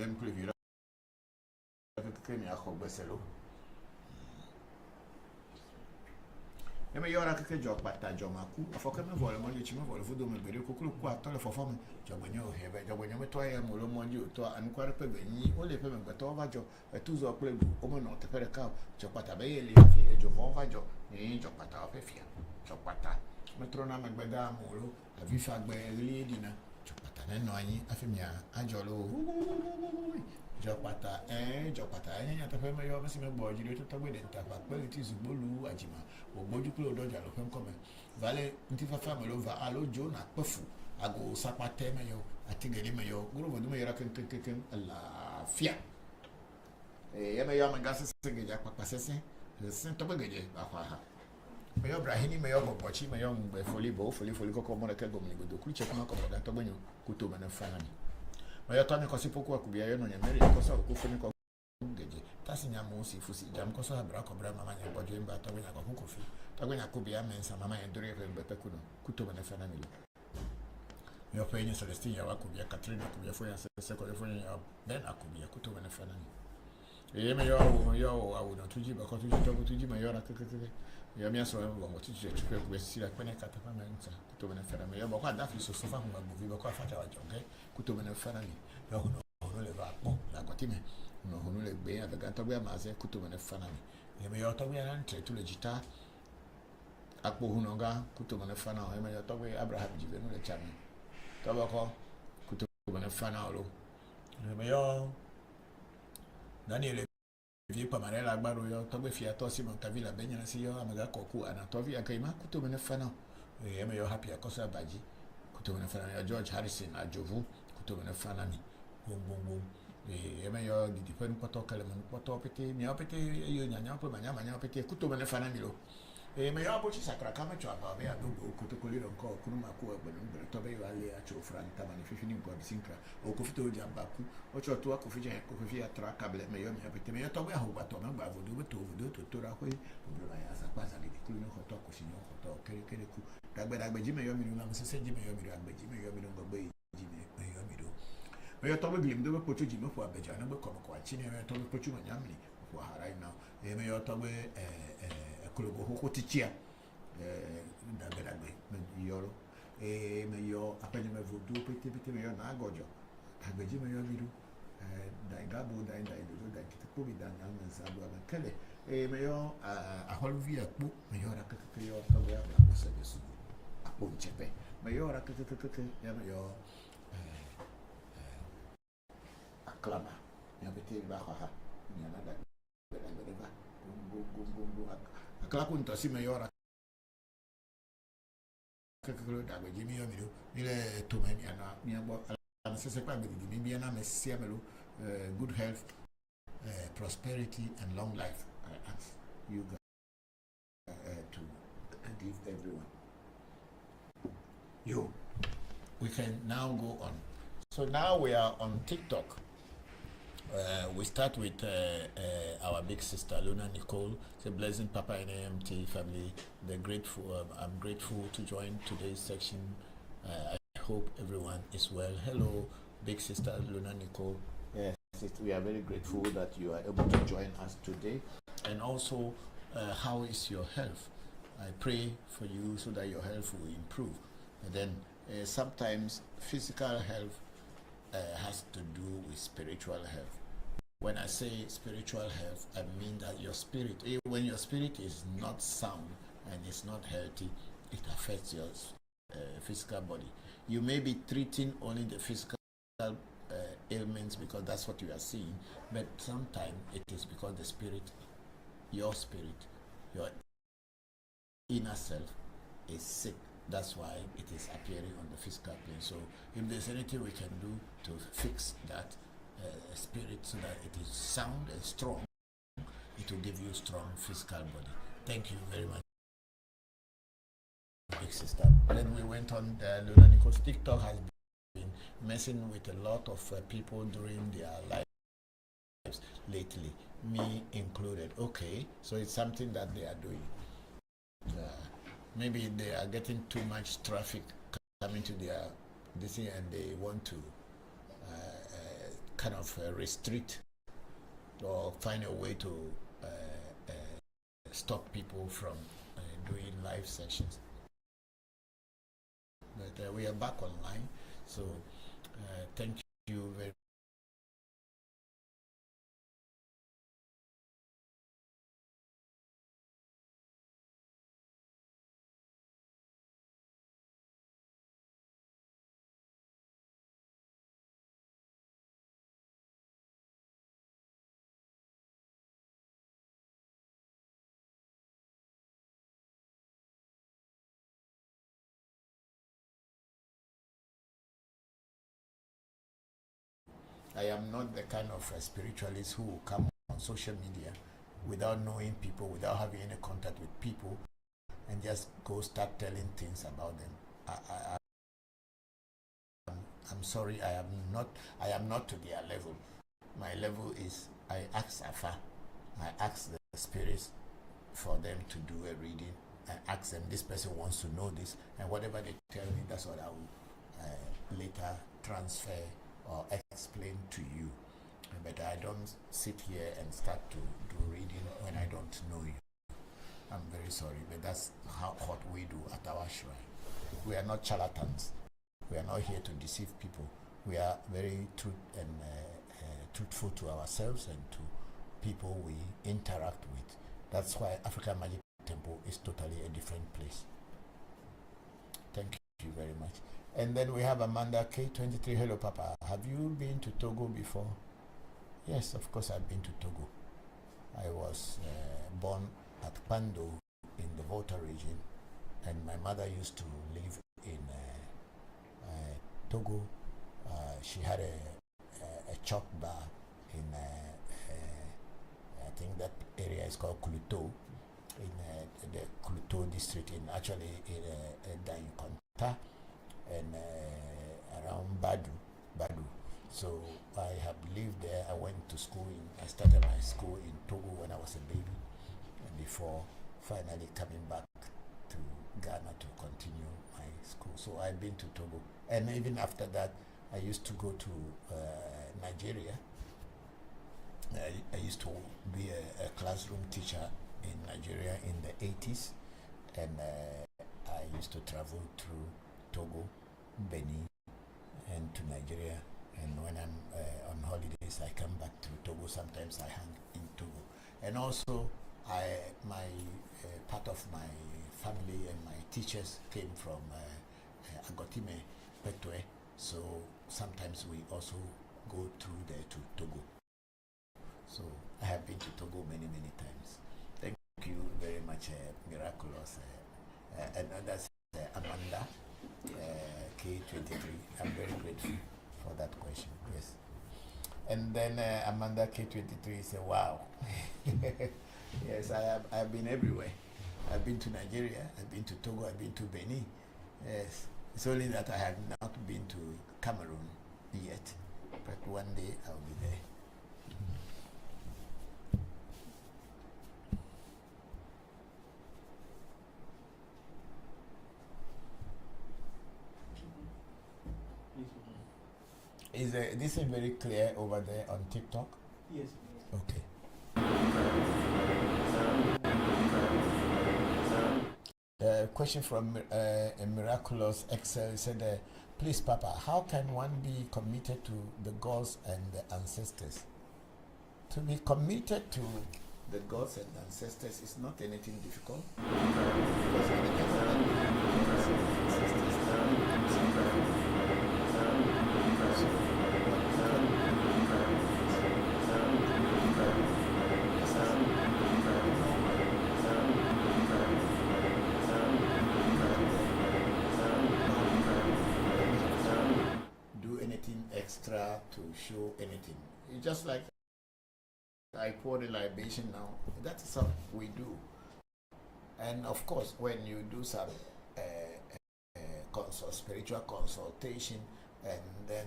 am could you came a hog Besselo. E mi ora che gioco battaggio ma cu a foca me vuole mo dici me vuole Voodoo me bere cu qua to le fofo me gioco gno hebe gioco gno me to ya mo lo mo ju to an kware pe beni o le pe me to va gio e tu zo ple bu o mo no te per ka gioco batta be ye le fi e gioco va gio e gioco batta pe fia gioco batta me trona me gbeda mo lo a vi fa gbe le di na gioco batta ne no anyi a fi mi a gio lo Jopata, ya tafe me yo me bo jiri to tagbe de ta pa pe ti zubolu ajima o gboju kuro doja lo fe nkome vale nti fa fa me lo va alo jo na pefu ago sapate me yo atigeli me yo guru vodu me yara ken ala fia ya me yo me gase se geja pa sese se to be geje ba ha me yo brahini me yo bochi me yo mbe foli koko mo na ke go me go do kru che kuma ko da to gbenyo kuto me na fa na ma yo tani kosi poku akubia yo no nyamere ko so ko funi ko geje tasi nyamu si fusi jam ko so abra ko bra mama nya bojo mba to nya ko kofi to nya akubia mensa mama nya dore fe mbe pekuno kuto me na fa na mi yo pe ni Celestine ya akubia Catherine akubia fo ya se ko fo ya ben akubia kuto me na fa na mi me yo awu no tuji ba ko tuji me yo ra keke yo mi aso mo tuji che ko si la kwene kata pa mensa kuto me na fa na mi yo ba ko da fi so fa mo ba bu ba ko afa ja wa jonge kuto me na fa na mi yo no le va po la kotime no le be avec un tobia maze kuto me na fa na mi me yo tobia na entre tout le jita akpo hunonga kuto me na fa na me yo tobia Abraham jibe no le chami to ba ko kuto me na fa na lo me yo Daniel vie pa marela agbaro yo togbe fi ato si montavi la benya si yo amaga koku ana tovi akaima kuto me na fa na me yo happy akoso abaji kuto me na fa na George Harrison ajovu kuto me na fa na mi bom me yo di dipen poto kale man poto pete mi apete yo nyanya po manya pete kuto me na fa na mi lo me yo apochi sakra kama chwa ba be ado kuto koliro ko kunu maku agbenu bre to be yo ale a cho franta mani fi fini ko bisinkra o ko fito jamba ku o cho to ko fi je ko fi atra kable me yo mi apete me yo to be ho ba to me ba Voodoo to ra ko bro ya sa pa sa le ku no ko to ko si no ko to kere ku dagbe ji me yo mi no na se ji me yo mi dagbe ji me yo mi no gbe ji me yo mi do me yo to be glim do be pocho ji me fo abeja na be ko ko achi ne me to be pocho no nyamli fo harai now me yo to be Clubhouse hoko tichia dagbe me yoro me yo apenye me Voodoo pete me yo na agojo agbeji me yo biru daigabo do kitiko bi dan na nsabu aba kele me yo aholuvi akpo me yo ra keke yo to ya na se yesu akpo nchepe me yo ra keke ya me yo aklama ya bete ba ha ni na dagbe ba gum akla kunta si me yo ra keke dagbe ji mi yo mi do ile to me mi abo ana se kwa gbe di mi na me sia me lo good health, prosperity, and long life. I ask you guys to give everyone. We can now go on. So now we are on TikTok. We start with our big sister Luna Nicole. It's a blessing, Papa and AMT family. I'm grateful to join today's section. I hope everyone is well. Hello, big sister Luna Nicole. Yes, we are very grateful that you are able to join us today. And also, how is your health? I pray for you so that your health will improve. And then sometimes physical health has to do with spiritual health. When I say spiritual health, I mean that your spirit, when your spirit is not sound and it's not healthy, it affects your physical body. You may be treating only the physical ailments because that's what you are seeing, but sometimes it is because the spirit, your inner self is sick. That's why it is appearing on the physical plane. So if there's anything we can do to fix that spirit so that it is sound and strong, it will give you strong physical body. Thank you very much, big sister. Then we went on Luna Nicole's TikTok has been messing with a lot of people during their lives lately, me included. Okay, so it's something that they are doing. Maybe they are getting too much traffic coming to their this and they want to kind of restrict or find a way to stop people from doing live sessions. But we are back online, so thank you very much. I am not the kind of spiritualist who will come on social media without knowing people, without having any contact with people, and just go start telling things about them. I'm sorry, I am not to their level. My level is I ask Afa, I ask the spirits for them to do a reading. I ask them, this person wants to know this, and whatever they tell me, that's what I will later transfer or explain to you. But I don't sit here and start to do reading when I don't know you. I'm very sorry, but that's what we do at our shrine. We are not charlatans. We are not here to deceive people. We are very truthful to ourselves and to people we interact with. That's why African Magic Temple is totally a different place. Thank you very much. And then we have Amanda K23. Hello, Papa. Have you been to Togo before? Yes, of course I've been to Togo. I was born at Pando in the Volta region, and my mother used to live in Togo. She had a chalk bar in, I think that area is called Kluto, in the Kluto district, in Dainkonta, and around Badu. So I have lived there. I went to school I started my school in Togo when I was a baby, and before finally coming back to Ghana to continue my school. So I've been to Togo, and even after that I used to go to Nigeria. I used to be a classroom teacher in Nigeria in the 80s, and I used to travel through Togo, Benin, and to Nigeria. And when I'm on holidays, I come back to Togo. Sometimes I hang in Togo. And also, part of my family and my teachers came from Agotime, Petue. So sometimes we also go through there to Togo. So I have been to Togo many, many times. Thank you very much, Miraculous. And that's Amanda K23. I'm very grateful for that question. Yes. And then Amanda K23 said, wow. Yes, I've been everywhere. I've been to Nigeria, I've been to Togo, I've been to Benin. Yes. It's only that I have not been to Cameroon yet. But one day I'll be there. Is this is very clear over there on TikTok? Yes. Okay. Question from Miraculous Excel said, please, Papa, how can one be committed to the gods and the ancestors? To be committed to the gods and ancestors is not anything difficult. Because at the end of the day, the gods and ancestors do anything extra to show anything. It's just like I pour the libation now. That's what we do. And of course, when you do some spiritual consultation, and then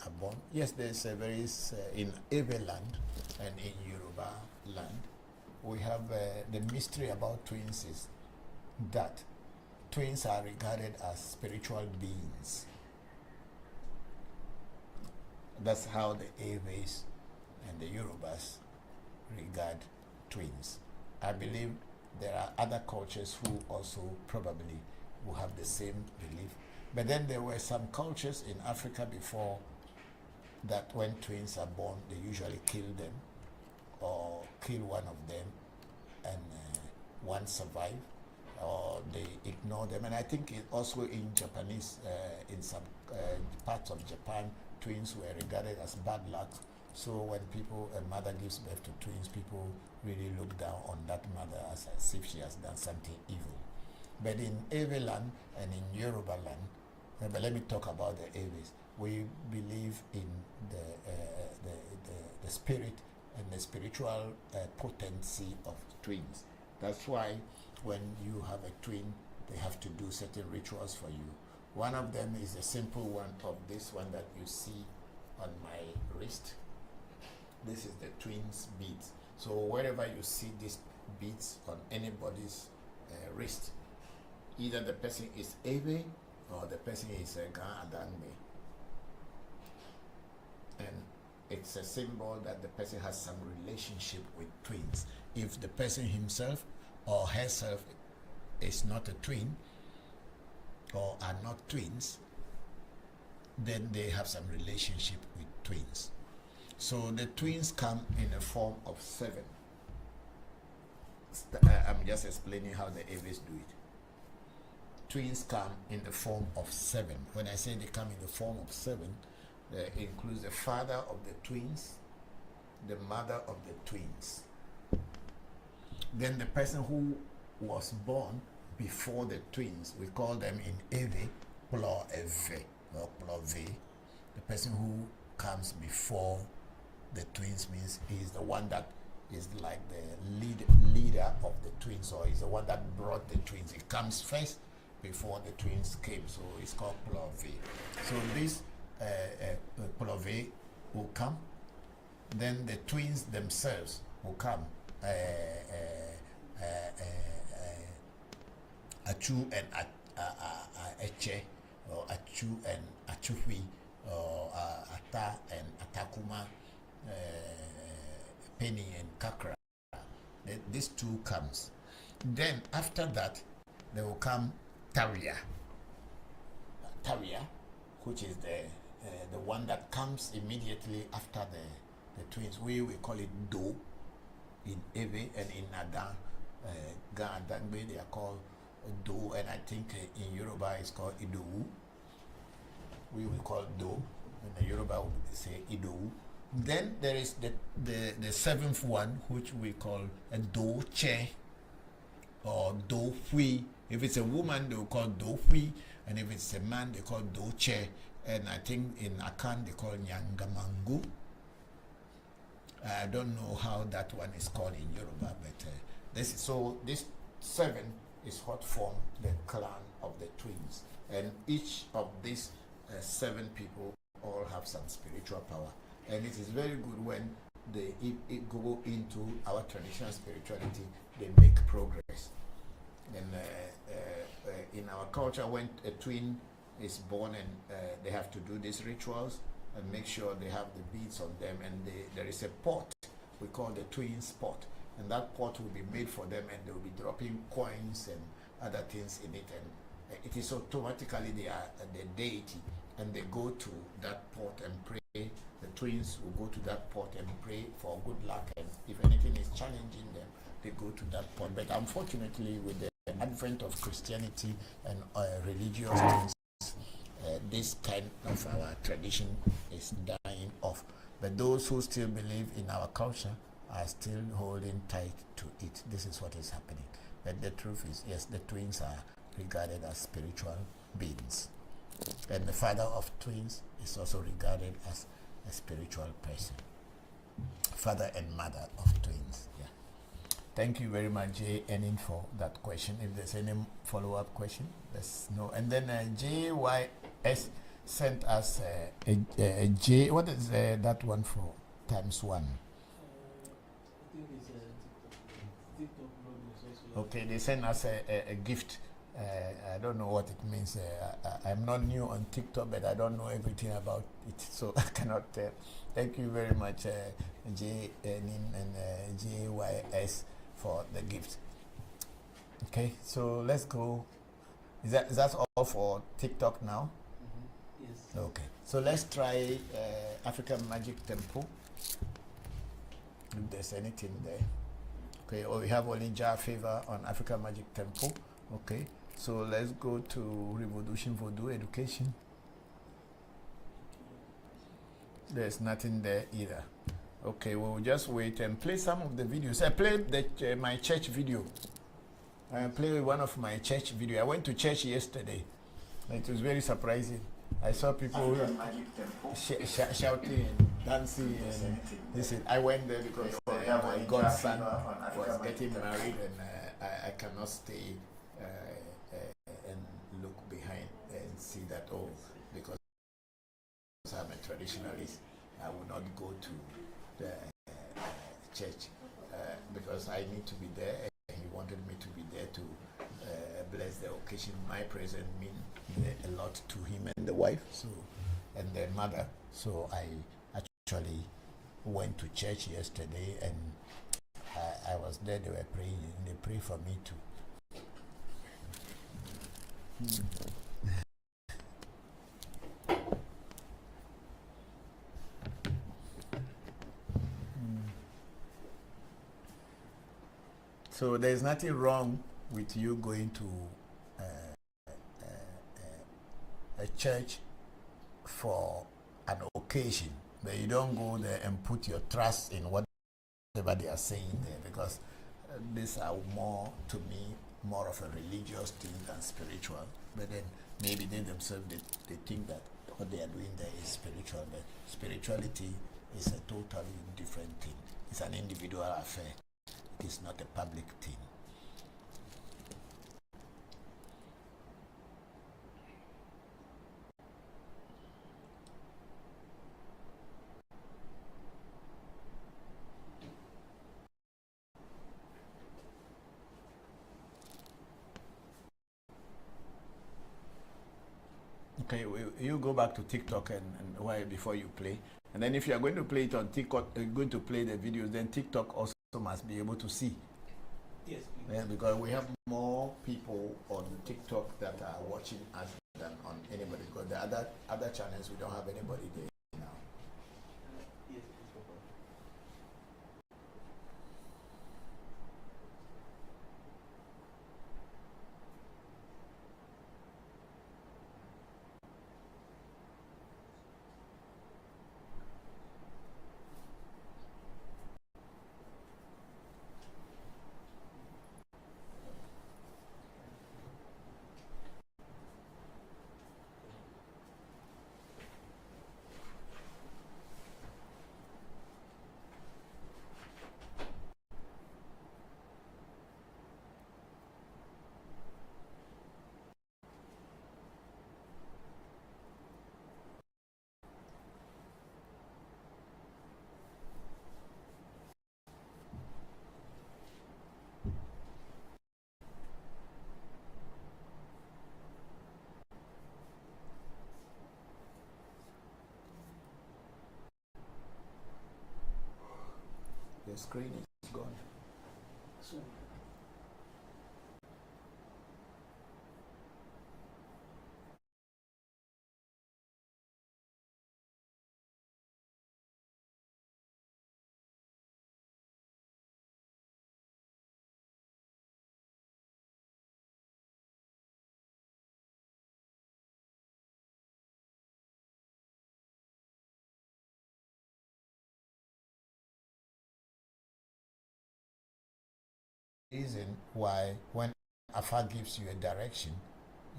are born. Yes, there's in Ewe land and in Yoruba land, we have the mystery about twins is that twins are regarded as spiritual beings. That's how the Ewes and the Yorubas regard twins. I believe there are other cultures who also probably will have the same belief. But then there were some cultures in Africa before that when twins are born, they usually kill them or kill one of them and one survive, or they ignore them. And I think also in Japanese, in some parts of Japan, twins were regarded as bad luck. So when a mother gives birth to twins, people really look down on that mother as if she has done something evil. But in Ewe land and in Yoruba land, but let me talk about the Ewes. We believe in the spirit and the spiritual potency of twins. That's why when you have a twin, they have to do certain rituals for you. One of them is a simple one of this one that you see on my wrist. This is the twins beads. So wherever you see these beads on anybody's wrist, either the person is Ewe or the person is Adangbe. And it's a symbol that the person has some relationship with twins. If the person himself or herself is not a twin or are not twins, then they have some relationship with twins. So the twins come in a form of 7. I'm just explaining how the Ewes do it. Twins come in the form of 7. When I say they come in the form of 7, it includes the father of the twins, the mother of the twins. Then the person who was born before the twins, we call them in Ewe, Plove or Plove. The person who comes before the twins means he's the one that is like the leader of the twins, or he's the one that brought the twins. He comes first before the twins came, so it's called Plove. So this Plove will come, then the twins themselves will come, Achu and Eche, or Achu and Achuhui, or Ata and Atakuma, Penny and Kakra. These two comes. Then after that, they will come Taria, which is the one that comes immediately after the twins. We call it Do in Ewe, and in Nada, Gandangbe, they are called Do, and I think in Yoruba it's called Idowu. We will call Do, and the Yoruba will say Idowu. Then there is the 7th one, which we call a Do Che or Do Hui. If it's a woman, they will call Do Hui, and if it's a man, they call Do Che. And I think in Akan they call Nyangamangu. I don't know how that one is called in Yoruba, but this 7 is what form the clan of the twins, and each of these 7 people all have some spiritual power, and it is very good when they go into our traditional spirituality. They make progress, and in our culture, when a twin is born, and they have to do these rituals and make sure they have the beads on them, and there is a pot we call the twins pot, and that pot will be made for them, and they will be dropping coins and other things in it, and it is automatically they are the deity, and they go to that pot and pray. The twins will go to that pot and pray for good luck, and if anything is challenging them, they go to that pot. But unfortunately, with the advent of Christianity and religious things, this kind of our tradition is dying off. But those who still believe in our culture are still holding tight to it. This is what is happening. But the truth is, yes, the twins are regarded as spiritual beings. And the father of twins is also regarded as a spiritual person. Father and mother of twins. Yeah. Thank you very much, Jay Enin, for that question. If there's any follow-up question, let's know. And then JYS sent us a J. What is that one for? Times one. I think it's TikTok blog. Okay, they sent us a gift. I don't know what it means. I'm not new on TikTok, but I don't know everything about it, so I cannot tell. Thank you very much, J Nin and JYS, for the gift. Okay, so let's go. Is that all for TikTok now? Yes. Okay, so let's try African Magic Temple. If there's anything there. Okay, or we have only Jar Favor on African Magic Temple. Okay, so let's go to ReVodution Voodoo Education. There's nothing there either. Okay, we'll just wait and play some of the videos. I played my church video. I played one of my church video. I went to church yesterday. It was very surprising. I saw people shouting and dancing, and they said I went there because my godson was getting married, and I cannot stay and look behind and see that, oh, because I'm a traditionalist, I will not go to the church because I need to be there. He wanted me to be there to bless the occasion. My presence means a lot to him and the wife, so, and their mother. So I actually went to church yesterday, and I was there. They were praying. They prayed for me too. So there's nothing wrong with you going to a church for an occasion, but you don't go there and put your trust in whatever they are saying there, because these are more, to me, more of a religious thing than spiritual. But then maybe they themselves, they think that what they are doing there is spiritual, but spirituality is a totally different thing. It's an individual affair. It is not a public thing. Okay, you go back to TikTok and why before you play, and then if you are going to play it on TikTok, going to play the videos, then TikTok also must be able to see. Yes, Yeah, because we have more people on TikTok that are watching us than on anybody. Because the other channels, we don't have anybody there now. Yes, The screen is gone. so Reason why when Afa gives you a direction,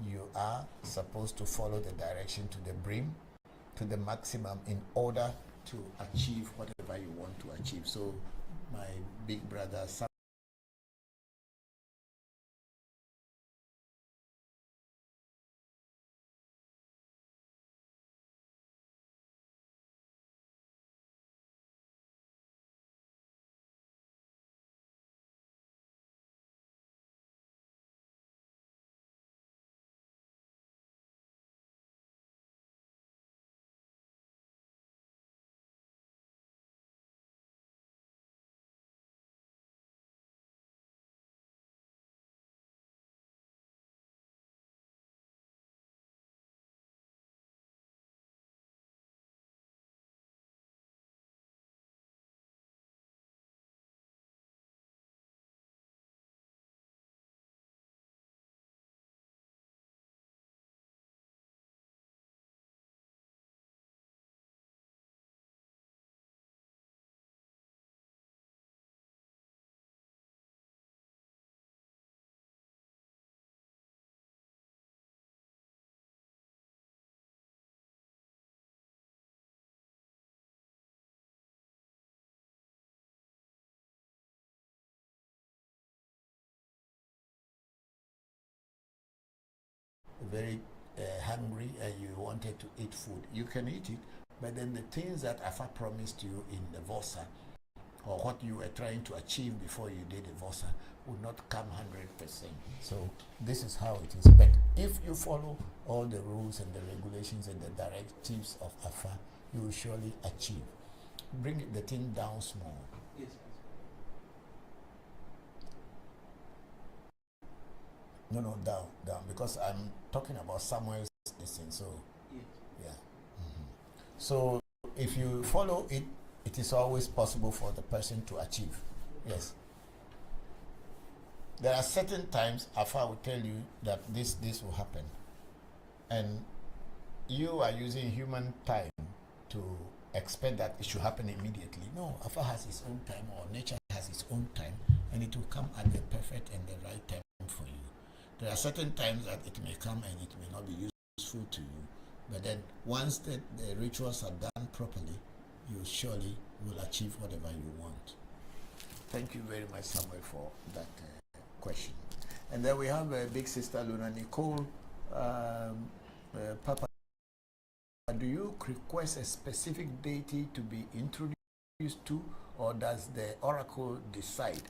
you are supposed to follow the direction to the brim, to the maximum, in order to achieve whatever you want to achieve. So my big brother very hungry and you wanted to eat food, you can eat it, but then the things that Afa promised you in the Vosa, or what you were trying to achieve before you did the Vosa, would not come 100%. So this is how it is. But if you follow all the rules and the regulations and the directives of Afa, you will surely achieve. Bring the thing down small. Yes. No, down, because I'm talking about Samuel's lesson. So Yes. yeah. So if you follow it, it is always possible for the person to achieve. Yes. There are certain times Afa will tell you that this will happen, and you are using human time to expect that it should happen immediately. No, Afa has his own time, or nature has its own time, and it will come at the perfect and the right time for you. There are certain times that it may come and it may not be useful to you, but then once the rituals are done properly, you surely will achieve whatever you want. Thank you very much, Samuel, for that question. And then we have big sister Luna Nicole. Papa, do you request a specific deity to be introduced to, or does the oracle decide?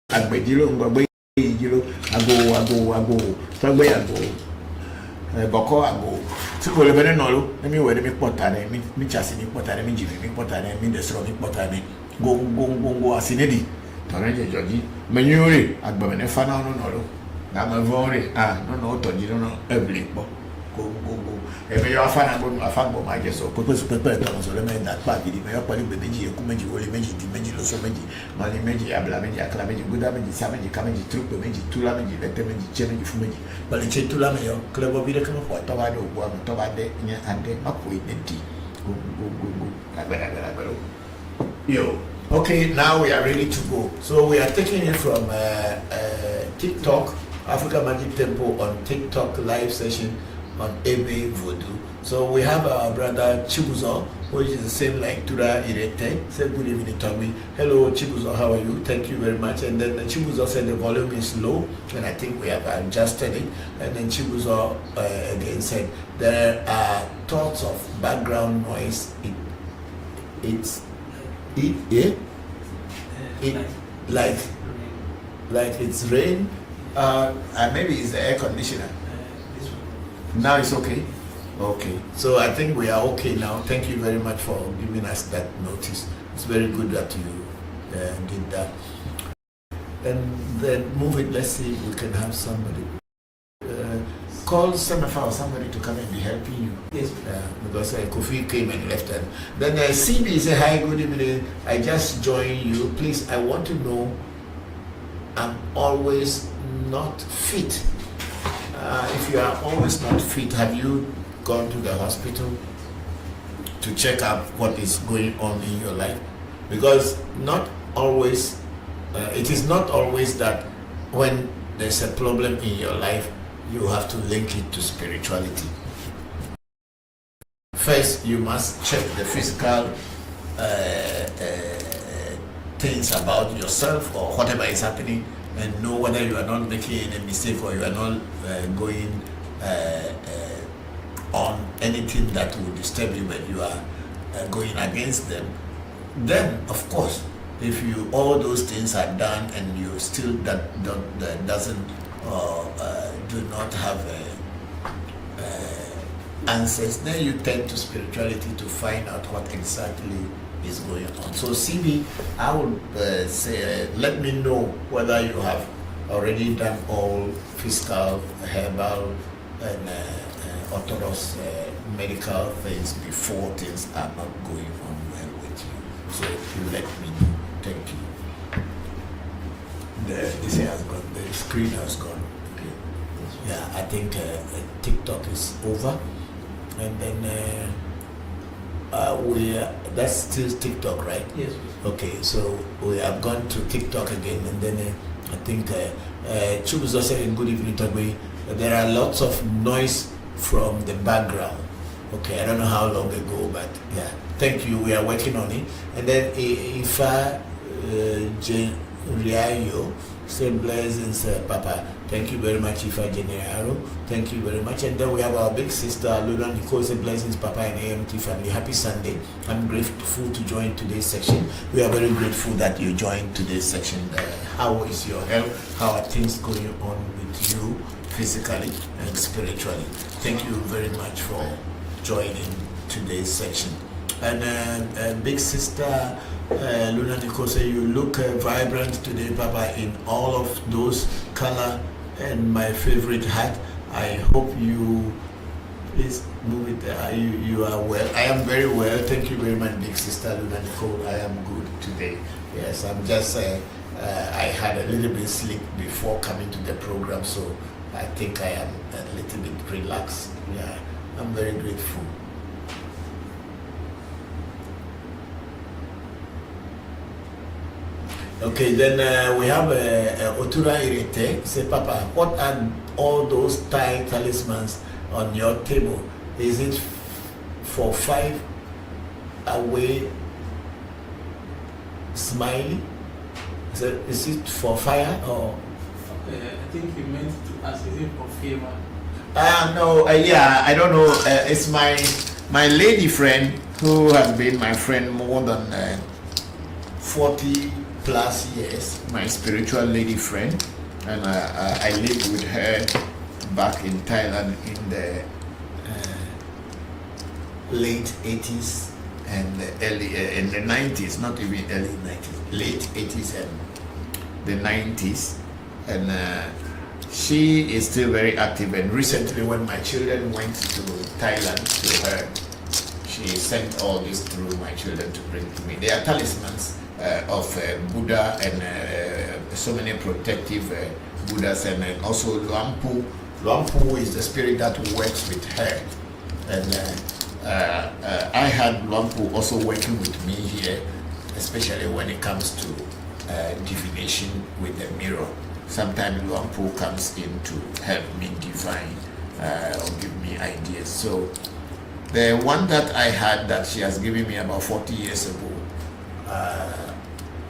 agbejilo ngbe jilo ago togbe ago Bokor ago tí kò lè bẹ́ẹ̀ náà ló mi wẹ̀ mi pọ̀ta ni mi chasi mi pọ̀ta ni mi jìbì mi pọ̀ta ni mi dẹ̀sọ̀rọ̀ mi pọ̀ta ni gongo asinedi tọ̀rẹ́ jẹ jọjí mẹ̀yìn orí agbẹ̀mẹ̀ni fana ọ̀nà náà ló gàmọ̀ ẹ̀fọ́ rẹ̀ nínú ọ̀tọ̀jì nínú ẹ̀bìlì pọ̀ gongo ẹ̀mẹ̀ yọ afana gbọ́dọ̀ afagbọ̀ máa jẹ sọ pẹ́pẹ́ ẹ̀tọ́nà sọ̀rọ̀ mẹ́rin dàpọ̀ àgìdì mẹ́yọ́ pẹ̀lú gbẹ̀ méjì ẹ̀kú méjì wọlé méjì di méjì lọ́sọ méjì mọ́lẹ́ méjì abìlà méjì àkàlà méjì gbódà méjì sá méjì ká méjì túrúpẹ̀ méjì túlá méjì lẹ́tẹ̀ méjì tiẹ́ méjì fún méjì pẹ̀lú tiẹ́ túlá méjì kílẹ̀bọ̀ bí dẹ́kẹ́ mọ̀fọ́ tọ́ba dé ògbó àmì tọ́ba dé ìyẹn adé mọ́pò ìdè di gogogogo agbẹ̀rẹ̀gbẹ̀rẹ̀. Yo, okay, now we are ready to go. So we are taking it from TikTok, Africa Magic Temple on TikTok live session on Ewe Vodu. So we have our brother Chibuzo, which is the same like Tura Irete. Say good evening to me. Hello Chibuzo, how are you? Thank you very much. And then Chibuzo said the volume is low, and I think we have adjusted it. And then Chibuzo again said there are thoughts of background noise. Like it's rain. Maybe it's the air conditioner. Now it's okay. Okay, so I think we are okay now. Thank you very much for giving us that notice. It's very good that you did that. And then move it. Let's see if we can have somebody. Call Semafa or somebody to come and be helping you. Yes. Because Kofi came and left. And then CB said, hi, good evening. I just joined you. Please, I want to know, I'm always not fit. If you are always not fit, have you gone to the hospital to check up what is going on in your life? Because not always, it is not always that when there's a problem in your life, you have to link it to spirituality. First, you must check the physical things about yourself or whatever is happening, and know whether you are not making any mistake or you are not going on anything that will disturb you, but you are going against them. Then, of course, if you all those things are done and you still doesn't do not have answers, then you turn to spirituality to find out what exactly is going on. So CB, I would say, let me know whether you have already done all physical, herbal, and orthodox medical things before things are not going on well with you. So you let me know. Thank you. This has gone. The screen has gone. Okay. Yeah, I think TikTok is over, and then that's still TikTok, right? Yes. Okay, so we have gone to TikTok again, and then I think Chubuzo said, good evening, Tagwe. There are lots of noise from the background. Okay, I don't know how long ago, but yeah, thank you. We are working on it. And then Ifa Riayo said, blessings, Papa. Thank you very much, Ifa Generaro. Thank you very much. And then we have our big sister, Luna Nicole, said, blessings, Papa and AMT family. Happy Sunday. I'm grateful to join today's section. We are very grateful that you joined today's section. How is your health? How are things going on with you physically and spiritually? Thank you very much for joining today's section. And big sister Luna Nicole said, you look vibrant today, Papa, in all of those color and my favorite hat. I hope you, please move it, you are well. I am very well. Thank you very much, big sister Luna Nicole. I am good today. Yes, I'm just, I had a little bit sleep before coming to the program, so I think I am a little bit relaxed. Yeah, I'm very grateful. Okay, then we have Otura Irete. Say, Papa, what are all those Thai talismans on your table? Is it for 5 away smiley? Is it for fire or? I think he meant to ask, is it for favor? No, yeah, I don't know. It's my lady friend who has been my friend more than 40 plus years, my spiritual lady friend, and I lived with her back in Thailand in the late 80s and early in the 90s, not even early 90s, late 80s and the 90s, and she is still very active. And recently, when my children went to Thailand to her, she sent all this through my children to bring to me. They are talismans of Buddha and so many protective Buddhas, and also Luampu. Luampu is the spirit that works with her, and I had Luampu also working with me here, especially when it comes to divination with the mirror. Sometimes Luampu comes in to help me divine or give me ideas. So the one that I had that she has given me about 40 years ago,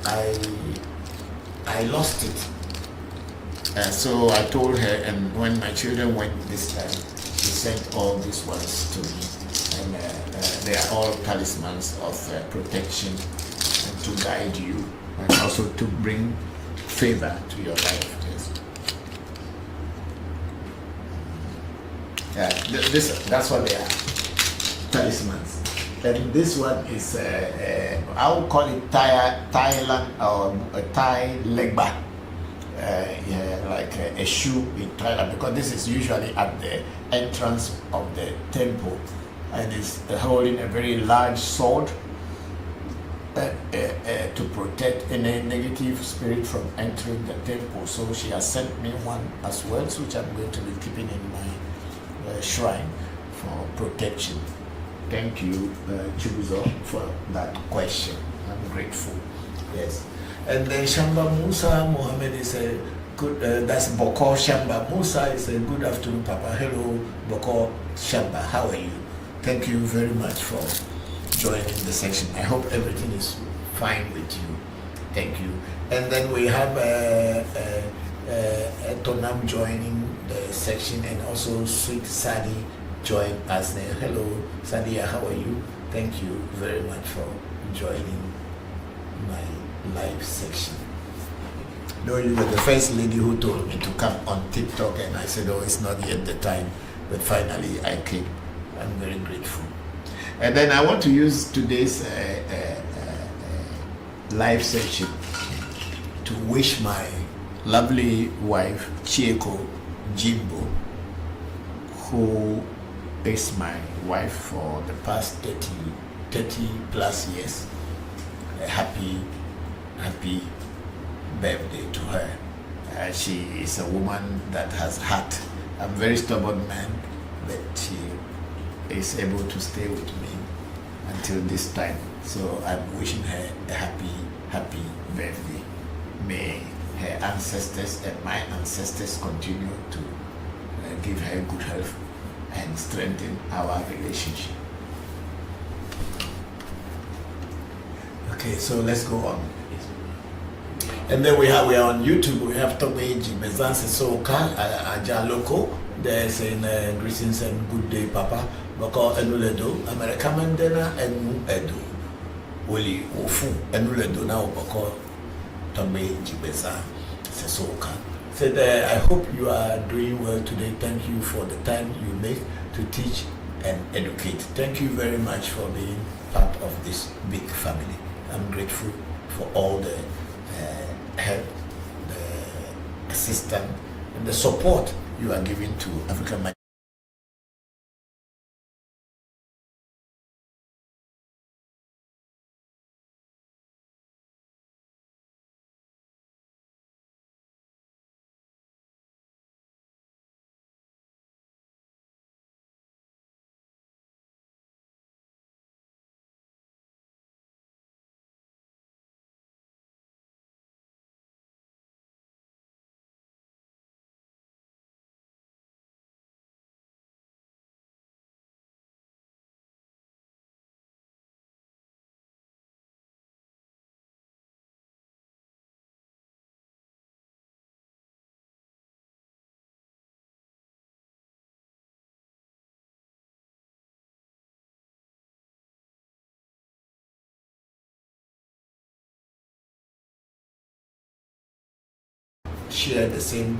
I lost it. So I told her, and when my children went this time, she sent all these ones to me, and they are all talismans of protection and to guide you, and also to bring favor to your life. Yes. That's what they are, talismans. And this one is I would call it Thailand or a Thai legba, like a shoe in Thailand, because this is usually at the entrance of the temple, and it's holding a very large sword to protect any negative spirit from entering the temple. So she has sent me one as well, which I'm going to be keeping in my shrine for protection. Thank you, Chubuzo, for that question. I'm grateful. Yes. And then Shamba Musa Mohammed is a good, that's Bokor Shamba. Musa is a good afternoon, Papa. Hello, Bokor Shamba. How are you? Thank you very much for joining the section. I hope everything is fine with you. Thank you. And then we have Tonam joining the section, and also Sweet Sadi join us there. Hello, Sadia, how are you? Thank you very much for joining my live section. No, you were the first lady who told me to come on TikTok, and I said, oh, it's not yet the time, but finally I came. I'm very grateful. And then I want to use today's live section to wish my lovely wife, Chieko Jimbo, who is my wife for the past 30 plus years, a happy birthday to her. She is a woman that has heart. I'm a very stubborn man, but she is able to stay with me until this time. So I'm wishing her a happy birthday. May her ancestors and my ancestors continue to give her good health and strengthen our relationship. Okay, so let's go on. And then we are on YouTube. We have Tomei Jimezanse Soka Ajaloko. There's in greetings and good day, Papa. Bokor Enuledo, America Mandela Enu Edo. Woli Ofu Enuledo now Bokor Tomei Jimezanse Soka. Said, I hope you are doing well today. Thank you for the time you make to teach and educate. Thank you very much for being part of this big family. I'm grateful for all the help, the assistance, and the support you are giving to African share the same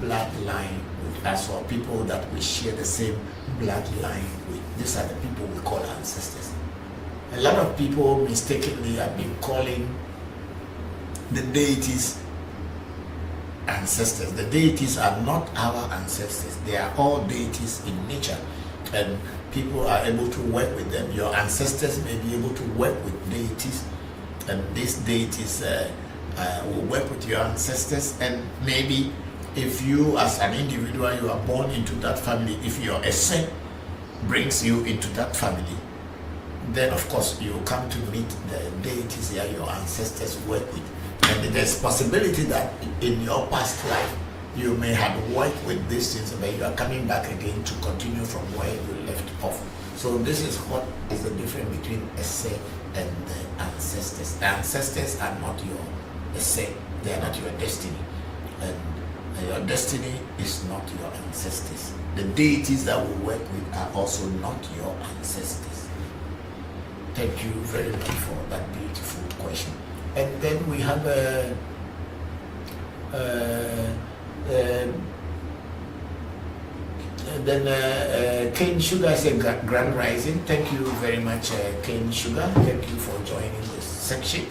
bloodline with us, or people that we share the same bloodline with. These are the people we call ancestors. A lot of people mistakenly have been calling the deities ancestors. The deities are not our ancestors. They are all deities in nature, and people are able to work with them. Your ancestors may be able to work with deities, and these deities will work with your ancestors. And maybe if you as an individual, you are born into that family, if your essence brings you into that family, then of course you come to meet the deities here your ancestors work with. And there's possibility that in your past life you may have worked with these things, but you are coming back again to continue from where you left off. So this is what is the difference between essay and the ancestors. The ancestors are not your essay, they are not your destiny, and your destiny is not your ancestors. The deities that we work with are also not your ancestors. Thank you very much for that beautiful question. And then we have Cane Sugar said Grand Rising. Thank you very much, Cane Sugar. Thank you for joining this section.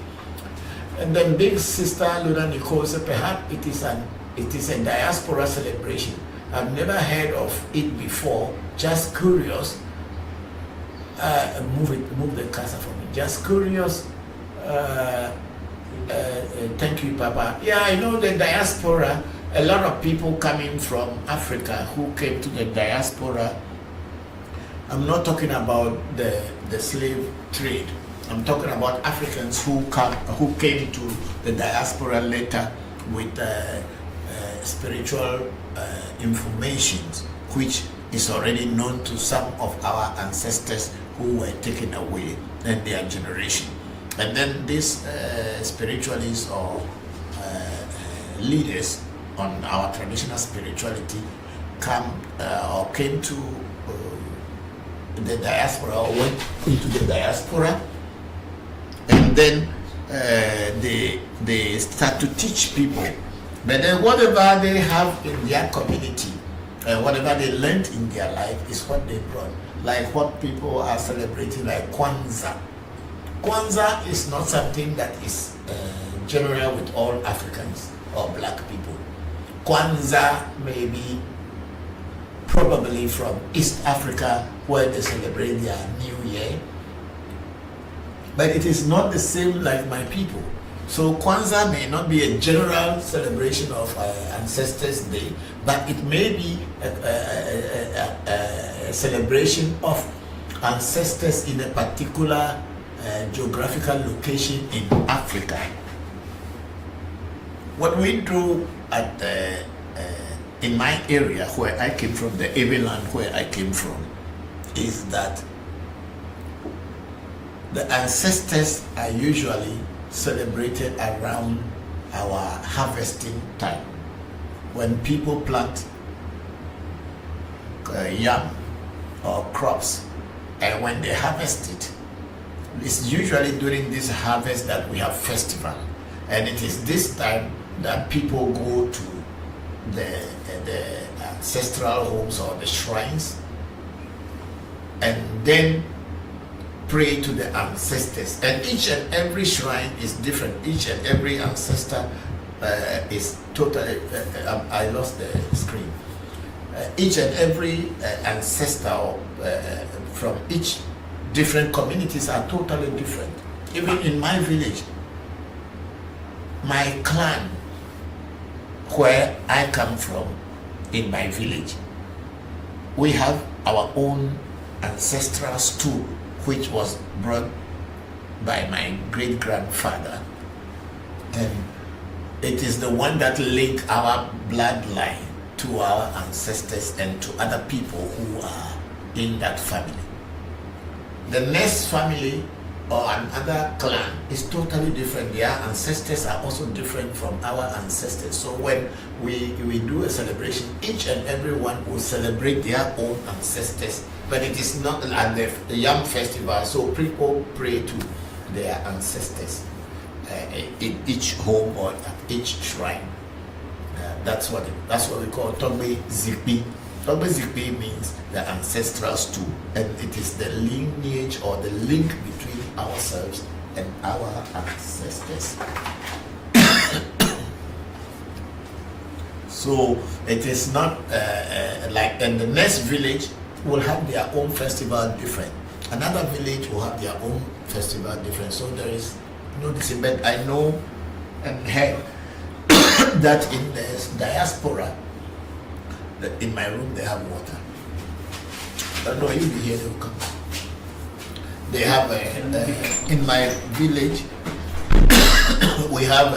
And then Big Sister Luna Nicole said perhaps it is a diaspora celebration. I've never heard of it before. Just curious. Move the cursor for me. Just curious. Thank you, Papa. Yeah, I know the diaspora. A lot of people coming from Africa who came to the diaspora. I'm not talking about the slave trade. I'm talking about Africans who came to the diaspora later with spiritual information, which is already known to some of our ancestors who were taken away and their generation. And then these spiritualists or leaders on our traditional spirituality came to the diaspora, or went into the diaspora, and then they start to teach people. But then whatever they have in their community, whatever they learned in their life is what they brought. Like what people are celebrating, like Kwanzaa. Kwanzaa is not something that is general with all Africans or black people. Kwanzaa may be probably from East Africa, where they celebrate their New Year, but it is not the same like my people. So Kwanzaa may not be a general celebration of Ancestors Day, but it may be a celebration of ancestors in a particular geographical location in Africa. What we do at in my area where I came from, the Ewe land where I came from, is that the ancestors are usually celebrated around our harvesting time, when people plant yam or crops, and when they harvest it, it's usually during this harvest that we have festival, and it is this time that people go to the ancestral homes or the shrines, and then pray to the ancestors. And each and every shrine is different. Each and every ancestor is totally I lost the screen. Each and every ancestor from each different communities are totally different. Even in my village, my clan, where I come from, in my village, we have our own ancestral stool, which was brought by my great-grandfather, and it is the one that linked our bloodline to our ancestors and to other people who are in that family. The next family or another clan is totally different. Their ancestors are also different from our ancestors. So when we do a celebration, each and every one will celebrate their own ancestors, but it is not at the Yam festival, so people pray to their ancestors in each home or at each shrine. That's what we call Togbe Zikpi. Togbe Zikpi means the ancestral stool, and it is the lineage or the link between ourselves and our ancestors. So it is not like, and the next village will have their own festival different. Another village will have their own festival different. So there is no disagreement. I know and heard that in the diaspora, that in my room they have water. But no, you'll be here, they will come. They have in my village, we have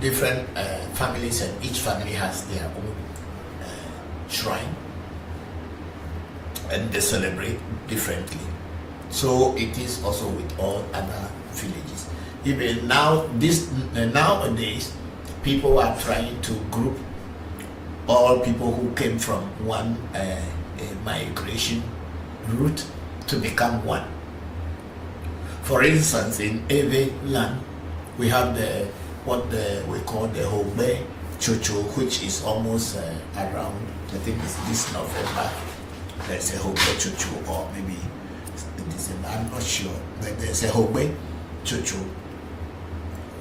different families, and each family has their own shrine, and they celebrate differently. So it is also with all other villages. Even now, nowadays, people are trying to group all people who came from one migration route to become one. For instance, in Ewe land, we have we call the Hobe Chocho, which is almost around, I think it's this November. There's a Hobe Chocho, or maybe December, I'm not sure, but there's a Hobe Chocho,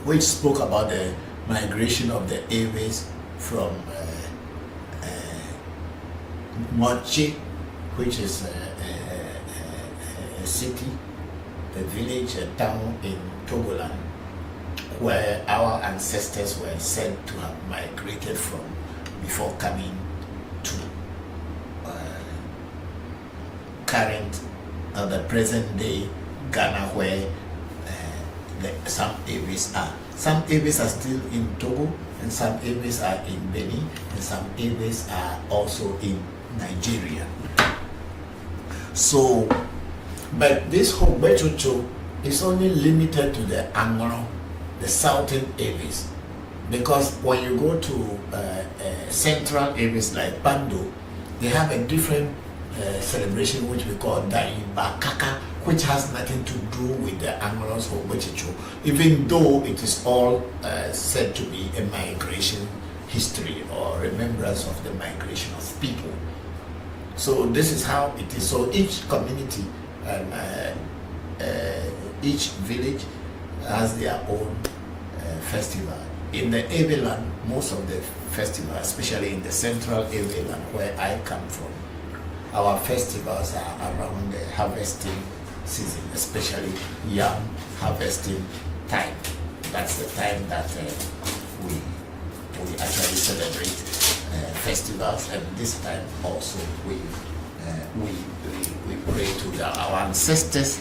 which spoke about the migration of the Ewes from Mochi, which is a city, a village, a town in Togoland, where our ancestors were said to have migrated from before coming to current, the present day Ghana, where some Ewes are. Some Ewes are still in Togo, and some Ewes are in Benin, and some Ewes are also in Nigeria. So, but this whole Bechocho is only limited to the Anglo, the southern Ewes, because when you go to central Ewes like Bando, they have a different celebration which we call Daibakaka, which has nothing to do with the Anglos or Bechocho, even though it is all said to be a migration history or remembrance of the migration of people. So this is how it is. So each community and each village has their own festival. In the Ewe land, most of the festivals, especially in the central Ewe land where I come from, our festivals are around the harvesting season, especially yam harvesting time. That's the time that we actually celebrate festivals, and this time also we pray to our ancestors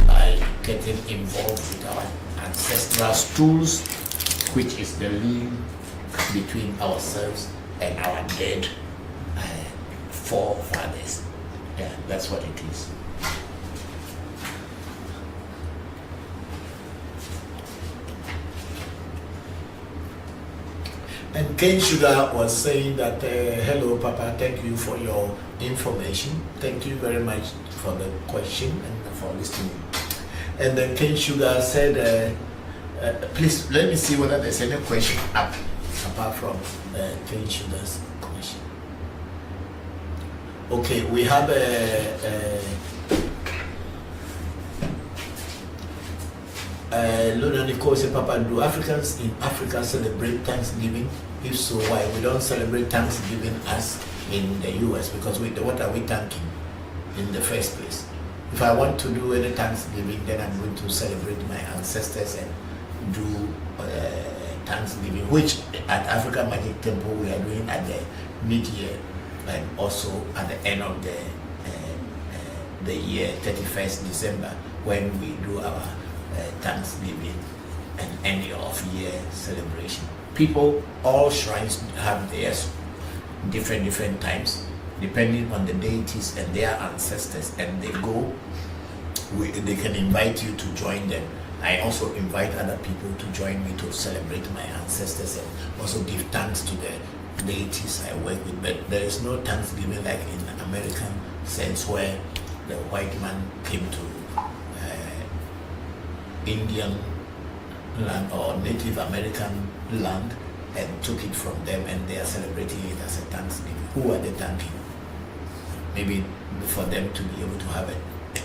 by getting involved with our ancestral stools, which is the link between ourselves and our dead forefathers. Yeah, that's what it is. And Ken Sugar was saying that, hello Papa, thank you for your information. Thank you very much for the question and for listening. And then Ken Sugar said, please let me see whether there's any question up apart from Ken Sugar's question. Okay, we have Luna Nicole said, Papa, do Africans in Africa celebrate Thanksgiving? If so, why? We don't celebrate Thanksgiving as in the US, because what are we thanking in the first place? If I want to do any Thanksgiving, then I'm going to celebrate my ancestors and do Thanksgiving, which at African Magic Temple we are doing at the mid-year and also at the end of the year, 31st December, when we do our Thanksgiving and end of year celebration. People, all shrines have theirs different times depending on the deities and their ancestors, and they go, they can invite you to join them. I also invite other people to join me to celebrate my ancestors and also give thanks to the deities I work with. But there is no Thanksgiving like in American sense, where the white man came to Indian land or Native American land, and took it from them, and they are celebrating it as a Thanksgiving. Who are they thanking? Maybe for them to be able to have a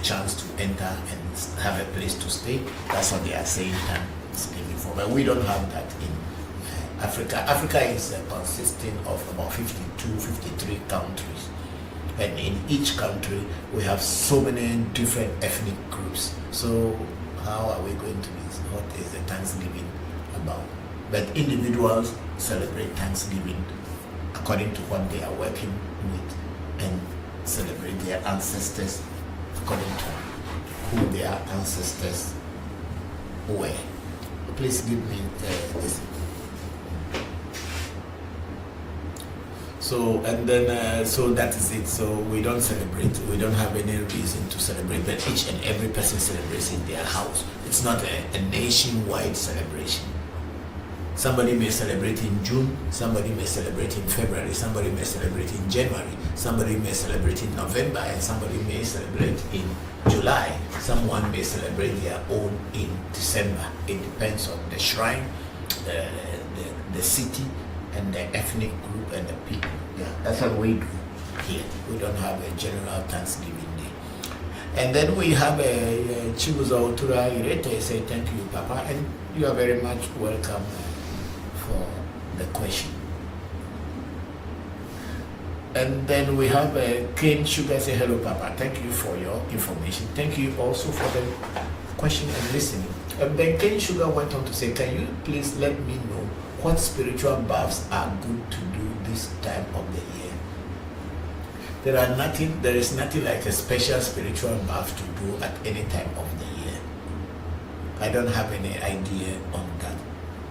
chance to enter and have a place to stay. That's what they are saying Thanksgiving for. But we don't have that in Africa. Africa is consisting of about 52, 53 countries. And in each country, we have so many different ethnic groups. So how are we going to be, what is the Thanksgiving about? But individuals celebrate Thanksgiving according to what they are working with, and celebrate their ancestors according to who their ancestors were. Please give me this. So, and then, so that is it. So we don't celebrate. We don't have any reason to celebrate, but each and every person celebrates in their house. It's not a nationwide celebration. Somebody may celebrate in June, somebody may celebrate in February, somebody may celebrate in January, somebody may celebrate in November, and somebody may celebrate in July. Someone may celebrate their own in December. It depends on the shrine, the city, and the ethnic group and the people. Yeah, that's what we do here. We don't have a general Thanksgiving Day. And then we have a Chibuzo Otura Irete say thank you, Papa, and you are very much welcome for the question. And then we have Cane Sugar say hello, Papa. Thank you for your information. Thank you also for the question and listening. And then Cane Sugar went on to say, can you please let me know what spiritual baths are good to do this time of the year? There is nothing like a special spiritual bath to do at any time of the year. I don't have any idea on that.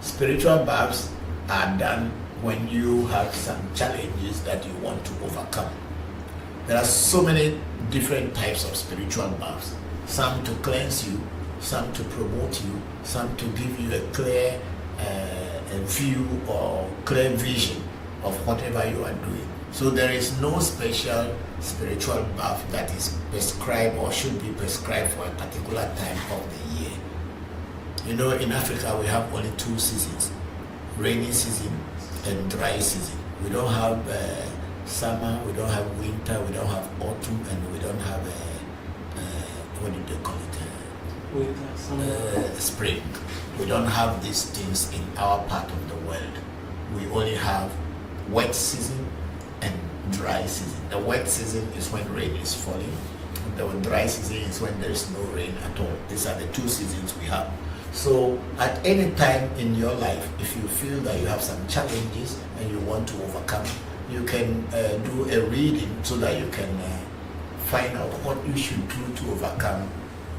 Spiritual baths are done when you have some challenges that you want to overcome. There are so many different types of spiritual baths. Some to cleanse you, some to promote you, some to give you a clear view or clear vision of whatever you are doing. So there is no special spiritual bath that is prescribed or should be prescribed for a particular time of the year. You know, in Africa we have only two seasons, rainy season and dry season. We don't have summer, we don't have winter, we don't have autumn, and we don't have what do they call it? Winter, summer. Spring. We don't have these things in our part of the world. We only have wet season and dry season. The wet season is when rain is falling. The dry season is when there is no rain at all. These are the two seasons we have. So at any time in your life, if you feel that you have some challenges and you want to overcome, you can do a reading so that you can find out what you should do to overcome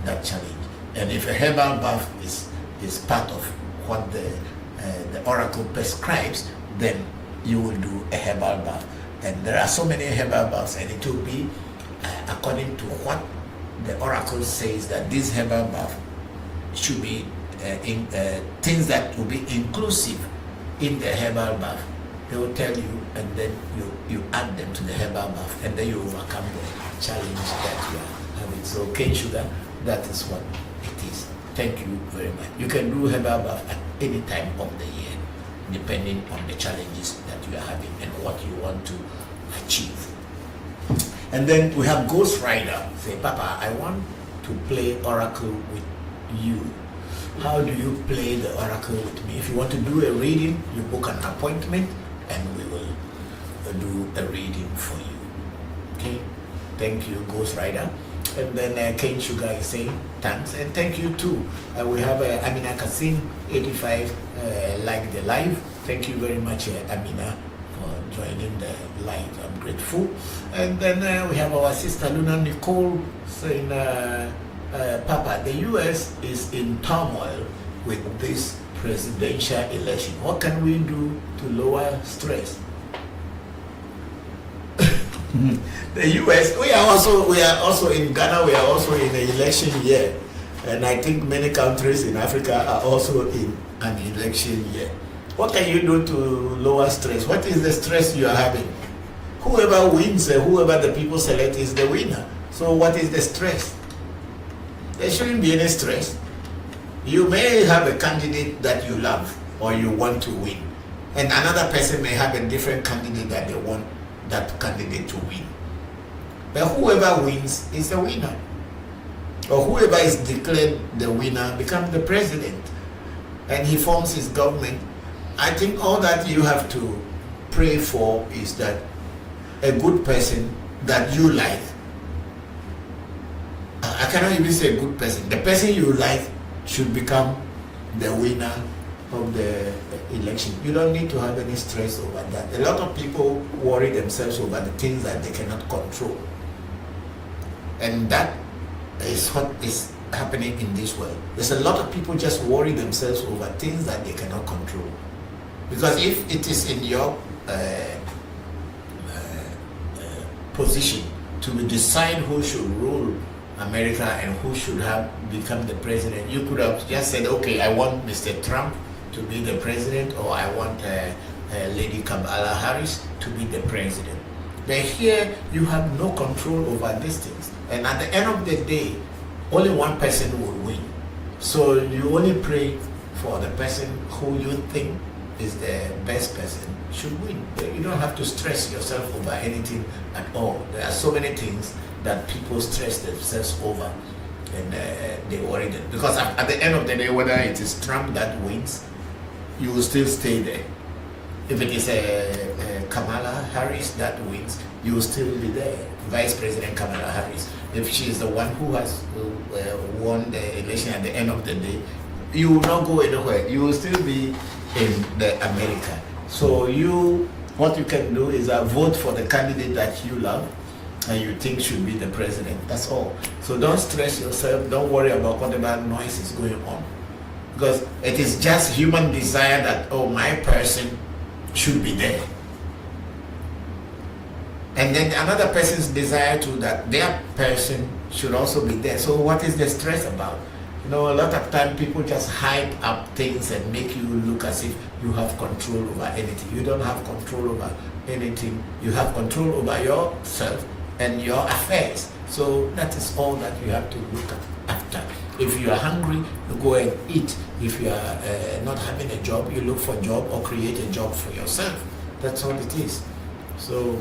that challenge. And if a herbal bath is part of what the oracle prescribes, then you will do a herbal bath. And there are so many herbal baths, and it will be according to what the oracle says that this herbal bath should be things that will be inclusive in the herbal bath. They will tell you, and then you add them to the herbal bath, and then you overcome the challenge that you are having. So cane sugar, that is what it is. Thank you very much. You can do herbal bath at any time of the year, depending on the challenges that you are having and what you want to achieve. And then we have Ghost Rider. Say, Papa, I want to play Oracle with you. How do you play the Oracle with me? If you want to do a reading, you book an appointment and we will do a reading for you. Okay? Thank you, Ghost Rider. And then Cane Sugar is saying thanks, and thank you too. We have Amina Kasim 85 like the live. Thank you very much, Amina, for joining the live. I'm grateful. And then we have our sister Luna Nicole saying, Papa, the US is in turmoil with this presidential election. What can we do to lower stress? The US, we are also in Ghana, we are also in an election year. And I think many countries in Africa are also in an election year. What can you do to lower stress? What is the stress you are having? Whoever wins, whoever the people select is the winner. So what is the stress? There shouldn't be any stress. You may have a candidate that you love or you want to win, And another person may have a different candidate that they want that candidate to win. But whoever wins is the winner. Or whoever is declared the winner becomes the president. And he forms his government. I think all that you have to pray for is that a good person that you like, I cannot even say a good person, the person you like should become the winner of the election. You don't need to have any stress over that. A lot of people worry themselves over the things that they cannot control. And that is what is happening in this world. There's a lot of people just worry themselves over things that they cannot control. Because if it is in your position to decide who should rule America and who should have become the president, you could have just said, okay, I want Mr. Trump to be the president, or I want Lady Kamala Harris to be the president. But here you have no control over these things. And at the end of the day, only one person will win. So you only pray for the person who you think is the best person should win. You don't have to stress yourself over anything at all. There are so many things that people stress themselves over, and they worry them. Because at the end of the day, whether it is Trump that wins, you will still stay there. If it is Kamala Harris that wins, you will still be there. Vice President Kamala Harris. If she is the one who has won the election at the end of the day, you will not go anywhere. You will still be in the America. So what you can do is vote for the candidate that you love and you think should be the president. That's all. So don't stress yourself. Don't worry about whatever noise is going on. Because it is just human desire that, oh, my person should be there. And then another person's desire to that their person should also be there. So what is the stress about? You know, a lot of time people just hype up things and make you look as if you have control over anything. You don't have control over anything. You have control over yourself and your affairs. So that is all that you have to look after. If you are hungry, you go and eat. If you are not having a job, you look for a job or create a job for yourself. That's all it is. So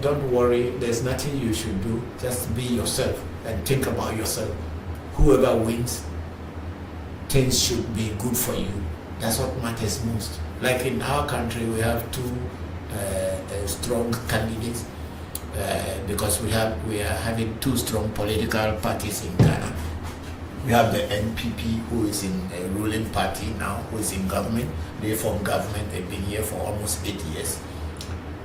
don't worry, there's nothing you should do. Just be yourself and think about yourself. Whoever wins, things should be good for you. That's what matters most. Like in our country, we have two strong candidates because we are having two strong political parties in Ghana. We have the NPP, who is in a ruling party now, who is in government. They form government. They've been here for almost 8 years.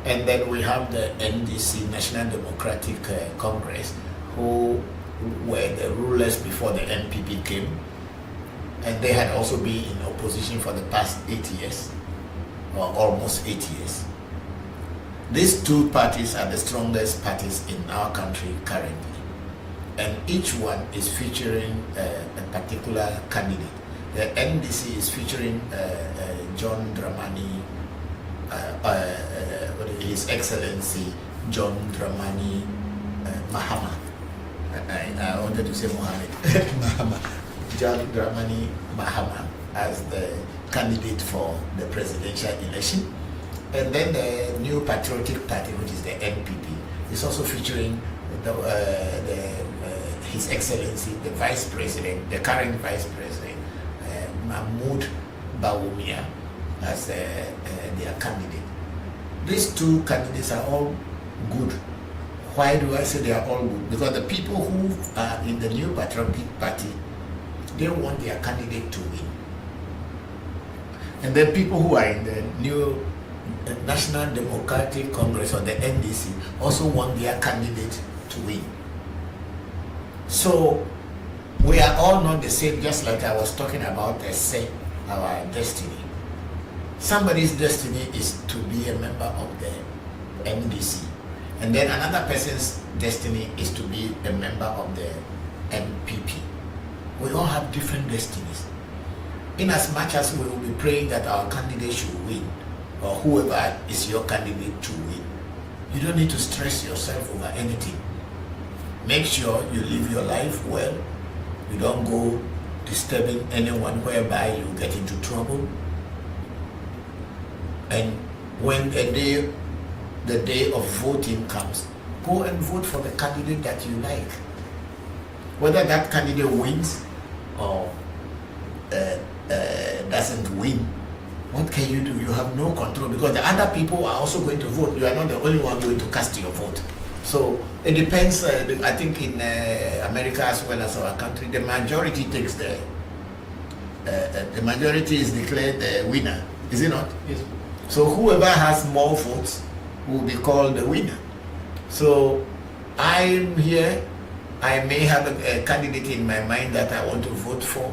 And then we have the NDC, National Democratic Congress, who were the rulers before the NPP came. And they had also been in opposition for the past 8 years, or almost 8 years. These two parties are the strongest parties in our country currently. And each one is featuring a particular candidate. The NDC is featuring John Dramani, His Excellency John Dramani Mahama. I wanted to say Mohammed. Mahama. John Dramani Mahama as the candidate for the presidential election. And then the New Patriotic Party, which is the NPP, is also featuring His Excellency, the Vice President, the current Vice President, Mahmoud Bawumia, as their candidate. These two candidates are all good. Why do I say they are all good? Because the people who are in the New Patriotic Party, they want their candidate to win. And the people who are in the New National Democratic Congress, or the NDC, also want their candidate to win. So we are all not the same, just like I was talking about our destiny. Somebody's destiny is to be a member of the NDC. And then another person's destiny is to be a member of the NPP. We all have different destinies. In as much as we will be praying that our candidate should win, or whoever is your candidate to win, you don't need to stress yourself over anything. Make sure you live your life well. You don't go disturbing anyone whereby you get into trouble. And when the day of voting comes, go and vote for the candidate that you like. Whether that candidate wins or doesn't win, what can you do? You have no control, because the other people are also going to vote. You are not the only one going to cast your vote. So it depends. I think in America as well as our country, the majority takes the majority is declared the winner, is it not? Yes. So whoever has more votes will be called the winner. So I'm here. I may have a candidate in my mind that I want to vote for.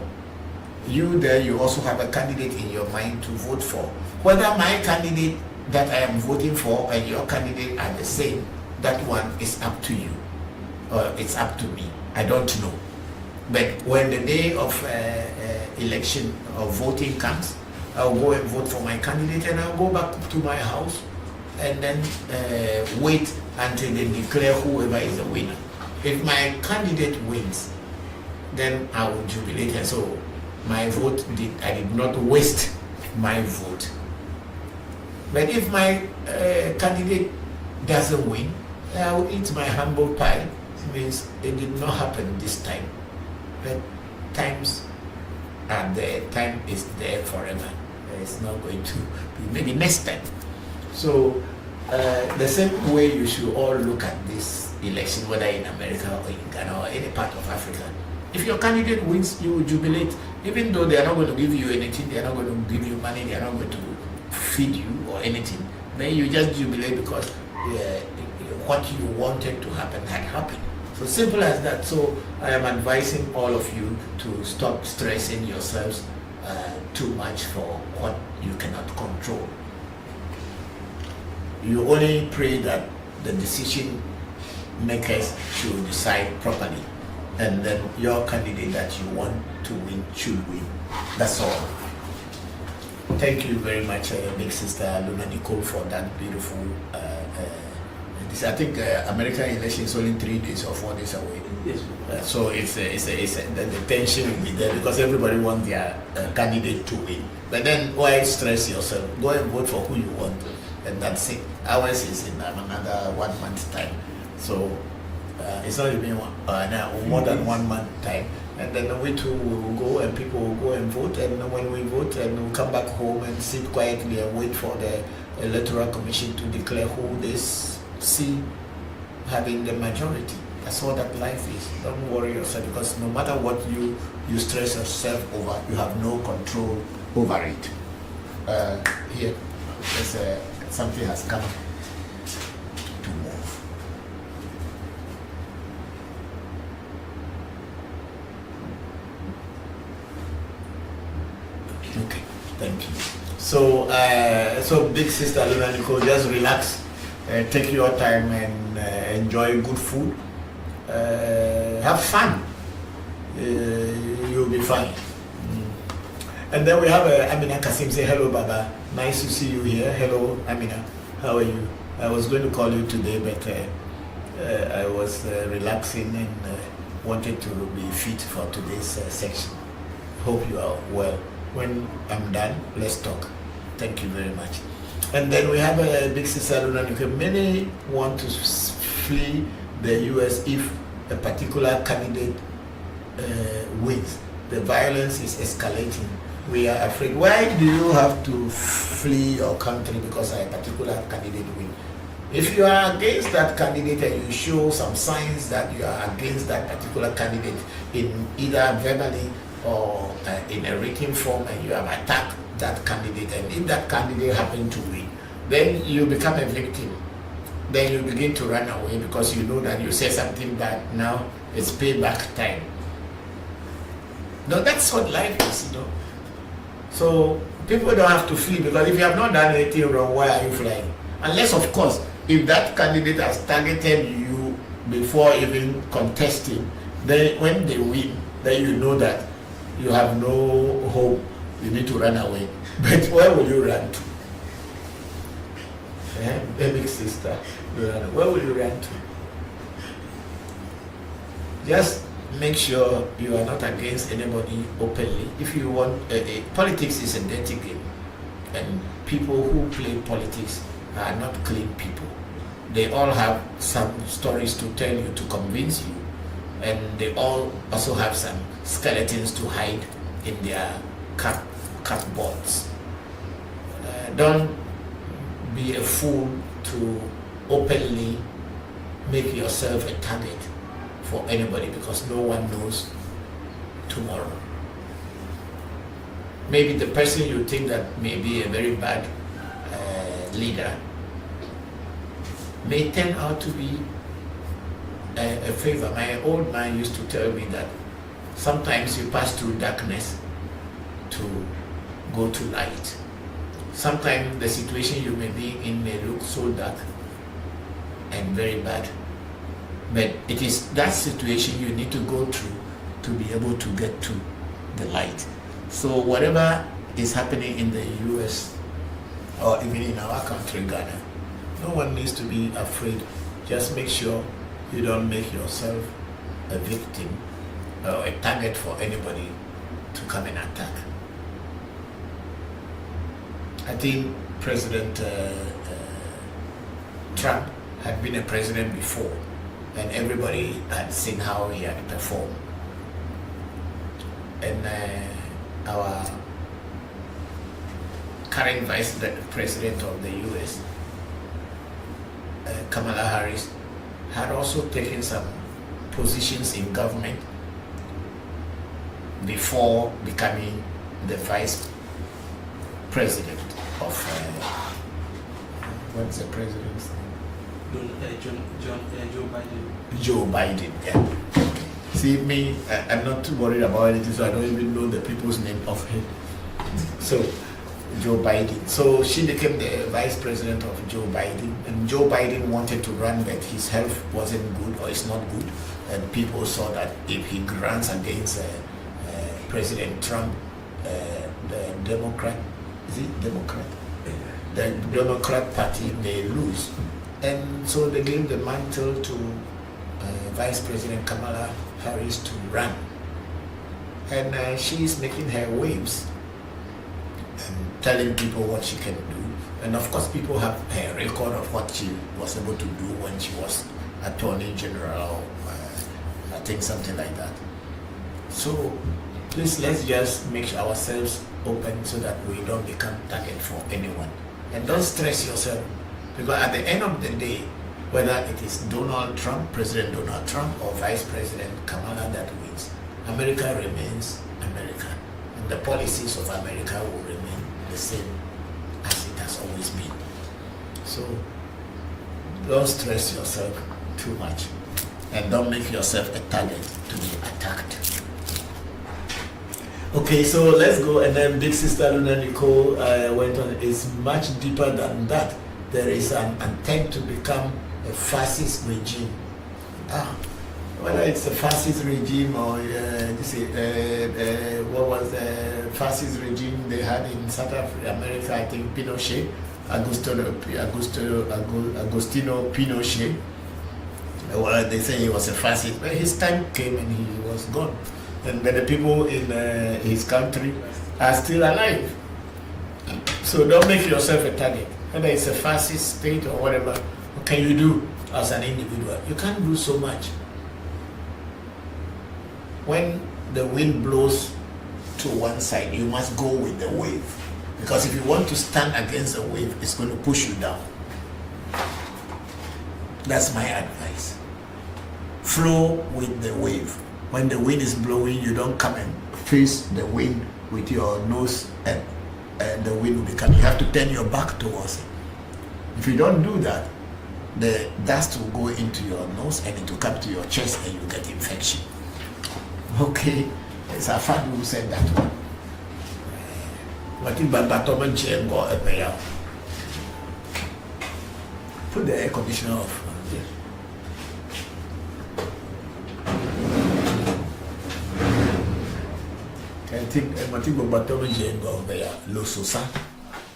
You there, you also have a candidate in your mind to vote for. Whether my candidate that I am voting for and your candidate are the same, that one is up to you, or it's up to me. I don't know. But when the day of election or voting comes, I'll go and vote for my candidate, and I'll go back to my house and then wait until they declare whoever is the winner. If my candidate wins, then I will jubilate, and so my vote I did not waste my vote. But if my candidate doesn't win, I will eat my humble pie. It means it did not happen this time. But times are there, time is there forever. It's not going to be maybe next time. So the same way you should all look at this election, whether in America or in Ghana or any part of Africa. If your candidate wins, you will jubilate. Even though they are not going to give you anything, they are not going to give you money, they are not going to feed you or anything, then you just jubilate because what you wanted to happen had happened. So simple as that. So I am advising all of you to stop stressing yourselves too much for what you cannot control. You only pray that the decision makers should decide properly, and then your candidate that you want to win should win. That's all. Thank you very much, big sister Luna Nicole, for that beautiful this. I think American election is only 3 days or 4 days away. Yes. So the tension will be there because everybody wants their candidate to win. But then why stress yourself? Go and vote for who you want, and that's it. Ours is in another 1 month's time. So it's not even more than 1 month time. And then we too will go, and people will go and vote. And when we vote, and we'll come back home and sit quietly and wait for the Electoral Commission to declare who they see having the majority. That's all that life is. Don't worry yourself, because no matter what you stress yourself over, you have no control over it. Here, there's something has come to move. Okay, thank you. So, so big sister Luna Nicole, just relax, take your time and enjoy good food. Have fun. You'll be fine. And then we have Amina Kasim say, hello Baba, nice to see you here. Hello Amina, how are you? I was going to call you today, but I was relaxing and wanted to be fit for today's section. Hope you are well. When I'm done, let's talk. Thank you very much. And then we have a big sister Luna. Many want to flee the US if a particular candidate wins. The violence is escalating. We are afraid. Why do you have to flee your country because a particular candidate wins? If you are against that candidate and you show some signs that you are against that particular candidate in either verbally or in a written form, and you have attacked that candidate, and if that candidate happens to win, then you become a victim. Then you begin to run away because you know that you say something bad. Now it's payback time. No, that's what life is, you know. So people don't have to flee, because if you have not done anything wrong, why are you flying? Unless, of course, if that candidate has targeted you before even contesting, then when they win, then you know that you have no hope. You need to run away. But where will you run to? Big sister, where will you run to? Just make sure you are not against anybody openly. If you want, politics is a dirty game. And people who play politics are not clean people. They all have some stories to tell you to convince you, and they all also have some skeletons to hide in their cupboards. Don't be a fool to openly make yourself a target for anybody, because no one knows tomorrow. Maybe the person you think that may be a very bad leader may turn out to be a favor. My old man used to tell me that sometimes you pass through darkness to go to light. Sometimes the situation you may be in may look so dark and very bad, but it is that situation you need to go through to be able to get to the light. So whatever is happening in the US or even in our country, Ghana, no one needs to be afraid. Just make sure you don't make yourself a victim or a target for anybody to come and attack. I think President Trump had been a president before, and everybody had seen how he had performed. And our current vice president of the US, Kamala Harris, had also taken some positions in government before becoming the vice president of what's the president's name? Joe Biden. Joe Biden, yeah. See, me, I'm not too worried about it, so I don't even know the people's name of him. So, Joe Biden. So she became the vice president of Joe Biden, and Joe Biden wanted to run, but his health wasn't good, or it's not good, and people saw that if he runs against President Trump, the Democrat, is it Democrat? The Democrat Party may lose, and so they gave the mantle to Vice President Kamala Harris to run, and she is making her waves and telling people what she can do. And of course, people have a record of what she was able to do when she was Attorney General, I think something like that. So please, let's just make ourselves open so that we don't become target for anyone. And don't stress yourself, because at the end of the day, whether it is Donald Trump, President Donald Trump, or Vice President Kamala that wins, America remains America, and the policies of America will remain the same as it has always been. So don't stress yourself too much, and don't make yourself a target to be attacked. Okay, so let's go. And then Big Sister Luna Nicole went on. It's much deeper than that. There is an attempt to become a fascist regime. Whether it's a fascist regime or what was the fascist regime they had in South America? I think Pinochet, Agostino Pinochet. Well, they say he was a fascist, but his time came and he was gone. And the people in his country are still alive. So don't make yourself a target. Whether it's a fascist state or whatever, what can you do as an individual? You can't do so much. When the wind blows to one side, you must go with the wave. Because if you want to stand against the wave, it's going to push you down. That's my advice. Flow with the wave. When the wind is blowing, you don't come and face the wind with your nose and the wind will be coming. You have to turn your back towards it. If you don't do that, the dust will go into your nose and it will come to your chest and you get infection. Okay, it's a fan who said that one. Put the air conditioner off. I think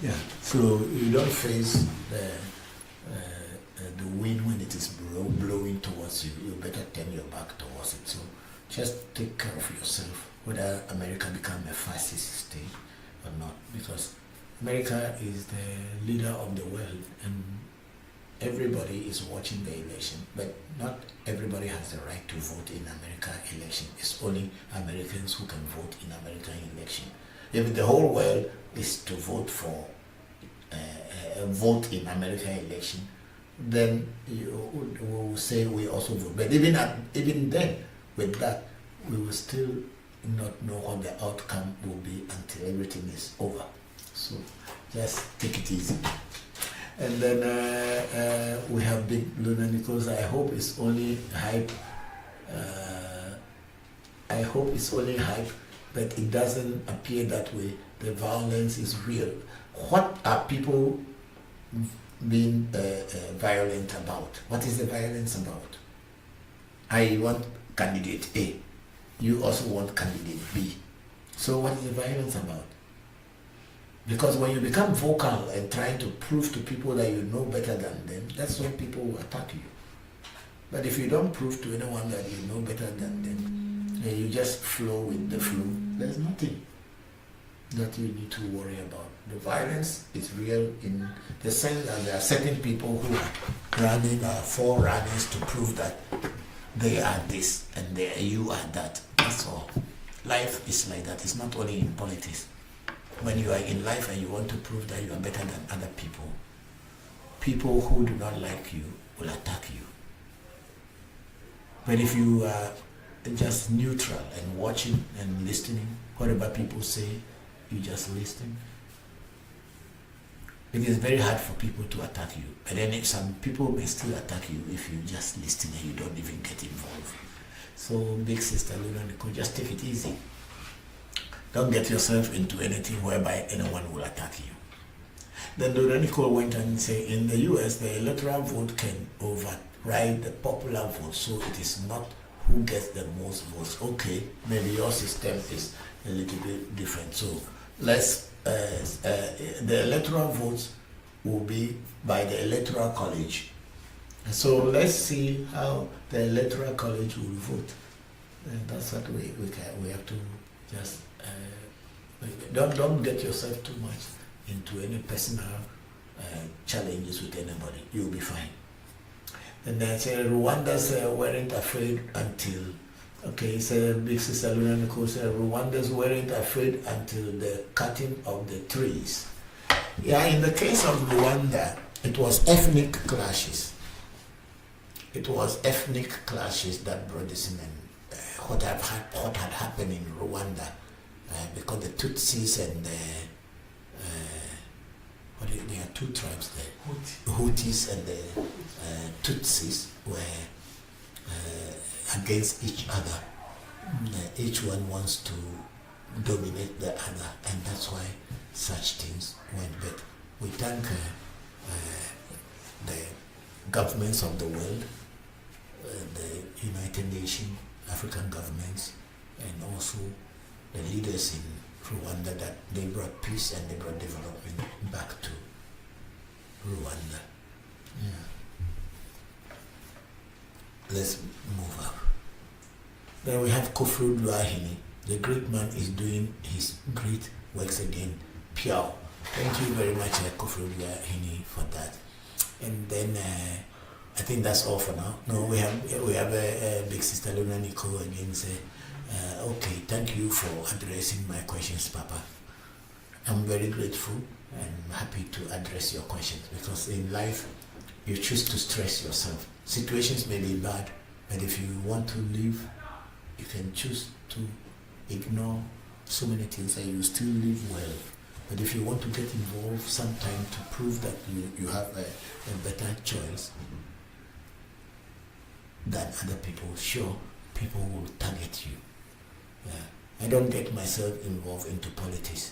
yeah. So you don't face the wind when it is blowing towards you. You better turn your back towards it. So just take care of yourself, whether America become a fascist state or not, because America is the leader of the world, and everybody is watching the election, but not everybody has the right to vote in American election. It's only Americans who can vote in American election. If the whole world is to vote for vote in American election, then we will say we also vote. But even then, with that, we will still not know what the outcome will be until everything is over. So just take it easy. And then we have Big Luna Nichols. I hope it's only hype. I hope it's only hype, but it doesn't appear that way. The violence is real. What are people being violent about? What is the violence about? I want candidate A. You also want candidate B. So what is the violence about? Because when you become vocal and trying to prove to people that you know better than them, that's when people will attack you. But if you don't prove to anyone that you know better than them, and you just flow with the flow, there's nothing that you need to worry about. The violence is real in the sense that there are certain people who are running for runners to prove that they are this and you are that. That's all. Life is like that. It's not only in politics. When you are in life and you want to prove that you are better than other people, people who do not like you will attack you. But if you are just neutral and watching and listening, whatever people say, you just listen. It is very hard for people to attack you. But then some people may still attack you if you just listen and you don't even get involved. So, big sister Luna Nicole, just take it easy. Don't get yourself into anything whereby anyone will attack you. Then Luna Nicole went and said, in the US, the electoral vote can override the popular vote, so it is not who gets the most votes. Okay, maybe your system is a little bit different. So let's the electoral votes will be by the electoral college. So let's see how the electoral college will vote. And that's what we have to just don't get yourself too much into any personal challenges with anybody. You'll be fine. And then said Rwandans weren't afraid until, okay, said Big Sister Luna Nicole said Rwandans weren't afraid until the cutting of the trees. Yeah, in the case of Rwanda, it was ethnic clashes. It was ethnic clashes that brought this in, and what had happened in Rwanda, because the Tutsis and there are two tribes there, Hutus and the Tutsis were against each other. Each one wants to dominate the other, and that's why such things went. But we thank the governments of the world, the United Nations, African governments, and also the leaders in Rwanda, that they brought peace and they brought development back to Rwanda. Yeah. Let's move up. Then we have Kofru Duahini. The great man is doing his great works again. Piao. Thank you very much, Kofru Duahini, for that. And then I think that's all for now. No, we have a Big Sister Luna Nicole again say, okay, thank you for addressing my questions, Papa. I'm very grateful and happy to address your questions, because in life you choose to stress yourself. Situations may be bad, but if you want to live, you can choose to ignore so many things and you still live well. But if you want to get involved sometime to prove that you have a better choice than other people, sure, people will target you. I don't get myself involved into politics.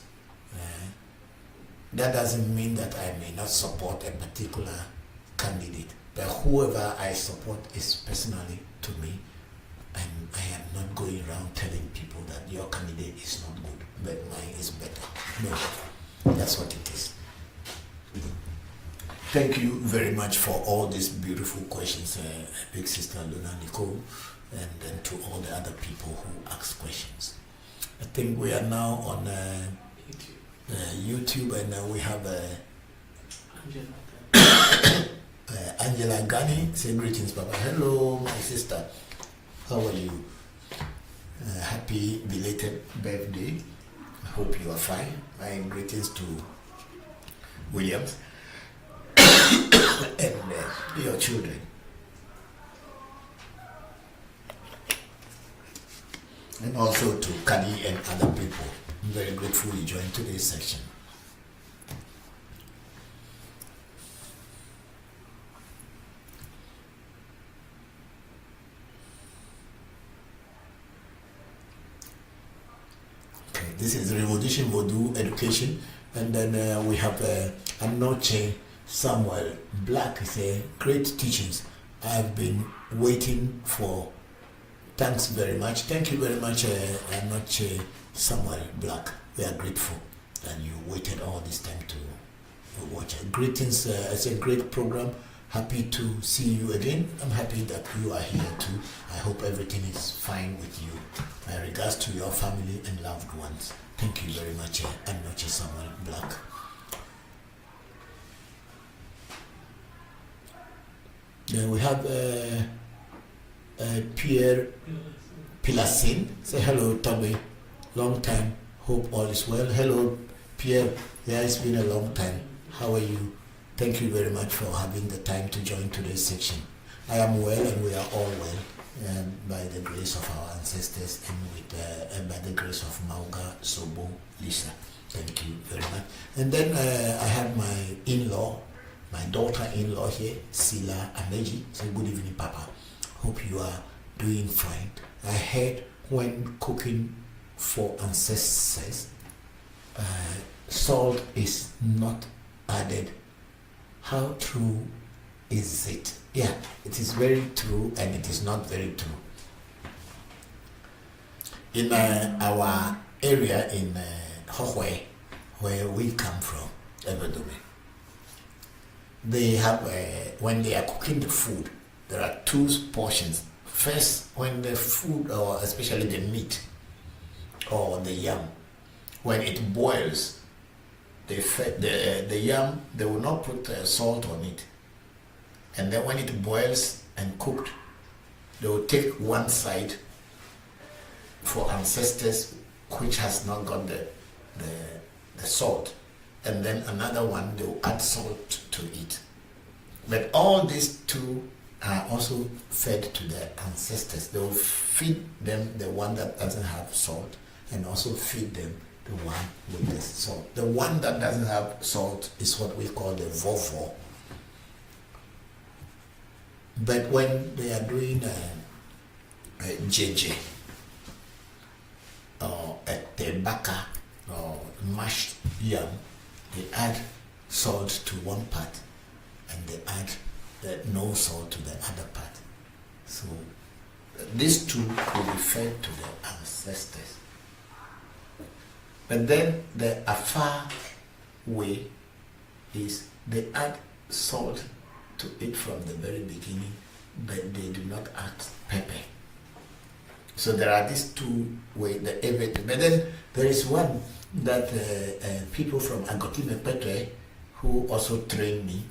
That doesn't mean that I may not support a particular candidate, but whoever I support is personally to me, and I am not going around telling people that your candidate is not good, but mine is better. No, that's what it is. Thank you very much for all these beautiful questions, Big Sister Luna Nicole, and then to all the other people who ask questions. I think we are now on YouTube, and we have Angela. Angela Gani. Say greetings, Papa. Hello, my sister. How are you? Happy belated birthday. I hope you are fine. My greetings to Williams and your children. And also to Kadi and other people. I'm very grateful you joined today's section. Okay, this is ReVodution Voodoo education, and then we have Anoche Samuel Black. Say great teachings. I've been waiting for. Thanks very much. Thank you very much, Anoche Samuel Black. We are grateful that you waited all this time to watch. Greetings. It's a great program. Happy to see you again. I'm happy that you are here too. I hope everything is fine with you. My regards to your family and loved ones. Thank you very much, Anoche Samuel Black. Then we have Pierre Pilasin. Say hello, Tommy. Long time. Hope all is well. Hello, Pierre. Yeah, it's been a long time. How are you? Thank you very much for having the time to join today's section. I am well, and we are all well by the grace of our ancestors and with by the grace of Mauga Sobo Lisa. Thank you very much. And then I have my in-law, my daughter-in-law here, Sila Ameji. Say good evening, Papa. Hope you are doing fine. I heard when cooking for ancestors, salt is not added. How true is it? Yeah, it is very true, and it is not very true. In our area in Hohwe, where we come from, Evedome, they have, when they are cooking the food, there are two portions. First, when the food, or especially the meat or the yam, when it boils, the yam, they will not put salt on it. And then when it boils and cooked, they will take one side for ancestors which has not got the salt, and then another one they will add salt to it. But all these two are also fed to the ancestors. They will feed them the one that doesn't have salt, and also feed them the one with the salt. The one that doesn't have salt is what we call the vovo. But when they are doing JJ or a tebaka or mashed yam, they add salt to one part and they add no salt to the other part. So these two will be fed to the ancestors. But then the Afar way is they add salt to it from the very beginning, but they do not add pepper. So there are these two ways, the everything. But then there is one that people from Agotime Petre, who also trained me,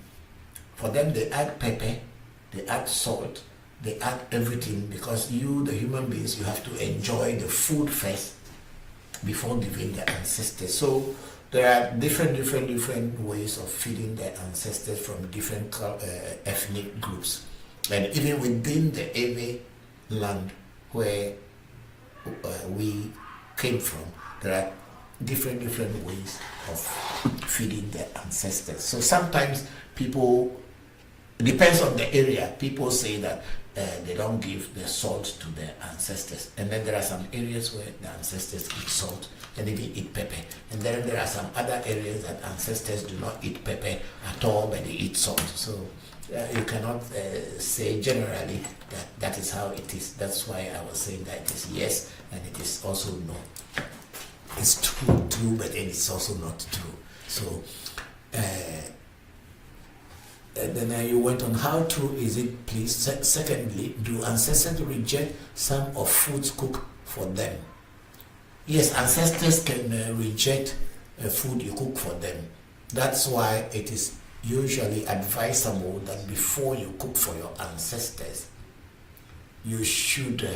for them they add pepper, they add salt, they add everything, because you, the human beings, you have to enjoy the food first before giving the ancestors. So there are different ways of feeding the ancestors from different ethnic groups. And even within the Ewe land where we came from, there are different ways of feeding the ancestors. So sometimes people, depends on the area, people say that they don't give the salt to their ancestors. And then there are some areas where the ancestors eat salt and even eat pepper. And then there are some other areas that ancestors do not eat pepper at all, but they eat salt. So you cannot say generally that that is how it is. That's why I was saying that it is yes and it is also no. It's true, but then it's also not true. So and then you went on, how true is it, please? Secondly, do ancestors reject some of foods cooked for them? Yes, ancestors can reject food you cook for them. That's why it is usually advisable that before you cook for your ancestors, you should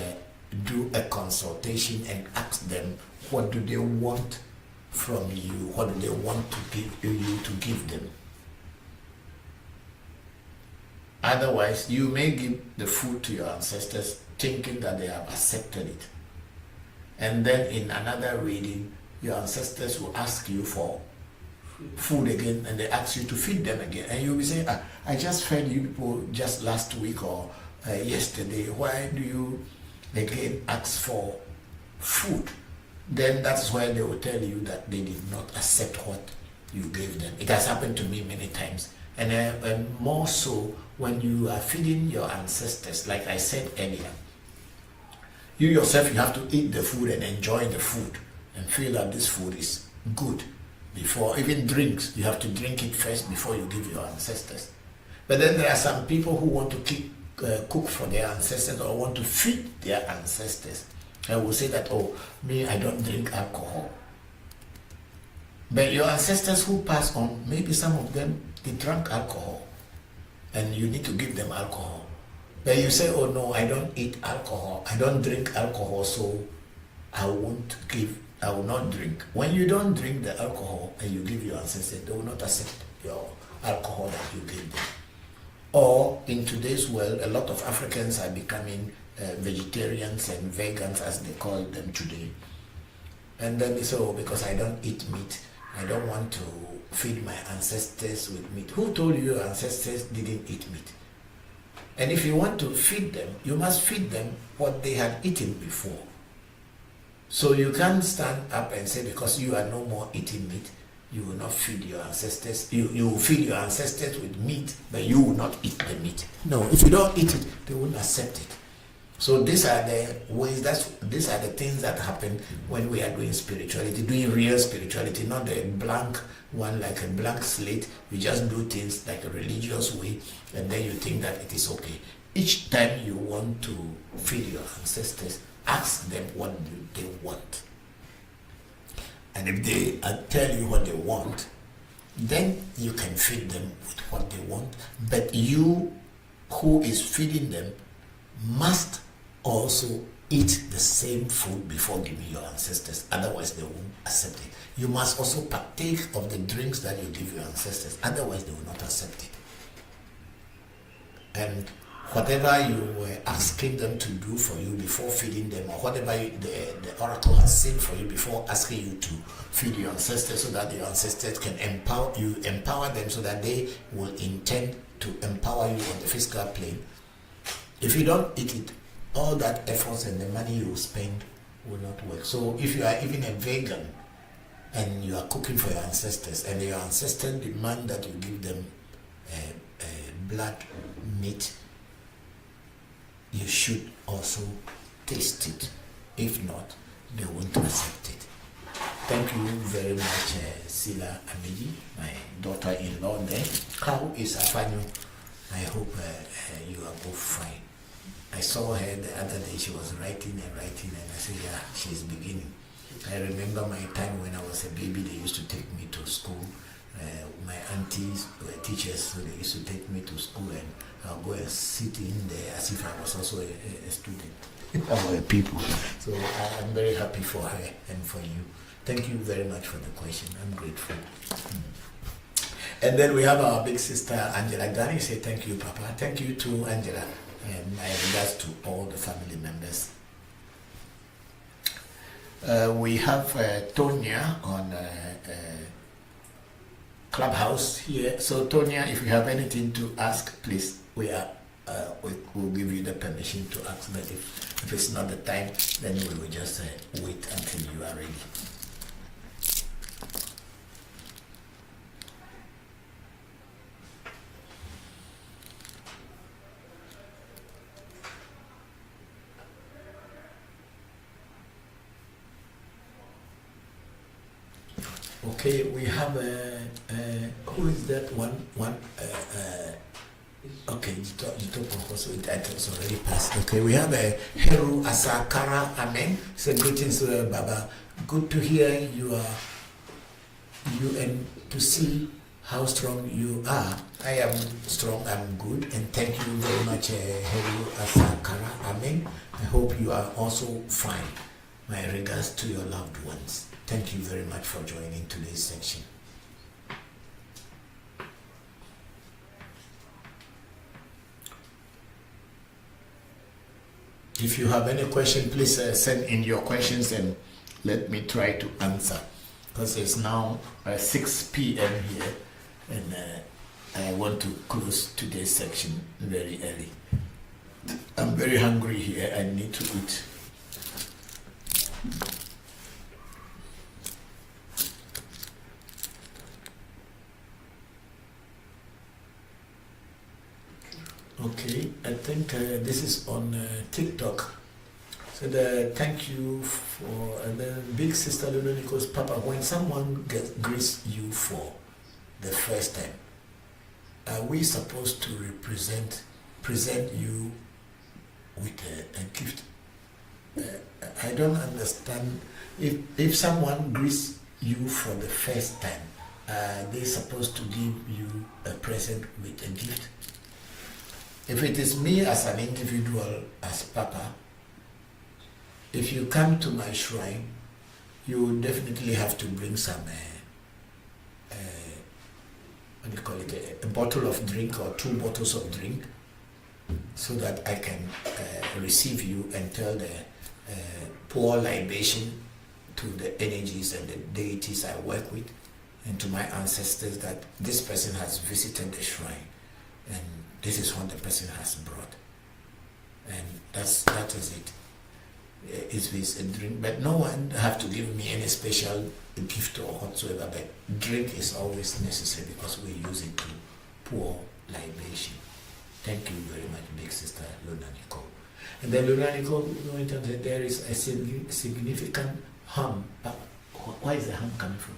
do a consultation and ask them what do they want from you, what do they want to give you to give them. Otherwise, you may give the food to your ancestors thinking that they have accepted it. And then in another reading, your ancestors will ask you for food again, and they ask you to feed them again. And you'll be saying, I just fed you people just last week or yesterday. Why do you again ask for food? Then that's why they will tell you that they did not accept what you gave them. It has happened to me many times. And more so when you are feeding your ancestors, like I said earlier, you yourself, you have to eat the food and enjoy the food and feel that this food is good. Before, even drinks, you have to drink it first before you give your ancestors. But then there are some people who want to cook for their ancestors or want to feed their ancestors. I will say that, oh, me, I don't drink alcohol. But your ancestors who passed on, maybe some of them, they drank alcohol. And you need to give them alcohol. But you say, oh no, I don't eat alcohol. I don't drink alcohol, so I will not drink. When you don't drink the alcohol and you give your ancestors, they will not accept your alcohol that you give them. Or in today's world, a lot of Africans are becoming vegetarians and vegans, as they call them today. And then they say, oh, because I don't eat meat, I don't want to feed my ancestors with meat. Who told you your ancestors didn't eat meat? And if you want to feed them, you must feed them what they had eaten before. So you can't stand up and say, because you are no more eating meat, you will not feed your ancestors. You will feed your ancestors with meat, but you will not eat the meat. No, if you don't eat it, they won't accept it. So these are the ways, these are the things that happen when we are doing spirituality, doing real spirituality, not the blank one, like a blank slate. You just do things like a religious way, and then you think that it is okay. Each time you want to feed your ancestors, ask them what do they want. And if they tell you what they want, then you can feed them with what they want. But you, who is feeding them, must also eat the same food before giving your ancestors. Otherwise, they won't accept it. You must also partake of the drinks that you give your ancestors. Otherwise, they will not accept it. And whatever you were asking them to do for you before feeding them, or whatever the oracle has seen for you before asking you to feed your ancestors, so that your ancestors can empower them so that they will intend to empower you on the physical plane. If you don't eat it, all that efforts and the money you spend will not work. So if you are even a vegan and you are cooking for your ancestors, and your ancestors demand that you give them blood meat, you should also taste it. If not, they won't accept it. Thank you very much, Sila Amiji, my daughter-in-law there. How is Afanyo? I hope you are both fine. I saw her the other day, she was writing, and I said, yeah, she's beginning. I remember my time when I was a baby, they used to take me to school. My aunties were teachers, so they used to take me to school, and I'll go and sit in there as if I was also a student. Our people. So I'm very happy for her and for you. Thank you very much for the question. I'm grateful. And then we have our big sister Angela. Danny say thank you, Papa. Thank you to Angela, and my regards to all the family members. We have Tonya on Clubhouse here. So Tonya, if you have anything to ask, please, we'll give you the permission to ask. But if it's not the time, then we will just wait until you are ready. Okay, we have who is that one? Okay, you talk also with that it's already passed. Okay, we have Heru Asakara Amen. So greetings, Baba. Good to hear you and to see how strong you are. I am strong, I'm good, and thank you very much, Heru Asakara. Amen. I hope you are also fine. My regards to your loved ones. Thank you very much for joining today's section. If you have any question, please send in your questions and let me try to answer. Because it's now 6 p.m. here, and I want to close today's section very early. I'm very hungry here. I need to eat. Okay, I think this is on TikTok. So thank you for, and then Big Sister Lunonico's Papa, when someone greets you for the first time, are we supposed to present you with a gift? I don't understand. If someone greets you for the first time, are they supposed to give you a present with a gift? If it is me as an individual, as Papa, if you come to my shrine, you definitely have to bring some, what do you call it, a bottle of drink or 2 bottles of drink, so that I can receive you and tell the pour libation to the energies and the deities I work with, and to my ancestors, that this person has visited the shrine, and this is what the person has brought, and that is it. It's a drink, but no one have to give me any special gift or whatsoever. But drink is always necessary because we use it to pour libation. Thank you very much, Big Sister Luna Nicole. And then Luna Nicole, there is a significant hum. Why is the hum coming from?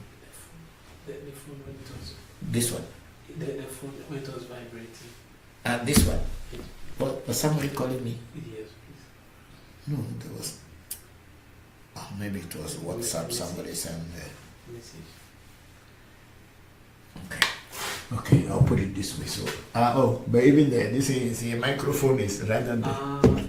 The phone when it was. This one. The phone when it was vibrating. And this one. Was somebody calling me? Yes, please. No, there was. Oh, maybe it was WhatsApp. Somebody sent the message. Okay, I'll put it this way. So, but even there, this is the microphone is right under. Okay.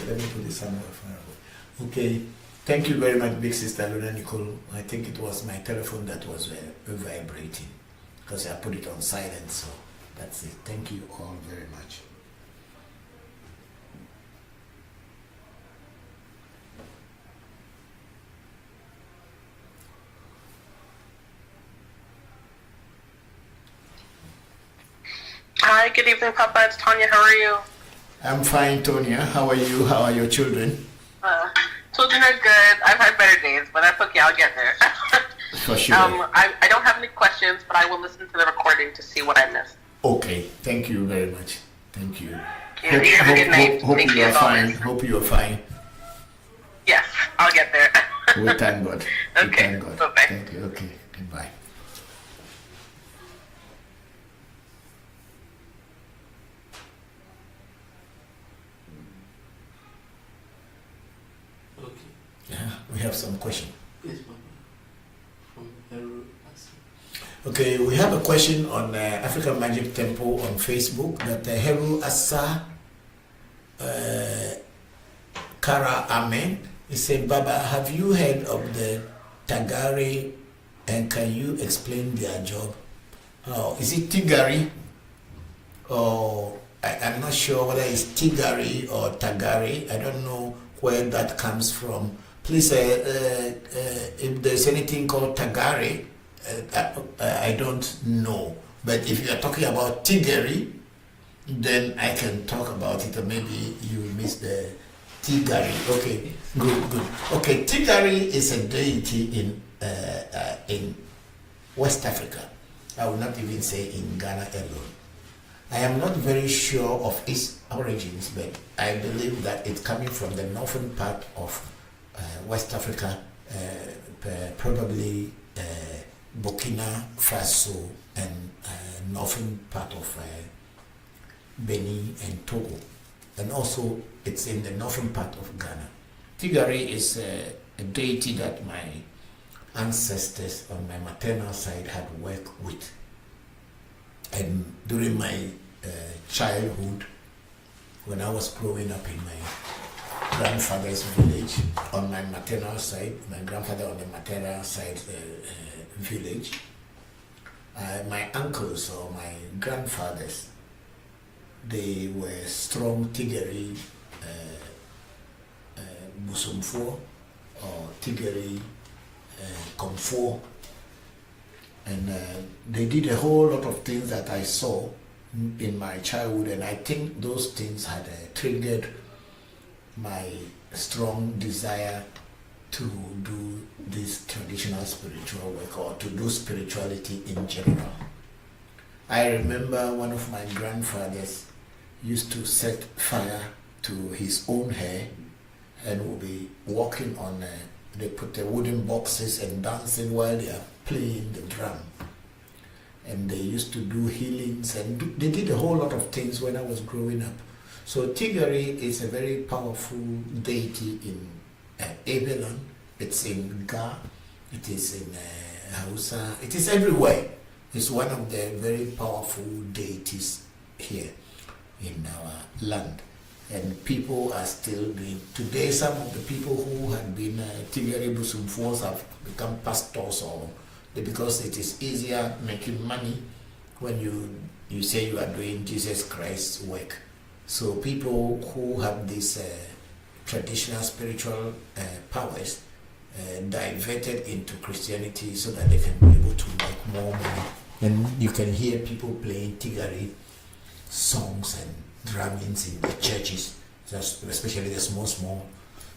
Let me put it somewhere far away. Okay, thank you very much, Big Sister Luna Nicole. I think it was my telephone that was vibrating because I put it on silent. So that's it. Thank you all very much. Hi, good evening, Papa. It's Tanya. How are you? I'm fine, Tonya. How are you? How are your children? Children are good. I've had better days, but that's okay. I'll get there. For sure. I don't have any questions, but I will listen to the recording to see what I missed. Okay. Thank you very much. Thank you. You have a good night. Hope Thank you are fine. Hope you are fine. Yes, I'll get there. We thank God. Okay. We thank God. Bye-bye. Thank you. Okay. Goodbye. Okay. Yeah, we have some question. Yes, Papa. From Heru. Okay, we have a question on African Magic Temple on Facebook that Heru Asa Kara Amen. He said, Baba, have you heard of the Tagari, and can you explain their job? Is it Tigari? Or I'm not sure whether it's Tigari or Tagari. I don't know where that comes from. Please, if there's anything called Tagari, I don't know. But if you are talking about Tigari, then I can talk about it, or maybe you missed the Tigari. Okay, good. Okay, Tigari is a deity in West Africa. I will not even say in Ghana alone. I am not very sure of its origins, but I believe that it's coming from the northern part of West Africa, probably Burkina Faso and northern part of Benin and Togo, and also it's in the northern part of Ghana. Tigari is a deity that my ancestors on my maternal side had worked with. And during my childhood, when I was growing up in my grandfather's village on my maternal side, my grandfather on the maternal side village, my uncles or my grandfathers, they were strong Tigeri Busumfo or Tigeri Komfo, and they did a whole lot of things that I saw in my childhood, and I think those things had triggered my strong desire to do this traditional spiritual work or to do spirituality in general. I remember one of my grandfathers used to set fire to his own hair and would be walking on, they put the wooden boxes and dancing while they are playing the drum. And they used to do healings and they did a whole lot of things when I was growing up. So Tigeri is a very powerful deity in Ewe land. It's in Ga, it is in Hausa, it is everywhere. It's one of the very powerful deities here in our land. And people are still doing, today some of the people who had been Tigeri Busumfuos have become pastors, or because it is easier making money when you say you are doing Jesus Christ's work. So people who have these traditional spiritual powers diverted into Christianity so that they can be able to make more money. And you can hear people playing Tigeri songs and drummings in the churches, especially the small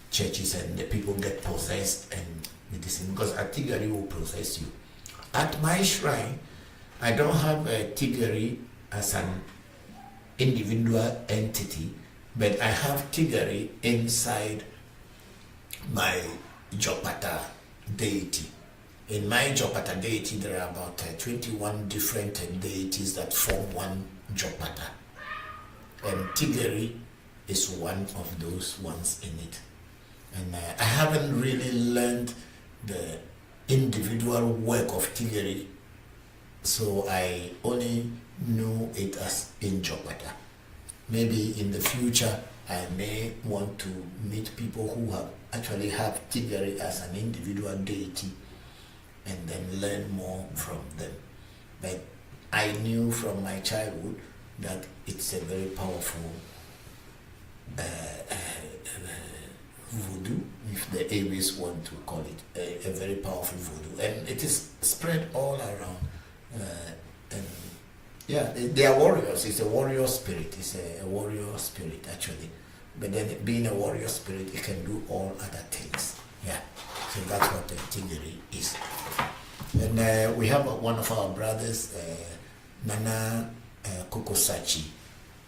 churches, and the people get possessed and medicine, because a Tigeri will possess you. At my shrine, I don't have a Tigeri as an individual entity, but I have Tigeri inside my Jopata deity. In my Jopata deity, there are about 21 different deities that form one Jopata. And Tigeri is one of those ones in it. And I haven't really learned the individual work of Tigeri, so I only knew it as in Jopata. Maybe in the future I may want to meet people who actually have Tigeri as an individual deity and then learn more from them. But I knew from my childhood that it's a very powerful voodoo, if the Ewes want to call it, a very powerful voodoo, and it is spread all around. And yeah, they are warriors. It's a warrior spirit. It's a warrior spirit actually. But then being a warrior spirit, it can do all other things. Yeah, so that's what the Tigeri is. And we have one of our brothers, Nana Kokosachi,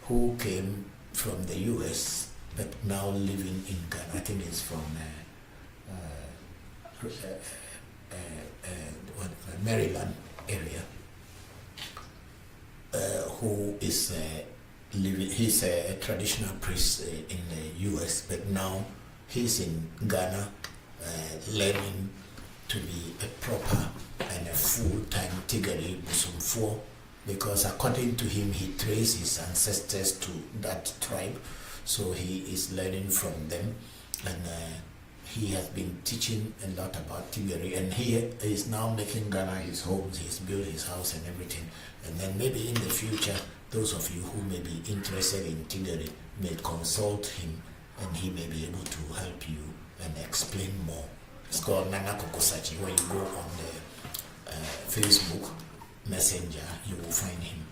who came from the US but now living in Ghana. I think he's from Maryland area, who is living, he's a traditional priest in the US, but now he's in Ghana learning to be a proper and a full-time Tigeri Busumfo, because according to him, he traced his ancestors to that tribe, so he is learning from them, and he has been teaching a lot about Tigeri, and he is now making Ghana his home. He's built his house and everything, and then maybe in the future, those of you who may be interested in Tigeri may consult him, and he may be able to help you and explain more. It's called Nana Kokosachi. When you go on the Facebook Messenger, you will find him.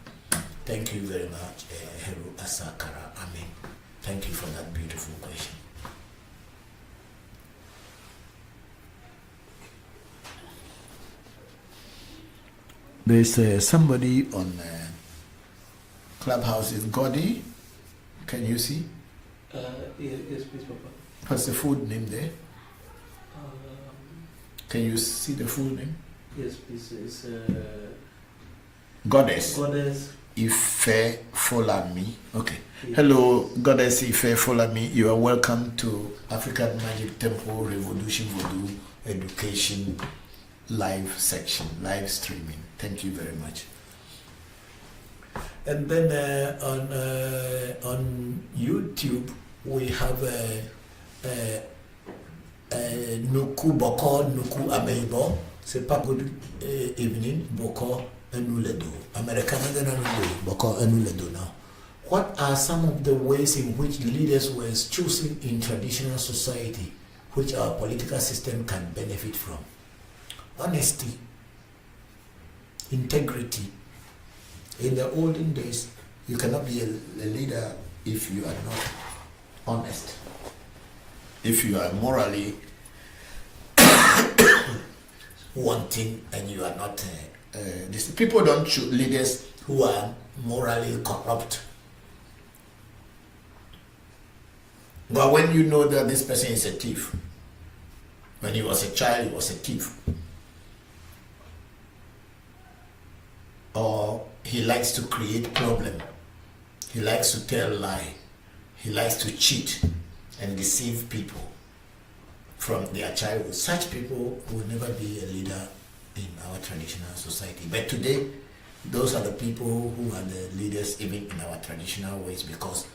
Thank you very much, Heru Asakara. Amen. Thank you for that beautiful question. There's somebody on Clubhouse, is Godi. Can you see? Yes, please, Papa. What's the full name there? Can you see the full name? Yes, please. It's Goddess. Goddess Ife Folami. Okay. Yes. Hello, Goddess Ife Folami. You are welcome to African Magic Temple ReVodution Voodoo Education live section, live streaming. Thank you very much. And then on YouTube we have Nuku Bokor, Nuku Ameibo. C'est pas good evening, Bokor and Nuledo. American Bokor and Nuledo now. What are some of the ways in which leaders were chosen in traditional society, which our political system can benefit from? Honesty, integrity. In the olden days, you cannot be a leader if you are not honest. If you are morally wanting and you are not... people don't choose leaders who are morally corrupt. But when you know that this person is a thief, when he was a child, he was a thief, or he likes to create problem, he likes to tell lie, he likes to cheat and deceive people from their childhood, such people will never be a leader in our traditional society. But today, those are the people who are the leaders even in our traditional ways, because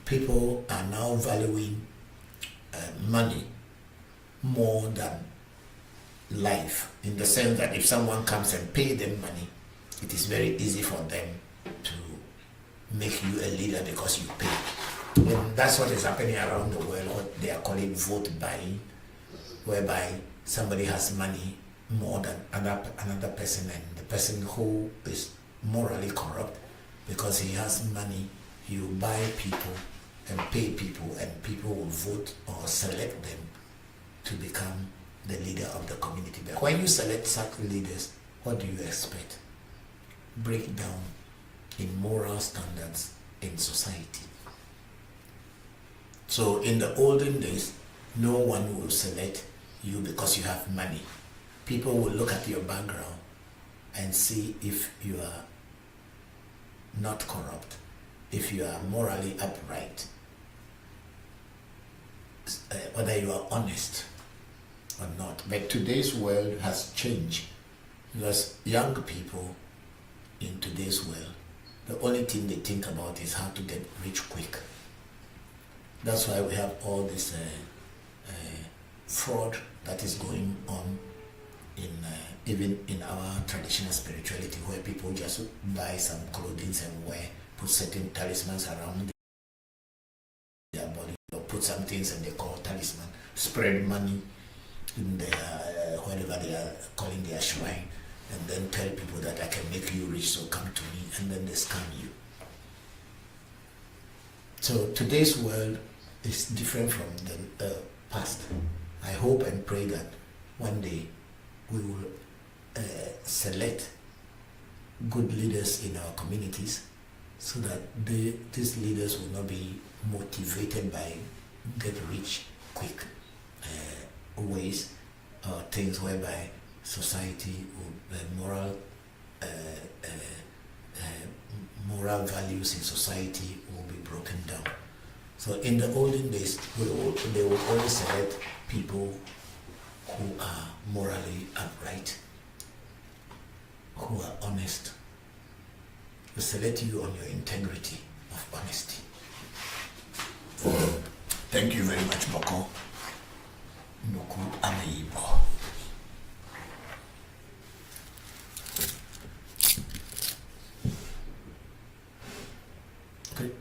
people are now valuing money more than life, in the sense that if someone comes and pay them money, it is very easy for them to make you a leader because you pay. And that's what is happening around the world, what they are calling vote buying, whereby somebody has money more than another person, and the person who is morally corrupt, because he has money, he will buy people and pay people, and people will vote or select them to become the leader of the community. But when you select such leaders, what do you expect? Breakdown in moral standards in society. So in the olden days, no one will select you because you have money. People will look at your background and see if you are not corrupt, if you are morally upright, whether you are honest or not. But today's world has changed, because young people in today's world, the only thing they think about is how to get rich quick. That's why we have all this fraud that is going on in even in our traditional spirituality, where people just buy some clothing and wear, put certain talismans around their body, or put some things and they call talisman, spread money in their wherever they are calling their shrine, and then tell people that I can make you rich, so come to me, and then they scam you. So today's world is different from the past. I hope and pray that one day we will select good leaders in our communities, so that these leaders will not be motivated by get rich quick ways, or things whereby society will, moral values in society will be broken down. So in the olden days, they will always select people who are morally upright, who are honest. They select you on your integrity of honesty. Thank you very much, Bokor. Nuku Ameibo. Okay.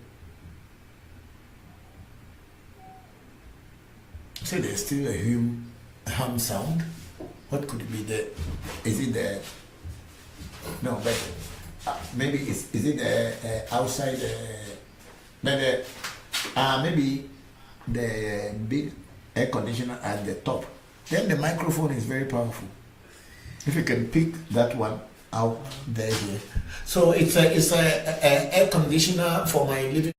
So there's still a hum sound. What could it be the? Is it the? No, but maybe is it outside? But maybe the big air conditioner at the top. Then the microphone is very powerful. If you can pick that one out there here. So it's a air conditioner for my living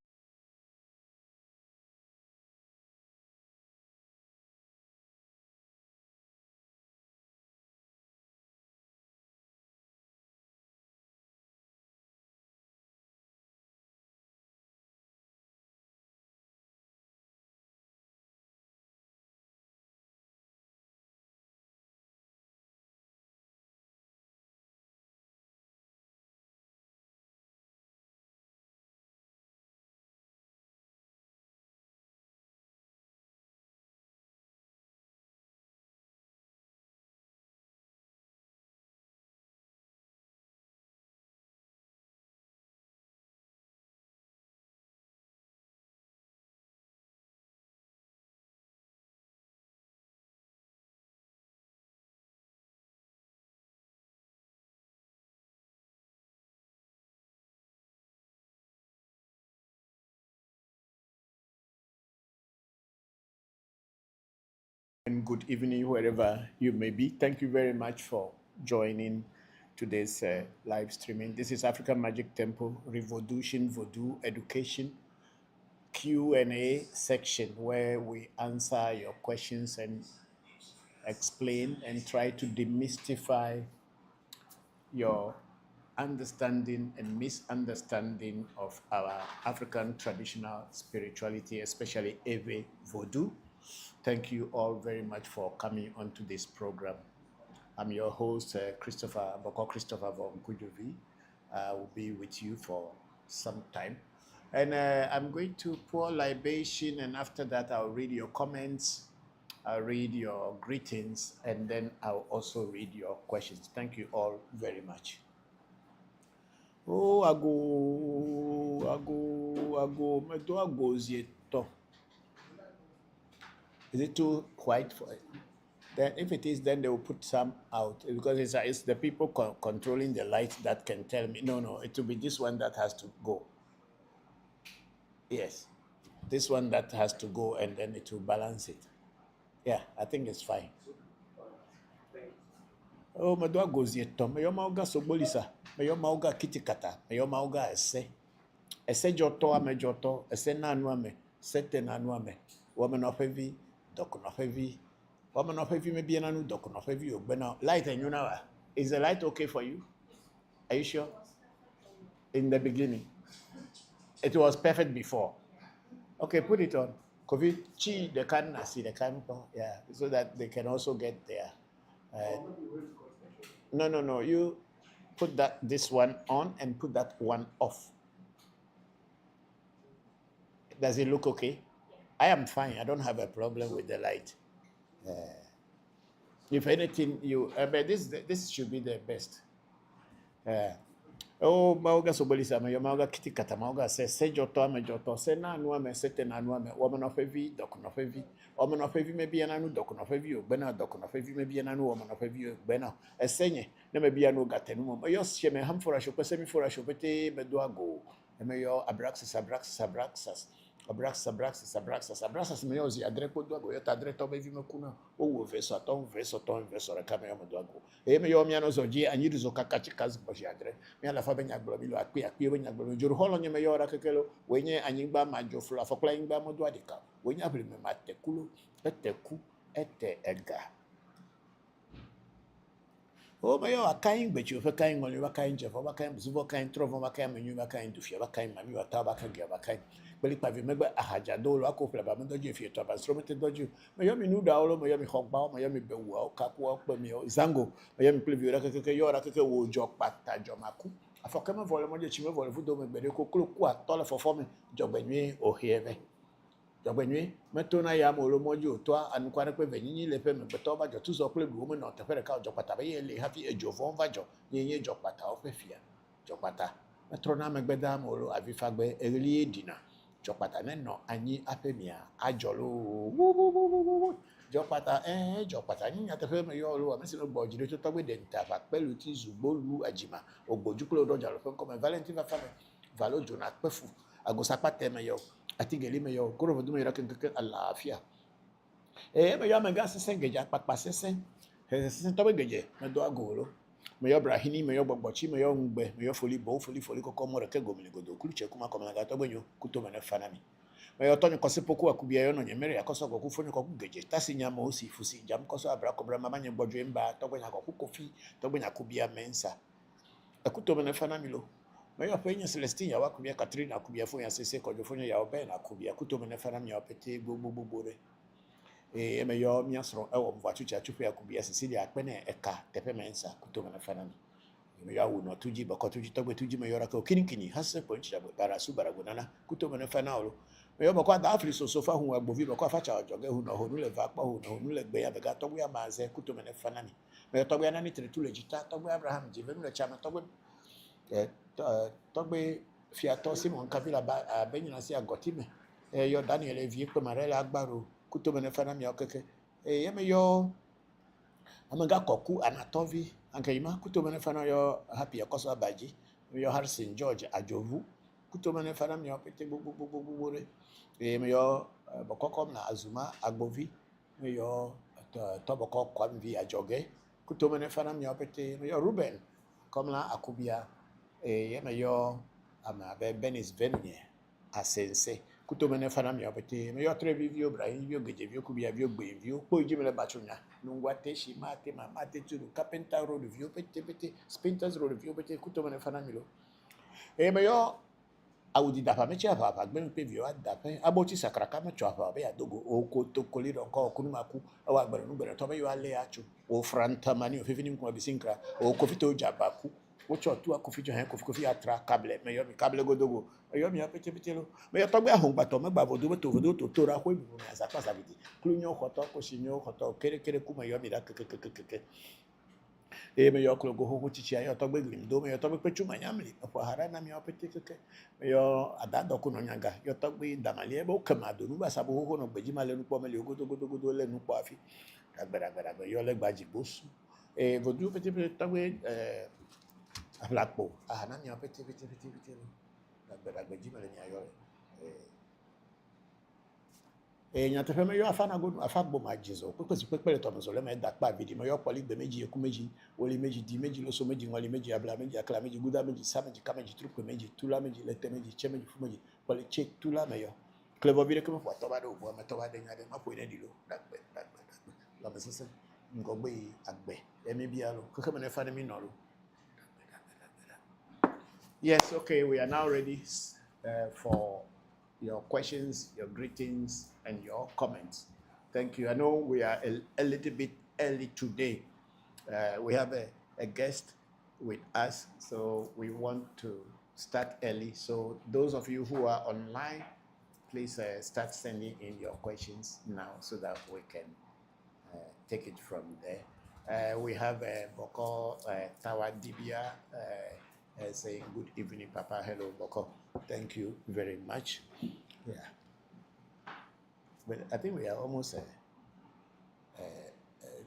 good evening wherever you may be. Thank you very much for joining today's live streaming. This is African Magic Temple, ReVodution, Voodoo, Education, Q&A section where we answer your questions and explain and try to demystify your understanding and misunderstanding of our African traditional spirituality, especially Ewe Vodu. Thank you all very much for coming onto this program. I'm your host, Bokor Christopher Voncujovi. I will be with you for some time. And I'm going to pour libation, and after that, I'll read your comments, I'll read your greetings, and then I'll also read your questions. Thank you all very much. Oh, ago, me do agozieto. Is it too white for it? Then if it is, then they will put some out because it's the people controlling the light that can tell me, no, it will be this one that has to go. Yes, this one that has to go, and then it will balance it. Yeah, I think it's fine. Oh, me do agozieto. Me yo mauga sobolisa. Me yo mauga kitikata. Me yo mauga ese. Ese joto ame joto. Ese nanu ame. Sete nanu ame. Woman of heavy. Dok of heavy. Woman of heavy maybe nanu dok of heavy. But now light and you know, is the light okay for you? Are you sure? In the beginning, it was perfect before. Okay, put it on. Covid chi the can see the can, yeah, so that they can also get there. No. You put this one on and put that one off. Does it look okay? I am fine. I don't have a problem with the light. If anything, but this should be the best. Oh, mauga sobolisa me mauga kitikata mauga se joto ame joto se na anu ame sete na anu ame woman of heavy dok no heavy woman of heavy maybe anu dok no heavy ogbena dok no heavy maybe anu woman of heavy ogbena esenye na maybe anu gatenu mo yo she me ham for a shop se mi for a shop te me do ago me yo abraxas me yo zi adre ko do ago yo ta adre to be vi me kuna o wo verso reka me yo do ago me yo mi ano zo ji anyi zo kakachi kaz bo ji adre me ala fa be nya gblo bi lo akpi be nya gblo joro holo nye me yo ra kekelo wenye anyi gba ma jo flo afokla yin gba mo do adika wenye abri me matekulo eteku ete ega. Oh, my, I can't bet you if I can't only a kind of a kind of kind trouble, a kind of new kind of fear, a kind of you a tabak give a kind. But if I remember a hajado, a couple of them, if you top and stromated dodge, Miami new down, Miami hawkbow, Miami bewell, cap walk, Zango, Miami preview, Raka, wood job, pata, jomaku. I forgot my volume of the chimney of Voodoo, but you could look $1 for forming job when we or here. Jogbenwe metona ya molo mojo to anu kware pe venyi le pe me beto ba jo tuzo kle du me no te fere ka jo pata be ye le hafi ejo von va jo ye jo pata o fe fia jo pata metrona me gbeda molo avi fagbe eli edina jo pata ne no anyi apemia ajolo jo pata ni ate fe me yo lo me si no bojire to gbe denta fa pelu ti zugbolu ajima ogbojuklo do jalo fe ko me valentine va fa me valo jona pefu agosapa teme yo atigeli me yo kuro vodu me ra ken alafia me yo me ga sesen geja papa sesen to be geje me do agolo me yo brahini me yo gbogbochi me yo ngbe me yo foli koko mo re ke gomile godo kuluche kuma ko me ga to gbenyo kuto me na fanami me yo to ni kose poku akubia yo no nye mere akoso goku foni ko geje tasinya mo si fusi jam koso abra kobra mama nye gbodwe mba to gbenya ko kofi to gbenya kubia mensa akuto me na fanami lo me yo penya Celestine ya wakubia Catherine akubia fo ya sese ko jofo ya oben akubia kuto me na fanami ya pete gbogbogbore me yo mi asro e wo mvachucha chupu ya kubia Cecilia akpene eka tepe mensa kuto me na fanami me yo wo no tuji bako tuji togbe tuji me yo ra ko kinikini hase ponchi ya bara su bara gonana kuto me na fanalo me yo bako da afri so fa hu agbovi bako afacha ojoge hu no honu le va pa hu no honu le gbe ya bega togbe ya maze kuto me na fanami me yo togbe ya nani tretule jita togbe Abraham jive mu le chama togbe togbe fiato Simon Kabila benyina si agotime yo Daniel vie pe marela agbaro kuto me na fanami okeke ye me yo amaga koku anatovi ankaima kuto me na fanami yo happy akoso abaji me yo Harrison George ajovu kuto me na fanami yo pete gbogbogbore me yo bokokom na azuma agbovi me yo Toboko Kwam via Joge, Kutomene Fanam Yopete, your Ruben, Komla Akubia, your Benis Venue, Asense, Kutomene Fanam Yopete, your Trevivio, Brian, your Gidivio, Kubia, your Bavio, Pojimela Batuna, Nungwate, Shimate, Mamate to Carpenter Road of Yopete, Spinters Road of Yopete, Kutomene Fanamilo. Mayor. Audi dapa mechi apa gben pe vio adapa aboti sakraka mechi apa be adogo oko to koliro nko okunumaku awa agbere nugbere to be yo ale achu o franta mani o fifini nko bisinkra o kofito jabaku o chotu akofito hen kofi atra cable me yo mi cable godogo yo mi apete petelo me yo togbe ahun gbato me gba vodo to tora ko ibu mi asapa savidi klunyo khoto ko shinyo khoto kere ku me yo mi da kekekekeke me yo klo go ho chichi ayo to gbe glim do me yo to gbe pechu manyamli opo hara na mi opete keke me yo adado ku no nyanga yo to gbe damali e bo kamado nu ba sabo ho no gbeji male nu po mele godo le nu po afi agbara yo le gbaji bosu vodu pete to gbe aflapo na mi opete agbara gbeji male ni ayo nyate feme yo afana go afagbo majizo pepele to mso le me dakpa bidi mo yo poli gbe meji eku meji woli meji di meji loso meji ngoli meji abla meji akla meji guda meji sa meji kameji trupe meji tula meji lete meji che meji fu meji poli che tula me yo klevo bire ke mo fo to ba do bo me to ba de nyade ma po ine dilo dakbe la me sese ngogbe agbe emi bialo keke me ne fa mi no lo. Yes, okay, we are now ready for your questions, your greetings, and your comments. Thank you. I know we are a little bit early today. We have a guest with us, so we want to start early. So those of you who are online, please start sending in your questions now so that we can take it from there. We have Bokor Tawa Dibia saying good evening, Papa. Hello, Bokor. Thank you very much. Yeah. But I think we are almost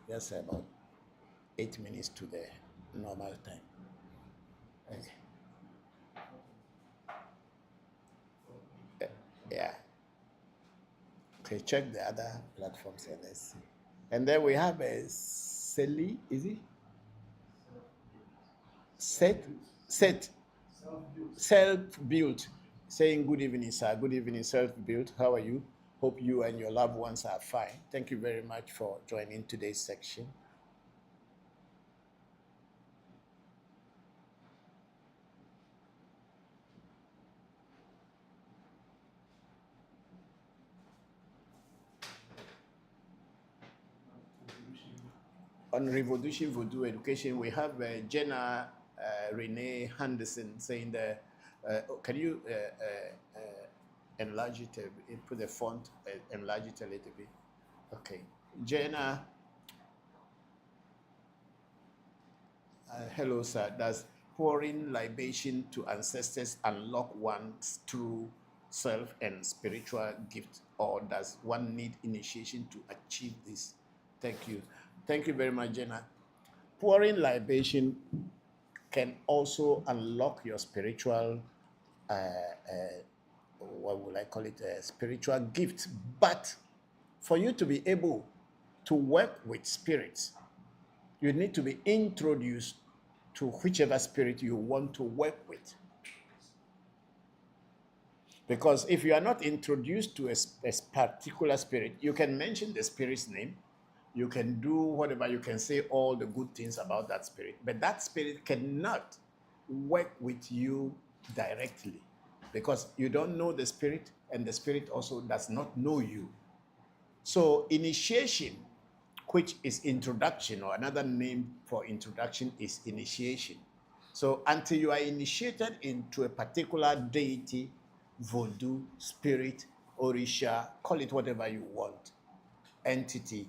just about 8 minutes to the normal time. Okay. Yeah. Okay, check the other platforms and let's see. And then we have a Seli, is it? Self-built, saying good evening, sir. Good evening, self-built. How are you? Hope you and your loved ones are fine. Thank you very much for joining today's section. On ReVodution Voodoo Education, we have Jenna Renee Henderson saying that, can you enlarge it, put the font, enlarge it a little bit? Okay. Jenna, hello, sir. Does pouring libation to ancestors unlock one's true self and spiritual gift, or does one need initiation to achieve this? Thank you. Thank you very much, Jenna. Pouring libation can also unlock your spiritual, what would I call it, spiritual gift. But for you to be able to work with spirits, you need to be introduced to whichever spirit you want to work with. Because if you are not introduced to a particular spirit, you can mention the spirit's name, you can do whatever, you can say all the good things about that spirit, but that spirit cannot work with you directly because you don't know the spirit and the spirit also does not know you. So initiation, which is introduction, or another name for introduction is initiation. So until you are initiated into a particular deity, voodoo, spirit, orisha, call it whatever you want, entity,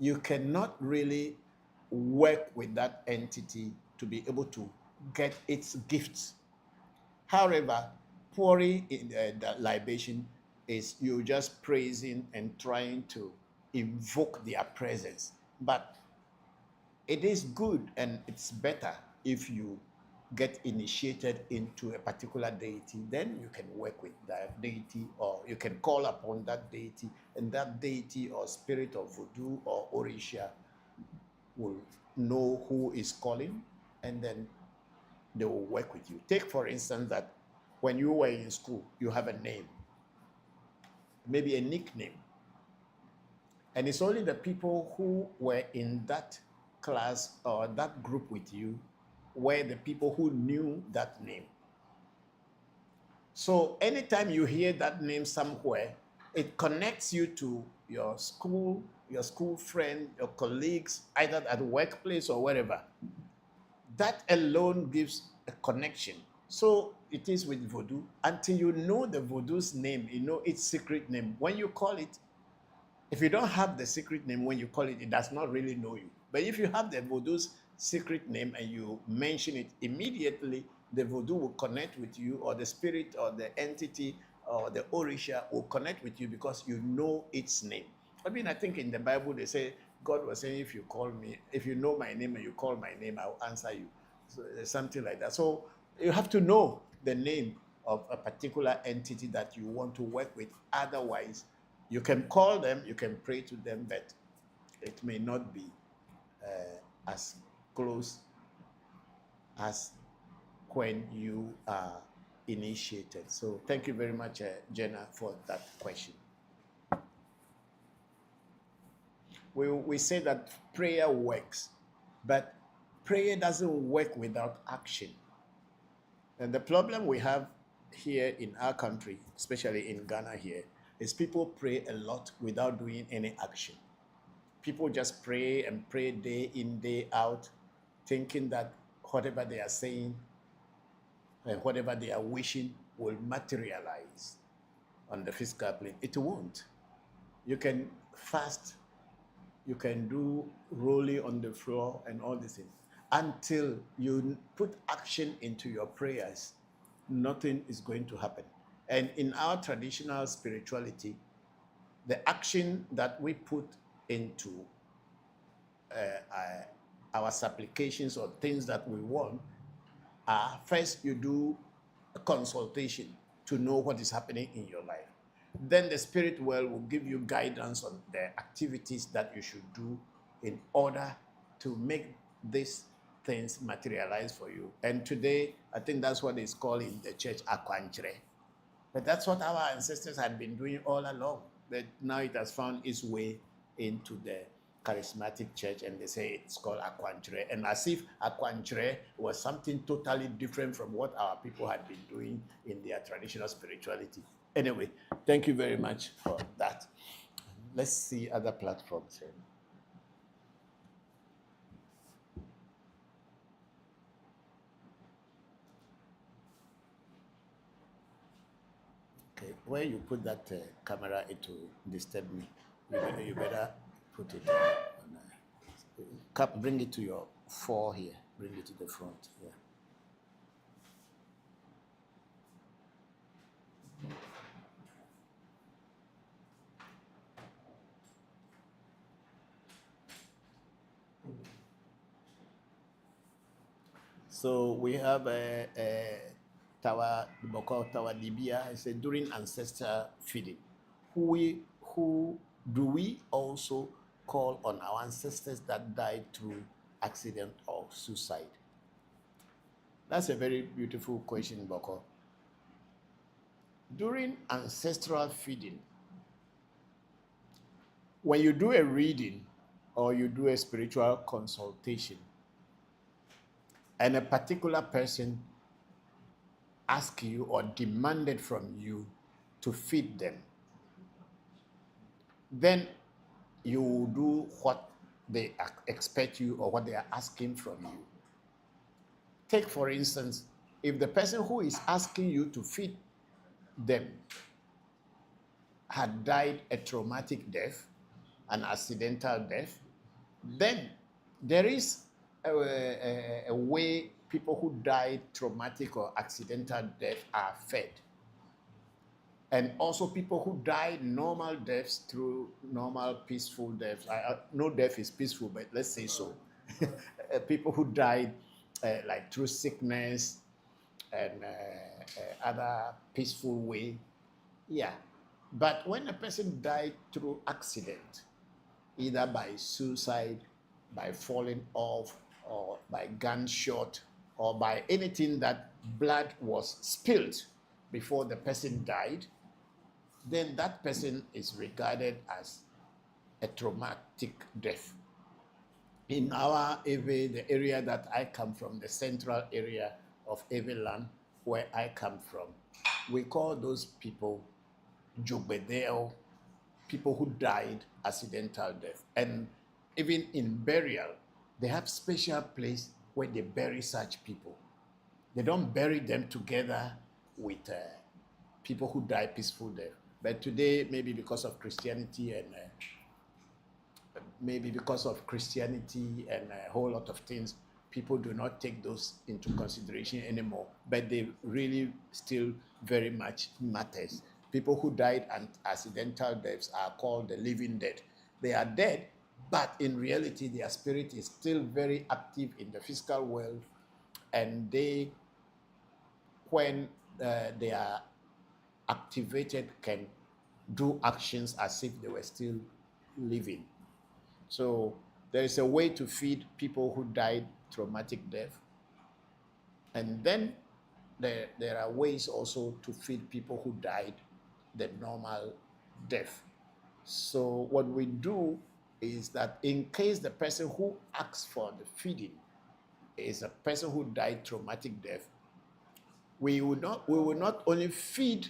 you cannot really work with that entity to be able to get its gifts. However, pouring in the libation is you just praising and trying to invoke their presence. But it is good and it's better if you get initiated into a particular deity, then you can work with that deity, or you can call upon that deity, and that deity or spirit of voodoo or orisha will know who is calling, and then they will work with you. Take, for instance, that when you were in school, you have a name, maybe a nickname, and it's only the people who were in that class or that group with you were the people who knew that name. So anytime you hear that name somewhere, it connects you to your school friend, your colleagues, either at the workplace or wherever. That alone gives a connection. So it is with voodoo. Until you know the voodoo's name, you know its secret name. When you call it, if you don't have the secret name, when you call it, it does not really know you. But if you have the voodoo's secret name and you mention it, immediately the voodoo will connect with you, or the spirit or the entity or the orisha will connect with you because you know its name. I mean, I think in the Bible they say, God was saying, if you call me, if you know my name and you call my name, I'll answer you. So something like that. So you have to know the name of a particular entity that you want to work with. Otherwise, you can call them, you can pray to them, but it may not be as close as when you are initiated. So thank you very much, Jenna, for that question. We say that prayer works, but prayer doesn't work without action. And the problem we have here in our country, especially in Ghana here, is people pray a lot without doing any action. People just pray and pray day in, day out, thinking that whatever they are saying and whatever they are wishing will materialize on the physical plane. It won't. You can fast, you can do rolling on the floor and all these things. Until you put action into your prayers, nothing is going to happen. And in our traditional spirituality, the action that we put into our supplications or things that we want are, first you do a consultation to know what is happening in your life. Then the spirit world will give you guidance on the activities that you should do in order to make these things materialize for you. And today, I think that's what is called in the church akwanchre. But that's what our ancestors had been doing all along. But now it has found its way into the charismatic church, and they say it's called akwanchre. And as if akwanchre was something totally different from what our people had been doing in their traditional spirituality. Anyway, thank you very much for that. Let's see other platforms here. Okay, where you put that camera, it will disturb me. You better put it on. Bring it to your fore here. Bring it to the front. Yeah. So we have a Tawa Bokor Tawa Libya. I said during ancestor feeding, who do we also call on our ancestors that died through accident or suicide? That's a very beautiful question, Bokor. During ancestral feeding, when you do a reading or you do a spiritual consultation, and a particular person asks you or demanded from you to feed them, then you do what they expect you or what they are asking from you. Take, for instance, if the person who is asking you to feed them had died a traumatic death, an accidental death, then there is a way people who died traumatic or accidental death are fed. And also people who died normal deaths through normal peaceful deaths. No death is peaceful, but let's say so. People who died like through sickness and other peaceful way. Yeah. But when a person died through accident, either by suicide, by falling off, or by gunshot, or by anything that blood was spilled before the person died, then that person is regarded as a traumatic death. In our Ewe, the area that I come from, the central area of Ewe land, where I come from, we call those people Jogbedeo, people who died accidental death. And even in burial, they have special place where they bury such people. They don't bury them together with people who die peaceful death. But today, maybe because of Christianity and a whole lot of things, people do not take those into consideration anymore. But they really still very much matters. People who died and accidental deaths are called the living dead. They are dead, but in reality, their spirit is still very active in the physical world, and they, when they are activated, can do actions as if they were still living. So there is a way to feed people who died traumatic death. And then there are ways also to feed people who died the normal death. So what we do is that in case the person who asks for the feeding is a person who died traumatic death, we will not only feed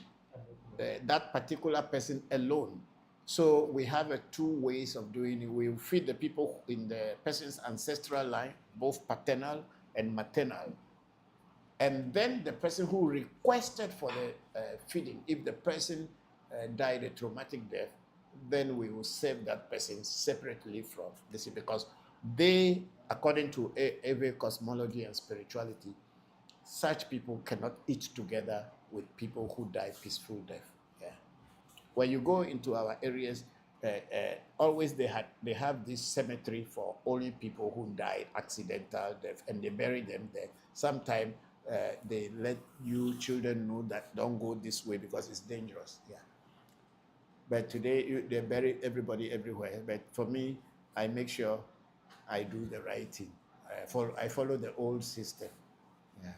that particular person alone. So we have two ways of doing it. We will feed the people in the person's ancestral line, both paternal and maternal. And then the person who requested for the feeding, if the person died a traumatic death, then we will serve that person separately from this, because they, according to Ewe cosmology and spirituality, such people cannot eat together with people who die peaceful death. Yeah. When you go into our areas, always they have this cemetery for only people who died accidental death, and they bury them there. Sometimes they let you children know that don't go this way because it's dangerous. Yeah. But today they bury everybody everywhere. But for me, I make sure I do the right thing. I follow the old system. Yeah.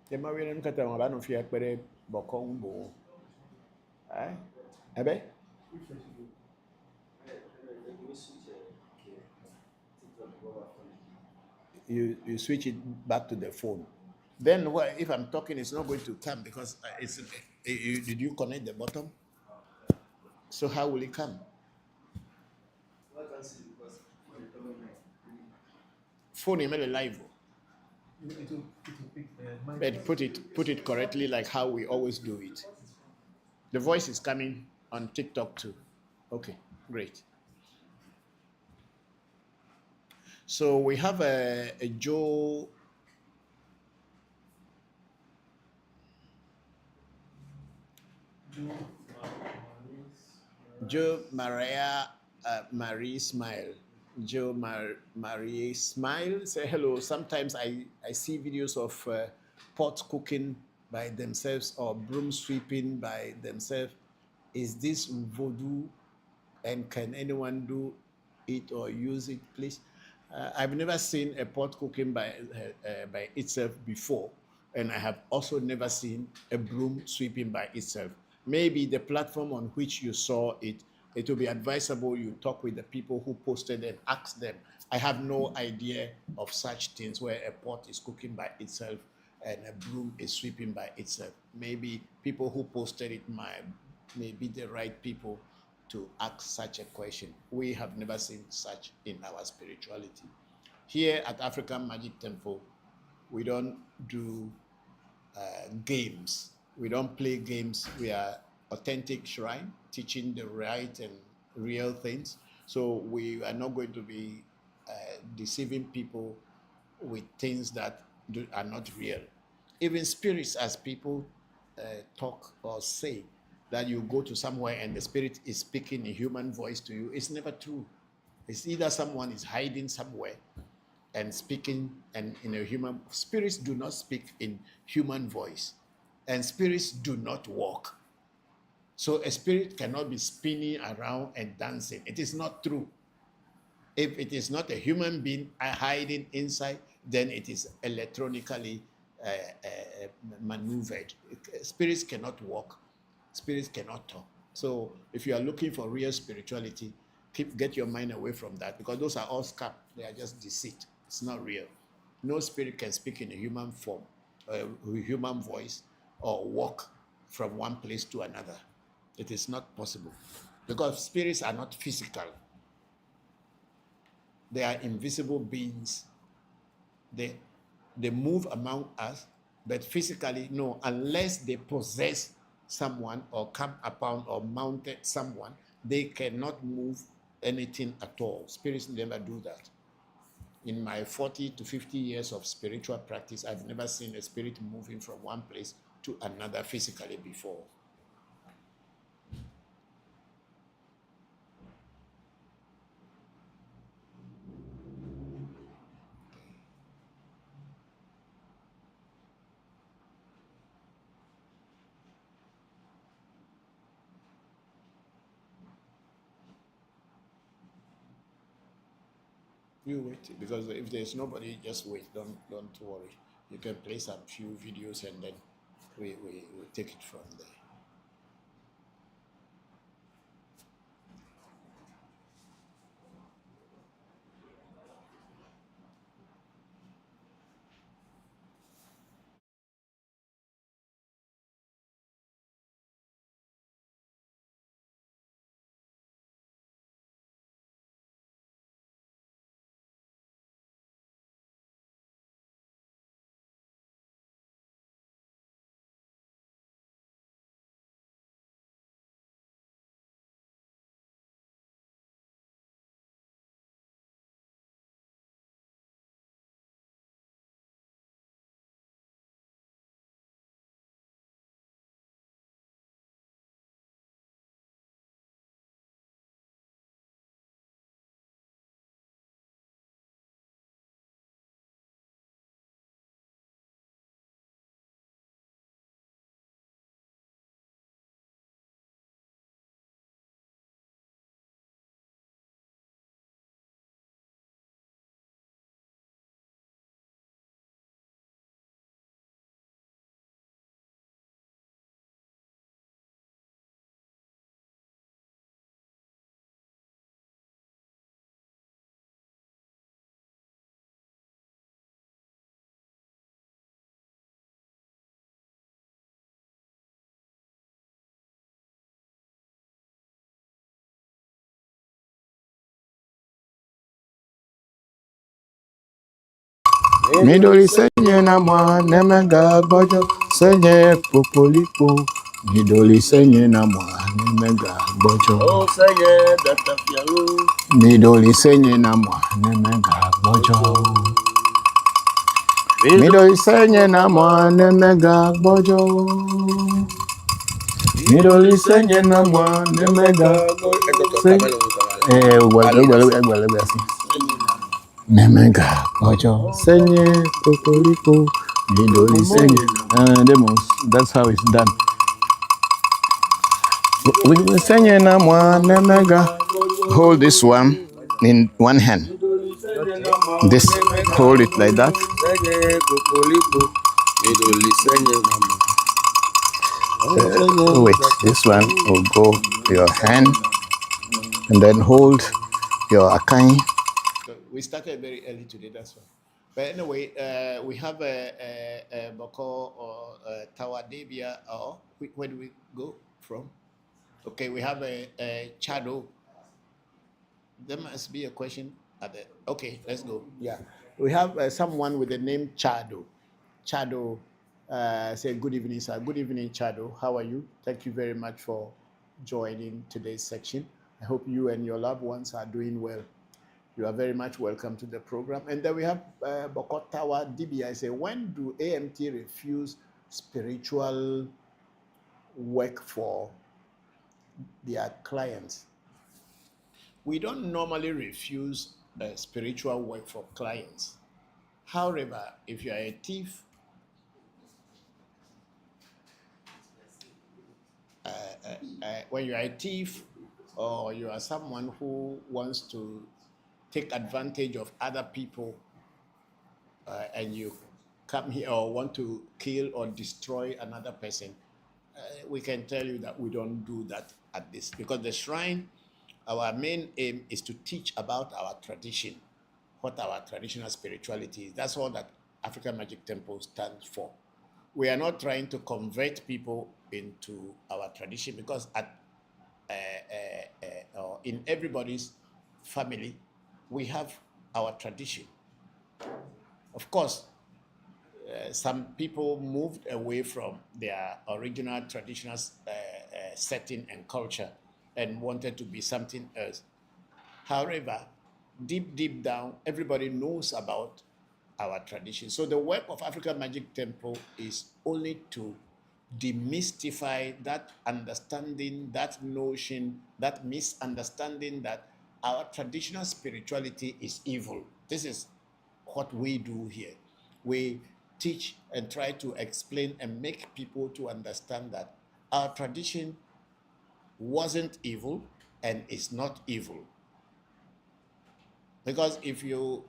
Ema wele nkata wọn ba no fi akpere Bokor mbo. Ebe? You switch it back to the phone. Then if I'm talking, it's not going to come because did you connect the bottom? So how will it come? Phone email live. But put it correctly, like how we always do it. The voice is coming on TikTok too. Okay, great. So we have a Joe Maria Marie Smile. Joe Marie Smile. Say hello. Sometimes I see videos of pot cooking by themselves or broom sweeping by themselves. Is this voodoo, and can anyone do it or use it, please? I've never seen a pot cooking by itself before, and I have also never seen a broom sweeping by itself. Maybe the platform on which you saw it, it will be advisable you talk with the people who posted and ask them. I have no idea of such things where a pot is cooking by itself and a broom is sweeping by itself. Maybe people who posted it may be the right people to ask such a question. We have never seen such in our spirituality. Here at African Magic Temple, we don't do games. We don't play games. We are authentic shrine, teaching the right and real things. So we are not going to be deceiving people with things that are not real. Even spirits, as people talk or say that you go to somewhere and the spirit is speaking in human voice to you, it's never true. It's either someone is hiding somewhere and speaking and in a human. Spirits do not speak in human voice, and spirits do not walk. So a spirit cannot be spinning around and dancing. It is not true. If it is not a human being hiding inside, then it is electronically maneuvered. Spirits cannot walk. Spirits cannot talk. So if you are looking for real spirituality, get your mind away from that, because those are all scam. They are just deceit. It's not real. No spirit can speak in a human form, human voice, or walk from one place to another. It is not possible, because spirits are not physical. They are invisible beings. They move among us, but physically, no, unless they possess someone or come upon or mounted someone, they cannot move anything at all. Spirits never do that. In my 40 to 50 years of spiritual practice, I've never seen a spirit moving from one place to another physically before. You wait, because if there's nobody, just wait. Don't worry. You can play some few videos and then we take it from there. Midori senye na mwa nemega bojo senye popolipo. Midori senye na mwa nemega bojo. Oh senye datafialu. Midori senye na mwa nemega bojo. Midori senye na mwa nemega bojo. Midori senye na mwa nemega bojo. Nemega bojo senye popolipo. Midori senye. Demos. That's how it's done. We senye na mwa nemega. Hold this one in one hand. This, hold it like that. Wait, this one will go your hand and then hold your akai. We started very early today, that's why. But anyway, we have a Bokor or Tawadebia, or where do we go from? Okay, we have a Chado. There must be a question at the. Okay, let's go. Yeah, we have someone with the name Chado. Chado, say good evening, sir. Good evening, Chado. How are you? Thank you very much for joining today's section. I hope you and your loved ones are doing well. You are very much welcome to the program. And then we have Bokor Tower DBI say, when do AMT refuse spiritual work for their clients? We don't normally refuse spiritual work for clients. However, if you are a thief, when you are a thief or you are someone who wants to take advantage of other people and you come here or want to kill or destroy another person, we can tell you that we don't do that at this, because the shrine, our main aim is to teach about our tradition, what our traditional spirituality is. That's all that African Magic Temple stands for. We are not trying to convert people into our tradition, because in everybody's family, we have our tradition. Of course, some people moved away from their original traditional setting and culture and wanted to be something else. However, deep down, everybody knows about our tradition. So the work of African Magic Temple is only to demystify that understanding, that notion, that misunderstanding that our traditional spirituality is evil. This is what we do here. We teach and try to explain and make people to understand that our tradition wasn't evil and is not evil. Because if you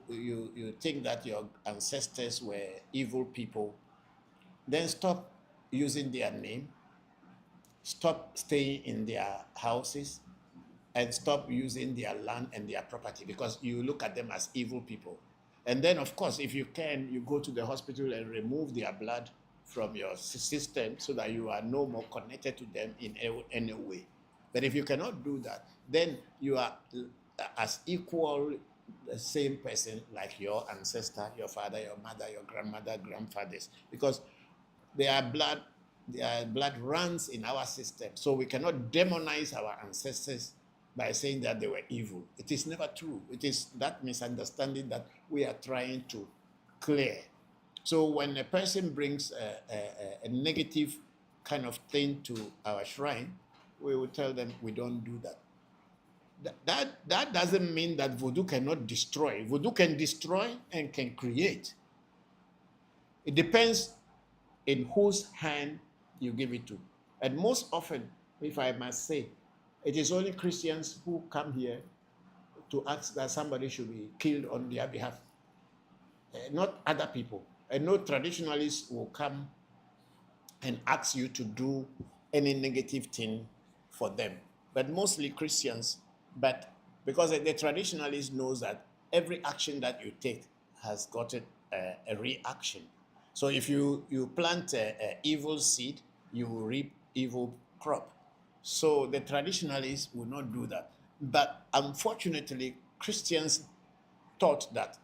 think that your ancestors were evil people, then stop using their name, stop staying in their houses, and stop using their land and their property, because you look at them as evil people. And then, of course, if you can, you go to the hospital and remove their blood from your system so that you are no more connected to them in any way. But if you cannot do that, then you are as equal, the same person like your ancestor, your father, your mother, your grandmother, grandfathers, because their blood runs in our system. So we cannot demonize our ancestors by saying that they were evil. It is never true. It is that misunderstanding that we are trying to clear. So when a person brings a negative kind of thing to our shrine, we will tell them we don't do that. That doesn't mean that Voodoo cannot destroy. Voodoo can destroy and can create. It depends in whose hand you give it to. And most often, if I must say, it is only Christians who come here to ask that somebody should be killed on their behalf, not other people. And no traditionalist will come and ask you to do any negative thing for them. But mostly Christians, but because the traditionalist knows that every action that you take has got a reaction. So if you plant an evil seed, you will reap evil crop. So the traditionalists will not do that. But unfortunately, Christians thought that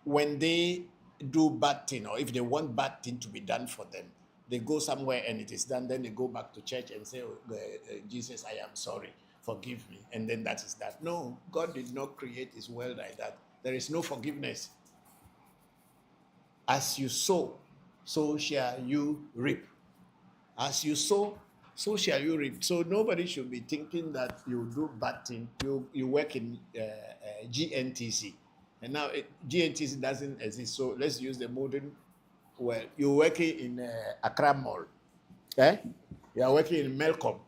when they do bad thing, or if they want bad thing to be done for them, they go somewhere and it is done, then they go back to church and say, oh, Jesus, I am sorry, forgive me. And then that is that. No, God did not create his world like that. There is no forgiveness. As you sow, so shall you reap. As you sow, so shall you reap. So nobody should be thinking that you do bad thing. You work in GNTC. And now GNTC doesn't exist. So let's use the modern, well, you're working in Accra Mall. You are working in Melcom.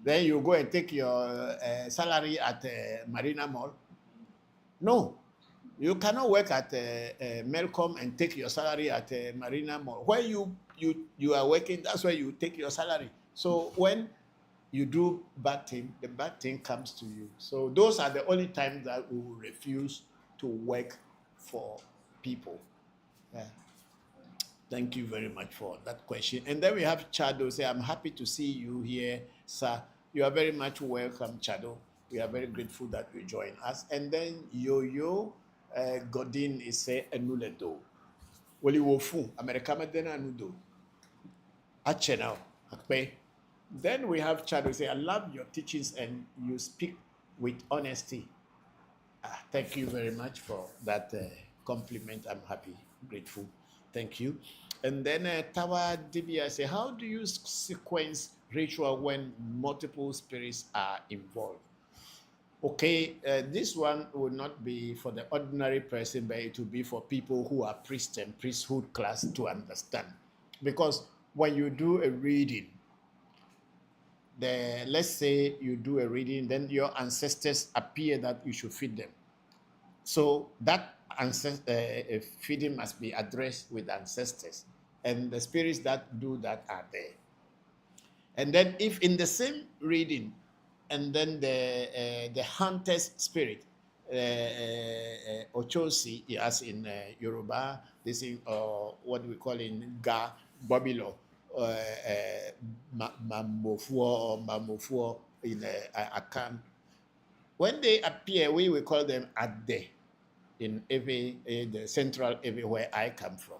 Then you go and take your salary at Marina Mall. No. You cannot work at Melcom and take your salary at Marina Mall. Where you are working, that's where you take your salary. So when you do bad thing, the bad thing comes to you. So those are the only times that we will refuse to work for people. Yeah. Thank you very much for that question. And then we have Chado say, I'm happy to see you here, sir. You are very much welcome, Chado. We are very grateful that you join us. And then Yo-Yo Godin is say, Enuledo. Wali wofu, America Medena Nudo. Ache now, okay. Then we have Chado say, I love your teachings and you speak with honesty. Thank you very much for that compliment. I'm happy, grateful. Thank you. And then Tawa Dibia say, how do you sequence ritual when multiple spirits are involved? Okay, this one will not be for the ordinary person, but it will be for people who are priests and priesthood class to understand. Because when you do a reading, let's say you do a reading, then your ancestors appear that you should feed them. So that feeding must be addressed with ancestors, and the spirits that do that are there. And then, if in the same reading, and then the hunter's spirit, Ochosi, as in Yoruba, this is what we call in Ga, Babilo, Mamofuo or Mamofuo in Akan. When they appear, we will call them Ade in the central Ewe where I come from.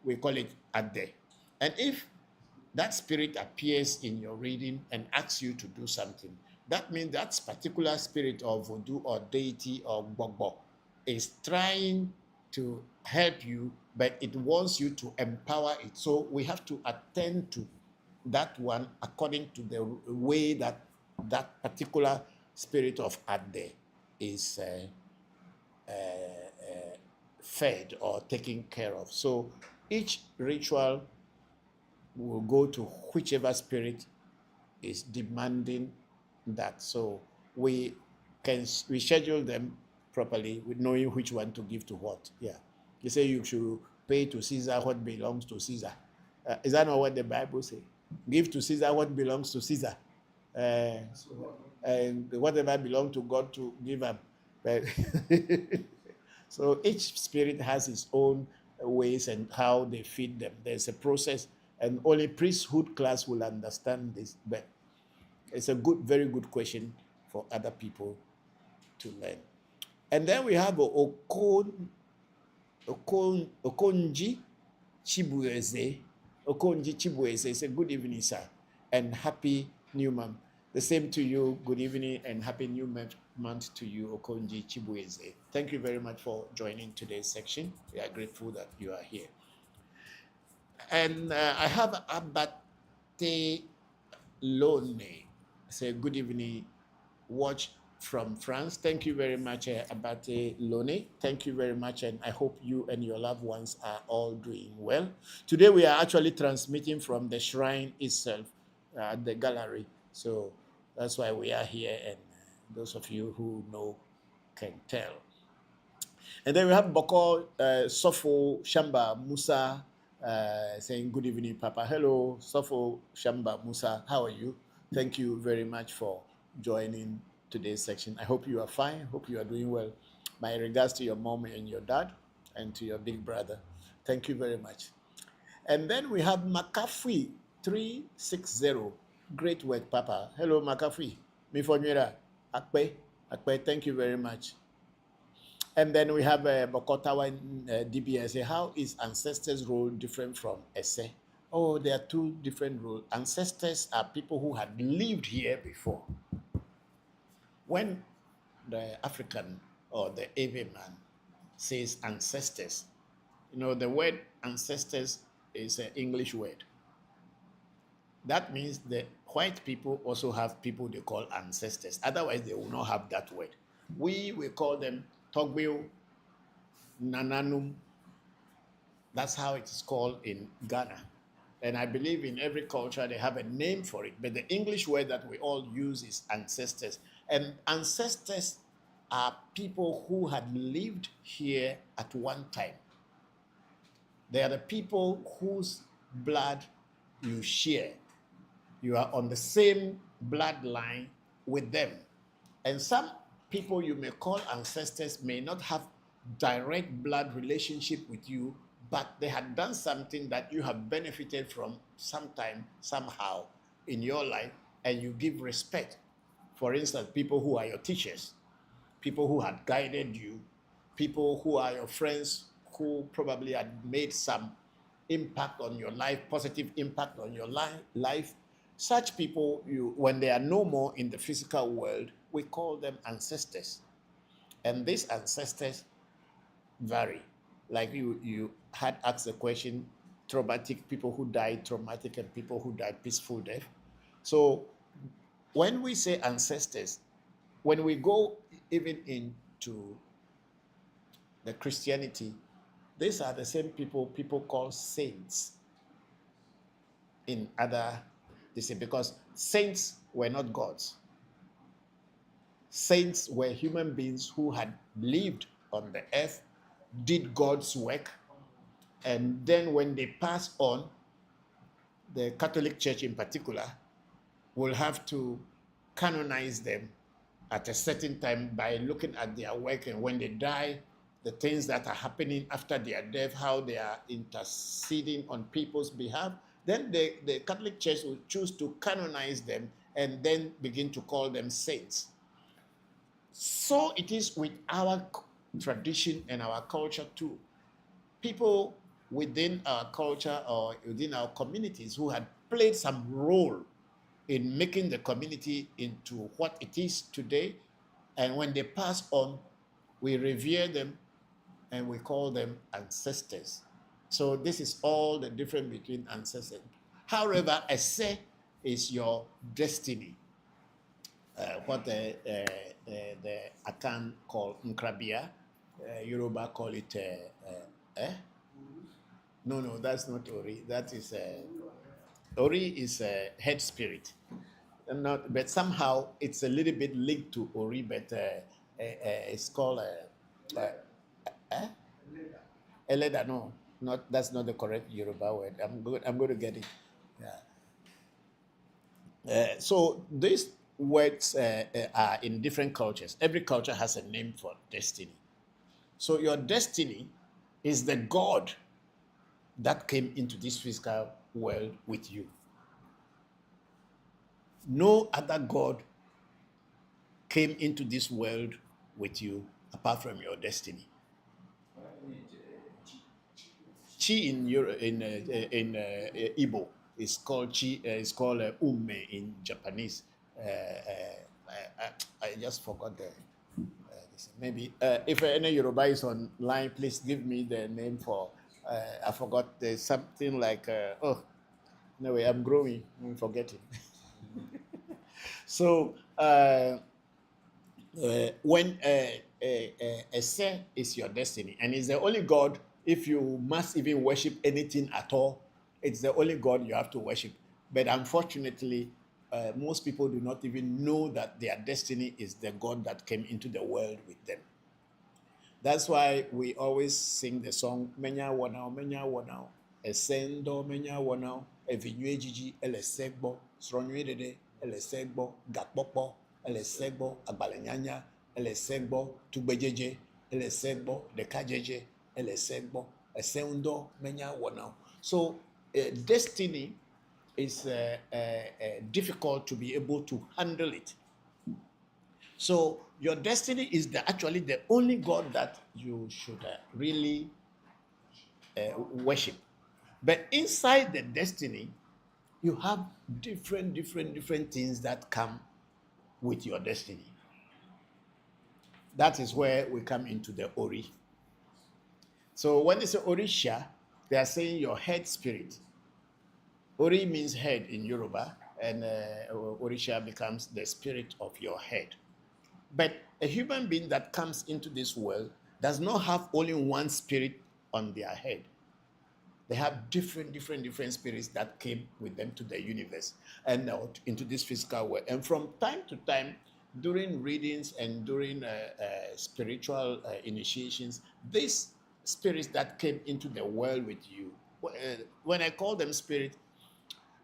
We call it Ade. And if that spirit appears in your reading and asks you to do something, that means that particular spirit or voodoo or deity or Bokor is trying to help you, but it wants you to empower it. So we have to attend to that one according to the way that that particular spirit of Ade is fed or taken care of. So each ritual will go to whichever spirit is demanding that. So we schedule them properly with knowing which one to give to what. Yeah, you say you should pay to Caesar what belongs to Caesar. Is that not what the Bible says? Give to Caesar what belongs to Caesar, and whatever belongs to God to give up. But so each spirit has its own ways and how they feed them. There's a process, and only priesthood class will understand this. But it's a very good question for other people to learn. And then we have Okonji Chibueze. Okonji Chibueze. It's a good evening, sir, and happy new month. The same to you. Good evening and happy new month to you, Okonji Chibueze. Thank you very much for joining today's section. We are grateful that you are here. And I have Abate Lone. Say good evening. Watch from France. Thank you very much, Abate Lone. Thank you very much, and I hope you and your loved ones are all doing well. Today we are actually transmitting from the shrine itself, the gallery. So that's why we are here, and those of you who know can tell. And then we have Bokor, Sofo Shamba Musa, saying good evening, Papa. Hello, Sofo Shamba Musa. How are you? Thank you very much for joining today's section. I hope you are fine. Hope you are doing well. My regards to your mom and your dad and to your big brother. Thank you very much. And then we have McAfee 360. Great work, Papa. Hello, McAfee. Mifonyera. Akpe. Thank you very much. And then we have Bokotawa DBS. How is ancestors' role different from Ese? Oh, there are two different roles. Ancestors are people who had lived here before. When the African or the Ewe man says ancestors, the word ancestors is an English word. That means the white people also have people they call ancestors. Otherwise, they will not have that word. We will call them Togwil, Nananum. That's how it is called in Ghana. And I believe in every culture they have a name for it. But the English word that we all use is ancestors. And ancestors are people who had lived here at one time. They are the people whose blood you share. You are on the same bloodline with them. And some people you may call ancestors may not have direct blood relationship with you, but they had done something that you have benefited from sometime, somehow in your life, and you give respect. For instance, people who are your teachers, people who had guided you, people who are your friends who probably had made some impact on your life, positive impact on your life. Such people, when they are no more in the physical world, we call them ancestors. And these ancestors vary. Like you had asked the question, traumatic people who died traumatic and people who died peaceful death. So when we say ancestors, when we go even into the Christianity, these are the same people call saints in other disciplines, because saints were not gods. Saints were human beings who had lived on the earth, did God's work, and then when they pass on, the Catholic Church in particular will have to canonize them at a certain time by looking at their work, and when they die, the things that are happening after their death, how they are interceding on people's behalf. Then the Catholic Church will choose to canonize them and then begin to call them saints. So it is with our tradition and our culture too. People within our culture or within our communities who had played some role in making the community into what it is today, and when they pass on, we revere them and we call them ancestors. So this is all the difference between ancestors. However, ese is your destiny. What the Akan call Nkrabia, Yoruba call it No, that's not Ori. That is Ori is a head spirit. Not, but somehow it's a little bit linked to Ori, but it's called Eleda. No, not that's not the correct Yoruba word. I'm going to get it. Yeah. So these words are in different cultures. Every culture has a name for destiny. So your destiny is the God that came into this physical world with you. No other God came into this world with you apart from your destiny. Chi in Igbo is called Chi. It's called Ume in Japanese. I just forgot the. Maybe if any Yoruba is online, please give me the name for. I forgot. There's something like. Anyway, I'm growing. I'm forgetting. So when Ese is your destiny and is the only God, if you must even worship anything at all, it's the only God you have to worship. But unfortunately, most people do not even know that their destiny is the God that came into the world with them. That's why we always sing the song Menya Wanao, Esendo Menya Wanao, Evinue Gigi, Elesegbo, Sronue Dede, Elesegbo, Gakpopo, Elesegbo, Abalanyanya, Elesegbo, Tubejeje, Elesegbo, Dekajeje, Elesegbo, Esendo Menya Wanao. So destiny is difficult to be able to handle it. So your destiny is actually the only God that you should really worship. But inside the destiny, you have different things that come with your destiny. That is where we come into the Ori. So when they say Orisha, they are saying your head spirit. Ori means head in Yoruba, and Orisha becomes the spirit of your head. But a human being that comes into this world does not have only one spirit on their head. They have different spirits that came with them to the universe and out into this physical world. And from time to time, during readings and during spiritual initiations, these spirits that came into the world with you, when I call them spirit,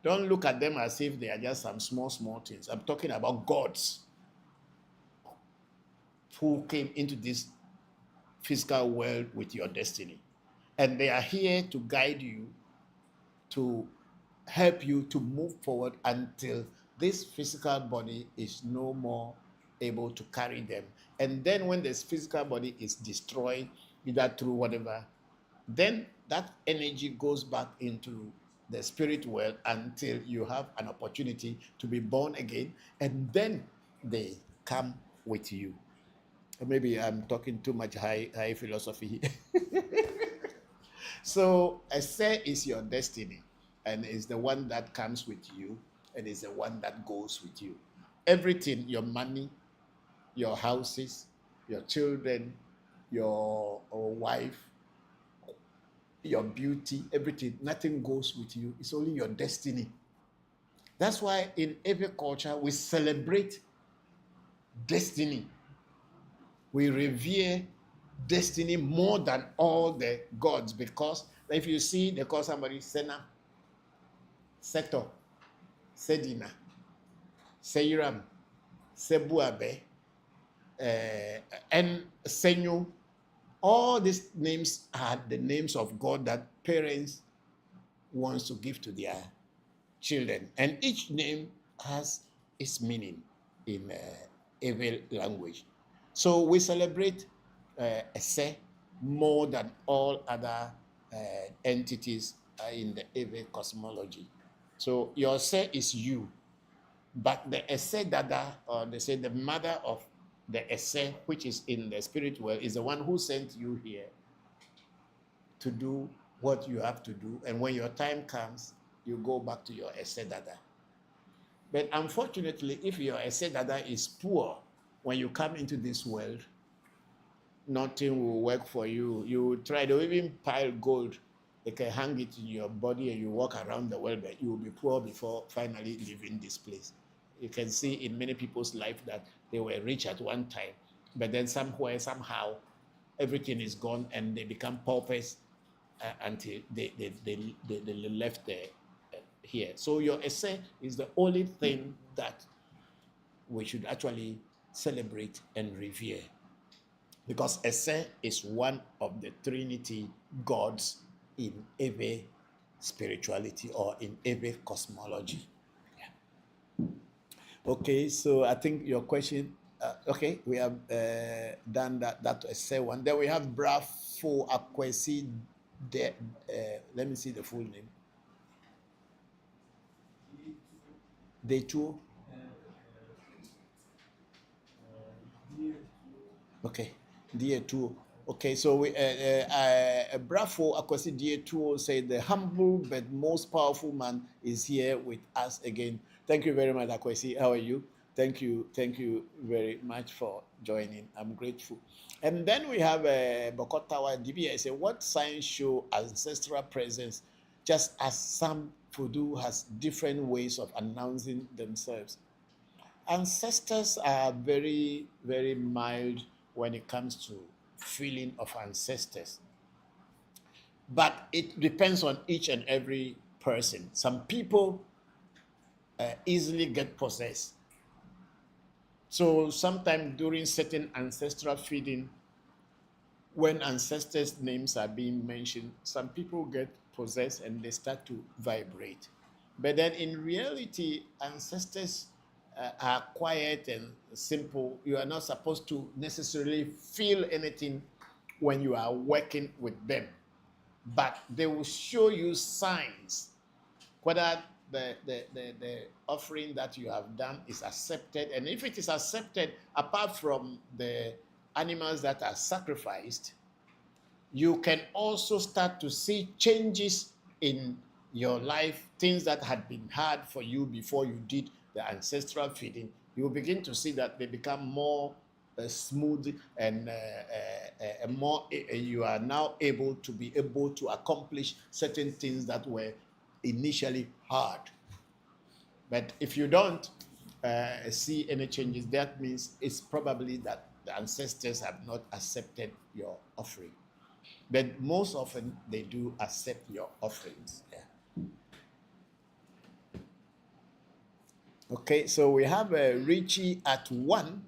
don't look at them as if they are just some small things. I'm talking about gods who came into this physical world with your destiny. And they are here to guide you, to help you to move forward until this physical body is no more able to carry them. And then when this physical body is destroyed, either through whatever, then that energy goes back into the spirit world until you have an opportunity to be born again, and then they come with you. Maybe I'm talking too much high philosophy. So Ese is your destiny, and is the one that comes with you, and is the one that goes with you. Everything, your money, your houses, your children, your wife, your beauty, everything, nothing goes with you. It's only your destiny. That's why in every culture we celebrate destiny. We revere destiny more than all the gods, because if you see, they call somebody Sena, Seto, Sedina, Seiram, Sebuabe, and Senyu. All these names are the names of God that parents wants to give to their children, and each name has its meaning in Ewe language. So we celebrate Ese more than all other entities in the Ewe cosmology. So your Ese is you, but the Ese Dada, or they say the mother of the Ese, which is in the spirit world, is the one who sent you here to do what you have to do. And when your time comes, you go back to your Ese Dada. But unfortunately, if your Ese Dada is poor, when you come into this world, nothing will work for you. You will try to even pile gold. They can hang it in your body and you walk around the world, but you will be poor before finally leaving this place. You can see in many people's life that they were rich at one time, but then somewhere, somehow, everything is gone and they become paupers until they left there here. So your Ese is the only thing that we should actually celebrate and revere, because Ese is one of the Trinity gods in Ewe spirituality or in Ewe cosmology. Yeah. Okay, so I think your question. Okay, we have done that Ese one. Then we have Brafo Akwesi. Let me see the full name. Day two. Okay, DA2. Okay, so we Brafo Akwesi DA2 said the humble but most powerful man is here with us again. Thank you very much, Akwesi. How are you? Thank you very much for joining. I'm grateful. And then we have Bokor Tower DBA say, what signs show ancestral presence, just as some Voodoo has different ways of announcing themselves? Ancestors are very, very mild when it comes to feeling of ancestors. But it depends on each and every person. Some people easily get possessed. So sometimes during certain ancestral feeding, when ancestors' names are being mentioned, some people get possessed and they start to vibrate. But then in reality, ancestors are quiet and simple. You are not supposed to necessarily feel anything when you are working with them, but they will show you signs whether the offering that you have done is accepted. And if it is accepted, apart from the animals that are sacrificed, you can also start to see changes in your life, things that had been hard for you before you did the ancestral feeding. You will begin to see that they become more smooth and more. You are now able to accomplish certain things that were initially hard. But if you don't see any changes, that means it's probably that the ancestors have not accepted your offering. But most often they do accept your offerings. Yeah. Okay, so we have Richie at one.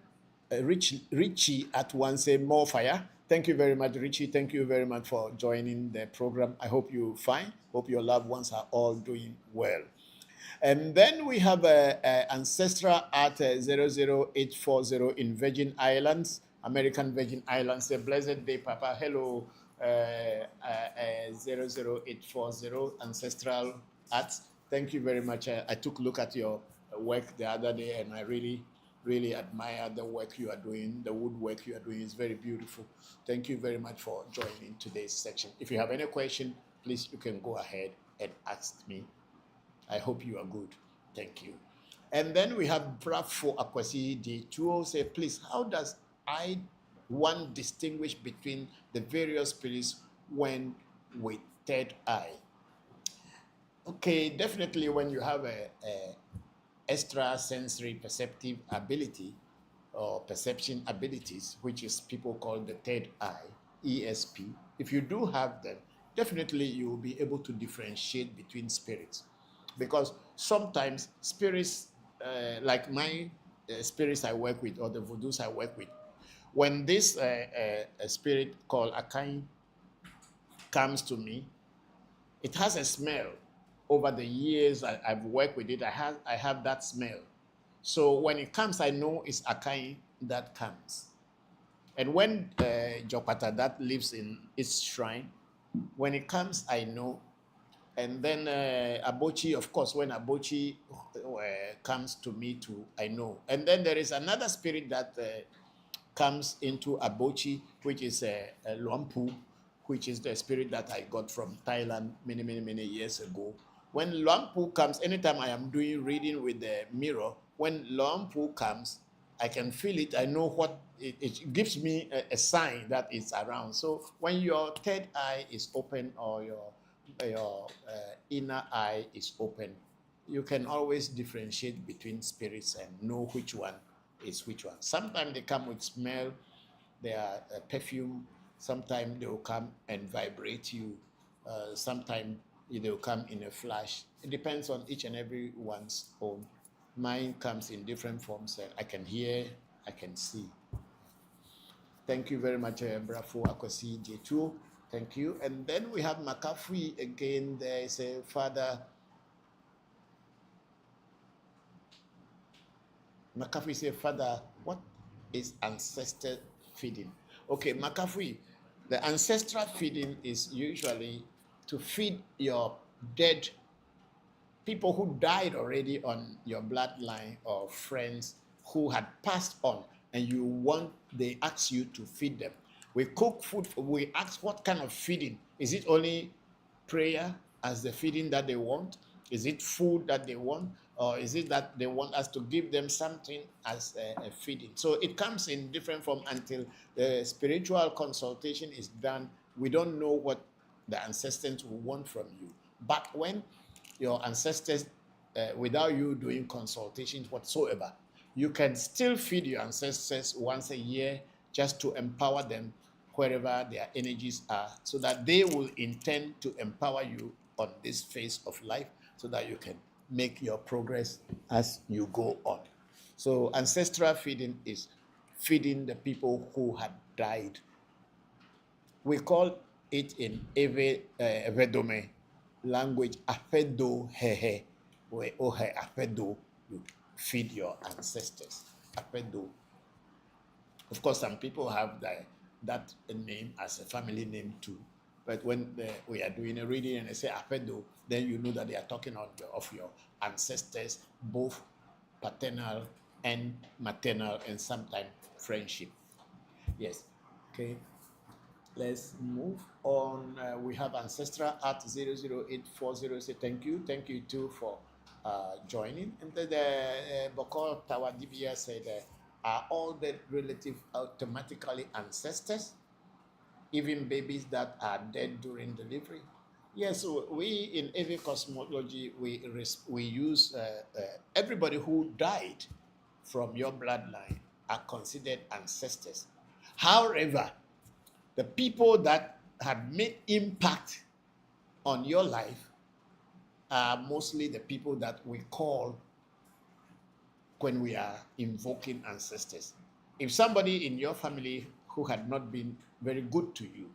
Richie at one say more fire. Thank you very much, Richie. Thank you very much for joining the program. I hope you're fine. Hope your loved ones are all doing well. And then we have Ancestral at 00840 in Virgin Islands, American Virgin Islands. A blessed day, Papa. Hello, 00840 Ancestral at. Thank you very much. I took a look at your work the other day, and I really really admire the work you are doing. The woodwork you are doing is very beautiful. Thank you very much for joining today's section. If you have any question, please, you can go ahead and ask me. I hope you are good. Thank you. And then we have Brafo Akwasi D2 say, please, how does one distinguish between the various spirits when with third eye? Okay, definitely when you have a extra sensory perceptive ability or perception abilities, which is people call the third eye, ESP. If you do have them, definitely you will be able to differentiate between spirits, because sometimes spirits, like my spirits I work with or the voodoos I work with, when this spirit called Akai comes to me, it has a smell. Over the years I've worked with it, I have that smell. So when it comes, I know it's Akai that comes. And when Jopata that lives in its shrine, when it comes, I know. And then Abochi, of course, when Abochi comes to me too, I know. And then there is another spirit that comes into Abochi, which is Luampu, which is the spirit that I got from Thailand many years ago. When Luampu comes, anytime I am doing reading with the mirror, when Luampu comes, I can feel it. I know what it gives me a sign that it's around. So when your third eye is open or your inner eye is open, you can always differentiate between spirits and know which one is which one. Sometimes they come with smell, they are perfume. Sometimes they will come and vibrate you. Sometimes they will come in a flash. It depends on each and every one's own. Mine comes in different forms, and I can hear, I can see. Thank you very much, Brafo Akwasi J2. Thank you. And then we have Makafui again. There is a father. Makafui say, Father, what is ancestor feeding? Okay, Makafui, the ancestral feeding is usually to feed your dead people who died already on your bloodline, or friends who had passed on, and they ask you to feed them. We cook food, we ask what kind of feeding. Is it only prayer as the feeding that they want? Is it food that they want? Or is it that they want us to give them something as a feeding? So it comes in different form. Until the spiritual consultation is done, we don't know what the ancestors will want from you. But when your ancestors, without you doing consultations whatsoever, you can still feed your ancestors once a year, just to empower them wherever their energies are, so that they will intend to empower you on this phase of life, so that you can make your progress as you go on. So ancestral feeding is feeding the people who had died. We call it in Ewe Vodu language afedo hehe, where ohe afedo, you feed your ancestors. Afedo. Of course, some people have that name as a family name too. But when we are doing a reading and they say afedo, then you know that they are talking of your ancestors, both paternal and maternal, and sometimes friendship. Yes. Okay. Let's move on. We have Ancestral at 00840. Say thank you. Thank you too for joining. And then the Bokor Tawadibia said, are all the relatives automatically ancestors, even babies that are dead during delivery? Yes, so we in every cosmology, we use everybody who died from your bloodline are considered ancestors. However, the people that had made impact on your life are mostly the people that we call when we are invoking ancestors. If somebody in your family who had not been very good to you,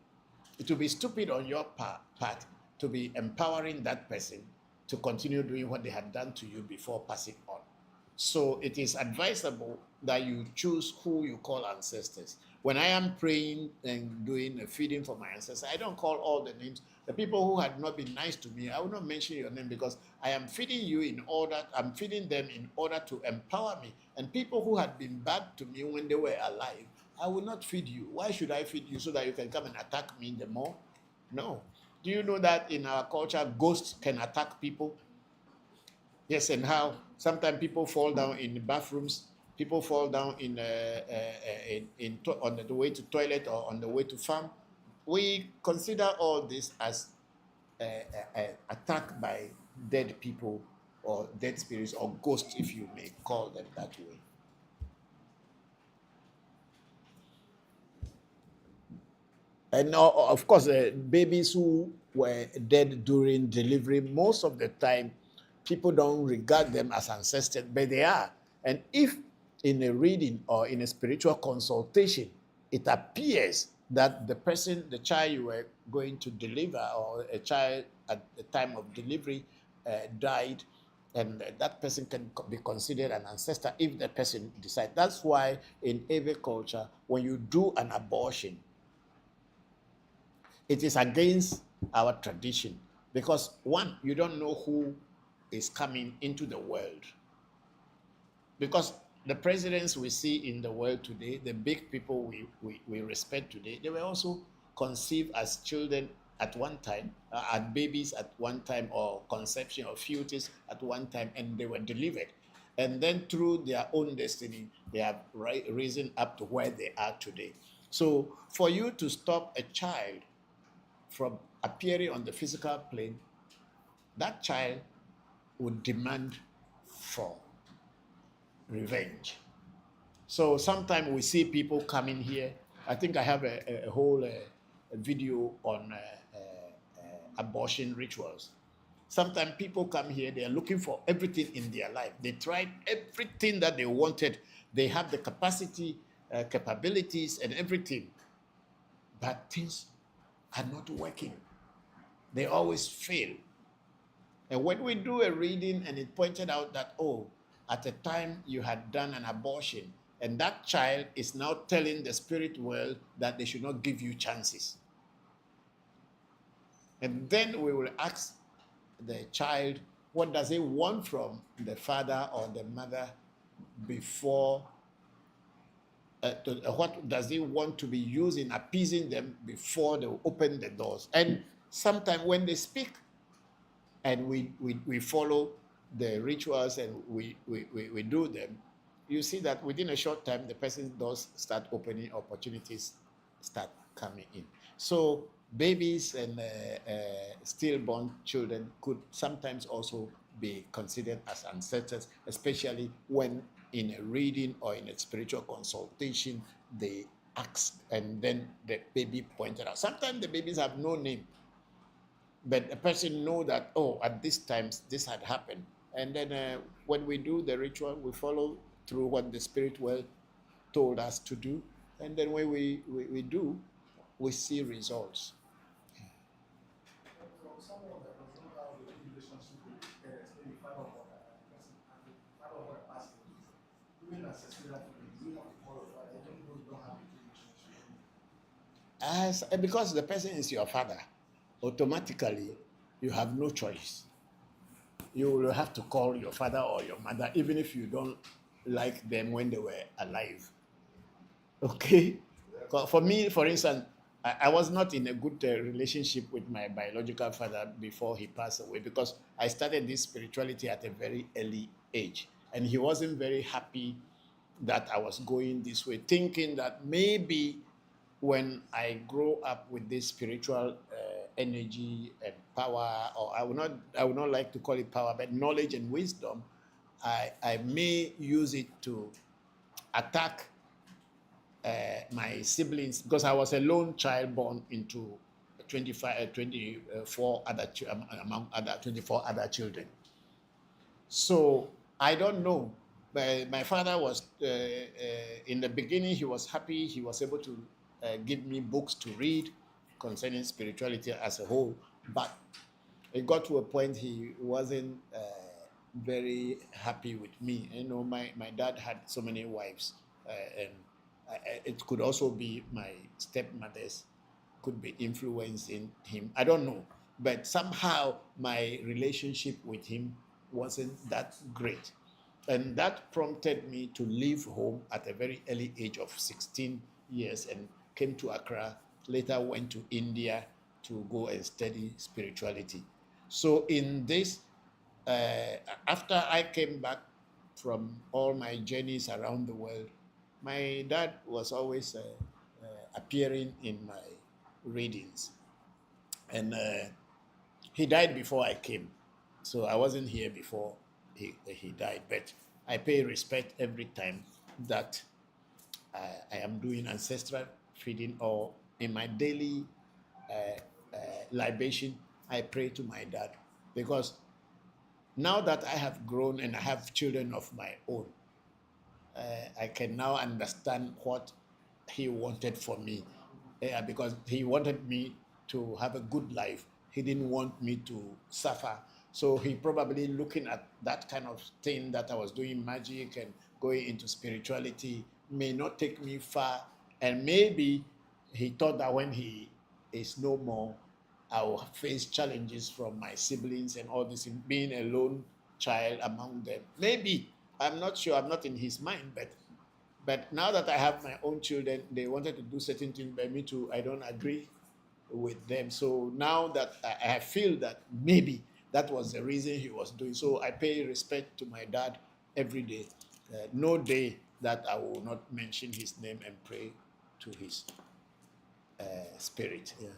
it will be stupid on your part to be empowering that person to continue doing what they had done to you before passing on. So it is advisable that you choose who you call ancestors. When I am praying and doing a feeding for my ancestors, I don't call all the names. The people who had not been nice to me, I will not mention your name because I am feeding you I'm feeding them in order to empower me. And people who had been bad to me when they were alive, I will not feed you. Why should I feed you so that you can come and attack me the more? No. Do you know that in our culture, ghosts can attack people? Yes, and how sometimes people fall down in the bathrooms, people fall down on the way to toilet or on the way to farm. We consider all this as attack by dead people or dead spirits or ghosts, if you may call them that way. And of course, babies who were dead during delivery, most of the time, people don't regard them as ancestors, but they are. And if in a reading or in a spiritual consultation, it appears that the child you were going to deliver, or a child at the time of delivery died, and that person can be considered an ancestor if the person decides. That's why in Ewe culture, when you do an abortion, it is against our tradition because, one, you don't know who is coming into the world. Because the presidents we see in the world today, the big people we respect today, they were also conceived as children at one time, at babies at one time, or conception or fetus at one time, and they were delivered. And then through their own destiny, they have risen up to where they are today. So for you to stop a child from appearing on the physical plane, that child would demand for revenge. So sometimes we see people coming here. I think I have a whole video on abortion rituals. Sometimes people come here, they are looking for everything in their life. They tried everything that they wanted. They have the capacity, capabilities, and everything. But things are not working. They always fail. And when we do a reading and it pointed out that, oh, at the time you had done an abortion, and that child is now telling the spirit world that they should not give you chances. And then we will ask the child, what does he want from the father or the mother before, what does he want to be used in appeasing them before they open the doors? And sometimes when they speak, and we follow the rituals and we do them, you see that within a short time, the person's doors start opening, opportunities start coming in. So babies and stillborn children could sometimes also be considered as ancestors, especially when in a reading or in a spiritual consultation, they ask and then the baby pointed out. Sometimes the babies have no name, but a person know that, oh, at this time this had happened. And then when we do the ritual, we follow through what the spirit world told us to do. And then when we do, we see results. Because the person is your father, automatically you have no choice. You will have to call your father or your mother, even if you don't like them when they were alive. Okay? For me, for instance, I was not in a good relationship with my biological father before he passed away, because I started this spirituality at a very early age. And he wasn't very happy that I was going this way, thinking that maybe when I grow up with this spiritual energy and power, or I would not like to call it power, but knowledge and wisdom, I may use it to attack my siblings, because I was a lone child born into 24 other children. So I don't know. But my father was, in the beginning, he was happy. He was able to give me books to read concerning spirituality as a whole. But it got to a point he wasn't very happy with me. You know, my dad had so many wives, and it could also be my stepmother's, could be influencing him. I don't know. But somehow my relationship with him wasn't that great. And that prompted me to leave home at a very early age of 16 years and came to Accra. Later went to India to go and study spirituality. So in this, after I came back from all my journeys around the world, my dad was always appearing in my readings. And he died before I came. So I wasn't here before he died. But I pay respect every time that I am doing ancestral feeding or in my daily libation, I pray to my dad. Because now that I have grown and I have children of my own, I can now understand what he wanted for me. Because he wanted me to have a good life. He didn't want me to suffer. So he probably looking at that kind of thing that I was doing magic and going into spirituality may not take me far. And maybe he thought that when he is no more, I will face challenges from my siblings and all this, being a lone child among them. Maybe, I'm not sure, I'm not in his mind, but now that I have my own children, they wanted to do certain things by me too. I don't agree with them. So now that I feel that maybe that was the reason he was doing. So I pay respect to my dad every day. No day that I will not mention his name and pray to his spirit. Yeah.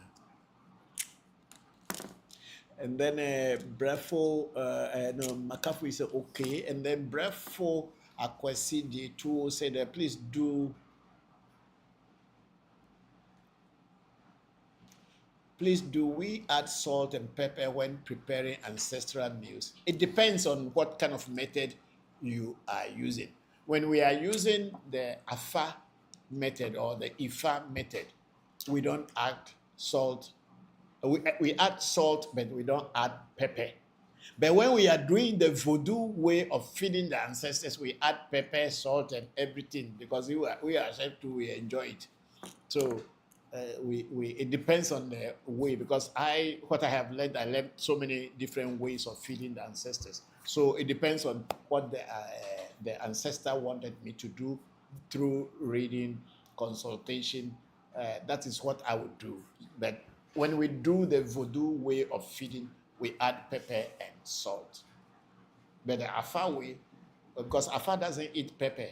And then Brefo, no, Makafu is okay. And then Brefo Akwesi D2 said, please do we add salt and pepper when preparing ancestral meals? It depends on what kind of method you are using. When we are using the Afa method or the Ifa method, we don't add salt. We add salt, but we don't add pepper. But when we are doing the Voodoo way of feeding the ancestors, we add pepper, salt, and everything because we ourselves too, we enjoy it. So it depends on the way, because what I have learned, I learned so many different ways of feeding the ancestors. So it depends on what the ancestor wanted me to do through reading, consultation. That is what I would do. But when we do the Voodoo way of feeding, we add pepper and salt. But the Afa way, because Afa doesn't eat pepper,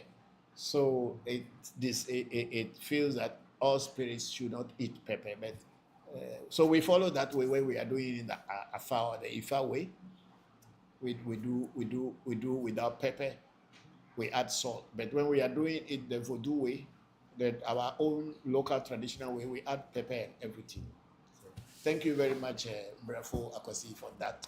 so it feels that all spirits should not eat pepper. But so we follow that way when we are doing it in the Afa or the Ifa way. We do without pepper. We add salt. But when we are doing it the Voodoo way, that our own local traditional way, we add pepper and everything. So, thank you very much, Brafo Akwasi, for that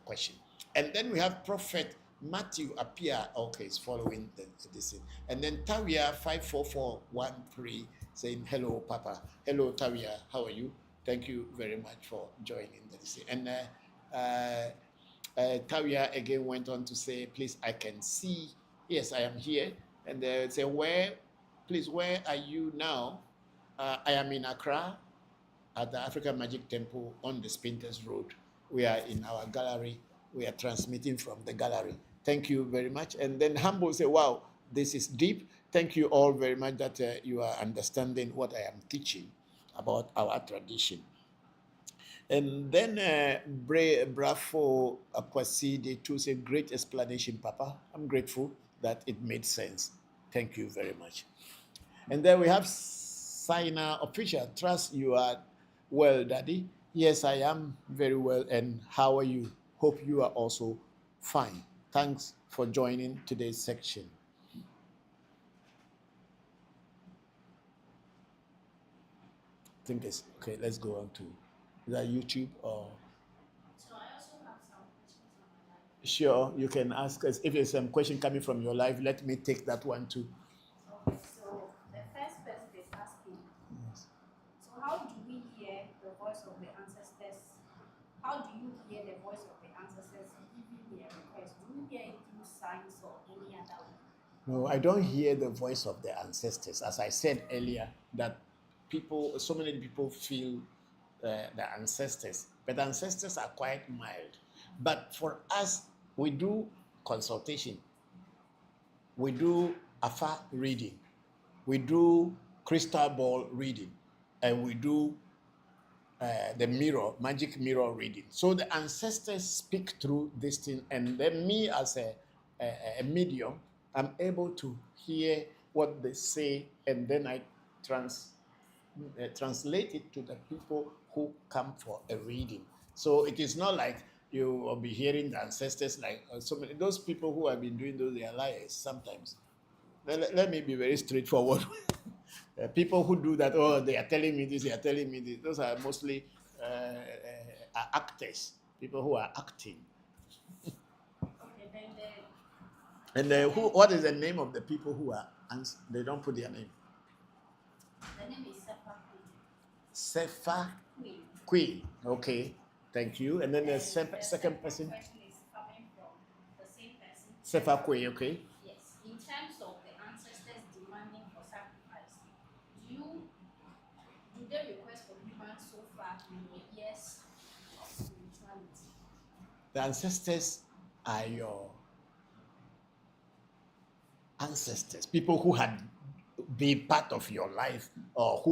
question. And then we have Prophet Matthew Apia. Okay, is following this. And then Tawia 54413 saying, hello, Papa. Hello, Tawia. How are you? Thank you very much for joining this. And Tawia again went on to say, please, I can see. Yes, I am here. And they say, where are you now? I am in Accra at the African Magic Temple on the Spinters Road. We are in our gallery. We are transmitting from the gallery. Thank you very much. And then Humble say, wow, this is deep. Thank you all very much that you are understanding what I am teaching about our tradition. And then Brafo Akwasi, they too say, great explanation, Papa. I'm grateful that it made sense. Thank you very much. And then we have Signer Official. Trust you are well, Daddy. Yes, I am very well. And how are you? Hope you are also fine. Thanks for joining today's section. I think it's okay. Let's go on to that YouTube or. So I also have some questions on my life. Sure, you can ask us if there's some question coming from your life. Let me take that one too. Okay, so the first person is asking. Yes. So how do we hear the voice of the ancestors? How do you hear the voice of the ancestors giving their request? Do you hear it through signs or any other way? No, I don't hear the voice of the ancestors. As I said earlier, that so many people feel the ancestors, but the ancestors are quite mild. But for us, we do consultation, we do afa reading, we do crystal ball reading, and we do the magic mirror reading. So the ancestors speak through this thing, and then me as a medium, I'm able to hear what they say, and then I translate it to the people who come for a reading. So it is not like you will be hearing the ancestors like so many. Those people who have been doing those, they are liars sometimes. Let me be very straightforward. People who do that, oh, they are telling me this, they are telling me this. Those are mostly actors, people who are acting. Okay, And what is the name of the people who are, they don't put their name? the name is Sefa Queen. Queen. Okay, thank you. And then the second person, question is coming from the same person. Sefa Queen, okay. Yes. In terms of the ancestors demanding for sacrifice, do they request for humans so far in the years of spirituality? The ancestors are your ancestors, people who had been part of your life, or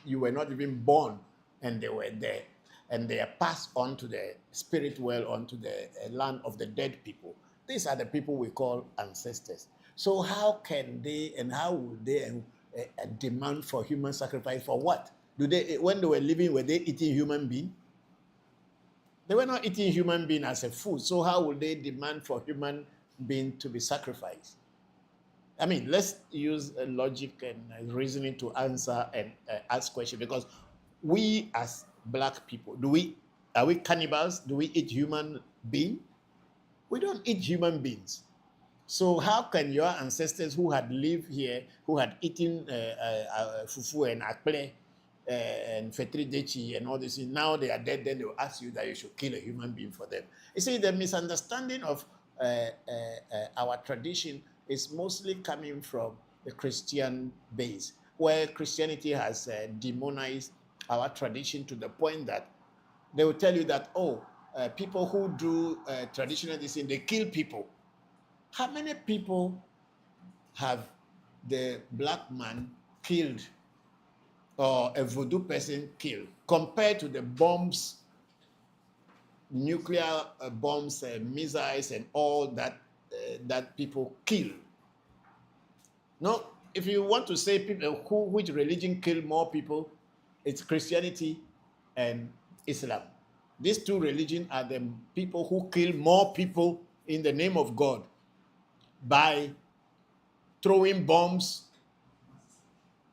you were not even born, and they were there, and they are passed on to the spirit world, onto the land of the dead people. These are the people we call ancestors. So how can they, and how would they demand for human sacrifice for what? When they were living, were they eating human being? They were not eating human being as a food. So how would they demand for human being to be sacrificed? I mean, let's use logic and reasoning to answer and ask questions, because we as black people, are we cannibals? Do we eat human being? We don't eat human beings. So how can your ancestors who had lived here, who had eaten fufu and akple and fetridechi and all this, now they are dead, then they will ask you that you should kill a human being for them? You see, the misunderstanding of our tradition is mostly coming from the Christian base, where Christianity has demonized our tradition to the point that they will tell you that, people who do traditional this thing, they kill people. How many people have the black man killed, or a voodoo person killed, compared to the bombs, nuclear bombs, missiles, and all that that people kill? No, if you want to say which religion kill more people, it's Christianity and Islam. These two religions are the people who kill more people in the name of God by throwing bombs,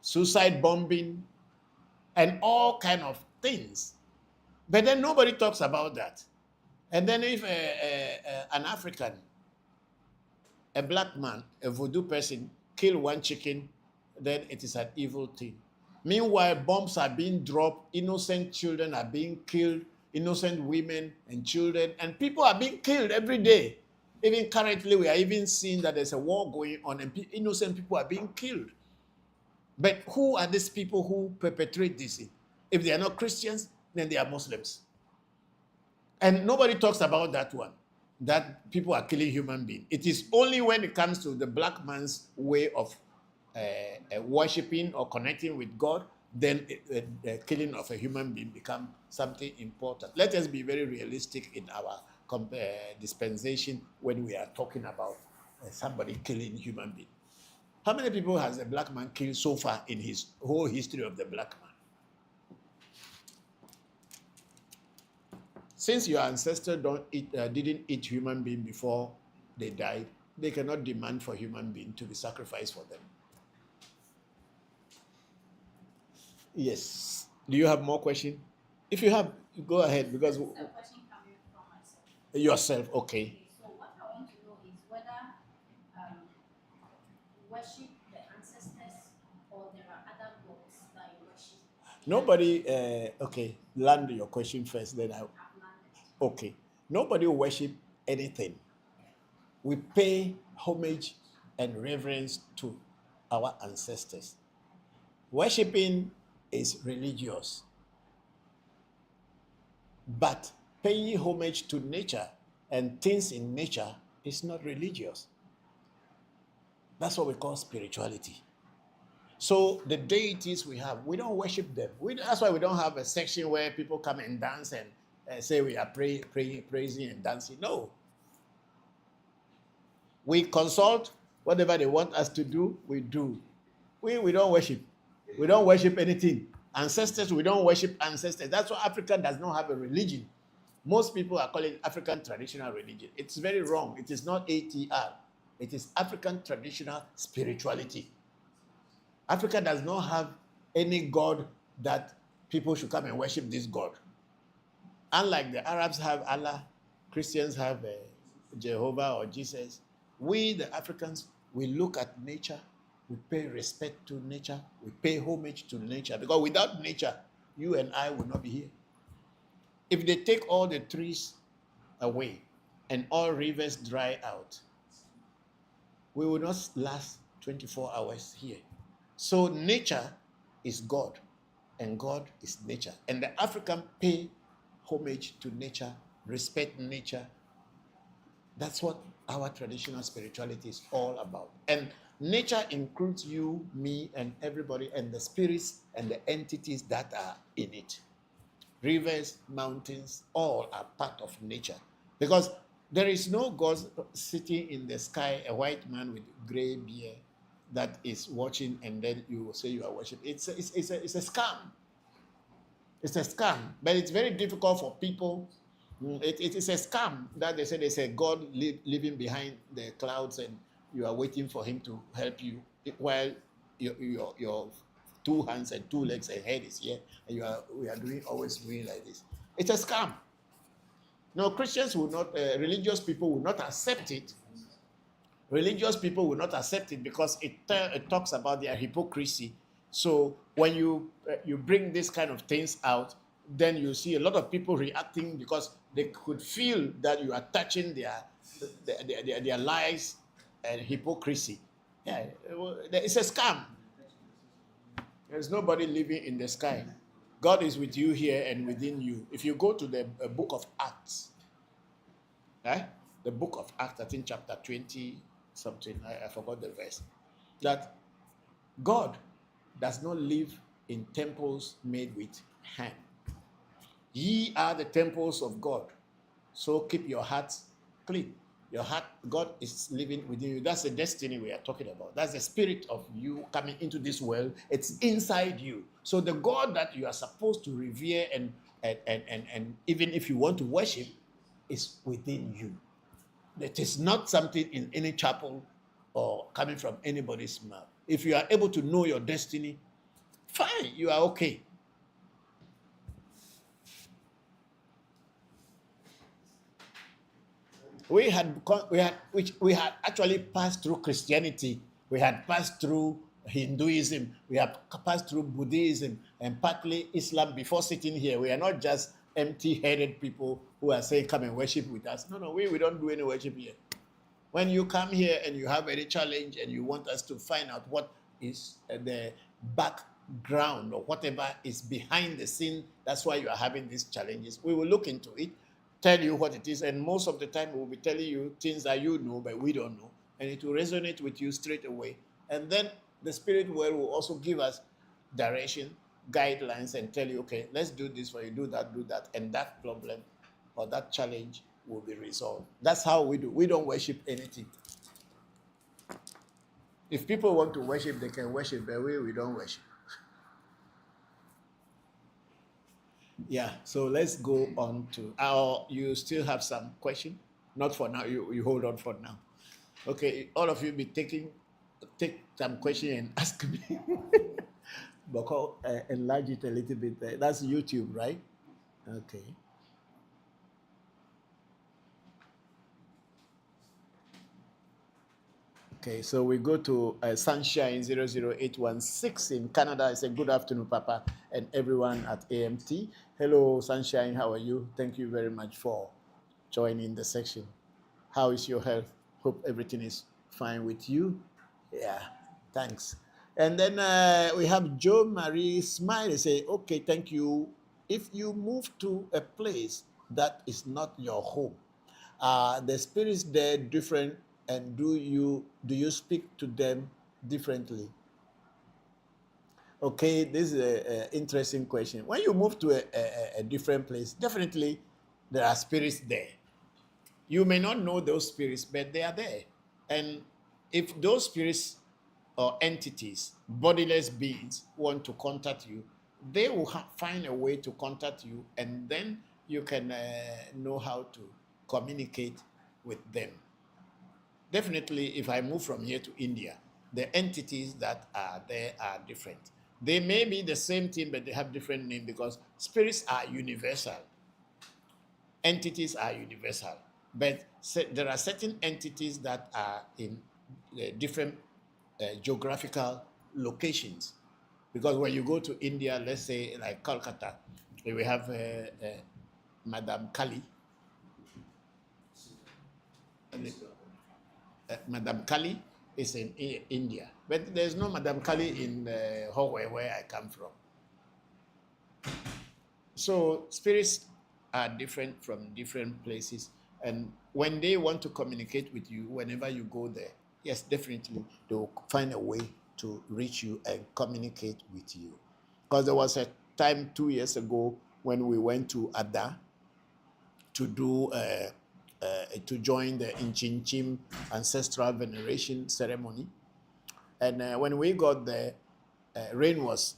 suicide bombing, and all kind of things. But then nobody talks about that. And then if an African, a black man, a voodoo person, kill one chicken, then it is an evil thing. Meanwhile, bombs are being dropped, innocent children are being killed, innocent women and children, and people are being killed every day. Even currently, we are even seeing that there's a war going on, and innocent people are being killed. But who are these people who perpetrate this? If they are not Christians, then they are Muslims. And nobody talks about that one, that people are killing human beings. It is only when it comes to the black man's way of worshiping or connecting with God, then the killing of a human being becomes something important. Let us be very realistic in our dispensation when we are talking about somebody killing human being. How many people has a black man killed so far in his whole history of the black man? Since your ancestors didn't eat human being before they died, they cannot demand for human being to be sacrificed for them. Yes. Do you have more questions? If you have, go ahead, because This is a question coming from myself. yourself, okay. Okay, so what I want to know is whether you worship the ancestors or there are other gods that you worship. Nobody, okay, land your question first, then I, I've landed. okay. Nobody worship anything. We pay homage and reverence to our ancestors. Worshipping is religious, but paying homage to nature and things in nature is not religious. That's what we call spirituality. So the deities we have, we don't worship them. That's why we don't have a section where people come and dance and say we are praising and dancing. No. We consult whatever they want us to do, we do. We don't worship. We don't worship anything. Ancestors, we don't worship ancestors. That's why Africa does not have a religion. Most people are calling it African traditional religion. It's very wrong. It is not ATR. It is African traditional spirituality. Africa does not have any God that people should come and worship this God. Unlike the Arabs have Allah, Christians have Jehovah or Jesus. We, the Africans, we look at nature, we pay respect to nature, we pay homage to nature, because without nature, you and I will not be here. If they take all the trees away and all rivers dry out, we will not last 24 hours here. So nature is God, and God is nature. And the African pay homage to nature, respect nature. That's what our traditional spirituality is all about. And nature includes you, me, and everybody, and the spirits and the entities that are in it. Rivers, mountains, all are part of nature. Because there is no God sitting in the sky, a white man with gray beard, that is watching, and then you will say you are worshiping. It's a scam. It's a scam, but it's very difficult for people. It is a scam that they say there's a God living behind the clouds, and you are waiting for him to help you while your 2 hands and 2 legs and head is here, and we are always doing like this. It's a scam. No, Christians will not, religious people will not accept it. Religious people will not accept it because it talks about their hypocrisy. So when you bring this kind of things out, then you see a lot of people reacting because they could feel that you are touching their lies and hypocrisy. Yeah, it's a scam. There's nobody living in the sky. God is with you here and within you. If you go to the book of Acts, the book of Acts, I think chapter 20 something, I forgot the verse, that God does not live in temples made with hand. Ye are the temples of God, so keep your hearts clean. Your heart, God is living within you. That's the destiny we are talking about. That's the spirit of you coming into this world. It's inside you. So the God that you are supposed to revere and even if you want to worship is within you. It is not something in any chapel or coming from anybody's mouth. If you are able to know your destiny, fine, you are okay. We had actually passed through Christianity. We had passed through Hinduism. We had passed through Buddhism and partly Islam before sitting here. We are not just empty-headed people who are saying, come and worship with us. No, we don't do any worship here. When you come here and you have any challenge and you want us to find out what is the background or whatever is behind the scene, that's why you are having these challenges. We will look into it, tell you what it is, and most of the time we will be telling you things that you know but we don't know, and it will resonate with you straight away. And then the spirit world will also give us direction, guidelines, and tell you, okay, let's do this for you, do that, and that problem or that challenge will be resolved. That's how we do. We don't worship anything. If people want to worship, they can worship, but we don't worship. Yeah, so let's go on to you still have some question? Not for now, you hold on for now. Okay, all of you take some question and ask me. Bokor, enlarge it a little bit. That's YouTube, right? Okay. Okay, so we go to Sunshine 00816 in Canada. I say good afternoon, Papa, and everyone at AMT. Hello, Sunshine, how are you? Thank you very much for joining the section. How is your health? Hope everything is fine with you? Yeah, thanks. And then we have Joe Marie Smile say, okay, thank you. If you move to a place that is not your home, the spirits there different, and do you speak to them differently? Okay, this is an interesting question. When you move to a different place, definitely there are spirits there. You may not know those spirits, but they are there. And if those spirits or entities, bodiless beings, want to contact you, they will find a way to contact you, and then you can know how to communicate with them. Definitely, if I move from here to India, the entities that are there are different. They may be the same thing, but they have different names because spirits are universal. Entities are universal. But there are certain entities that are in different geographical locations. Because when you go to India, let's say like Kolkata, we have Madame Kali. Madame Kali is in India, but there's no Madame Kali in Hawaii, where I come from. So spirits are different from different places, and when they want to communicate with you, whenever you go there, yes, definitely they will find a way to reach you and communicate with you. Because there was a time 2 years ago when we went to Ada to do to join the Inchinchim ancestral veneration ceremony. And when we got there, rain was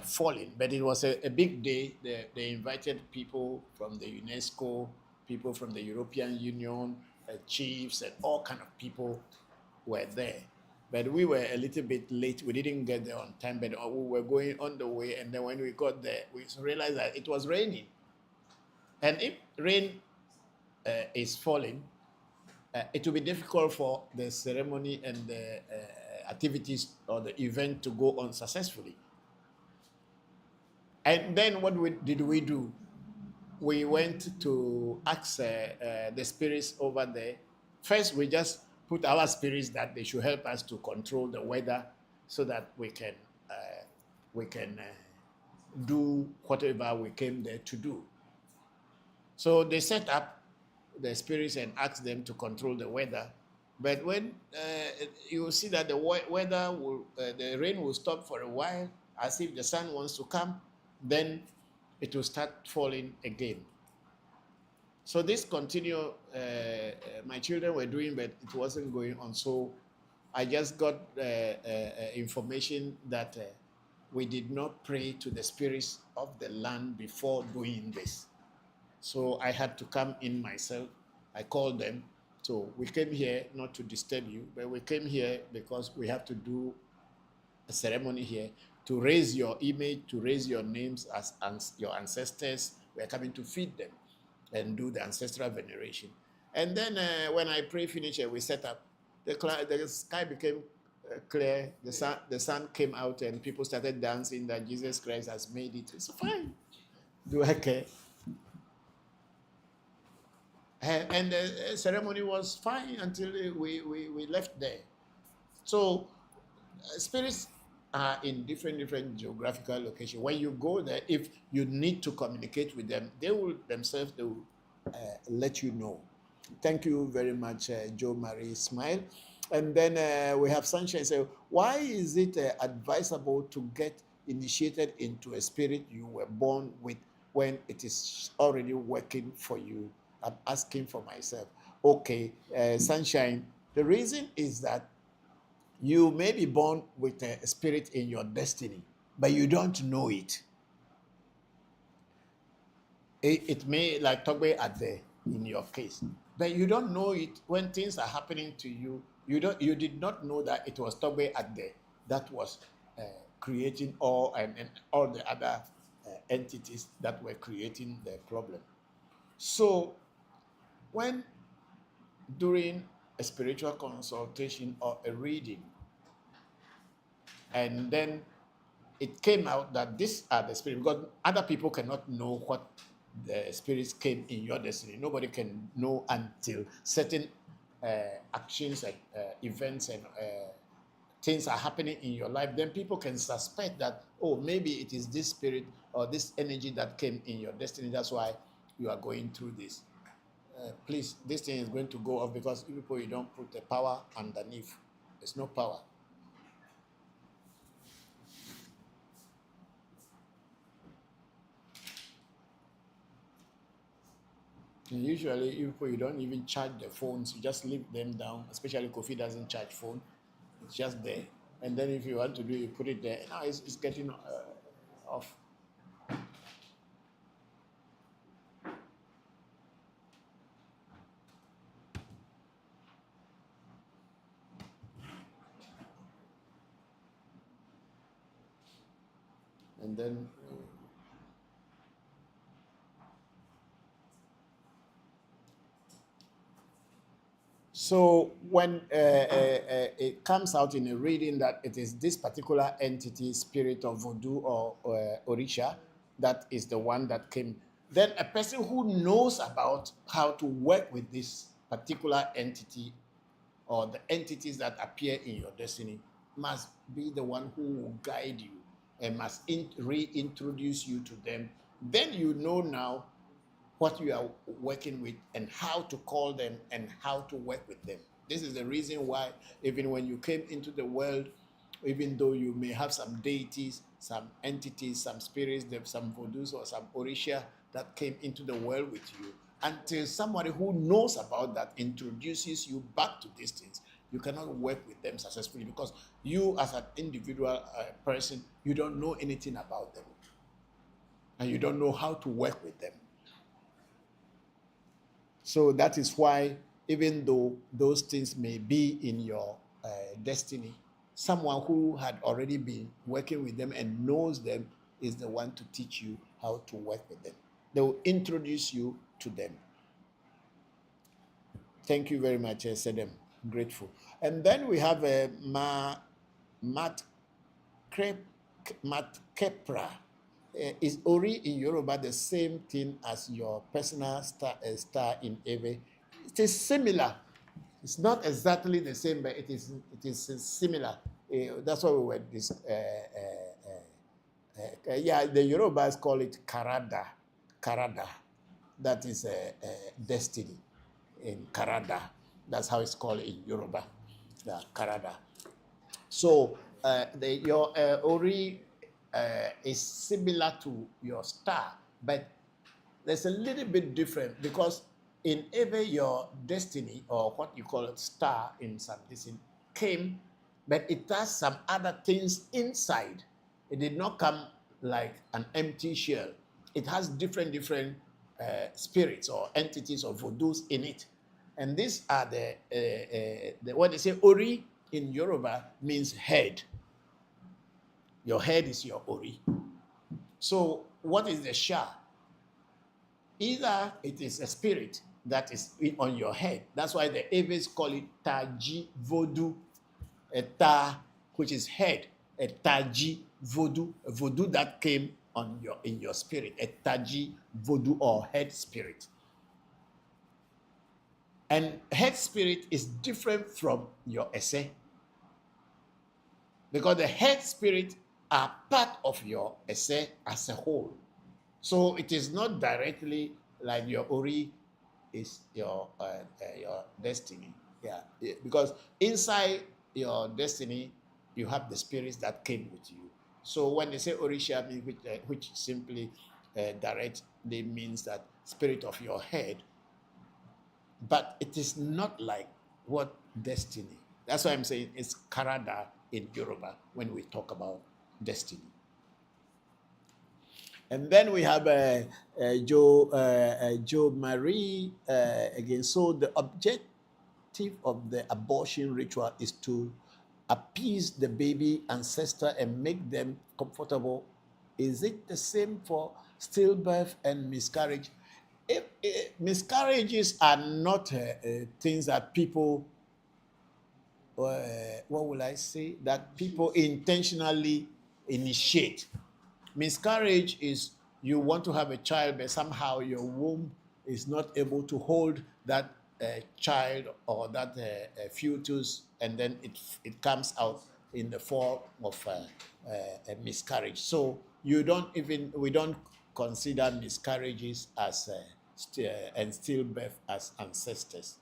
falling, but it was a big day. They invited people from the UNESCO, people from the European Union, chiefs, and all kind of people were there. But we were a little bit late. We didn't get there on time, but we were going on the way. And then when we got there, we realized that it was raining. And if rain is falling, it will be difficult for the ceremony and the activities or the event to go on successfully. And then what did we do? We went to ask the spirits over there. First, we just put our spirits that they should help us to control the weather so that we can do whatever we came there to do. So they set up the spirits and asked them to control the weather. But when you will see that the weather will, the rain will stop for a while, as if the sun wants to come, then it will start falling again. So this continued, my children were doing, but it wasn't going on. So I just got information that we did not pray to the spirits of the land before doing this. So I had to come in myself. I called them. So we came here not to disturb you, but we came here because we have to do a ceremony here to raise your image, to raise your names as your ancestors. We are coming to feed them and do the ancestral veneration. And then when I pray finish, we set up. The sky became clear. The sun came out, and people started dancing that Jesus Christ has made it. It's fine. Do I care? And the ceremony was fine until we left there. So spirits are in different geographical locations. When you go there, if you need to communicate with them, they will let you know. Thank you very much, Joe Marie Smile. And then we have Sunshine say, why is it advisable to get initiated into a spirit you were born with when it is already working for you? I'm asking for myself. Okay, Sunshine, the reason is that you may be born with a spirit in your destiny, but you don't know it. It may, like Togbe Ade in your case, but you don't know it when things are happening to you. You did not know that it was Togbe Ade that was creating all the other entities that were creating the problem. So when during a spiritual consultation or a reading, and then it came out that these are the spirits, because other people cannot know what the spirits came in your destiny. Nobody can know until certain actions and events and things are happening in your life, then people can suspect that, oh, maybe it is this spirit or this energy that came in your destiny. That's why you are going through this. Please, this thing is going to go off because people, you don't put the power underneath. There's no power. And usually, if you don't even charge the phones, you just leave them down. Especially Kofi doesn't charge phone; it's just there. And then if you want to do, you put it there. Now it's getting off. And then. So when it comes out in a reading that it is this particular entity, spirit of Voodoo or Orisha, that is the one that came, then a person who knows about how to work with this particular entity or the entities that appear in your destiny must be the one who will guide you and must reintroduce you to them. Then you know now what you are working with and how to call them and how to work with them. This is the reason why even when you came into the world, even though you may have some deities, some entities, some spirits, some Vodus or some Orisha that came into the world with you, until somebody who knows about that introduces you back to these things, you cannot work with them successfully because you as an individual person, you don't know anything about them and you don't know how to work with them. So that is why, even though those things may be in your destiny, someone who had already been working with them and knows them is the one to teach you how to work with them. They will introduce you to them. Thank you very much, Sedem. Grateful. And then we have Matt Kepra. Is Ori in Yoruba the same thing as your personal star in Ewe? It is similar. It's not exactly the same, but it is similar. That's why we were this. Yeah, the Yorubas call it Karada. Karada. That is destiny in Karada. That's how it's called in Yoruba. Yeah, Karada. So your Ori is similar to your star, but there's a little bit different because in Ewe, your destiny, or what you call it, star in some distance, came, but it has some other things inside. It did not come like an empty shell. It has different spirits or entities or Vodus in it. And these are the what they say, Ori in Yoruba means head. Your head is your Ori. So what is the Sha? Either it is a spirit that is on your head. That's why the Eves call it Taji Vodu. A Ta, which is head. A Taji Vodu. A Vodu that came in your spirit. A Taji Vodu or head spirit. And head spirit is different from your Ese. Because the head spirit are part of your Ese as a whole. So it is not directly like your Ori is your destiny. Yeah, because inside your destiny, you have the spirits that came with you. So when they say Orisha, which simply directly means that spirit of your head, but it is not like what destiny. That's why I'm saying it's Karada in Yoruba when we talk about destiny. And then we have Joe Marie again. So the objective of the abortion ritual is to appease the baby ancestor and make them comfortable. Is it the same for stillbirth and miscarriage? Miscarriages are not things that people, what will I say, that people intentionally initiate. Miscarriage is you want to have a child, but somehow your womb is not able to hold that child or that fetus, and then it comes out in the form of a miscarriage. So we don't consider miscarriages as and stillbirth as ancestors.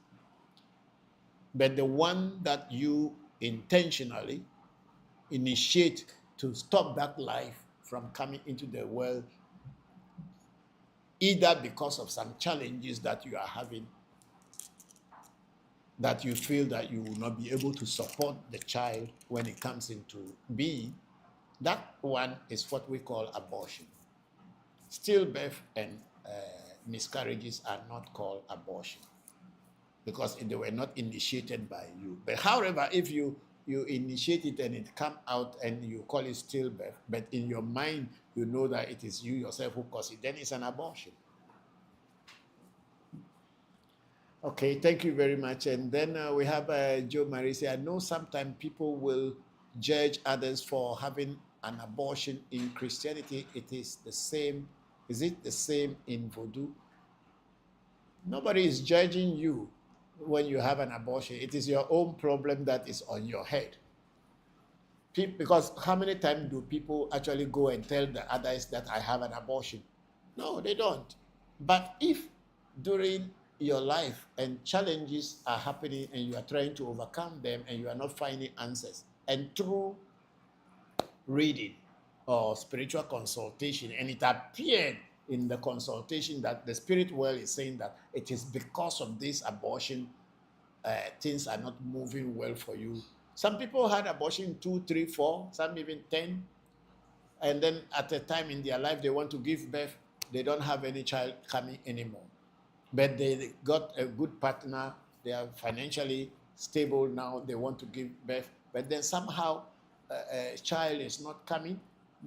But the one that you intentionally initiate to stop that life from coming into the world, either because of some challenges that you are having, that you feel that you will not be able to support the child when it comes into being, that one is what we call abortion. Stillbirth and miscarriages are not called abortion because they were not initiated by you. But however, if you initiate it and it come out and you call it stillbirth, but in your mind you know that it is you yourself who caused it, then it's an abortion. Okay, thank you very much. And then we have Joe Marisi. I know sometimes people will judge others for having an abortion. In Christianity, it is the same. Is it the same in Voodoo? Nobody is judging you when you have an abortion. It is your own problem that is on your head. Because how many times do people actually go and tell the others that I have an abortion? No, they don't. But if during your life and challenges are happening and you are trying to overcome them and you are not finding answers, and through reading or spiritual consultation, and it appeared in the consultation that the spirit world is saying that it is because of this abortion things are not moving well for you. Some people had abortion 2, 3, 4, some even 10, and then at a time in their life they want to give birth, they don't have any child coming anymore. But they got a good partner, they are financially stable now, they want to give birth, but then somehow a child is not coming.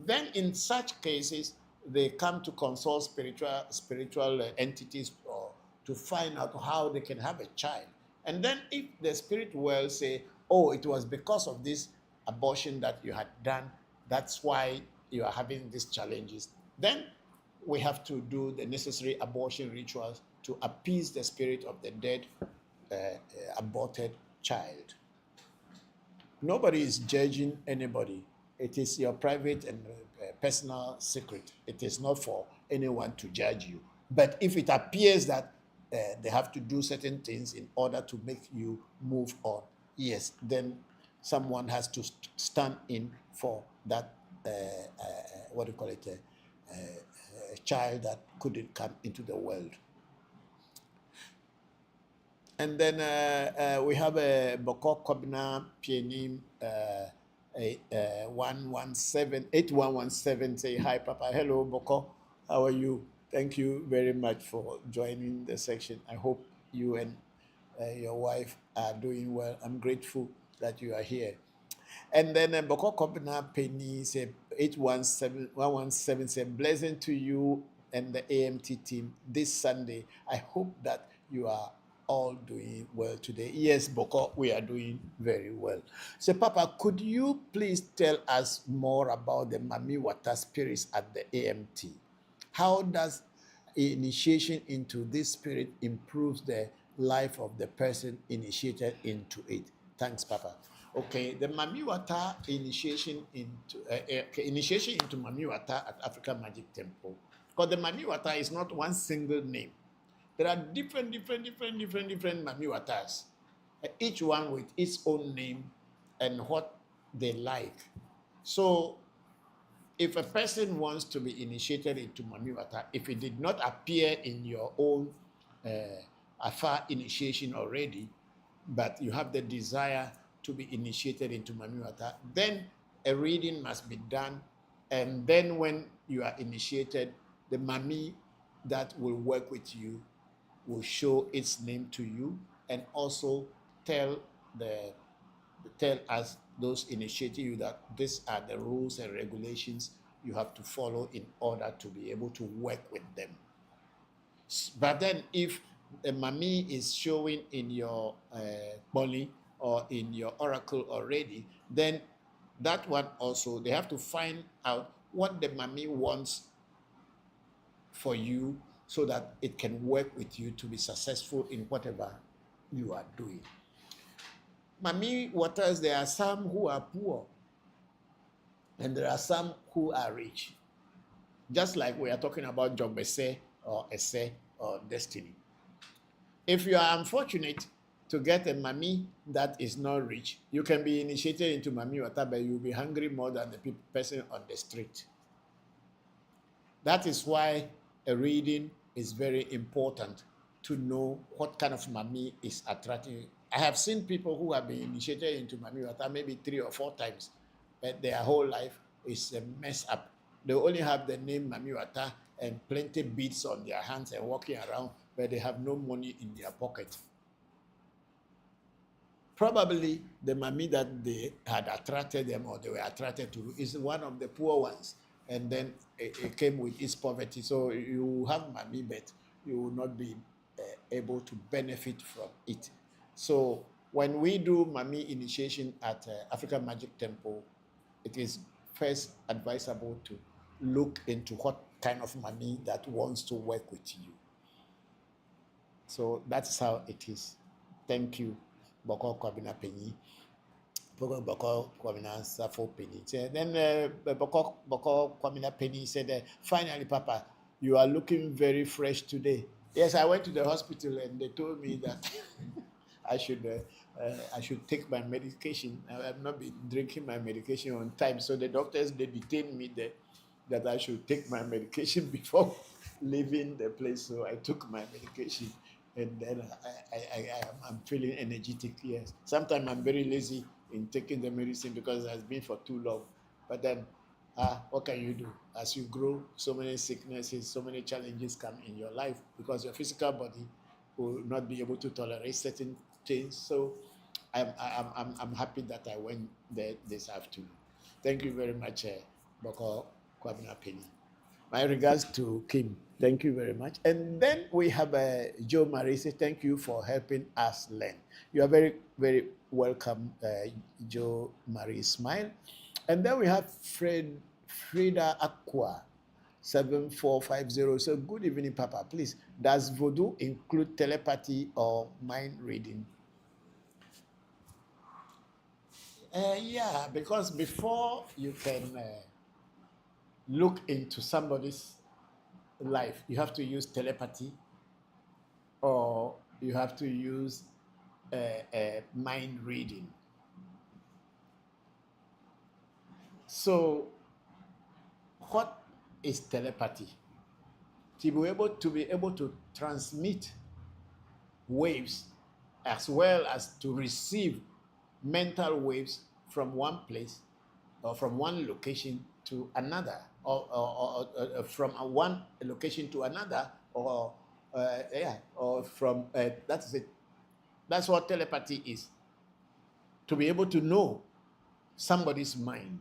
Then in such cases, they come to consult spiritual entities or to find out how they can have a child. And then if the spirit world say, oh, it was because of this abortion that you had done, that's why you are having these challenges, then we have to do the necessary abortion rituals to appease the spirit of the dead aborted child. Nobody is judging anybody. It is your private and personal secret. It is not for anyone to judge you. But if it appears that they have to do certain things in order to make you move on, yes, then someone has to stand in for that, what do you call it, a child that couldn't come into the world. And then we have a Bokor Kobna Pianim 8117 say, hi Papa. Hello Bokor, how are you? Thank you very much for joining the section. I hope you and your wife are doing well. I'm grateful that you are here. And then Bokor Kobna Penny said 8117 said, blessing to you and the AMT team this Sunday. I hope that you are all doing well today. Yes, Bokor, we are doing very well. So, Papa, could you please tell us more about the Mami Wata spirits at the AMT? How does initiation into this spirit improves the life of the person initiated into it? Thanks, Papa. Okay, the Mami Wata initiation into Mami Wata at African Magic Temple. Because the Mami Wata is not one single name. There are different Mami Watas, each one with its own name and what they like. So, if a person wants to be initiated into Mami Wata, if it did not appear in your own afar initiation already, but you have the desire to be initiated into Mami Wata, then a reading must be done. And then when you are initiated, the Mami that will work with you will show its name to you and also tell us, those initiating you, that these are the rules and regulations you have to follow in order to be able to work with them. But then if a Mami is showing in your body or in your oracle already, then that one also, they have to find out what the Mami wants for you so that it can work with you to be successful in whatever you are doing. Mami waters, there are some who are poor and there are some who are rich. Just like we are talking about job esse or esse or destiny. If you are unfortunate to get a mami that is not rich, you can be initiated into mami water, but you'll be hungry more than the person on the street. That is why a reading is very important, to know what kind of mami is attracting you. I have seen people who have been initiated into mami water maybe 3 or 4 times, but their whole life is a mess up. They only have the name mami water and plenty beads on their hands and walking around, but they have no money in their pocket. Probably the mami that they had attracted them or they were attracted to is one of the poor ones. And then it came with its poverty. So you have mami, but you will not be able to benefit from it. So when we do mami initiation at African Magic Temple, it is first advisable to look into what kind of mami that wants to work with you. So that's how it is. Thank you, Bokor Kwabena Penny. Bokor Kwabena Safo Penny. Then Bokor Kwabena Penny said, finally, Papa, you are looking very fresh today. Yes, I went to the hospital and they told me that I should take my medication. I have not been drinking my medication on time. So the doctors, they detained me there that I should take my medication before leaving the place. So I took my medication. And then I'm feeling energetic, yes. Sometimes I'm very lazy in taking the medicine because it has been for too long. But then, what can you do? As you grow, so many sicknesses, so many challenges come in your life because your physical body will not be able to tolerate certain things. So I'm happy that I went there this afternoon. Thank you very much, Bokor Kwabena Penny. My regards to Kim. Thank you very much. And then we have Joe Marie. Thank you for helping us learn. You are very, very welcome, Joe Marie Smile. And then we have Frida Aqua, 7450. So good evening, Papa. Please, does Voodoo include telepathy or mind reading? Yeah, because before you can look into somebody's life, you have to use telepathy or you have to use mind reading. So what is telepathy? To be able to transmit waves as well as to receive mental waves from one place or from one location to another, or from one location to another, or from that's it. That's what telepathy is. To be able to know somebody's mind,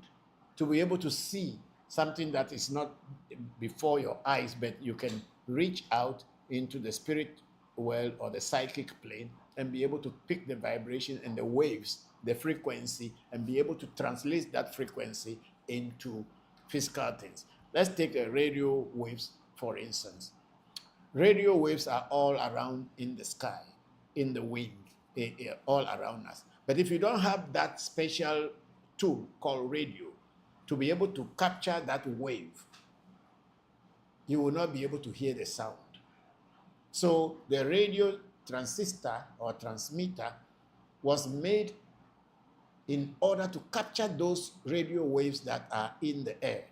to be able to see something that is not before your eyes, but you can reach out into the spirit world or the psychic plane and be able to pick the vibration and the waves, the frequency, and be able to translate that frequency into physical things. Let's take radio waves, for instance. Radio waves are all around in the sky, in the wind, all around us. But if you don't have that special tool called radio to be able to capture that wave, you will not be able to hear the sound. So the radio transistor or transmitter was made in order to capture those radio waves that are in the air.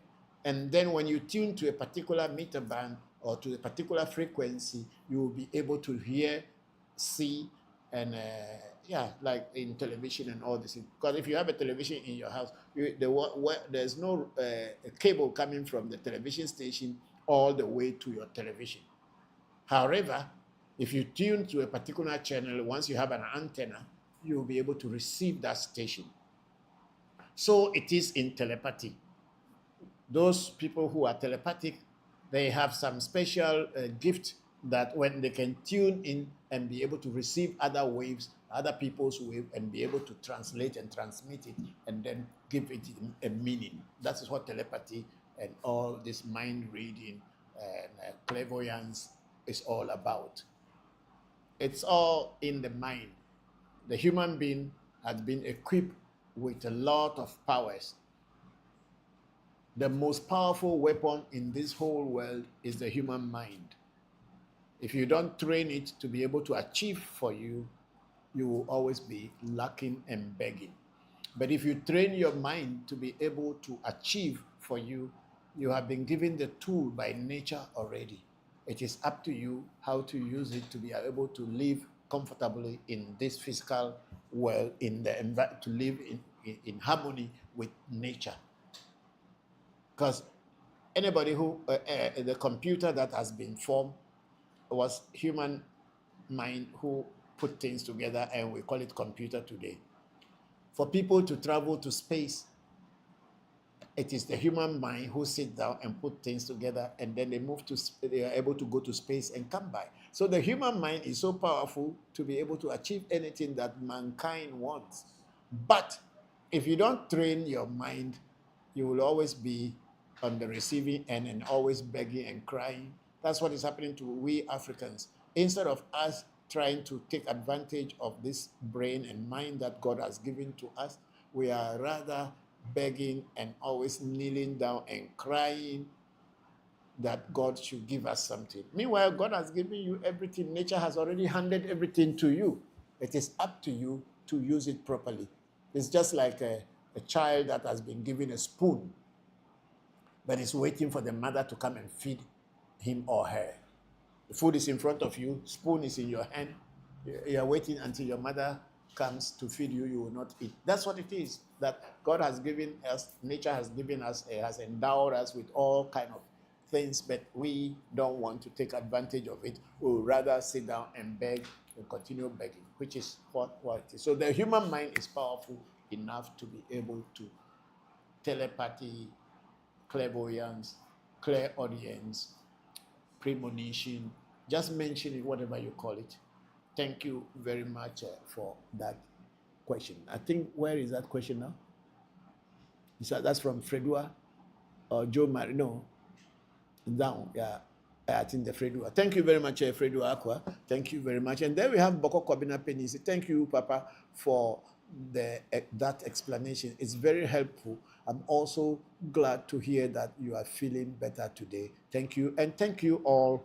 And then when you tune to a particular meter band or to a particular frequency, you will be able to hear, see, and like in television and all this. Because if you have a television in your house, there's no cable coming from the television station all the way to your television. However, if you tune to a particular channel, once you have an antenna, you'll be able to receive that station. So it is in telepathy. Those people who are telepathic, they have some special gift that when they can tune in and be able to receive other waves, other people's wave, and be able to translate and transmit it and then give it a meaning. That is what telepathy and all this mind reading and clairvoyance is all about. It's all in the mind. The human being has been equipped with a lot of powers. The most powerful weapon in this whole world is the human mind. If you don't train it to be able to achieve for you, you will always be lacking and begging. But if you train your mind to be able to achieve for you, you have been given the tool by nature already. It is up to you how to use it to be able to live comfortably in this physical world, to live in harmony with nature. Because anybody who, the computer that has been formed was human mind who put things together, and we call it computer today. For people to travel to space, it is the human mind who sit down and put things together, and then they are able to go to space and come back. So the human mind is so powerful to be able to achieve anything that mankind wants. But if you don't train your mind, you will always be on the receiving end and always begging and crying. That's what is happening to we Africans. Instead of us trying to take advantage of this brain and mind that God has given to us, we are rather begging and always kneeling down and crying that God should give us something. Meanwhile, God has given you everything. Nature has already handed everything to you. It is up to you to use it properly. It's just like a child that has been given a spoon, but is waiting for the mother to come and feed him or her. The food is in front of you, spoon is in your hand. You are waiting until your mother comes to feed you, you will not eat. That's what it is, that God has given us, nature has given us, has endowed us with all kind of things, but we don't want to take advantage of it. We would rather sit down and beg and continue begging, which is what it is. So the human mind is powerful enough to be able to telepathy, clairvoyance, clairaudience, premonition, just mention it, whatever you call it. Thank you very much for that question. I think, where is that question now? That's from Fredua or Joe Marino. Down, yeah. I think the Fredua. Thank you very much, Fredua Aqua. Thank you very much. And then we have Bokor Kobina Penisi. Thank you, Papa, for that explanation. It's very helpful. I'm also glad to hear that you are feeling better today. Thank you. And thank you all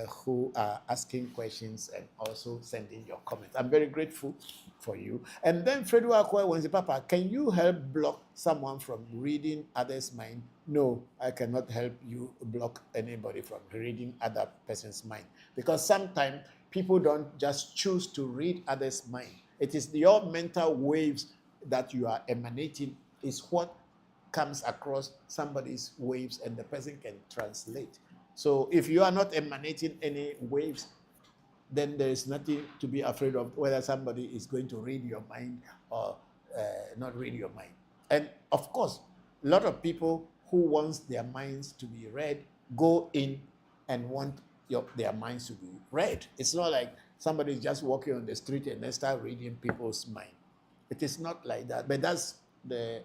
who are asking questions and also sending your comments. I'm very grateful for you. And then Fredua Aqua wants, Papa, can you help block someone from reading others' mind? No, I cannot help you block anybody from reading other person's mind. Because sometimes people don't just choose to read others' mind. It is your mental waves that you are emanating is what comes across somebody's waves, and the person can translate. So if you are not emanating any waves, then there is nothing to be afraid of whether somebody is going to read your mind or not read your mind. And of course, a lot of people who wants their minds to be read go in and want their minds to be read. It's not like somebody is just walking on the street and then start reading people's mind. It is not like that. But that's the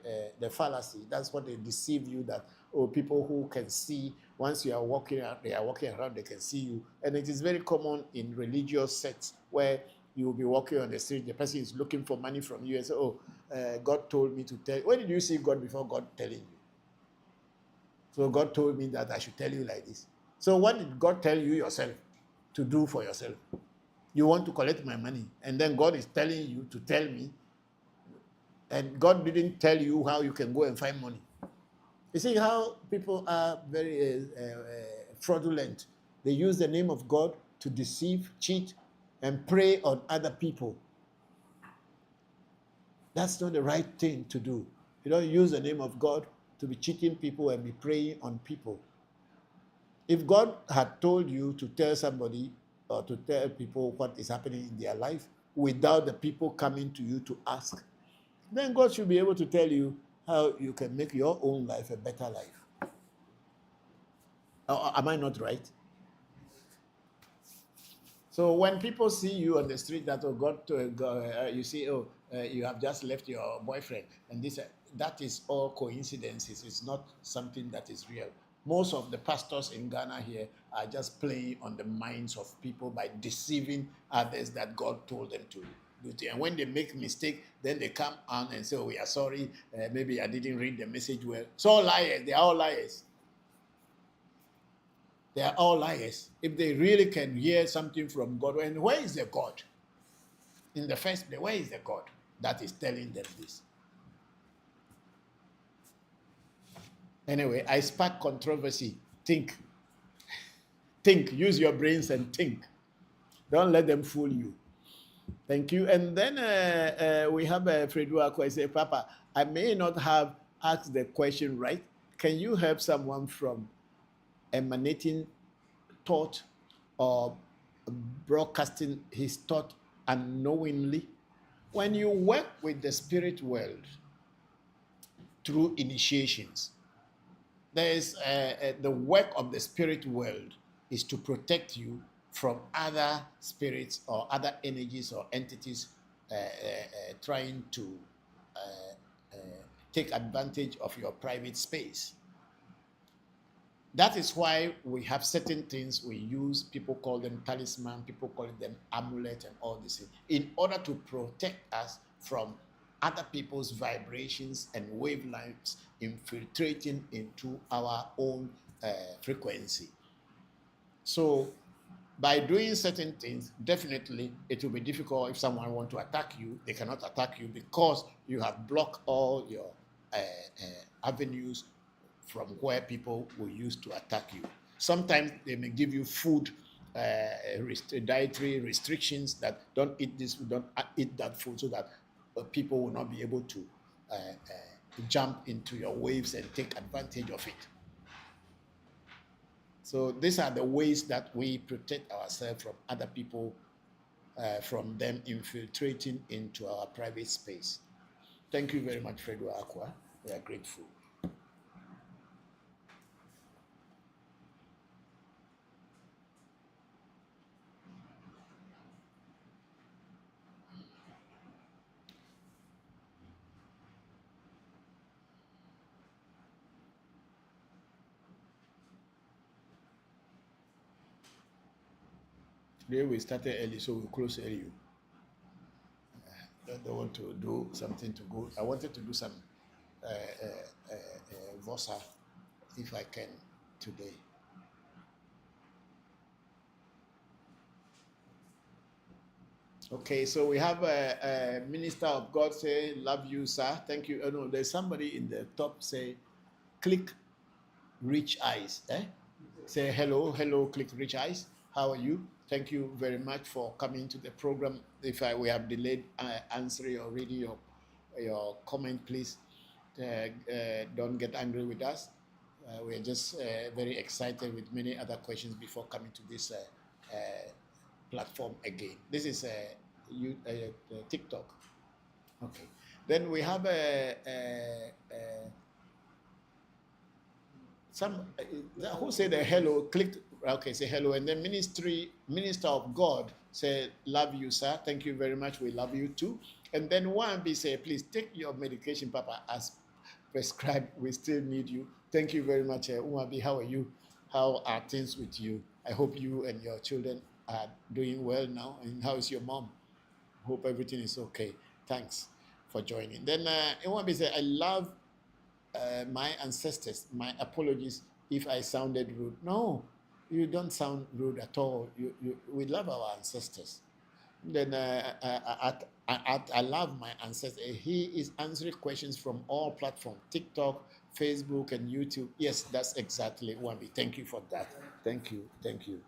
fallacy. That's what they deceive you, that people who can see, once you are walking around, they are walking around, they can see you. And it is very common in religious sects where you will be walking on the street, the person is looking for money from you and say, God told me to tell you. When did you see God before God telling you? So God told me that I should tell you like this. So what did God tell you yourself to do for yourself? You want to collect my money, and then God is telling you to tell me, and God didn't tell you how you can go and find money. You see how people are very fraudulent. They use the name of God to deceive, cheat, and prey on other people. That's not the right thing to do. You don't use the name of God to be cheating people and be preying on people. If God had told you to tell somebody or to tell people what is happening in their life without the people coming to you to ask, then God should be able to tell you how you can make your own life a better life. Am I not right? So when people see you on the street that, you see, you have just left your boyfriend, and that is all coincidences. It's not something that is real. Most of the pastors in Ghana here are just playing on the minds of people by deceiving others that God told them to do. And when they make mistake, then they come on and say, "Oh, we are sorry. Maybe I didn't read the message well." It's all liars. They are all liars. They are all liars. If they really can hear something from God, and where is the God? In the first place, where is the God that is telling them this? Anyway, I spark controversy. Think. Think. Use your brains and think. Don't let them fool you. Thank you. And then we have Fredu Akwa say, Papa, I may not have asked the question right. Can you help someone from emanating thought or broadcasting his thought unknowingly? When you work with the spirit world through initiations, there is the work of the spirit world is to protect you from other spirits or other energies or entities trying to take advantage of your private space. That is why we have certain things we use. People call them talisman, people call them amulet and all this, in order to protect us from other people's vibrations and wavelengths infiltrating into our own frequency. So by doing certain things, definitely it will be difficult if someone wants to attack you. They cannot attack you because you have blocked all your avenues from where people will use to attack you. Sometimes they may give you food, dietary restrictions that don't eat this, don't eat that food, so that people will not be able to jump into your waves and take advantage of it. So these are the ways that we protect ourselves from other people, from them infiltrating into our private space. Thank you very much, Fredo Aqua. We are grateful. Today we started early, so we close early. I don't want to do something to go. I wanted to do some Vosa, if I can, today. Okay, so we have a minister of God say, "Love you, sir. Thank you." Oh, no, there's somebody in the top say, "Click Rich Eyes." Say hello, click Rich Eyes. How are you? Thank you very much for coming to the program. If we have delayed answering or reading your comment, please don't get angry with us. We're just very excited with many other questions before coming to this platform again. This is TikTok. Okay. Then we have some who said hello, clicked, okay, say hello, and then minister of God said, "Love you, sir. Thank you very much. We love you too." And then one be say, "Please take your medication, Papa, as prescribed. We still need you." Thank you very much, Umabi. How are you? How are things with you? I hope you and your children are doing well now. And how is your mom? Hope everything is okay. Thanks for joining. Then Umabi say, "I love my ancestors. My apologies if I sounded rude." No, you don't sound rude at all. We love our ancestors. Then I love my ancestor. He is answering questions from all platforms, TikTok, Facebook, and YouTube. Yes, that's exactly Wambi. Thank you for that. Thank you. Thank you.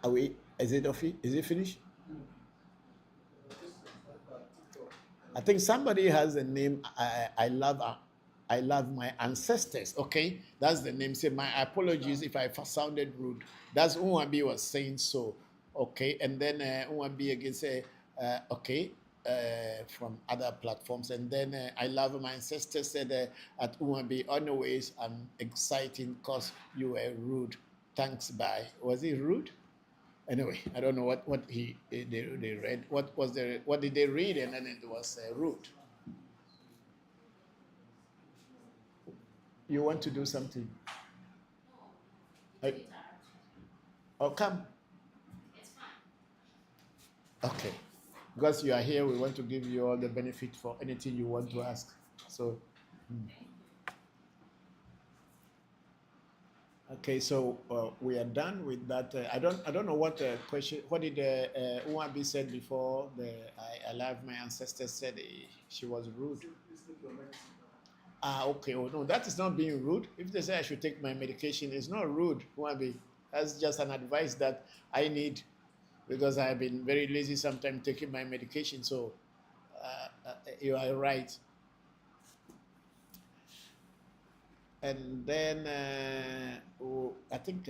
Are we? Is it off? Is it finished? I think somebody has a name. I love my ancestors. Okay, that's the name. Say my apologies if I sounded rude. That's Unwabi was saying so. Okay, and then Unwabi again say okay from other platforms. And then I love my ancestors said at Unwabi. Anyways, I'm exciting because you were rude. Thanks. Bye. Was he rude? Anyway, I don't know what they read. What did they read? And then it was rude. You want to do something? No, Oh, come. it's fine. Okay. Because you are here, we want to give you all the benefit for anything you want to ask. So, okay, so we are done with that. I don't know what question. What did Uwabi said before? I love my ancestors said she was rude. Okay. Oh no, that is not being rude. If they say I should take my medication, it's not rude, Uwabi. That's just an advice that I need because I've been very lazy sometimes taking my medication. So you are right. And then I think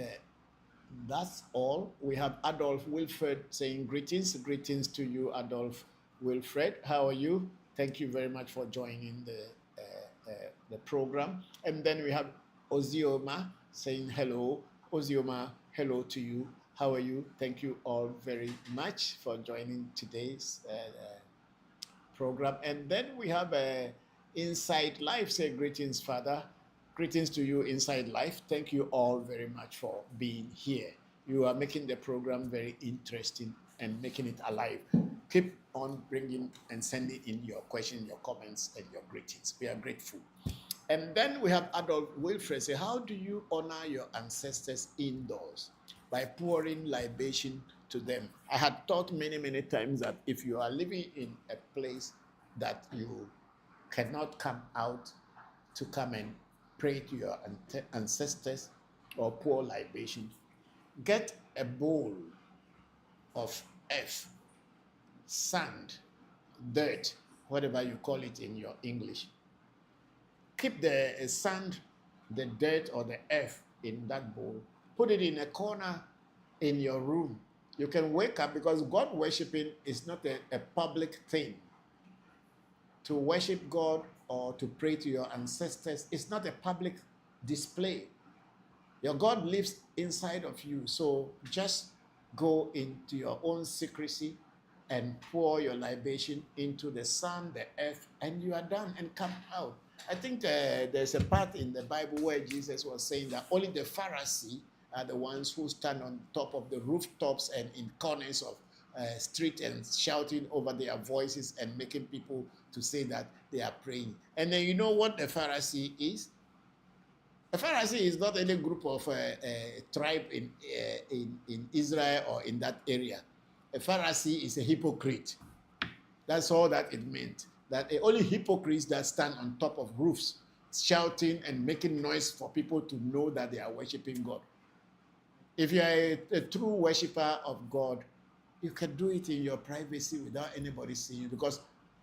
that's all. We have Adolf Wilfred saying greetings. Greetings to you, Adolf Wilfred. How are you? Thank you very much for joining the program. And then we have Ozioma saying hello. Ozioma, hello to you. How are you? Thank you all very much for joining today's program. And then we have Inside Life say greetings, Father. Greetings to you, Inside Life. Thank you all very much for being here. You are making the program very interesting and making it alive. Keep on bringing and sending in your questions, your comments, and your greetings. We are grateful. And then we have Adolf Wilfred say, how do you honor your ancestors indoors? By pouring libation to them. I had thought many, many times that if you are living in a place that you cannot come out to come and pray to your ancestors or pour libation, get a bowl of earth, sand, dirt, whatever you call it in your English. Keep the sand, the dirt, or the earth in that bowl. Put it in a corner in your room. You can wake up because God worshiping is not a public thing. To worship God or to pray to your ancestors, it's not a public display. Your God lives inside of you. So just go into your own secrecy and pour your libation into the sun, the earth, and you are done and come out. I think there's a part in the Bible where Jesus was saying that only the Pharisees are the ones who stand on top of the rooftops and in corners of street and shouting over their voices and making people to say that they are praying. And then you know what the Pharisee is? A Pharisee is not any group of tribe in Israel or in that area. A Pharisee is a hypocrite. That's all that it meant. That only hypocrites that stand on top of roofs, shouting and making noise for people to know that they are worshiping God. If you are a true worshiper of God, you can do it in your privacy without anybody seeing you because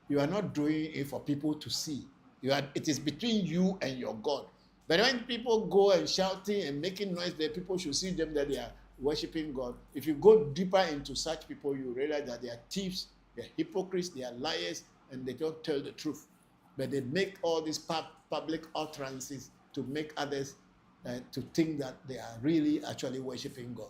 you are not doing it for people to see. It is between you and your God. But when people go and shouting and making noise, that people should see them that they are worshiping God. If you go deeper into such people, you realize that they are thieves, they are hypocrites, they are liars, and they don't tell the truth. But they make all these public utterances to make others to think that they are really actually worshiping God.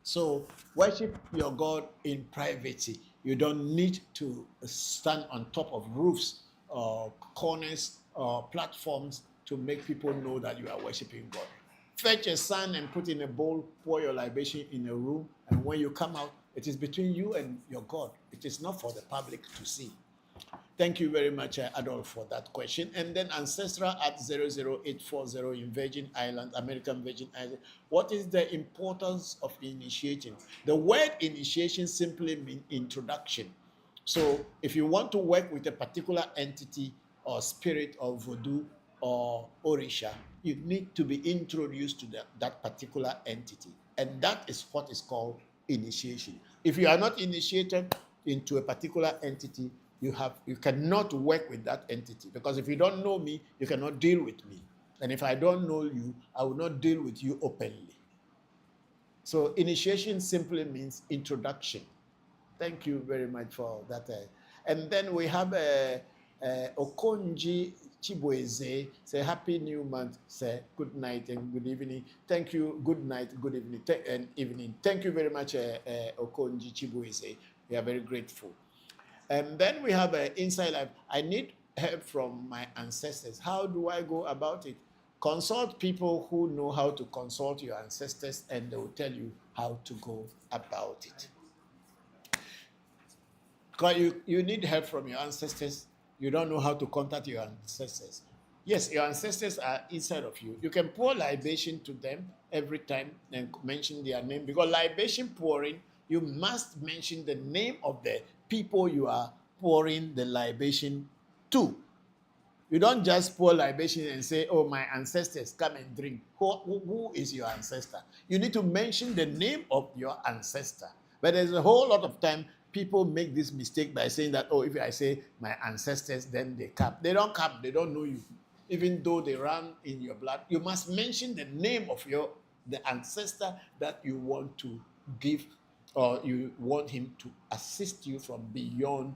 So worship your God in privacy. You don't need to stand on top of roofs or corners or platforms to make people know that you are worshiping God. Fetch a sand and put in a bowl, pour your libation in a room, and when you come out, it is between you and your God. It is not for the public to see. Thank you very much, Adolf, for that question. And then Ancestral at 00840 in Virgin Islands, American Virgin Islands. What is the importance of initiating? The word initiation simply means introduction. So if you want to work with a particular entity or spirit or voodoo or orisha, you need to be introduced to that particular entity. And that is what is called initiation. If you are not initiated into a particular entity, you cannot work with that entity, because if you don't know me, you cannot deal with me. And if I don't know you, I will not deal with you openly. So initiation simply means introduction. Thank you very much for that. And then we have Okonji Chibueze say happy new month, say good night and good evening. Thank you. Good night, good evening, and evening. Thank you very much, Okonji Chibueze. We are very grateful. And then we have Inside Life. I need help from my ancestors. How do I go about it? Consult people who know how to consult your ancestors, and they will tell you how to go about it. Because you need help from your ancestors. You don't know how to contact your ancestors. Yes, your ancestors are inside of you. You can pour libation to them every time and mention their name. Because libation pouring, you must mention the name of the people you are pouring the libation to. You don't just pour libation and say, oh, my ancestors, come and drink. Who is your ancestor? You need to mention the name of your ancestor. But there's a whole lot of time people make this mistake by saying that, oh, if I say my ancestors, then they come. They don't come. They don't know you. Even though they run in your blood, you must mention the name of the ancestor that you want to give, or you want him to assist you from beyond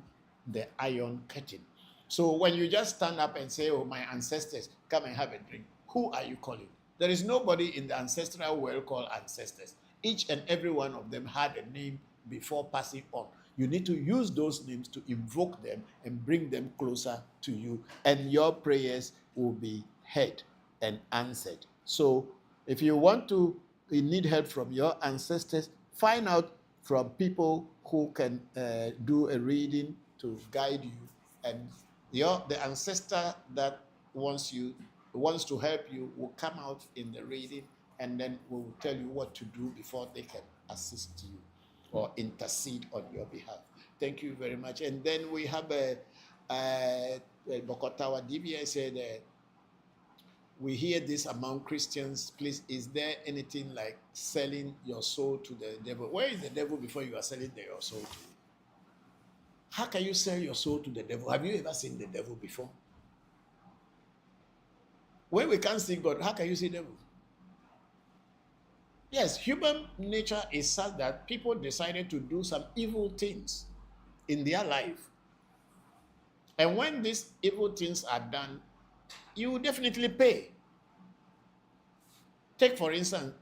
the iron curtain. So when you just stand up and say, oh, my ancestors, come and have a drink, who are you calling? There is nobody in the ancestral world called ancestors. Each and every one of them had a name before passing on. You need to use those names to invoke them and bring them closer to you, and your prayers will be heard and answered. So if you need help from your ancestors, find out from people who can do a reading to guide you, and the ancestor that wants to help you will come out in the reading, and then will tell you what to do before they can assist you or intercede on your behalf. Thank you very much. And then we have Bokor DBI said, we hear this among Christians. Please, is there anything like selling your soul to the devil? Where is the devil before you are selling your soul to him? How can you sell your soul to the devil? Have you ever seen the devil before? When we can't see God, how can you see the devil? Yes, human nature is such that people decided to do some evil things in their life. And when these evil things are done, you will definitely pay. Take, for instance,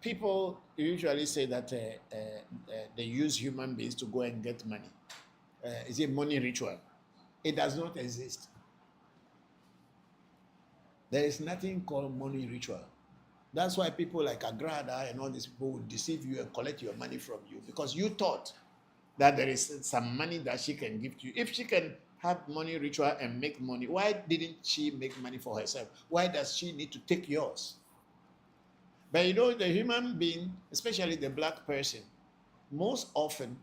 people usually say that they use human beings to go and get money. Is it money ritual? It does not exist. There is nothing called money ritual. That's why people like Agrada and all these people will deceive you and collect your money from you, because you thought that there is some money that she can give to you. If she can have money ritual and make money, why didn't she make money for herself? Why does she need to take yours? But you know, the human being, especially the black person, most often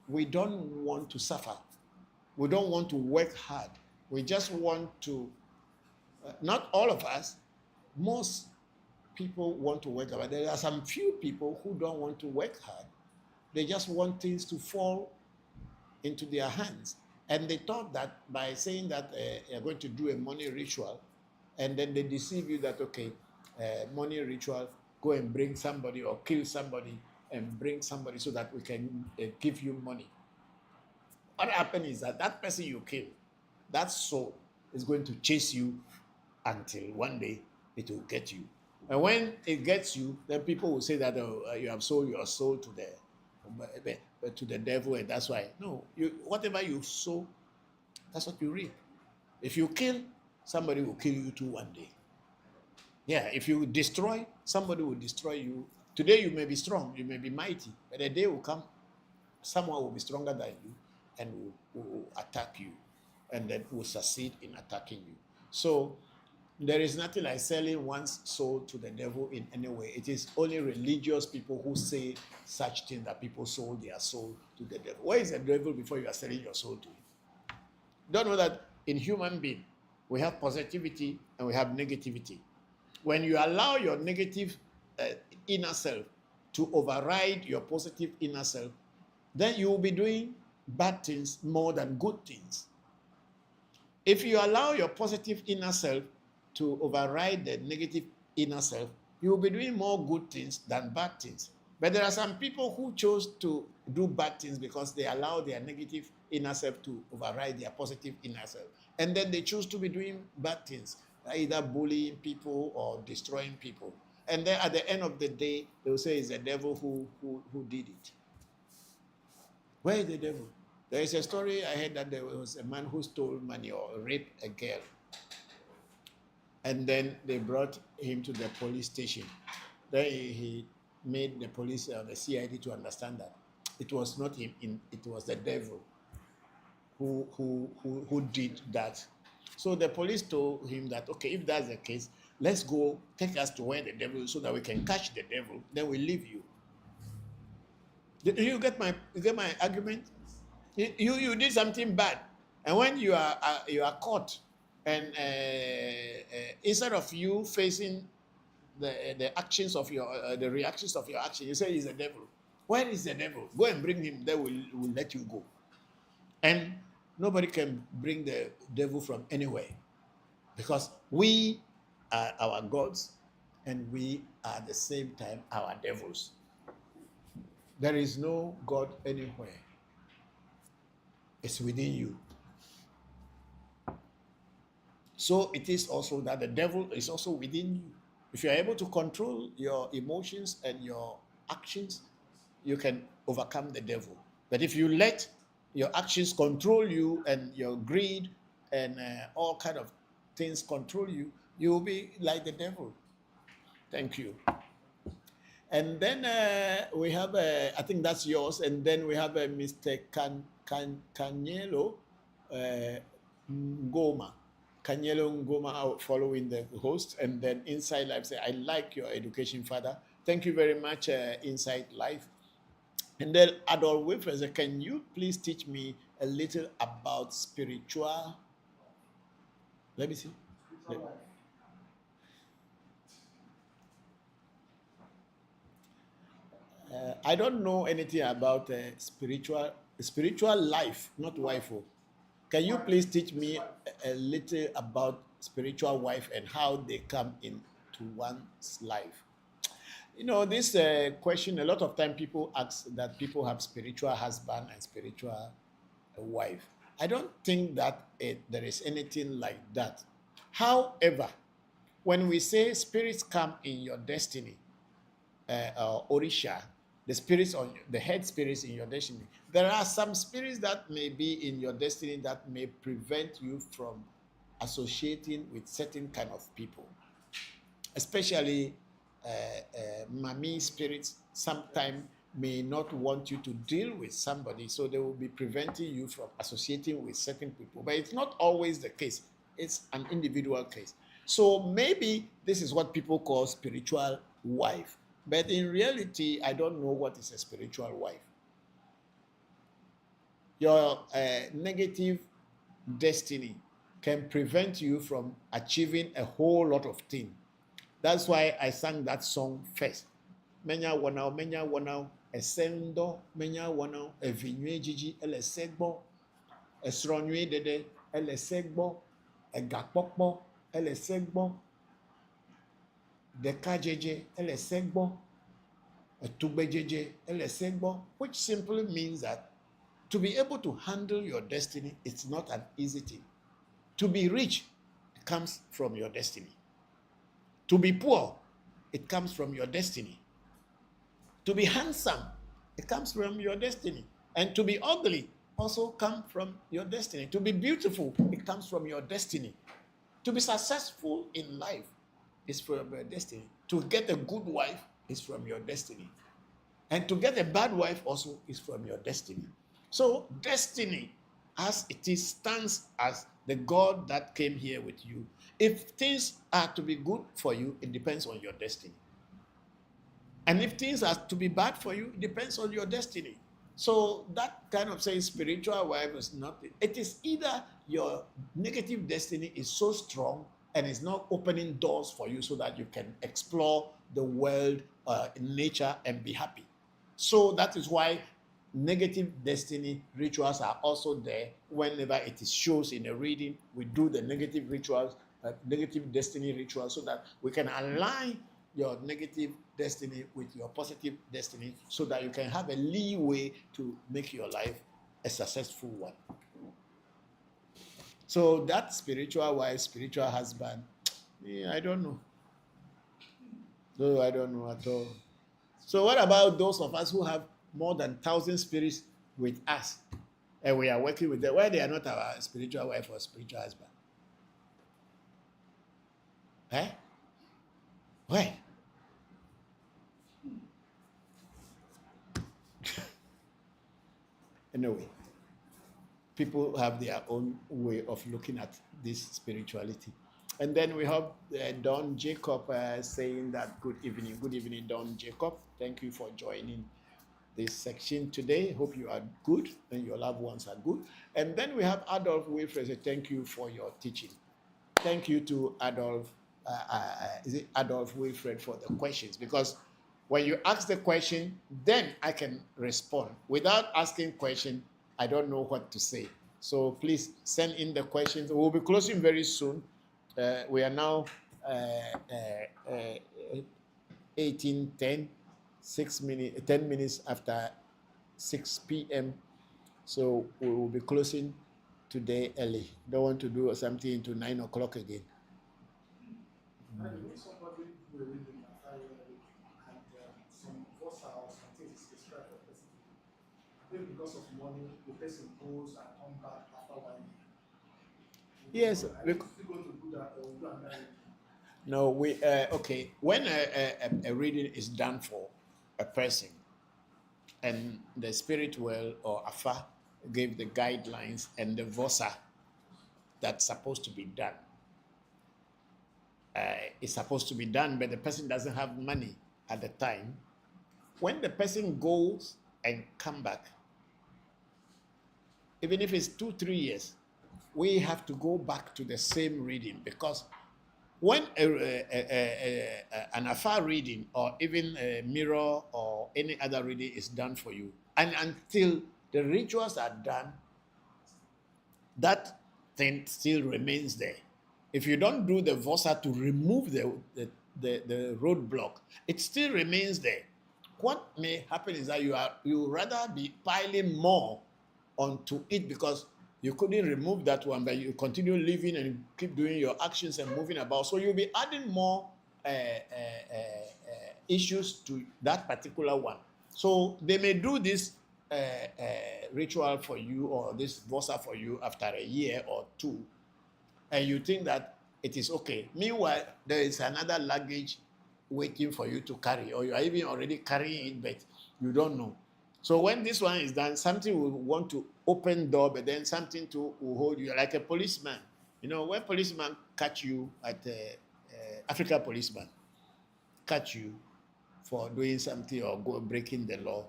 we don't want to suffer. We don't want to work hard. We just want to, not all of us, most people want to work hard. There are some few people who don't want to work hard. They just want things to fall into their hands. And they thought that by saying that you're going to do a money ritual, and then they deceive you that, okay, money ritual, go and bring somebody or kill somebody and bring somebody so that we can give you money. What happens is that that person you kill, that soul is going to chase you until one day it will get you. And when it gets you, then people will say that you have sold your soul to the devil, and that's why. No, whatever you sow, that's what you reap. If you kill, somebody will kill you too one day. Yeah, if you destroy, somebody will destroy you. Today you may be strong, you may be mighty, but a day will come, someone will be stronger than you and will attack you, and then will succeed in attacking you. So there is nothing like selling one's soul to the devil in any way. It is only religious people who say such thing, that people sold their soul to the devil. Where is the devil before you are selling your soul to him? Don't know that in human being, we have positivity and we have negativity. When you allow your negative inner self to override your positive inner self, then you will be doing bad things more than good things. If you allow your positive inner self to override the negative inner self, you will be doing more good things than bad things. But there are some people who chose to do bad things because they allow their negative inner self to override their positive inner self. And then they choose to be doing bad things, either bullying people or destroying people. And then at the end of the day, they will say it's the devil who did it. Where is the devil? There is a story I heard that there was a man who stole money or raped a girl. And then they brought him to the police station. Then he made the police, the CID, to understand that it was not him, it was the devil who did that. So the police told him that, okay, if that's the case, let's go, take us to where the devil is so that we can catch the devil, then we leave you. Do you get my argument? You did something bad, and when you are caught, and instead of you facing the actions of your the reactions of your action, you say he's the devil. Where is the devil? Go and bring him. They will let you go. And nobody can bring the devil from anywhere, because we are our gods, and we are at the same time our devils. There is no God anywhere. It's within you. So it is also that the devil is also within you. If you are able to control your emotions and your actions, you can overcome the devil. But if you let your actions control you, and your greed and all kind of things control you, you will be like the devil. Thank you. And then we have, I think that's yours. And then we have Mr. Canyelo Ngoma. Canyelo Ngoma following the host. And then Inside Life say, I like your education, Father. Thank you very much, Inside Life. And then Adol Wilfred said, can you please teach me a little about spiritual? Let me see. I don't know anything about spiritual life, not wife. Can you please teach me a little about spiritual wife and how they come into one's life? You know, this question, a lot of time people ask that people have spiritual husband and spiritual wife. I don't think that there is anything like that. However, when we say spirits come in your destiny, Orisha, the spirits on the head spirits in your destiny, there are some spirits that may be in your destiny that may prevent you from associating with certain kind of people, especially Mami spirits. Sometimes may not want you to deal with somebody, so they will be preventing you from associating with certain people. But it's not always the case. It's an individual case. So maybe this is what people call spiritual wife. But in reality, I don't know what is a spiritual wife. Your negative destiny can prevent you from achieving a whole lot of things. That's why I sang that song first. Menya wanao, esendo, menya wanao, evinwe jiji, ele segbo, esronwe dede, ele segbo, egakpokpo, ele segbo, dekajeje, ele segbo, etugbejeje, ele segbo, which simply means that to be able to handle your destiny, it's not an easy thing. To be rich, it comes from your destiny. To be poor, it comes from your destiny. To be handsome, it comes from your destiny. And to be ugly also comes from your destiny. To be beautiful, it comes from your destiny. To be successful in life is from your destiny. To get a good wife is from your destiny. And to get a bad wife also is from your destiny. So destiny, as it is, stands as the God that came here with you. If things are to be good for you, it depends on your destiny. And if things are to be bad for you, it depends on your destiny. So that kind of saying spiritual wife is nothing. It is either your negative destiny is so strong and is not opening doors for you so that you can explore the world, nature, and be happy. So that is why negative destiny rituals are also there. Whenever it is shows in a reading, we do the negative rituals, negative destiny rituals, so that we can align your negative destiny with your positive destiny, so that you can have a leeway to make your life a successful one. So that spiritual wife, spiritual husband, I don't know. No, I don't know at all. So what about those of us who have more than 1,000 spirits with us? And we are working with them. Why they are not our spiritual wife or spiritual husband? Eh? Why? Anyway, people have their own way of looking at this spirituality. And then we have Don Jacob saying that good evening, Don Jacob. Thank you for joining this section today. Hope you are good and your loved ones are good. And then we have Adolf Wilfred say, thank you for your teaching. Thank you to Adolf, is it Adolf Wilfred for the questions, because when you ask the question, then I can respond. Without asking question, I don't know what to say. So please send in the questions. We'll be closing very soon. We are now 18:10, 10 minutes after 6 p.m. So we will be closing today early. Don't want to do something into 9 o'clock again. Somebody do a reading and some voice or something is described for the person. I think because of money, the person goes and come back after 1 year. Yes. Are you still going to do that or do another reading? No, okay. When a reading is done for a person, and the spirit world or Afa gave the guidelines and the vosa that's supposed to be done, it's supposed to be done, but the person doesn't have money at the time. When the person goes and come back, even if it's 2-3 years, we have to go back to the same reading, because when an Afa reading or even a mirror or any other reading is done for you, and until the rituals are done, that thing still remains there. If you don't do the vosa to remove the roadblock, it still remains there. What may happen is that you rather be piling more onto it because you couldn't remove that one, but you continue living and keep doing your actions and moving about. So you'll be adding more issues to that particular one. So they may do this ritual for you or this vosa for you after a year or two, and you think that it is okay. Meanwhile, there is another luggage waiting for you to carry, or you are even already carrying it, but you don't know. So when this one is done, something will want to open door, but then something will hold you, like a policeman. You know, when policeman catch you at Africa policeman, catch you for doing something or breaking the law,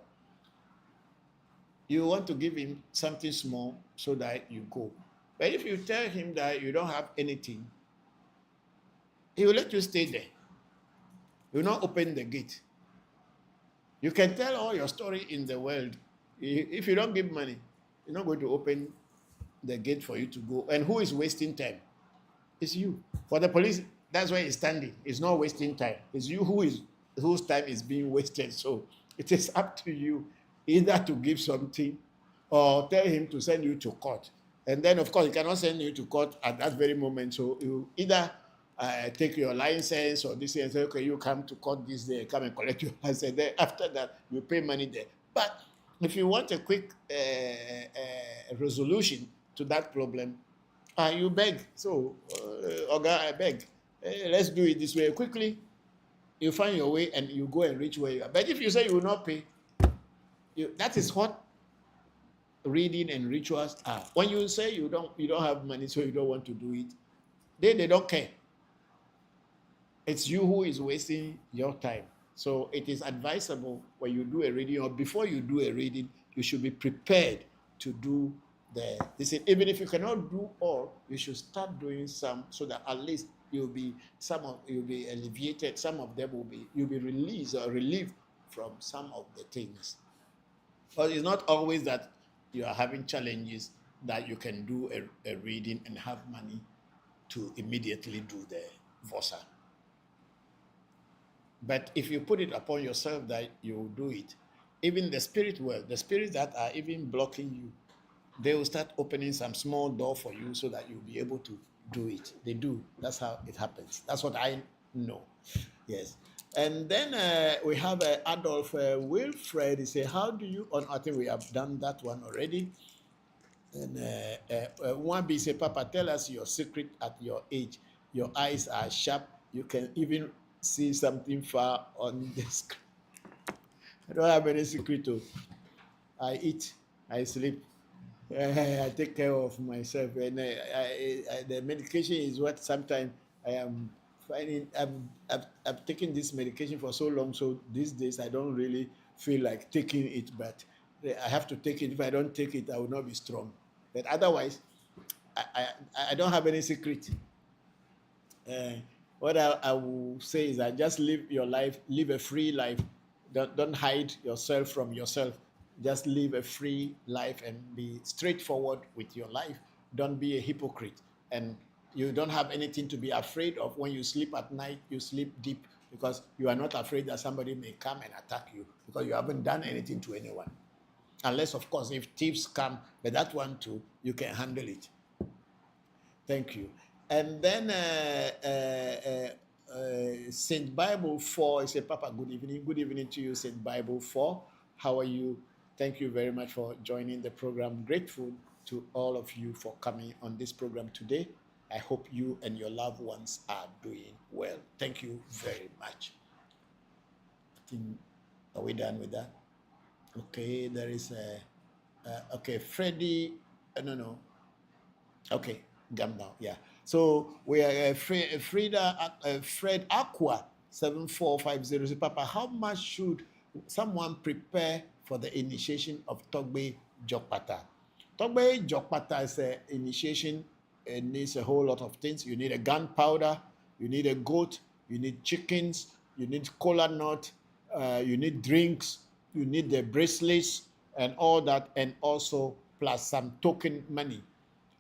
you want to give him something small so that you go. But if you tell him that you don't have anything, he will let you stay there. He will not open the gate. You can tell all your story in the world. If you don't give money, you're not going to open the gate for you to go. And who is wasting time? It's you. For the police, that's why he's standing. It's not wasting time. It's you whose time is being wasted. So it is up to you either to give something or tell him to send you to court. And then, of course, he cannot send you to court at that very moment. So you either take your license or this and say, okay, you come to court this day, come and collect your license. Then after that, you pay money there. But if you want a quick resolution to that problem, you beg. So, Oga, I beg. Let's do it this way. Quickly, you find your way and you go and reach where you are. But if you say you will not pay, that is what reading and rituals are. When you say you don't have money, so you don't want to do it, they don't care. It's you who is wasting your time. So it is advisable when you do a reading, or before you do a reading, you should be prepared to do this. Even if you cannot do all, you should start doing some, so that at least you'll be alleviated. Some of them you'll be released or relieved from some of the things. But it's not always that you are having challenges that you can do a reading and have money to immediately do the vosa. But if you put it upon yourself that you will do it, even the spirit world, the spirits that are even blocking you, they will start opening some small door for you so that you'll be able to do it. They do. That's how it happens. That's what I know. Yes. And then we have Adolf Wilfred. He said, how do you, I think we have done that one already. And one be say, Papa, tell us your secret at your age. Your eyes are sharp. You can even see something far on the screen. I don't have any secret. Though. I eat, I sleep, I take care of myself, and the medication is what sometimes I am finding. I've taken this medication for so long, so these days I don't really feel like taking it, but I have to take it. If I don't take it, I will not be strong. But otherwise, I don't have any secret. Uh, what I will say is that just live your life, live a free life. Don't hide yourself from yourself. Just live a free life and be straightforward with your life. Don't be a hypocrite. And you don't have anything to be afraid of. When you sleep at night, you sleep deep because you are not afraid that somebody may come and attack you because you haven't done anything to anyone. Unless, of course, if thieves come, but that one too, you can handle it. Thank you. And then Saint Bible 4, I say, Papa, good evening. Good evening to you, Saint Bible 4. How are you? Thank you very much for joining the program. Grateful to all of you for coming on this program today. I hope you and your loved ones are doing well. Thank you very much. Are we done with that? Okay, there is a, okay, Freddie, no. Okay, Gamba, yeah. So we are Fred Aqua 7450. So Papa, how much should someone prepare for the initiation of Togbe Jokpata? Togbe Jokpata is an initiation. It needs a whole lot of things. You need a gunpowder, you need a goat, you need chickens, you need cola nut, you need drinks, you need the bracelets and all that, and also plus some token money.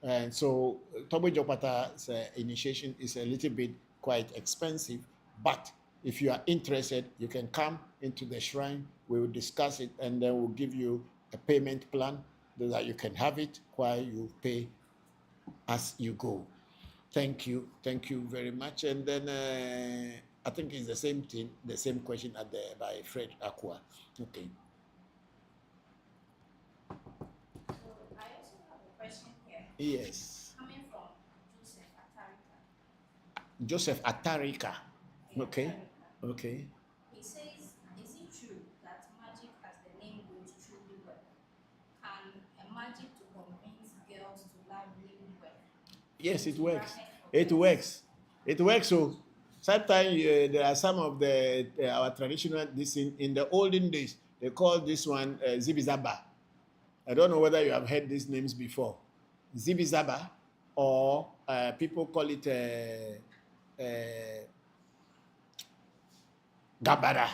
And so Togbe Jokpata's initiation is a little bit quite expensive, but if you are interested, you can come into the shrine. We will discuss it, and then we'll give you a payment plan so that you can have it while you pay as you go. Thank you very much. And then I think it's the same thing, the same question by Fred Aqua. Okay. So I also have a question here. Yes. Coming from Joseph Atarika. Joseph Atarika. Okay. Atarika. Okay. He says, is it true that magic, as the name goes, truly work? Can a magic to convince girls to love really work? Yes, it works. It works. It works. So sometimes there are some of the our traditional this in the olden days they call this one zibizaba. I don't know whether you have heard these names before. Zibizaba, or people call it gabara.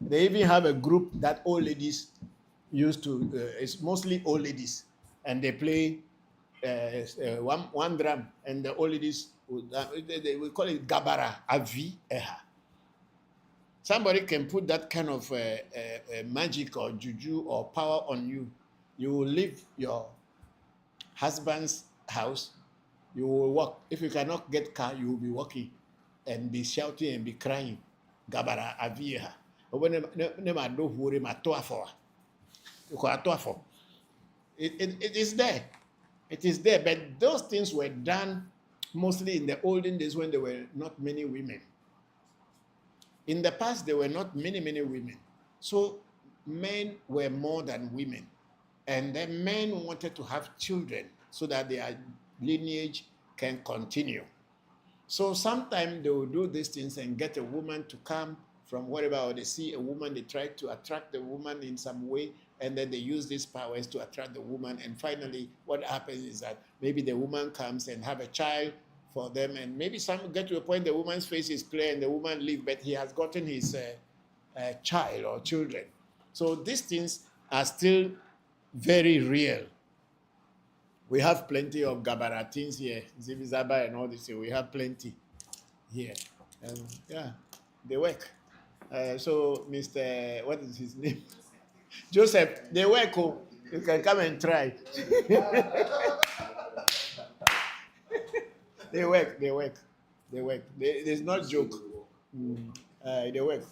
They even have a group that old ladies used to. It's mostly old ladies, and they play one drum, and the old ladies they will call it gabara, avi eha. Somebody can put that kind of magic or juju or power on you. You will leave your husband's house. You will walk. If you cannot get car, you will be walking and be shouting and be crying. Gabara avi eha. It is there. It is there, but those things were done mostly in the olden days when there were not many women. In the past, there were not many women. So men were more than women. And then men wanted to have children so that their lineage can continue. So sometimes they will do these things and get a woman to come from wherever, or they see a woman, they try to attract the woman in some way, and then they use these powers to attract the woman. And finally, what happens is that maybe the woman comes and have a child for them, and maybe some get to a point the woman's face is clear and the woman leave, but he has gotten his child or children. So these things are still very real. We have plenty of gabaratins here, Zibizaba and all this. We have plenty here, and yeah, they work. So Mr. What is his name? Joseph, they work. Oh, you can come and try. They work. There's not joke. They work.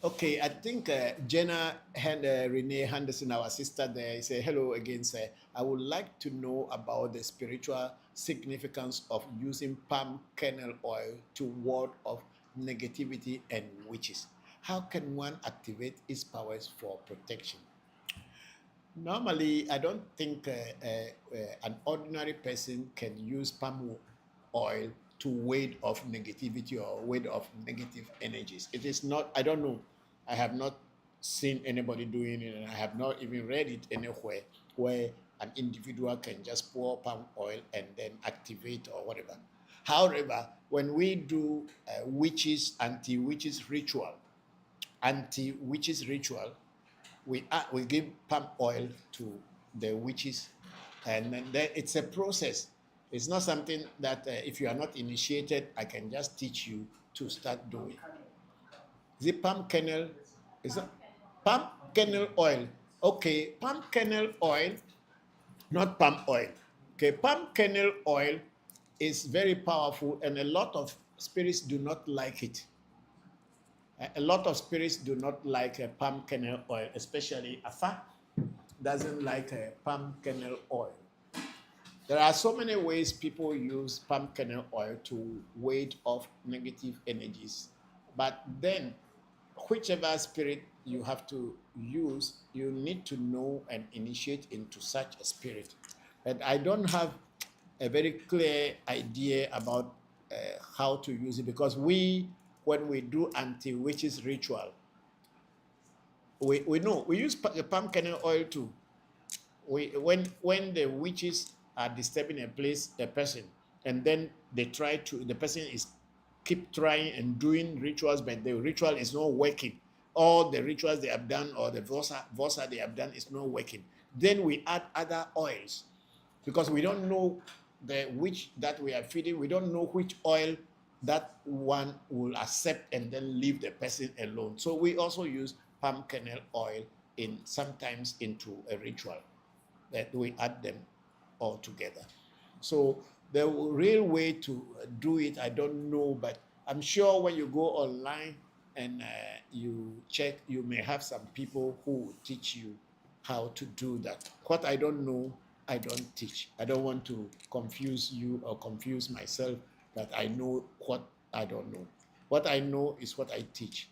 Okay, I think Jenna and Renee Henderson, our sister there, say hello again. Say, I would like to know about the spiritual significance of using palm kernel oil to ward off negativity and witches. How can one activate its powers for protection? Normally, I don't think an ordinary person can use palm oil to ward off negativity or ward off negative energies. It is not, I don't know. I have not seen anybody doing it, and I have not even read it anywhere where an individual can just pour palm oil and then activate or whatever. However, when we do anti-witches ritual, we give palm oil to the witches, and then it's a process. It's not something that if you are not initiated, I can just teach you to start doing. Is it palm kernel? Is it palm kernel oil? Okay, palm kernel oil, not palm oil. Okay, palm kernel oil is very powerful, and a lot of spirits do not like it. A lot of spirits do not like palm kernel oil, especially Afa doesn't like palm kernel oil. There are so many ways people use palm kernel oil to ward off negative energies. But then, whichever spirit you have to use, you need to know and initiate into such a spirit. And I don't have a very clear idea about how to use it, because when we do anti-witches ritual, we know we use palm kernel oil too. When the witches are disturbing a person, and then the person is keep trying and doing rituals, but the ritual is not working. All the rituals they have done, or the vosa they have done, is not working. Then we add other oils, because we don't know the witch that we are feeding. We don't know which oil that one will accept and then leave the person alone. So we also use palm kernel oil sometimes into a ritual, that we add them all together. So the real way to do it, I don't know, but I'm sure when you go online and you check, you may have some people who will teach you how to do that. What I don't know, I don't teach. I don't want to confuse you or confuse myself that I know what I don't know. What I know is what I teach.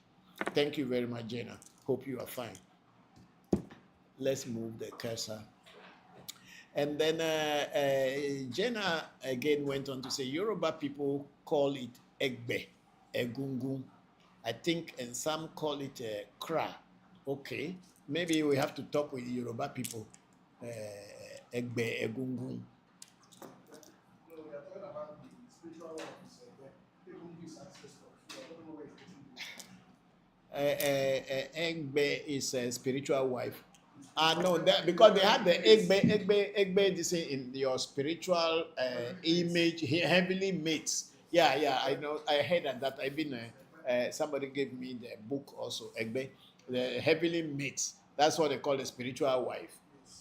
Thank you very much, Jenna. Hope you are fine. Let's move the cursor. And then Jenna again went on to say, Yoruba people call it egbe, egungun. I think, and some call it kra. Okay, maybe we have to talk with Yoruba people. Egbe, egungun. No, we are talking about the spiritual one is Egungun is ancestor. So I don't know where it's getting it. Egbe is a spiritual wife. No, because they had the Egbe this in your spiritual image, heavenly mates. Yeah, I know. I heard that. I've been, somebody gave me the book also, Egbe, the heavenly mates. That's what they call the spiritual wife.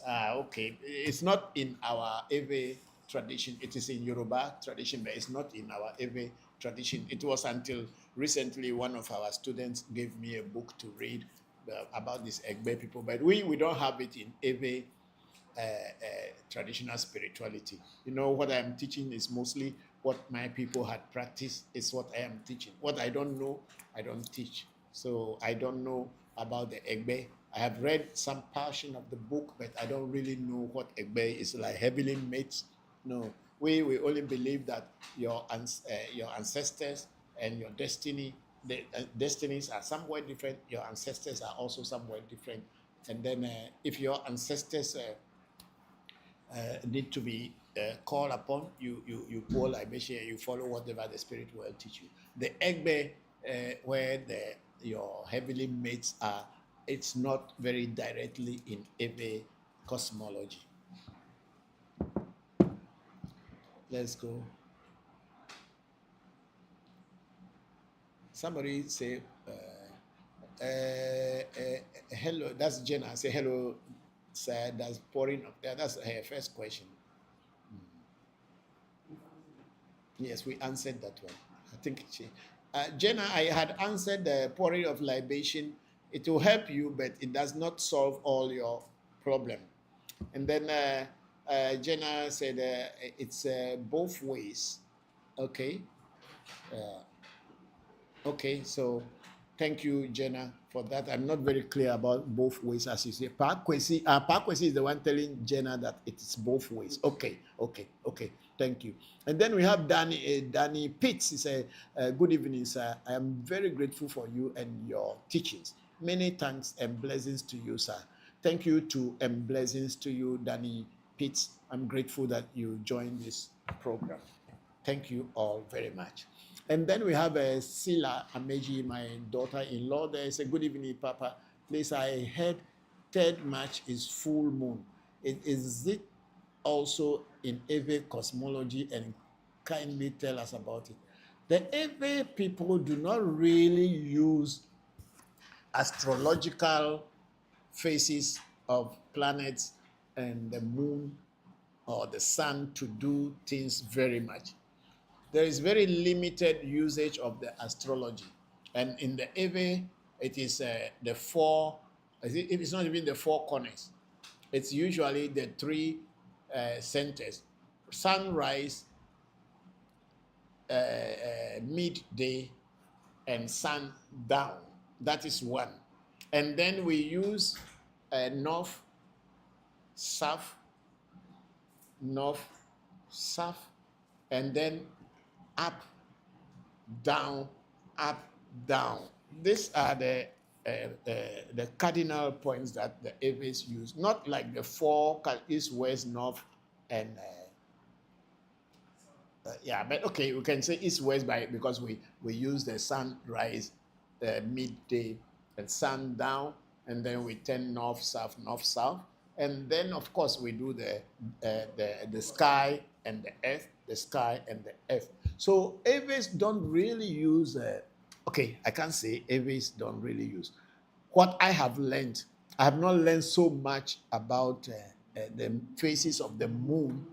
Okay. It's not in our Ewe tradition. It is in Yoruba tradition, but it's not in our Ewe tradition. It was until recently one of our students gave me a book to read about these Egbe people, but we don't have it in Ewe traditional spirituality. You know, what I am teaching is mostly what my people had practiced, is what I am teaching. What I don't know, I don't teach. So I don't know about the Egbe. I have read some portion of the book, but I don't really know what Egbe is like. Heavenly mates? No. We only believe that your ancestors and your destiny, the destinies are somewhat different. Your ancestors are also somewhat different. And then if your ancestors need to be called upon, you pour libation, you follow whatever the spirit will teach you. The Egbe, where your heavenly mates are, it's not very directly in Ewe cosmology. Let's go. Somebody say, hello, that's Jenna. Say hello, sir. That's pouring up there. That's her first question. Yes, we answered that one. I think Jenna, I had answered the pouring of libation It will help you, but it does not solve all your problem. And then Jenna said it's both ways. Okay. Okay, so thank you, Jenna, for that. I'm not very clear about both ways, as you say. Parkwesi is the one telling Jenna that it is both ways. Okay. Thank you. And then we have Danny Pitts. He said, good evening, sir. I am very grateful for you and your teachings. Many thanks and blessings to you, sir. Thank you to and blessings to you, Danny Pitts. I'm grateful that you joined this program. Thank you all very much. And then we have Sila Ameji, my daughter-in-law. There is a good evening, Papa. Please, I heard 3rd March is full moon. Is it also in Ewe cosmology, and kindly tell us about it? The Ewe people do not really use astrological phases of planets and the moon or the sun to do things very much. There is very limited usage of the astrology. And in the Ewe, it is the 4, it's not even the 4 corners. It's usually the 3 centers: sunrise, midday, and sundown. That is 1. And then we use north, south, and then up, down, up, down. These are the cardinal points that the Ewes use, not like the 4 east, west, north, and but okay, we can say east, west because we use the sunrise, midday, and sundown, and then we turn north, south, and then of course we do the sky and the earth, the sky and the earth. So Ewes don't really use. I can't say Ewes don't really use. What I have learned, I have not learned so much about the phases of the moon,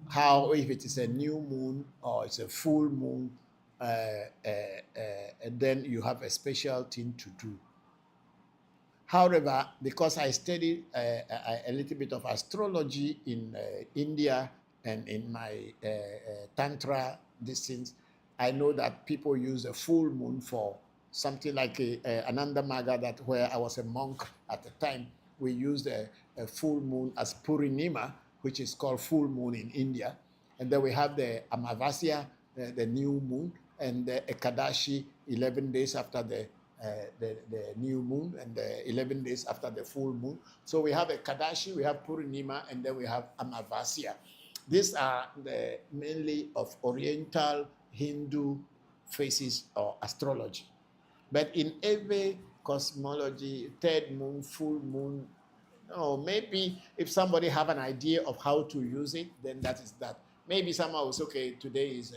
how if it is a new moon or it's a full moon, and then you have a special thing to do. However, because I studied a little bit of astrology in India and in my Tantra distance, I know that people use a full moon for something like Ananda Maga, that where I was a monk at the time, we used a full moon as Purinima, which is called full moon in India. And then we have the Amavasya, the new moon, and the Ekadashi, 11 days after the new moon, and 11 days after the full moon. So we have Ekadashi, we have Purinima, and then we have Amavasya. These are the mainly of Oriental Hindu phases or astrology. But in every cosmology, 3rd moon, full moon, maybe if somebody have an idea of how to use it, then that is that. Maybe someone will say, okay, today is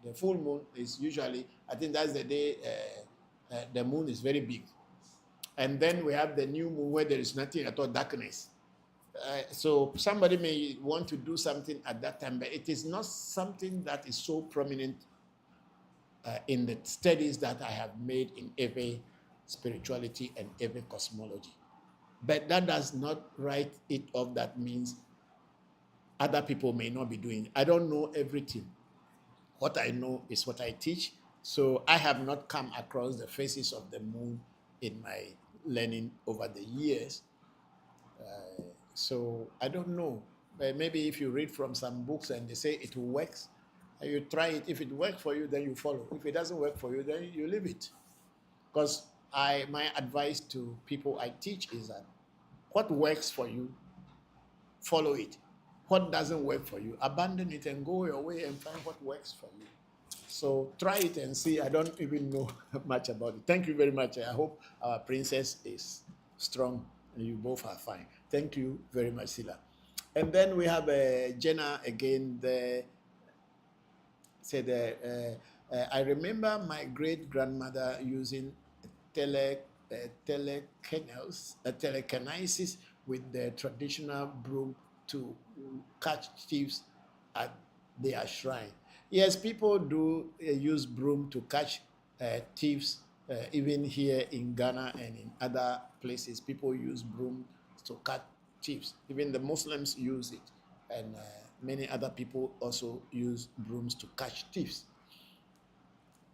the full moon is usually, I think that's the day the moon is very big. And then we have the new moon where there is nothing at all, darkness. So somebody may want to do something at that time, but it is not something that is so prominent in the studies that I have made in Ewe spirituality and Ewe cosmology. But that does not write it off. That means other people may not be doing it. I don't know everything. What I know is what I teach. So I have not come across the phases of the moon in my learning over the years. So I don't know. But maybe if you read from some books and they say it works, you try it. If it works for you, then you follow. If it doesn't work for you, then you leave it. Because my advice to people I teach is that what works for you, follow it. What doesn't work for you, abandon it and go your way and find what works for you. So try it and see. I don't even know much about it. Thank you very much. I hope our princess is strong and you both are fine. Thank you very much, Sila. And then we have Jenna again. I remember my great-grandmother using telekinesis with the traditional broom to catch thieves at their shrine. Yes, people do use broom to catch thieves Even here in Ghana and in other places, people use broom to catch thieves. Even the Muslims use it, and many other people also use brooms to catch thieves.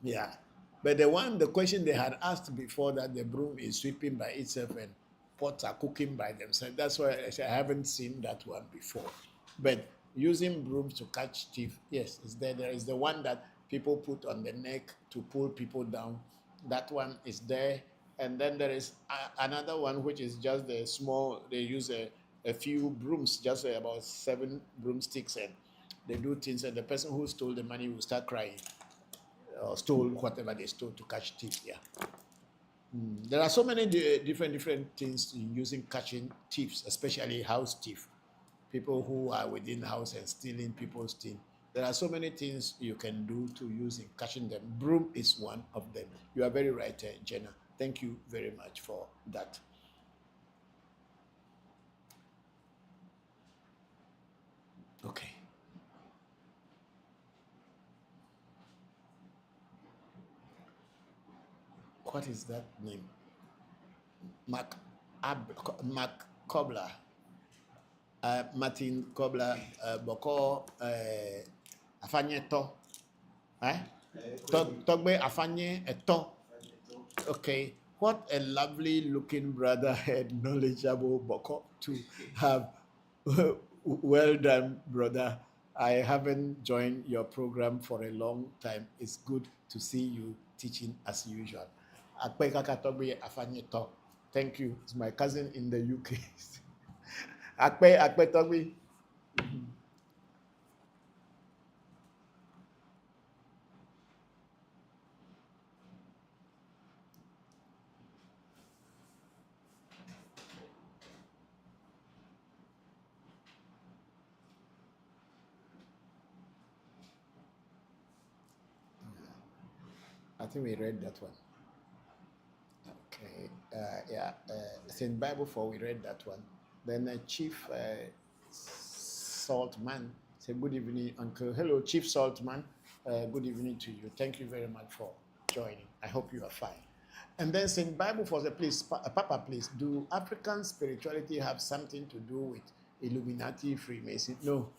Yeah, but the question they had asked before, that the broom is sweeping by itself and pots are cooking by themselves. That's why I said I haven't seen that one before. But using brooms to catch thief, yes, is there. There is the one that people put on the neck to pull people down. That one is there, and then there is another one which is just the small. They use a few brooms, just about 7 broomsticks, and they do things. And the person who stole the money will start crying, or stole whatever they stole to catch thieves. Yeah. There are so many different things in using catching thieves, especially house thief, people who are within the house and stealing people's things. There are so many things you can do to use in catching them. Broom is one of them. You are very right, Jenna. Thank you very much for that. Okay. What is that name? Mac Kobler. Martin Kobler, Bokor, Afanye To. Togbe Afanye To. Okay. What a lovely looking brother and knowledgeable Bokor to have. Well done, brother. I haven't joined your program for a long time. It's good to see you teaching as usual. Akpe Kaka Togbe Afanye To. Thank you. It's my cousin in the UK. Akpe Togbe. I think we read that one. Okay. St. Bible 4, we read that one. Then Chief Saltman said, good evening, Uncle. Hello, Chief Saltman. Good evening to you. Thank you very much for joining. I hope you are fine. And then St. Bible 4 said, please, Papa, please, do African spirituality have something to do with Illuminati, Freemason? No,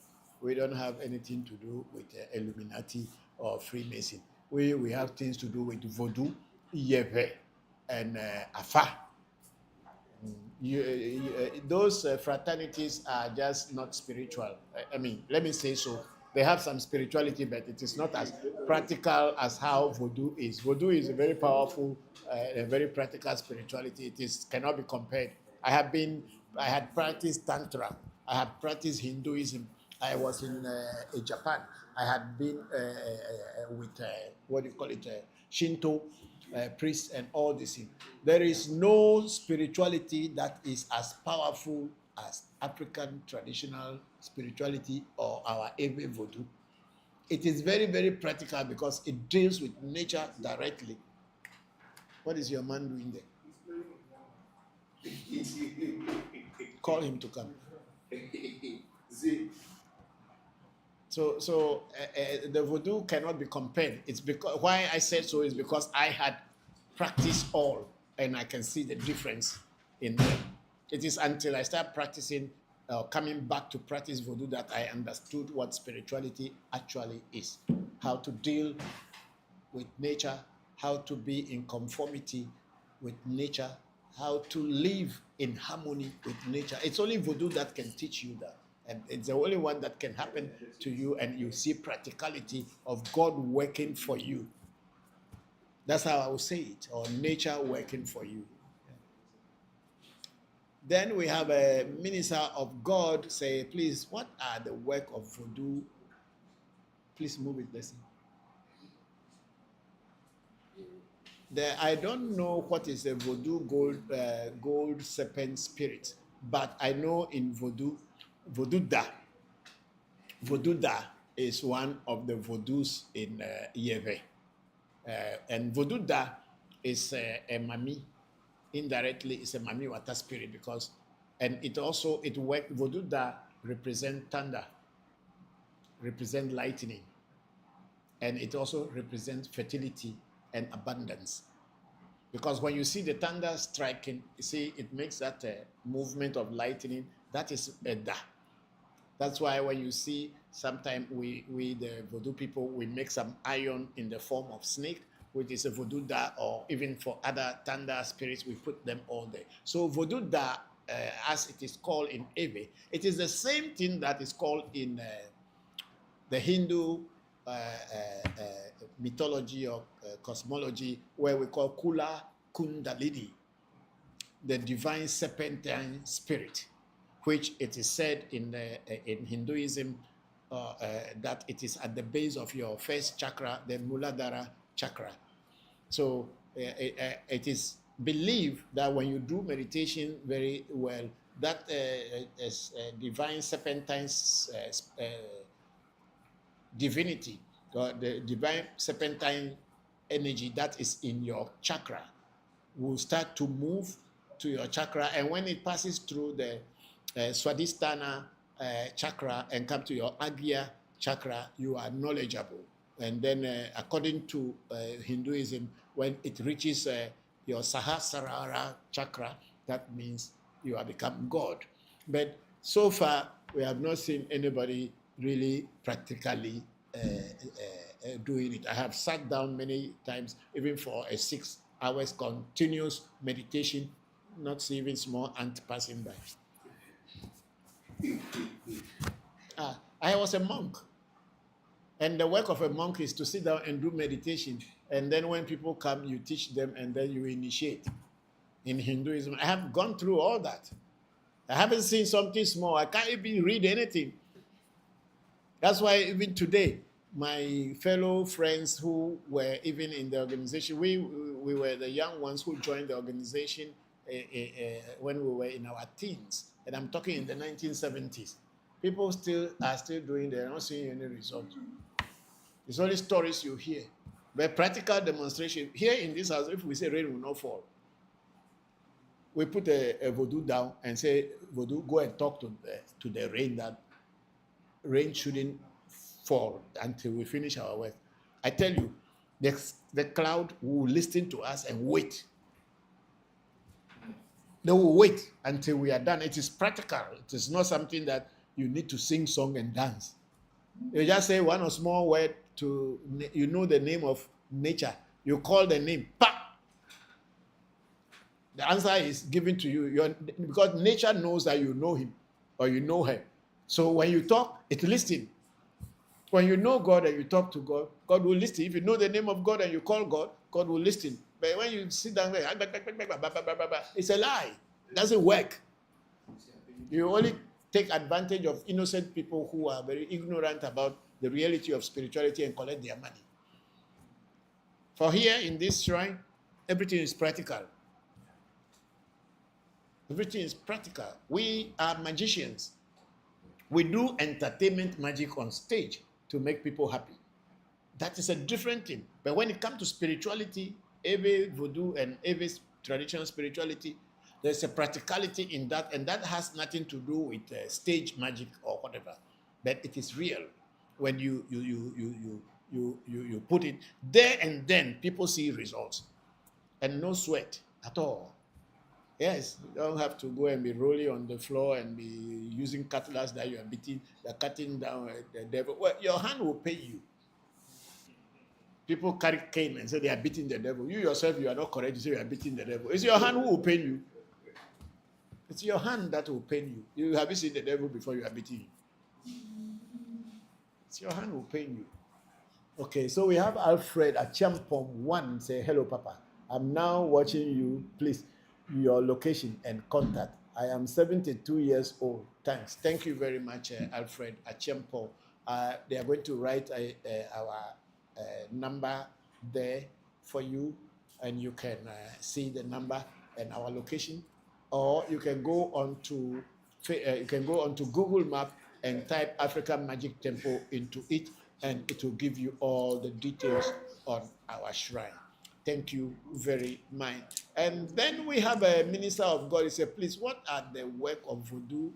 we don't have anything to do with Illuminati or Freemason. We have things to do with Voodoo, Ewe, and Afa. Those fraternities are just not spiritual. I mean, let me say so. They have some spirituality, but it is not as practical as how Voodoo is. Voodoo is a very powerful, a very practical spirituality. Cannot be compared. I had practiced Tantra. I had practiced Hinduism. I was in Japan. I had been with what do you call it, Shinto priests and all these things. There is no spirituality that is as powerful as African traditional spirituality or our Ewe Vodu. It is very, very practical because it deals with nature directly. What is your man doing there? Call him to come. So the Voodoo cannot be compared. It's because why I said so is because I had practiced all and I can see the difference in them. It is until I start practicing, coming back to practice Voodoo, that I understood what spirituality actually is. How to deal with nature, how to be in conformity with nature, how to live in harmony with nature. It's only Voodoo that can teach you that. And it's the only one that can happen to you, and you see practicality of God working for you. That's how I would say it, or nature working for you. Then we have a minister of God say, please, what are the work of Voodoo? Please move it, listen. I don't know what is a Voodoo gold serpent spirit, but I know in Voodoo, Voodoo is one of the Voodoos in Ewe. And Voodoo is a mami. Indirectly, it's a mami water spirit because, and it works. Voodoo represents thunder, represents lightning, and it also represents fertility and abundance. Because when you see the thunder striking, you see it makes that movement of lightning. That is a da. That's why when you see sometimes we the Voodoo people, we make some iron in the form of snake, which is a Voodoo da, or even for other thunder spirits, we put them all there. So Voodoo da, as it is called in Ewe, it is the same thing that is called in the Hindu mythology or cosmology, where we call Kula Kundalini, the divine serpentine spirit, which it is said in Hinduism that it is at the base of your first chakra, the Muladhara chakra. So it is believed that when you do meditation very well, that divine serpentine divinity, or the divine serpentine energy that is in your chakra will start to move to your chakra, and when it passes through the Swadhisthana chakra and come to your Agya chakra, you are knowledgeable. And then according to Hinduism, when it reaches your Sahasrara chakra, that means you have become God. But so far, we have not seen anybody really practically doing it. I have sat down many times, even for a 6 hours continuous meditation, not seeing even small ant passing by. I was a monk, and the work of a monk is to sit down and do meditation, and then when people come, you teach them, and then you initiate. In Hinduism, I have gone through all that. I haven't seen something small. I can't even read anything. That's why even today, my fellow friends who were even in the organization, we were the young ones who joined the organization when we were in our teens, and I'm talking in the 1970s. People are still doing, they're not seeing any result. It's only stories you hear. But practical demonstration, here in this house, if we say rain will not fall, we put a Voodoo down and say, Voodoo, go and talk to the rain that rain shouldn't fall until we finish our work. I tell you, the cloud will listen to us and wait. They will wait until we are done. It is practical. It is not something that you need to sing song and dance. You just say one or small word to, you know the name of nature. You call the name, pa! The answer is given to you. Because nature knows that you know him or you know her. So when you talk, it listens. When you know God and you talk to God, God will listen. If you know the name of God and you call God, God will listen. But when you sit down there, it's a lie. It doesn't work. You only take advantage of innocent people who are very ignorant about the reality of spirituality and collect their money. For here in this shrine, everything is practical. Everything is practical. We are magicians. We do entertainment magic on stage to make people happy. That is a different thing. But when it comes to spirituality, Ewe Vodu and Ewe's traditional spirituality, there's a practicality in that, and that has nothing to do with stage magic or whatever. But it is real. When you put it there and then, people see results. And no sweat at all. Yes, you don't have to go and be rolling on the floor and be using cutlass that you are beating, cutting down the devil. Well, your hand will pay you. People carry cane and say they are beating the devil. You yourself, you are not correct. You say you are beating the devil. It's your hand who will pain you. It's your hand that will pain you. You have seen the devil before you are beating him. It's your hand will pain you. Okay, so we have Alfred at Champom 1 say, hello, Papa. I'm now watching you. Please, your location and contact. I am 72 years old. Thanks. Thank you very much, Alfred at Champom. They are going to write our number there for you, and you can see the number and our location, or you can go on to Google Map and type African Magic Temple into it, and it will give you all the details on our shrine. Thank you very much. And then we have a minister of God. He said, please, what are the work of Voodoo?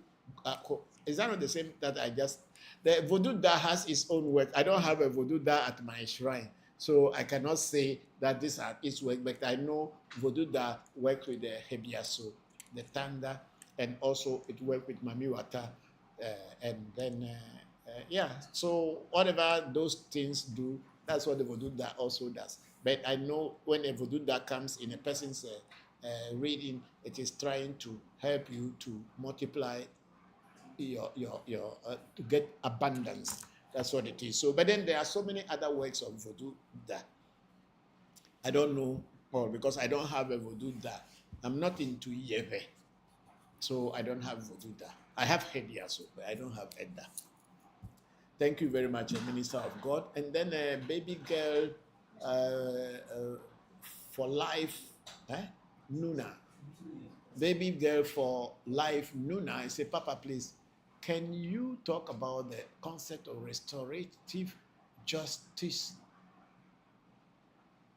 Is that not the same that I just... The Voodoo Da has its own work. I don't have a Voodoo Da at my shrine. So I cannot say that this are its work, but I know Voodoo that works with the Hebiaso, the Tanda, and also it works with Mamiwata. And then, yeah, so whatever those things do, that's what the Voodoo that also does. But I know when a Voodoo that comes in a person's reading, it is trying to help you to multiply your to get abundance. That's what it is. So, but then there are so many other works of Voodoo that I don't know all because I don't have a Voodoo that. I'm not into Yeve, so I don't have Voodoo that. I have Hedia, so but I don't have Edda. Thank you very much, Minister of God. And then a baby girl for life, Nuna. Baby girl for life, Nuna. I say, Papa, please, can you talk about the concept of restorative justice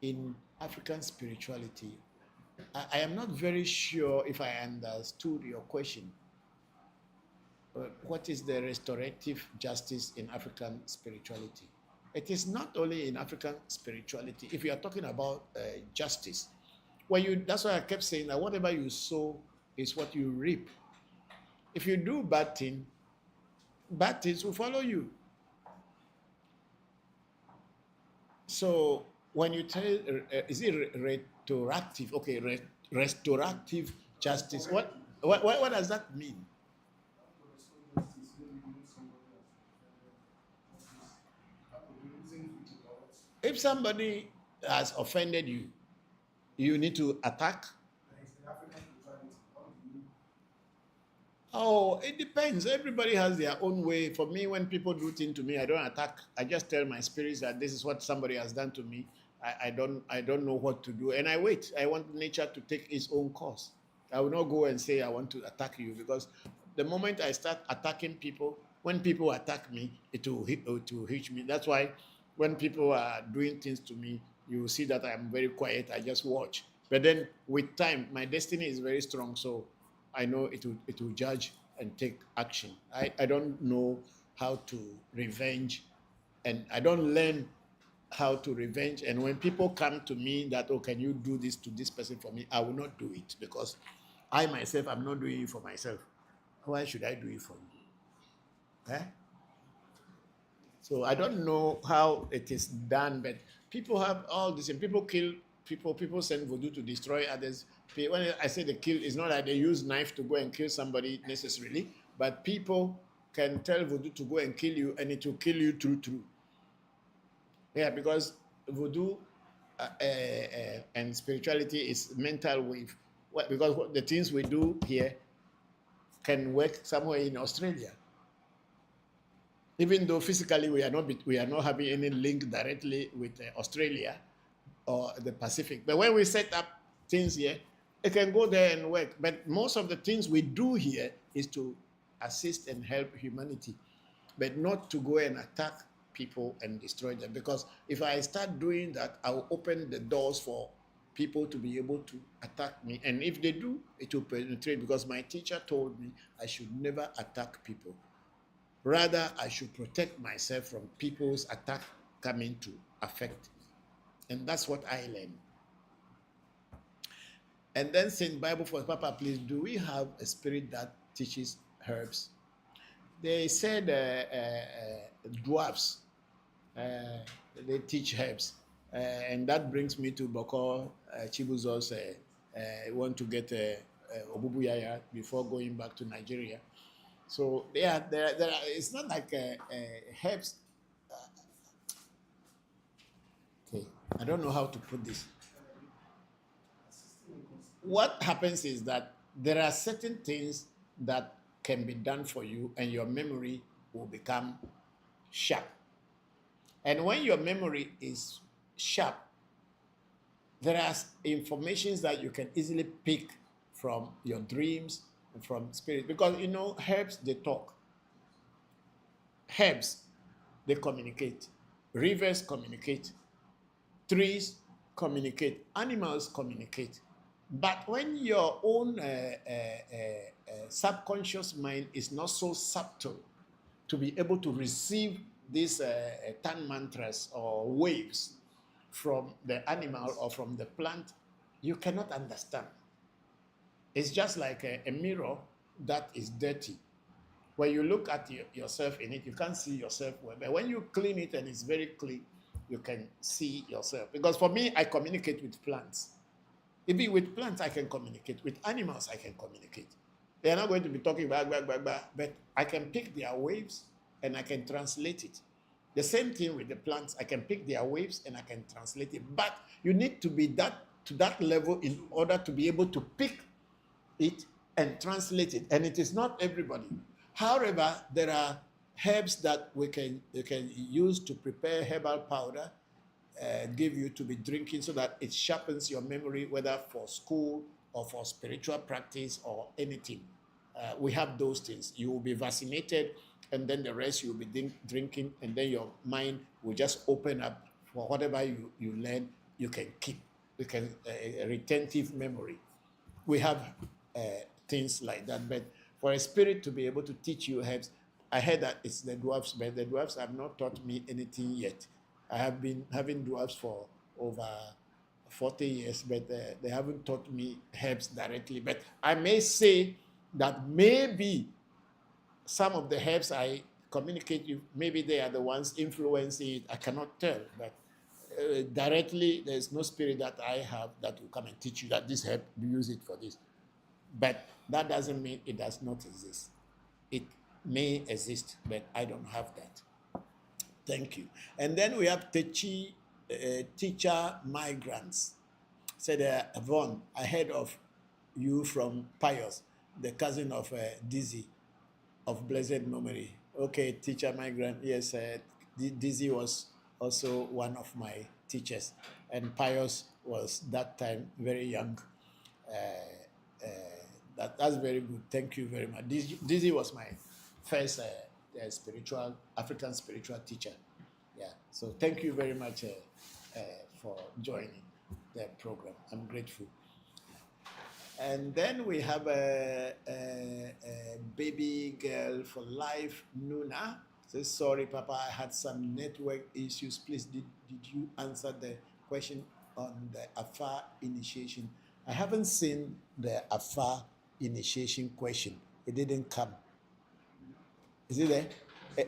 in African spirituality? I am not very sure if I understood your question. What is the restorative justice in African spirituality? It is not only in African spirituality. If you are talking about justice, that's why I kept saying that whatever you sow is what you reap. If you do bad things will follow you. So when you tell, is it restorative? Okay, restorative justice. What does that mean? If somebody has offended you, you need to attack. Oh, it depends. Everybody has their own way. For me, when people do things to me, I don't attack. I just tell my spirits that this is what somebody has done to me. I don't know what to do, and I wait. I want nature to take its own course. I will not go and say I want to attack you because the moment I start attacking people, when people attack me, it will hit me. That's why when people are doing things to me, you will see that I'm very quiet. I just watch. But then with time, my destiny is very strong, so I know it will judge and take action. I don't know how to revenge, and I don't learn how to revenge. And when people come to me that, oh, can you do this to this person for me? I will not do it because I myself, I'm not doing it for myself. Why should I do it for you? So I don't know how it is done, but people have all this, and people kill people. People send Voodoo to destroy others. When I say they kill, it's not that they use knife to go and kill somebody necessarily, but people can tell Voodoo to go and kill you, and it will kill you through. Yeah, because Voodoo and spirituality is mental wave. Because the things we do here can work somewhere in Australia. Even though physically we are not having any link directly with Australia or the Pacific. But when we set up things here, it can go there and work. But most of the things we do here is to assist and help humanity, but not to go and attack people and destroy them. Because if I start doing that, I will open the doors for people to be able to attack me. And if they do, it will penetrate, because my teacher told me I should never attack people. Rather, I should protect myself from people's attack coming to affect me. And that's what I learned. And then saying, Bible for Papa, please, do we have a spirit that teaches herbs? They said dwarfs, they teach herbs. And that brings me to Bokor, Chibuzo's want to get Obubuyaya before going back to Nigeria. So yeah, there are, it's not like herbs. Okay, I don't know how to put this. What happens is that there are certain things that can be done for you, and your memory will become sharp. And when your memory is sharp, there are informations that you can easily pick from your dreams and from spirit. Because you know, herbs, they talk. Herbs, they communicate. Rivers communicate. Trees communicate. Animals communicate. But when your own subconscious mind is not so subtle to be able to receive these tan mantras or waves, from the animal or from the plant, you cannot understand. It's just like a mirror that is dirty. When you look at yourself in it, you can't see yourself well. But when you clean it and it's very clean, you can see yourself. Because for me, I communicate with plants. Even with plants, I can communicate. With animals, I can communicate. They are not going to be talking blah, blah, blah, blah, but I can pick their waves and I can translate it. The same thing with the plants. I can pick their waves and I can translate it. But you need to be to that level in order to be able to pick it and translate it. And it is not everybody. However, there are herbs that you can use to prepare herbal powder, give you to be drinking so that it sharpens your memory, whether for school or for spiritual practice or anything. We have those things. You will be vaccinated, and then the rest you will be drinking, and then your mind will just open up for whatever you learn, you can keep. You can a retentive memory. We have things like that, but for a spirit to be able to teach you herbs, I heard that it's the dwarfs, but the dwarfs have not taught me anything yet. I have been having dwarfs for over 40 years, but they haven't taught me herbs directly. But I may say that maybe some of the herbs I communicate with, maybe they are the ones influencing it. I cannot tell, but directly, there's no spirit that I have that will come and teach you that this herb, use it for this. But that doesn't mean it does not exist. It may exist, but I don't have that. Thank you. And then we have teacher migrants. Said, Yvonne, I heard of you from Pius, the cousin of Dizzy of blessed memory. Okay, teacher migrant. Yes, Dizzy was also one of my teachers, and Pius was that time very young. That's very good. Thank you very much. Dizzy was my first African spiritual teacher. Yeah. So thank you very much for joining the program. I'm grateful. And then we have a baby girl for life, Nuna. Says, sorry, Papa, I had some network issues. Please, did you answer the question on the Afa initiation? I haven't seen the Afa initiation question. It didn't come. Is it there?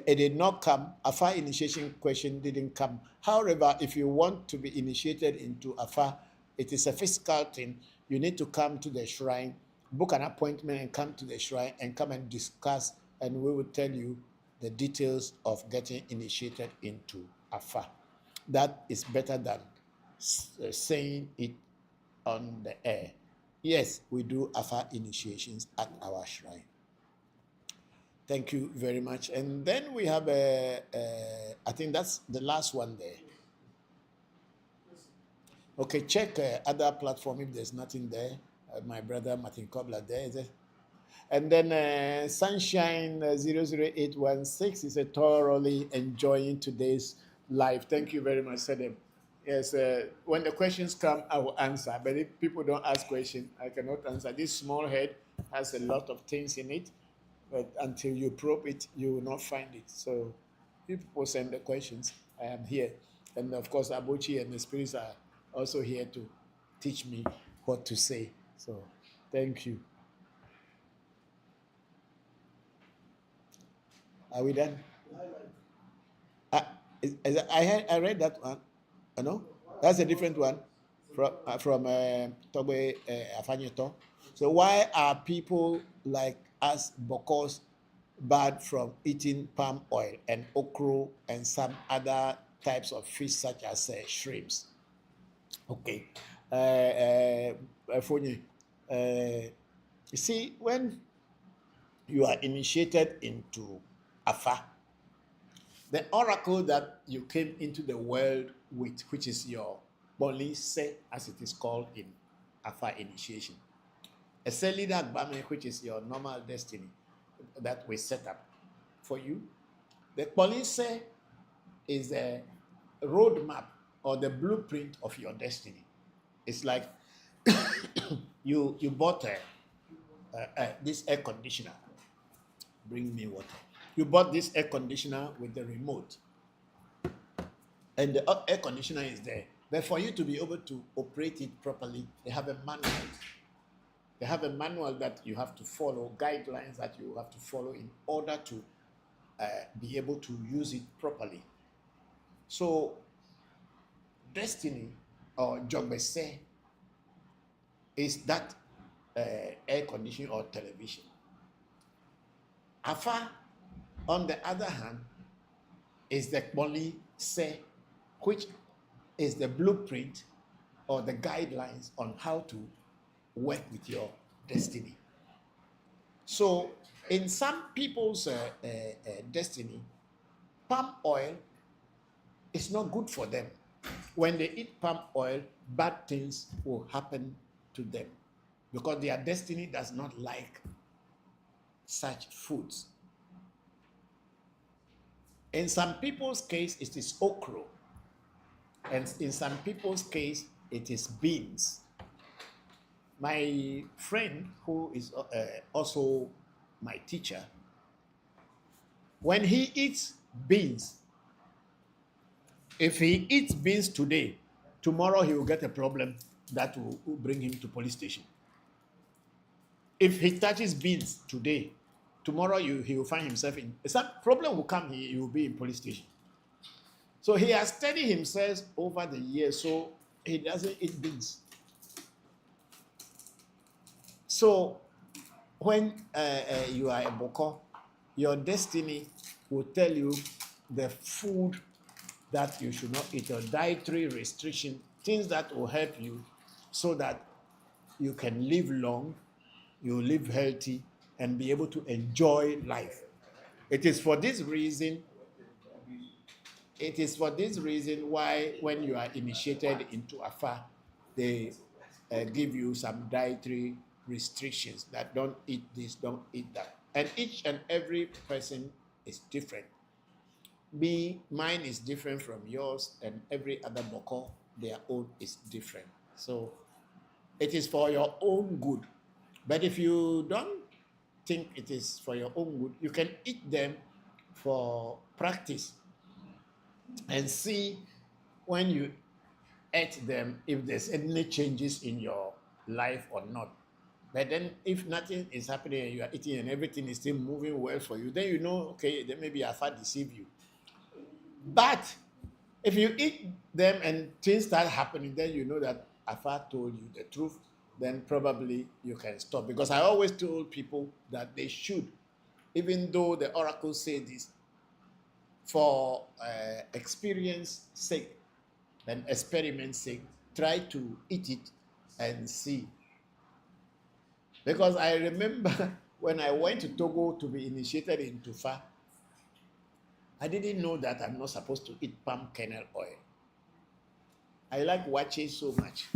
It did not come. Afa initiation question didn't come. However, if you want to be initiated into Afa, it is a physical thing. You need to come to the shrine, book an appointment and come to the shrine and come and discuss, and we will tell you the details of getting initiated into Afa. That is better than saying it on the air. Yes, we do Afa initiations at our shrine. Thank you very much. And then we have I think that's the last one there. Okay, check other platform if there's nothing there. My brother Martin Kobler there, is it? And then Sunshine 00816 is thoroughly enjoying today's live. Thank you very much, Sedem. Yes, when the questions come, I will answer. But if people don't ask questions, I cannot answer. This small head has a lot of things in it, but until you probe it, you will not find it. So if people send the questions, I am here. And of course, Abuchi and the spirits are also here to teach me what to say. So thank you. Are we done? I read that one. No, that's a different one from Tobe Afanyeto. So why are people like us Bokors banned from eating palm oil and okra and some other types of fish such as shrimps? Okay. You see, when you are initiated into Afa, the oracle that you came into the world with, which is your Bolise, as it is called in Afa initiation, a Selida Gbame, which is your normal destiny that we set up for you. The Bolise is a roadmap or the blueprint of your destiny. It's like you bought this air conditioner. Bring me water. You bought this air conditioner with the remote, and the air conditioner is there. But for you to be able to operate it properly, they have a manual. They have a manual that you have to follow, guidelines that you have to follow in order to be able to use it properly. So, destiny or jogbese is that air conditioning or television. Afa, on the other hand, is the Kboli Se, which is the blueprint or the guidelines on how to work with your destiny. So, in some people's destiny, palm oil is not good for them. When they eat palm oil, bad things will happen to them because their destiny does not like such foods. In some people's case, it is okra. And in some people's case, it is beans. My friend, who is also my teacher, when he eats beans, if he eats beans today, tomorrow he will get a problem that will bring him to police station. If he touches beans today, tomorrow he will find himself in some problem will come. He will be in police station. So he has studied himself over the years, so he doesn't eat beans. So when you are a Bokor, your destiny will tell you the food that you should not eat, or dietary restriction, things that will help you so that you can live long, you live healthy, and be able to enjoy life. It is for this reason why when you are initiated into Afa, they give you some dietary restrictions that don't eat this, don't eat that. And each and every person is different. Mine is different from yours, and every other Bokor, their own is different. So it is for your own good. But if you don't think it is for your own good, you can eat them for practice and see when you eat them if there's any changes in your life or not. But then if nothing is happening and you are eating and everything is still moving well for you, then you know, okay, then maybe Afa deceive you. But if you eat them and things start happening, then you know that Afa told you the truth, then probably you can stop. Because I always told people that they should, even though the oracles say this, for experience sake and experiment sake, try to eat it and see. Because I remember when I went to Togo to be initiated into Fa, I didn't know that I'm not supposed to eat palm kernel oil. I like wache so much.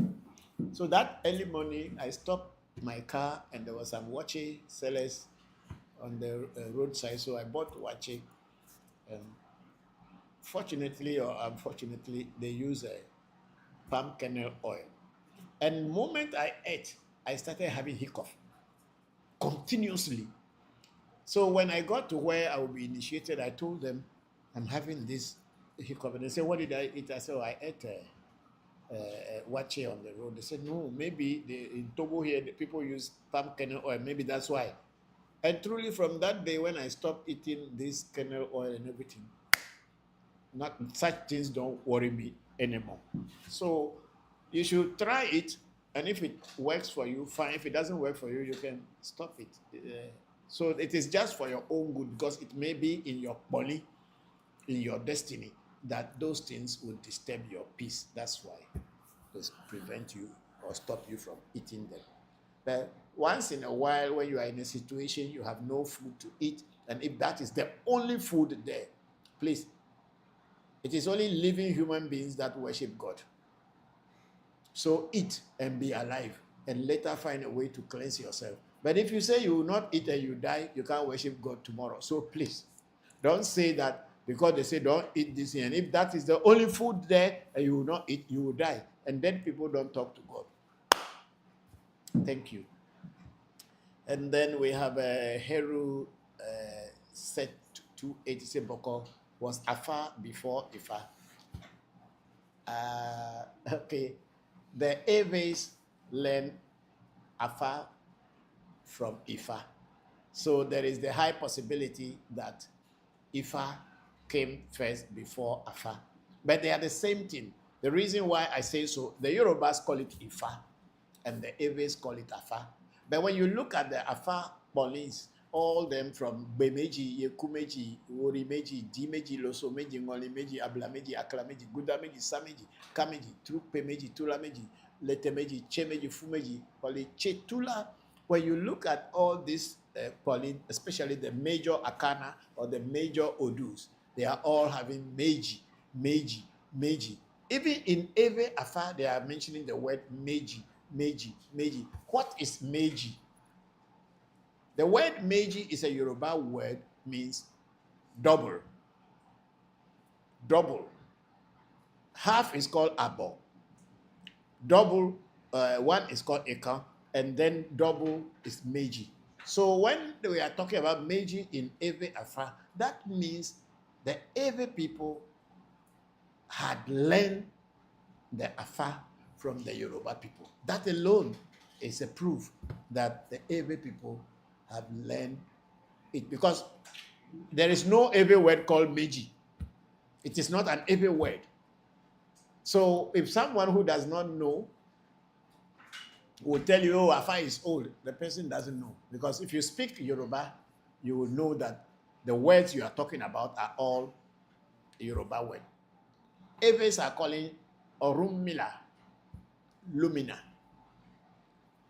So that early morning, I stopped my car and there was some wache sellers on the roadside. So I bought wache. Fortunately or unfortunately, they use palm kernel oil. And the moment I ate, I started having hiccup continuously. So when I got to where I will be initiated, I told them, I'm having this hiccup. And they said, what did I eat? I said, I ate wache on the road. They said, no, maybe in Togo here, the people use palm kernel oil. Maybe that's why. And truly from that day, when I stopped eating this kernel oil and everything, not such things don't worry me anymore. So you should try it. And if it works for you, fine. If it doesn't work for you, you can stop it. So it is just for your own good, because it may be in your body, in your destiny, that those things will disturb your peace. That's why they prevent you or stop you from eating them. But once in a while, when you are in a situation you have no food to eat, and if that is the only food there, please, it is only living human beings that worship God. So eat and be alive, and later find a way to cleanse yourself. But if you say you will not eat and you die, you can't worship God tomorrow. So please, don't say that because they say don't eat this, and if that is the only food there and you will not eat, you will die. And then people don't talk to God. Thank you. And then we have a Heru set 280 Bokor was Afa before Ifa. Okay, the Eves learn Afa from Ifa. So there is the high possibility that Ifa came first before Afa. But they are the same thing. The reason why I say so, the Yorubas call it Ifa and the Eves call it Afa. But when you look at the Afa police, all them from Bemeji, Yekumeji, Worimeji, Dimeji, Losomeji, Ngolimeji, Ablameji, Aklameji, Gudameji, Sameji, Kameji, Trupemeji, Tulameji, Letemeji, Chemeji, Fumeji, Poli, Chetula. When you look at all these Pauline, especially the major Akana or the major Odus, they are all having Meiji, Meiji, Meiji. Even in Ewe Afa, they are mentioning the word Meiji, Meiji, Meiji. What is Meiji? The word Meiji is a Yoruba word, means double. Double. Half is called Abo. Double, one is called Eka, and then double is Meiji. So when we are talking about Meiji in Ewe Afa, that means the Ewe people had learned the Afa from the Yoruba people. That alone is a proof that the Ewe people have learned it, because there is no Ewe word called Meiji. It is not an Ewe word. So if someone who does not know will tell you, oh, Afa is old, the person doesn't know. Because if you speak Yoruba, you will know that the words you are talking about are all Yoruba words. Eves are calling Orunmila Lumina.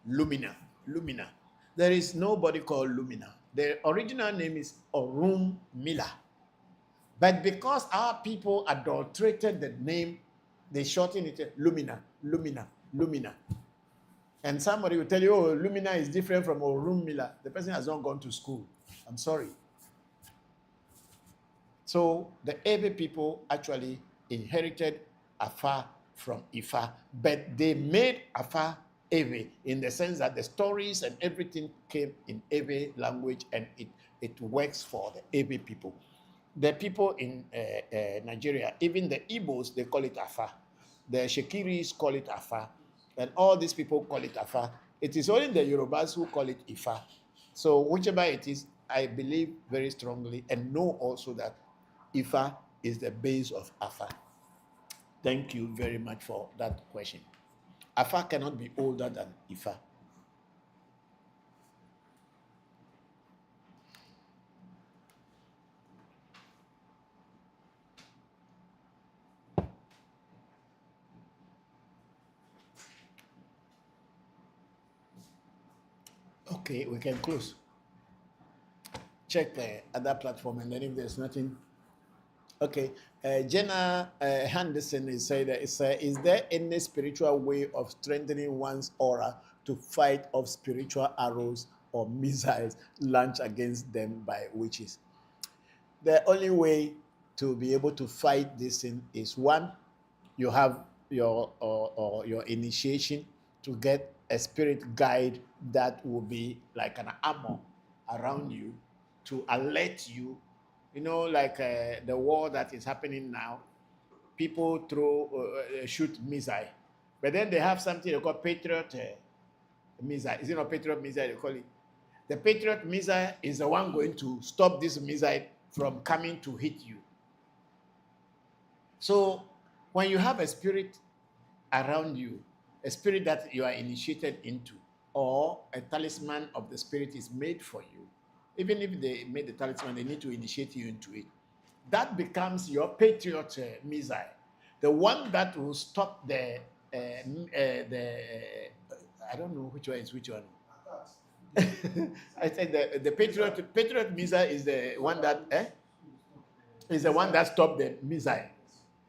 Lumina. Lumina. There is nobody called Lumina. The original name is Orunmila. But because our people adulterated the name, they shortened it Lumina, Lumina, Lumina. And somebody will tell you, oh, Lumina is different from Orunmila. The person has not gone to school. I'm sorry. So the Ewe people actually inherited Afa from Ifa, but they made Afa Ewe in the sense that the stories and everything came in Ewe language, and it works for the Ewe people. The people in Nigeria, even the Igbos, they call it Afa. The Shekiris call it Afa. And all these people call it Afa. It is only the Yorubas who call it Ifa. So whichever it is, I believe very strongly and know also that Ifa is the base of Afa. Thank you very much for that question. Afa cannot be older than Ifa. Okay, we can close. Check the other platform, and then if there's nothing. Okay, Jenna Henderson is saying that is there any spiritual way of strengthening one's aura to fight off spiritual arrows or missiles launched against them by witches? The only way to be able to fight this thing is, one, you have your initiation to get a spirit guide that will be like an armor around you to alert you. You know, like the war that is happening now, people shoot missile, but then they have something they call Patriot missile. Is it not Patriot missile they call it? The Patriot missile is the one going to stop this missile from coming to hit you. So when you have a spirit around you, a spirit that you are initiated into, or a talisman of the spirit is made for you, even if they made the talisman, they need to initiate you into it. That becomes your Patriot missile, the one that will stop the I don't know which one is which one. I said the Patriot missile is the one that is the one that stopped the missile.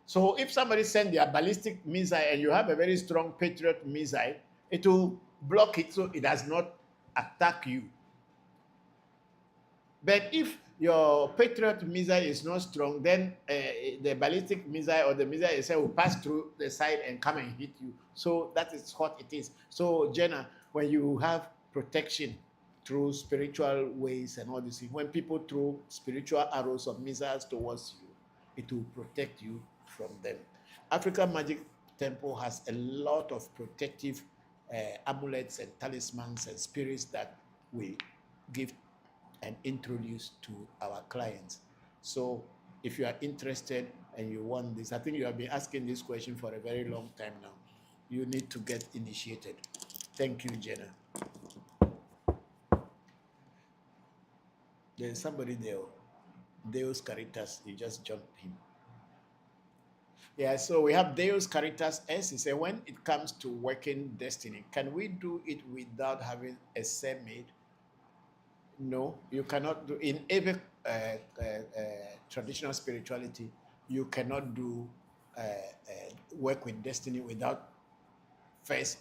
So if somebody sends their ballistic missile and you have a very strong Patriot missile, it will block it so it does not attack you. But if your Patriot missile is not strong, then the ballistic missile or the missile itself will pass through the side and come and hit you. So that is what it is. So Jenna, when you have protection through spiritual ways and all these things, when people throw spiritual arrows or missiles towards you, it will protect you from them. African Magic Temple has a lot of protective amulets and talismans and spirits that we give and introduce to our clients. So if you are interested and you want this, I think you have been asking this question for a very long time now. You need to get initiated. Thank you, Jenna. There's somebody there. Deus Caritas, you just jumped him. Yeah, so we have Deus Caritas S. He said, when it comes to working destiny, can we do it without having a made? No, you cannot do. In every traditional spirituality, you cannot do work with destiny without first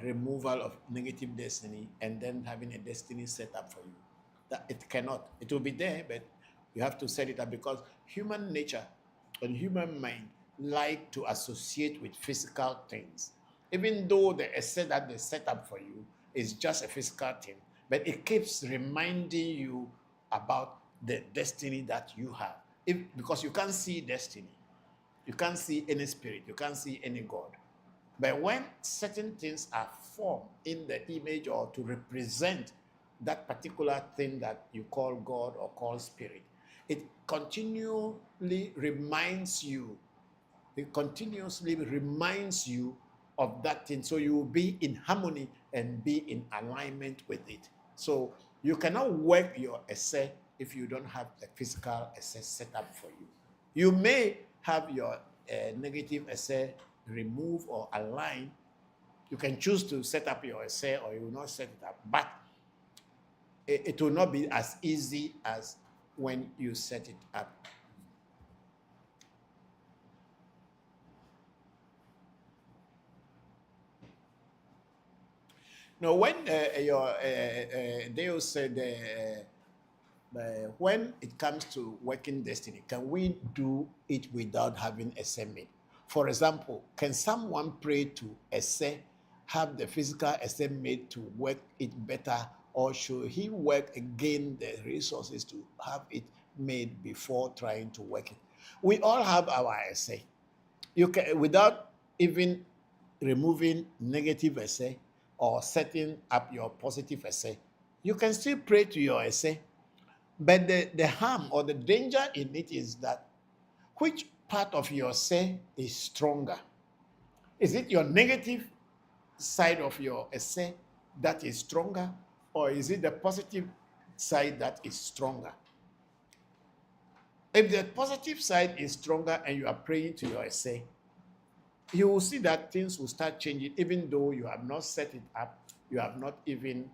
removal of negative destiny and then having a destiny set up for you. That it cannot. It will be there, but you have to set it up because human nature and human mind like to associate with physical things. Even though the essay that they set up for you is just a physical thing, but it keeps reminding you about the destiny that you have. Because you can't see destiny. You can't see any spirit. You can't see any God. But when certain things are formed in the image or to represent that particular thing that you call God or call spirit, it continually reminds you of that thing. So you will be in harmony and be in alignment with it. So you cannot work your essay if you don't have a physical essay set up for you. You may have your negative essay removed or aligned. You can choose to set up your essay or you will not set it up. But it will not be as easy as when you set it up. Now, when Deus said, when it comes to working destiny, can we do it without having a made? For example, can someone pray to essay, have the physical essay made to work it better, or should he work again the resources to have it made before trying to work it? We all have our essay. You can, without even removing negative essay or setting up your positive essay, you can still pray to your essay. But the harm or the danger in it is that which part of your essay is stronger? Is it your negative side of your essay that is stronger, or is it the positive side that is stronger? If the positive side is stronger and you are praying to your essay, you will see that things will start changing, even though you have not set it up, you have not even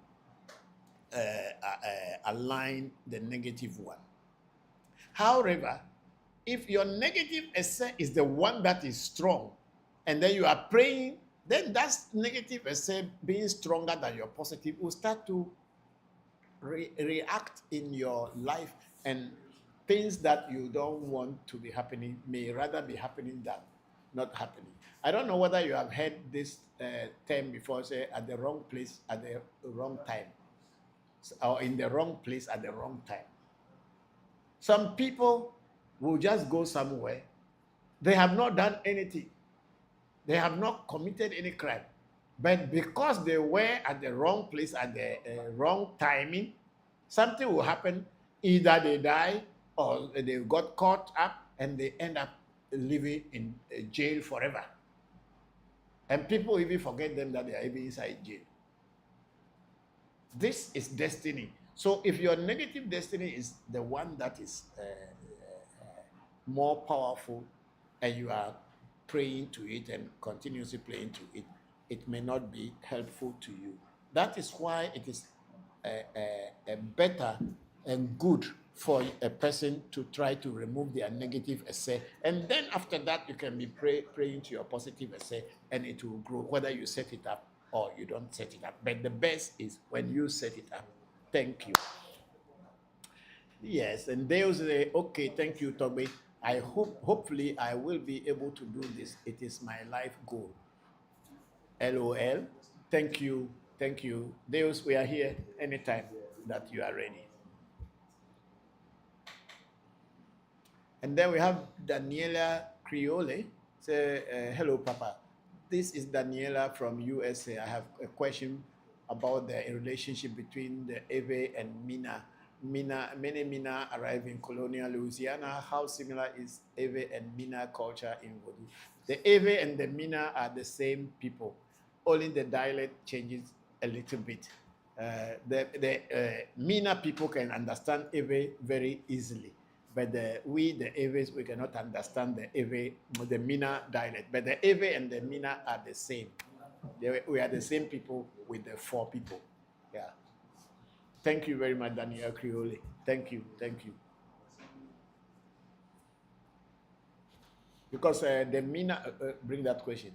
aligned the negative one. However, if your negative essay is the one that is strong, and then you are praying, then that negative essay being stronger than your positive will start to react in your life, and things that you don't want to be happening may rather be happening than not happening. I don't know whether you have heard this term before, say at the wrong place at the wrong time, or in the wrong place at the wrong time. Some people will just go somewhere. They have not done anything. They have not committed any crime. But because they were at the wrong place at the wrong timing, something will happen. Either they die or they got caught up and they end up living in jail forever. And people even forget them that they are even inside jail. This is destiny. So if your negative destiny is the one that is more powerful, and you are praying to it and continuously praying to it, it may not be helpful to you. That is why it is better and good for a person to try to remove their negative essay, and then after that you can be praying to your positive essay, and it will grow whether you set it up or you don't set it up. But the best is when you set it up. Thank you. Yes, and they will say, okay, thank you, Toby. Hopefully I will be able to do this. It is my life goal. LOL. Thank you. Thank you. Deus, we are here anytime that you are ready. And then we have Daniela Creole. Say, hello, Papa. This is Daniela from USA. I have a question about the relationship between the Ewe and Mina. Many Mina arrived in colonial Louisiana. How similar is Ewe and Mina culture in Voodoo? The Ewe and the Mina are the same people, only the dialect changes a little bit. The Mina people can understand Ewe very easily, but the Ewes, we cannot understand the Ewe, the Mina dialect. But the Ewe and the Mina are the same. We are the same people with the 4 people. Yeah. Thank you very much, Daniel Creole. Thank you. Because the Mina, bring that question.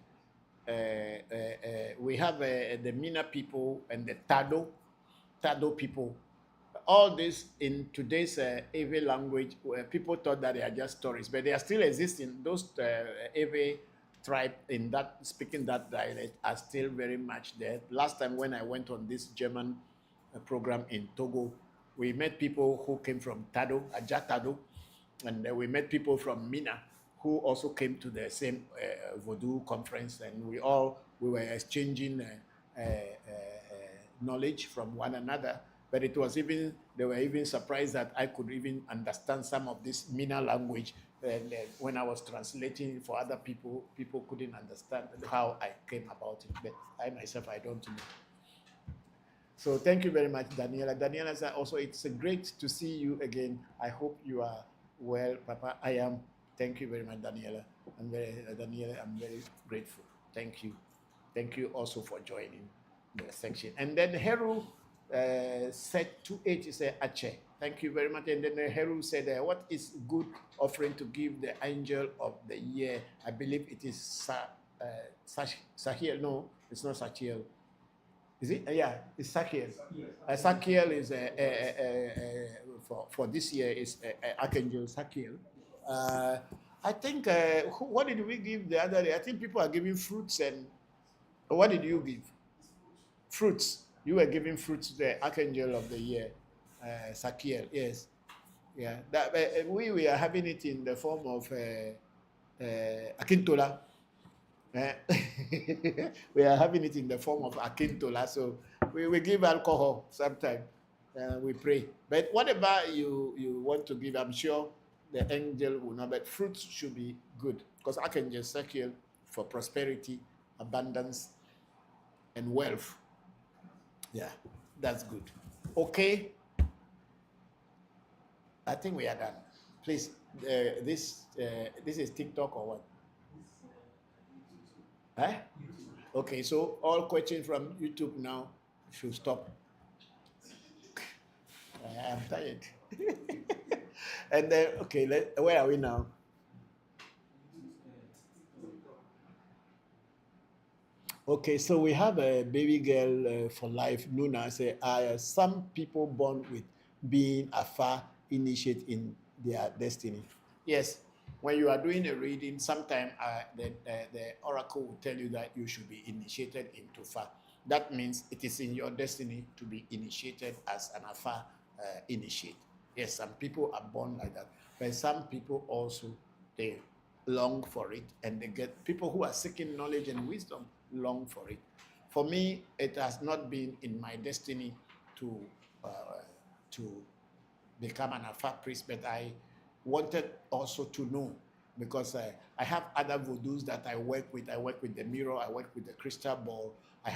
We have the Mina people and the Tado people. All this in today's Ewe language, where people thought that they are just stories, but they are still existing. Those Ewe tribe in that speaking that dialect are still very much there. Last time when I went on this German program in Togo, we met people who came from Tado, Ajatado, and we met people from Mina who also came to the same Voodoo conference, and we were exchanging knowledge from one another. But they were even surprised that I could even understand some of this Mina language. And when I was translating for other people, people couldn't understand how I came about it. But I myself, I don't know. So thank you very much, Daniela. Daniela said also, it's great to see you again. I hope you are well, Papa. I am. Thank you very much, Daniela. I'm very grateful. Thank you. Thank you also for joining the section. And then Heru said 2H is Ache. Thank you very much. And then Heru said, what is good offering to give the angel of the year? I believe it is Sahiel. No, it's not Sahiel. Is it? Yeah, it's Sakiel. Sakiel is for this year is Archangel Sakiel. I think what did we give the other day? I think people are giving fruits, and what did you give? Fruits. You were giving fruits to the Archangel of the year, Sakiel. Yes, yeah. That we are having it in the form of Akintola. We are having it in the form of Akintola, so we give alcohol sometimes. We pray. But whatever you want to give, I'm sure the angel will know. But fruits should be good, because Archangel Sakiel for prosperity, abundance, and wealth. Yeah, that's good. Okay. I think we are done. Please, this is TikTok or what? Huh? Okay, so all questions from YouTube now should stop. I'm tired. And then, okay, where are we now? Okay, so we have a baby girl for life, Luna. Say, some people born with being afar initiate in their destiny. Yes, when you are doing a reading, sometimes the oracle will tell you that you should be initiated into far. That means it is in your destiny to be initiated as an afar initiate. Yes, some people are born like that, but some people also, they long for it, and they get people who are seeking knowledge and wisdom long for it. For me, it has not been in my destiny to become an Afar priest, but I wanted also to know, because I have other voodoos that I work with. I work with the mirror, I work with the crystal ball, I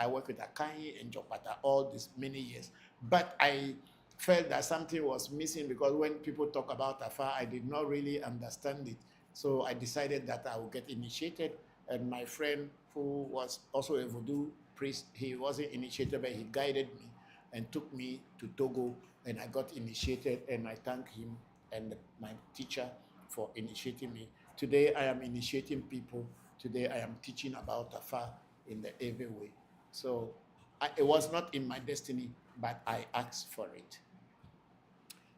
work with Akanyi and Jopata all these many years. But I felt that something was missing, because when people talk about Afar, I did not really understand it. So I decided that I would get initiated. And my friend, who was also a voodoo priest, he wasn't initiated, but he guided me and took me to Togo, and I got initiated, and I thank him and my teacher for initiating me. Today I am initiating people. Today I am teaching about Afar in the Ewe way. So it was not in my destiny, but I asked for it.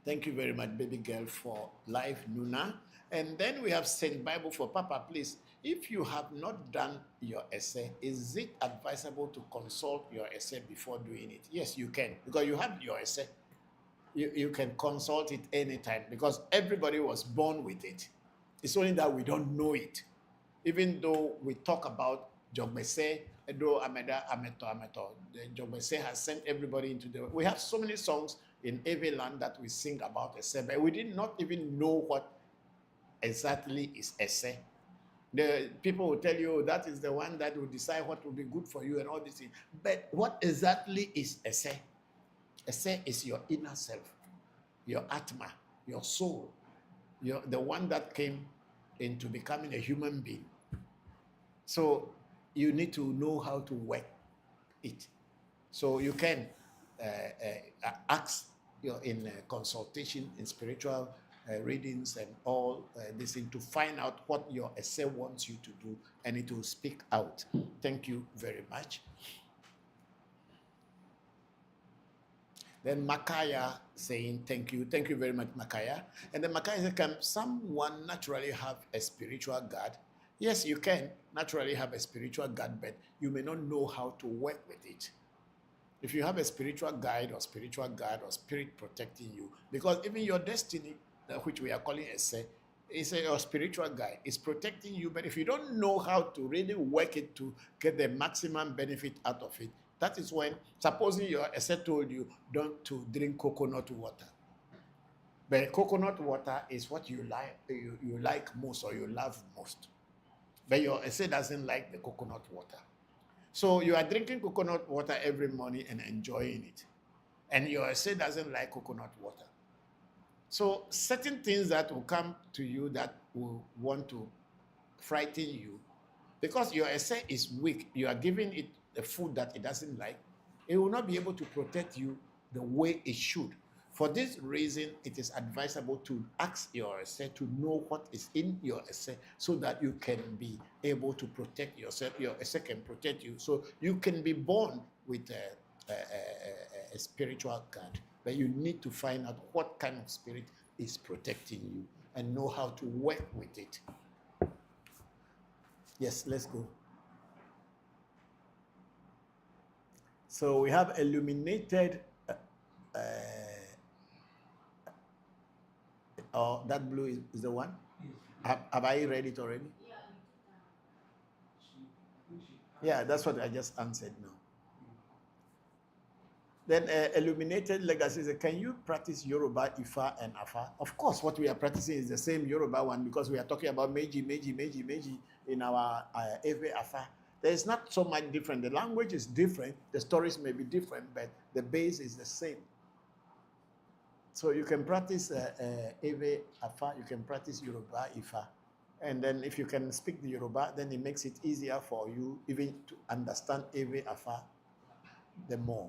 Thank you very much, baby girl, for life, Nuna. And then we have Saint Bible for Papa. Please, if you have not done your essay, is it advisable to consult your essay before doing it? Yes, you can, because you have your essay. You can consult it anytime, because everybody was born with it. It's only that we don't know it. Even though we talk about Jogbese, Edo Ameda Ameto. The Jogbese has sent everybody into the. We have so many songs in Ewe land that we sing about Ese, but we did not even know what exactly is Ese. The people will tell you that is the one that will decide what will be good for you and all these things. But what exactly is Ese? Ese is your inner self, your atma, your soul, the one that came into becoming a human being. So you need to know how to work it. So you can ask in consultation, in spiritual readings and all this thing to find out what your essay wants you to do, and it will speak out. Thank you very much. Then Makaya saying thank you very much, Makaya. And then Makaya said, can someone naturally have a spiritual guide? Yes, you can naturally have a spiritual guide, but you may not know how to work with it. If you have a spiritual guide or spirit protecting you, because even your destiny, which we are calling Ese, is your spiritual guide. It's protecting you, but if you don't know how to really work it to get the maximum benefit out of it, that is when, supposing your Ese told you don't to drink coconut water. But coconut water is what you like most or you love most. But your Ese doesn't like the coconut water. So you are drinking coconut water every morning and enjoying it. And your Ese doesn't like coconut water. So certain things that will come to you that will want to frighten you, because your Ese is weak, you are giving it the food that it doesn't like, it will not be able to protect you the way it should. For this reason, it is advisable to ask your Ese to know what is in your Ese so that you can be able to protect yourself. Your Ese can protect you. So you can be born with a spiritual guide. But you need to find out what kind of spirit is protecting you and know how to work with it. Yes, let's go. So we have illuminated. Oh, that blue is the one? Have I read it already? Yeah, that's what I just answered now. Then illuminated legacy says, can you practice Yoruba, Ifa, and Afa? Of course, what we are practicing is the same Yoruba one because we are talking about Meji in our Ewe Afa. There is not so much different. The language is different. The stories may be different, but the base is the same. So you can practice Ewe Afa, you can practice Yoruba, Ifa. And then if you can speak the Yoruba, then it makes it easier for you even to understand Ewe Afa the more.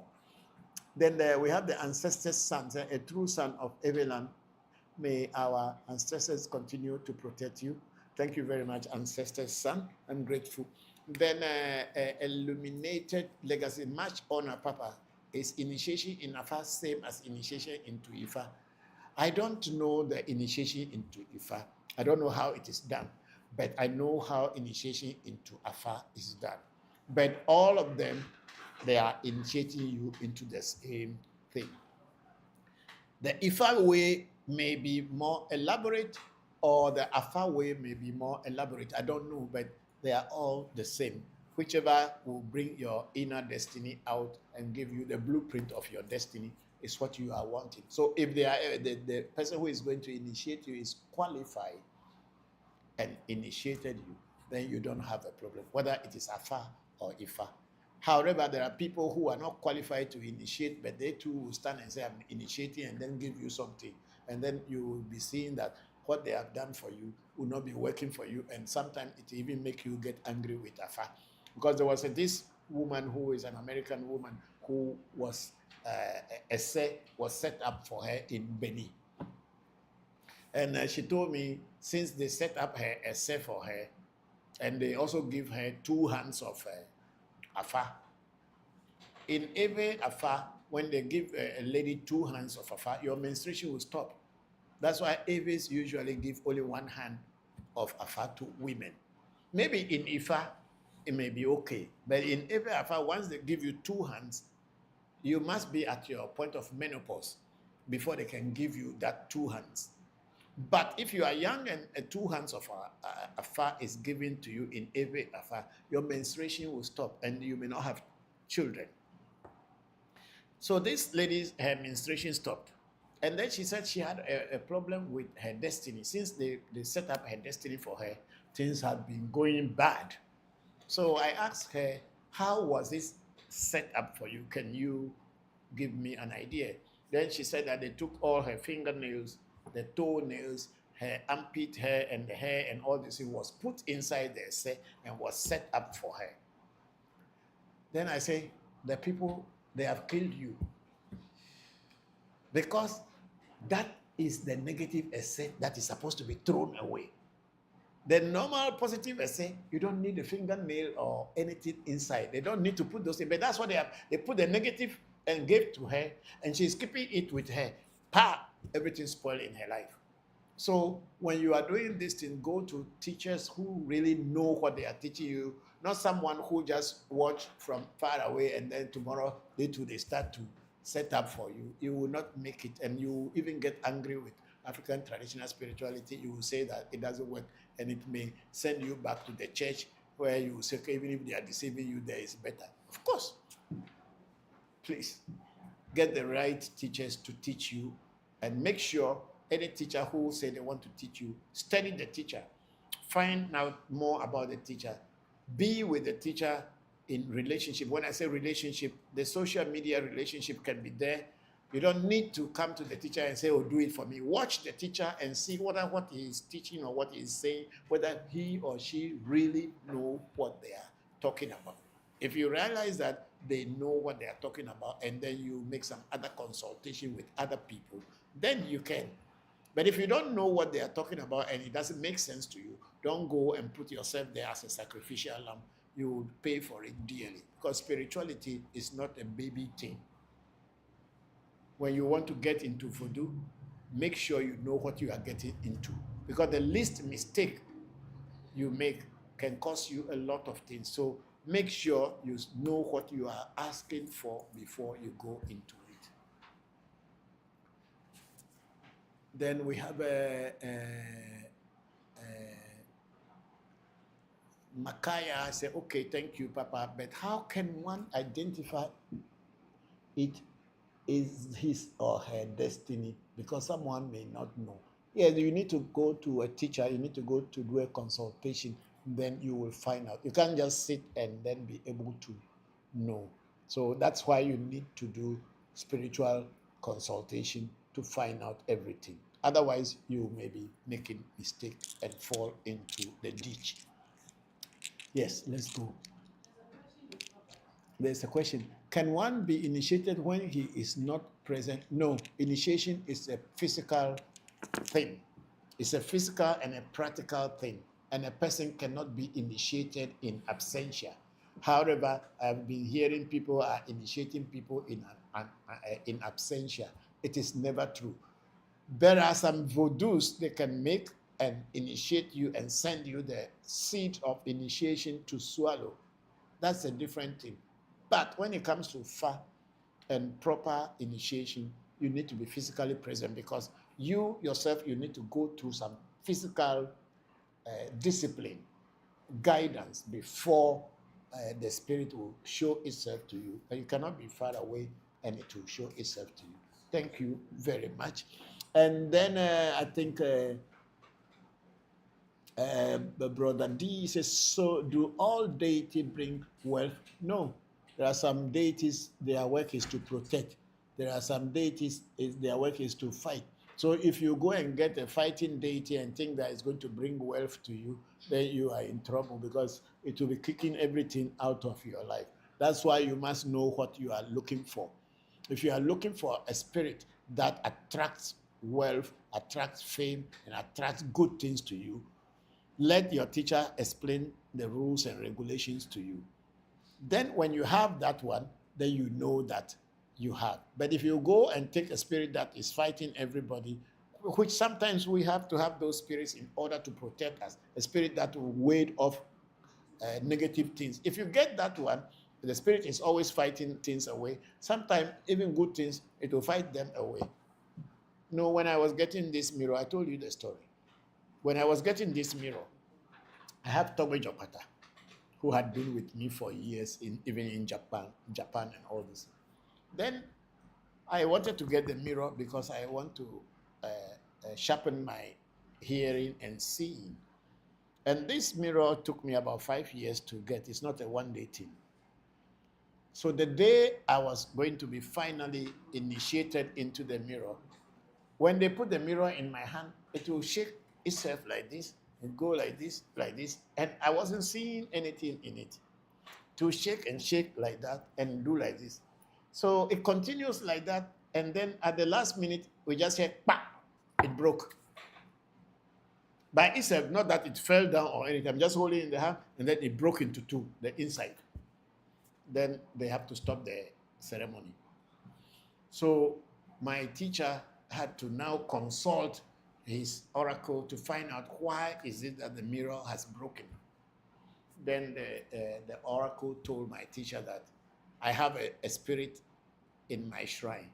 Then we have the ancestors' sons, a true son of Eveland. May our ancestors continue to protect you. Thank you very much, ancestors' son. I'm grateful. Then illuminated legacy, much honor, Papa. Is initiation in Afa same as initiation into Ifa? I don't know the initiation into Ifa. I don't know how it is done, but I know how initiation into Afa is done. But all of them, they are initiating you into the same thing. The Ifa way may be more elaborate, or the Afa way may be more elaborate. I don't know, but they are all the same. Whichever will bring your inner destiny out and give you the blueprint of your destiny is what you are wanting. So if they are, the person who is going to initiate you is qualified and initiated you, then you don't have a problem, whether it is Afa or Ifa. However, there are people who are not qualified to initiate, but they too will stand and say, I'm initiating, and then give you something. And then you will be seeing that what they have done for you will not be working for you. And sometimes it even make you get angry with Afa. Because there was this woman who is an American woman who was, was set up for her in Benin. And she told me, since they set up her essay for her, and they also give her 2 hands of Afa. In every Afa, when they give a lady 2 hands of Afa, your menstruation will stop. That's why Eves usually give only 1 hand of Afa to women. Maybe in Ifa, it may be okay. But in every Afa, once they give you 2 hands, you must be at your point of menopause before they can give you that 2 hands. But if you are young and 2 hands of afar is given to you in every afar, your menstruation will stop and you may not have children. So this lady's her menstruation stopped. And then she said she had a problem with her destiny. Since they set up her destiny for her, things had been going bad. So I asked her, how was this set up for you? Can you give me an idea? Then she said that they took all her fingernails, the toenails, her armpit hair, and the hair, and all this. It was put inside there and was set up for her. Then I say, the people, they have killed you. Because that is the negative essay that is supposed to be thrown away. The normal positive essay, you don't need a fingernail or anything inside. They don't need to put those in. But that's what they have. They put the negative and gave to her, and she's keeping it with her. Everything spoiled in her life. So when you are doing this thing, go to teachers who really know what they are teaching you, not someone who just watch from far away and then tomorrow they start to set up for you. You will not make it, and you even get angry with African traditional spirituality. You will say that it doesn't work, and it may send you back to the church where you will say, okay, even if they are deceiving you, there is better. Of course. Please get the right teachers to teach you, and make sure any teacher who say they want to teach you, study the teacher, find out more about the teacher, be with the teacher in relationship. When I say relationship, the social media relationship can be there. You don't need to come to the teacher and say, oh, do it for me. Watch the teacher and see whether what he is teaching or what he is saying, whether he or she really know what they are talking about. If you realize that they know what they are talking about, and then you make some other consultation with other people, then you can. But if you don't know what they are talking about and it doesn't make sense to you, don't go and put yourself there as a sacrificial lamb. You will pay for it dearly, because spirituality is not a baby thing. When you want to get into voodoo, make sure you know what you are getting into, because the least mistake you make can cost you a lot of things. So make sure you know what you are asking for before you go into it. Then we have Makaya say, okay, thank you, Papa, but how can one identify it is his or her destiny? Because someone may not know. Yes, you need to go to a teacher, you need to go to do a consultation, then you will find out. You can't just sit and then be able to know. So that's why you need to do spiritual consultation to find out everything. Otherwise, you may be making mistakes and fall into the ditch. Yes, let's go. There's a question. Can one be initiated when he is not present? No, initiation is a physical thing. It's a physical and a practical thing. And a person cannot be initiated in absentia. However, I've been hearing people are initiating people in absentia. It is never true. There are some voodoos they can make and initiate you and send you the seed of initiation to swallow. That's a different thing. But when it comes to fa and proper initiation, you need to be physically present, because you yourself, you need to go through some physical discipline, guidance before the spirit will show itself to you. And you cannot be far away and it will show itself to you. Thank you very much. And then I think Brother D says, so do all deities bring wealth? No. There are some deities, their work is to protect. There are some deities, their work is to fight. So if you go and get a fighting deity and think that it's going to bring wealth to you, then you are in trouble, because it will be kicking everything out of your life. That's why you must know what you are looking for. If you are looking for a spirit that attracts wealth, attracts fame, and attracts good things to you, let your teacher explain the rules and regulations to you. Then when you have that one, then you know that you have. But if you go and take a spirit that is fighting everybody, which sometimes we have to have those spirits in order to protect us, a spirit that will ward off negative things. If you get that one, the spirit is always fighting things away. Sometimes even good things, it will fight them away. No, when I was getting this mirror, I told you the story. When I was getting this mirror, I have Tobe Jopata, who had been with me for years, even in Japan and all this. Then I wanted to get the mirror because I want to sharpen my hearing and seeing. And this mirror took me about 5 years to get. It's not a one-day thing. So the day I was going to be finally initiated into the mirror, when they put the mirror in my hand, it will shake itself like this and go like this, and I wasn't seeing anything in it. To shake and shake like that and do like this. So it continues like that, and then at the last minute, we just hear, "Pah!" It broke. By itself, not that it fell down or anything. I'm just holding it in the hand, and then it broke into two, the inside. Then they have to stop the ceremony. So my teacher had to now consult his oracle to find out why is it that the mirror has broken. Then the oracle told my teacher that I have a spirit in my shrine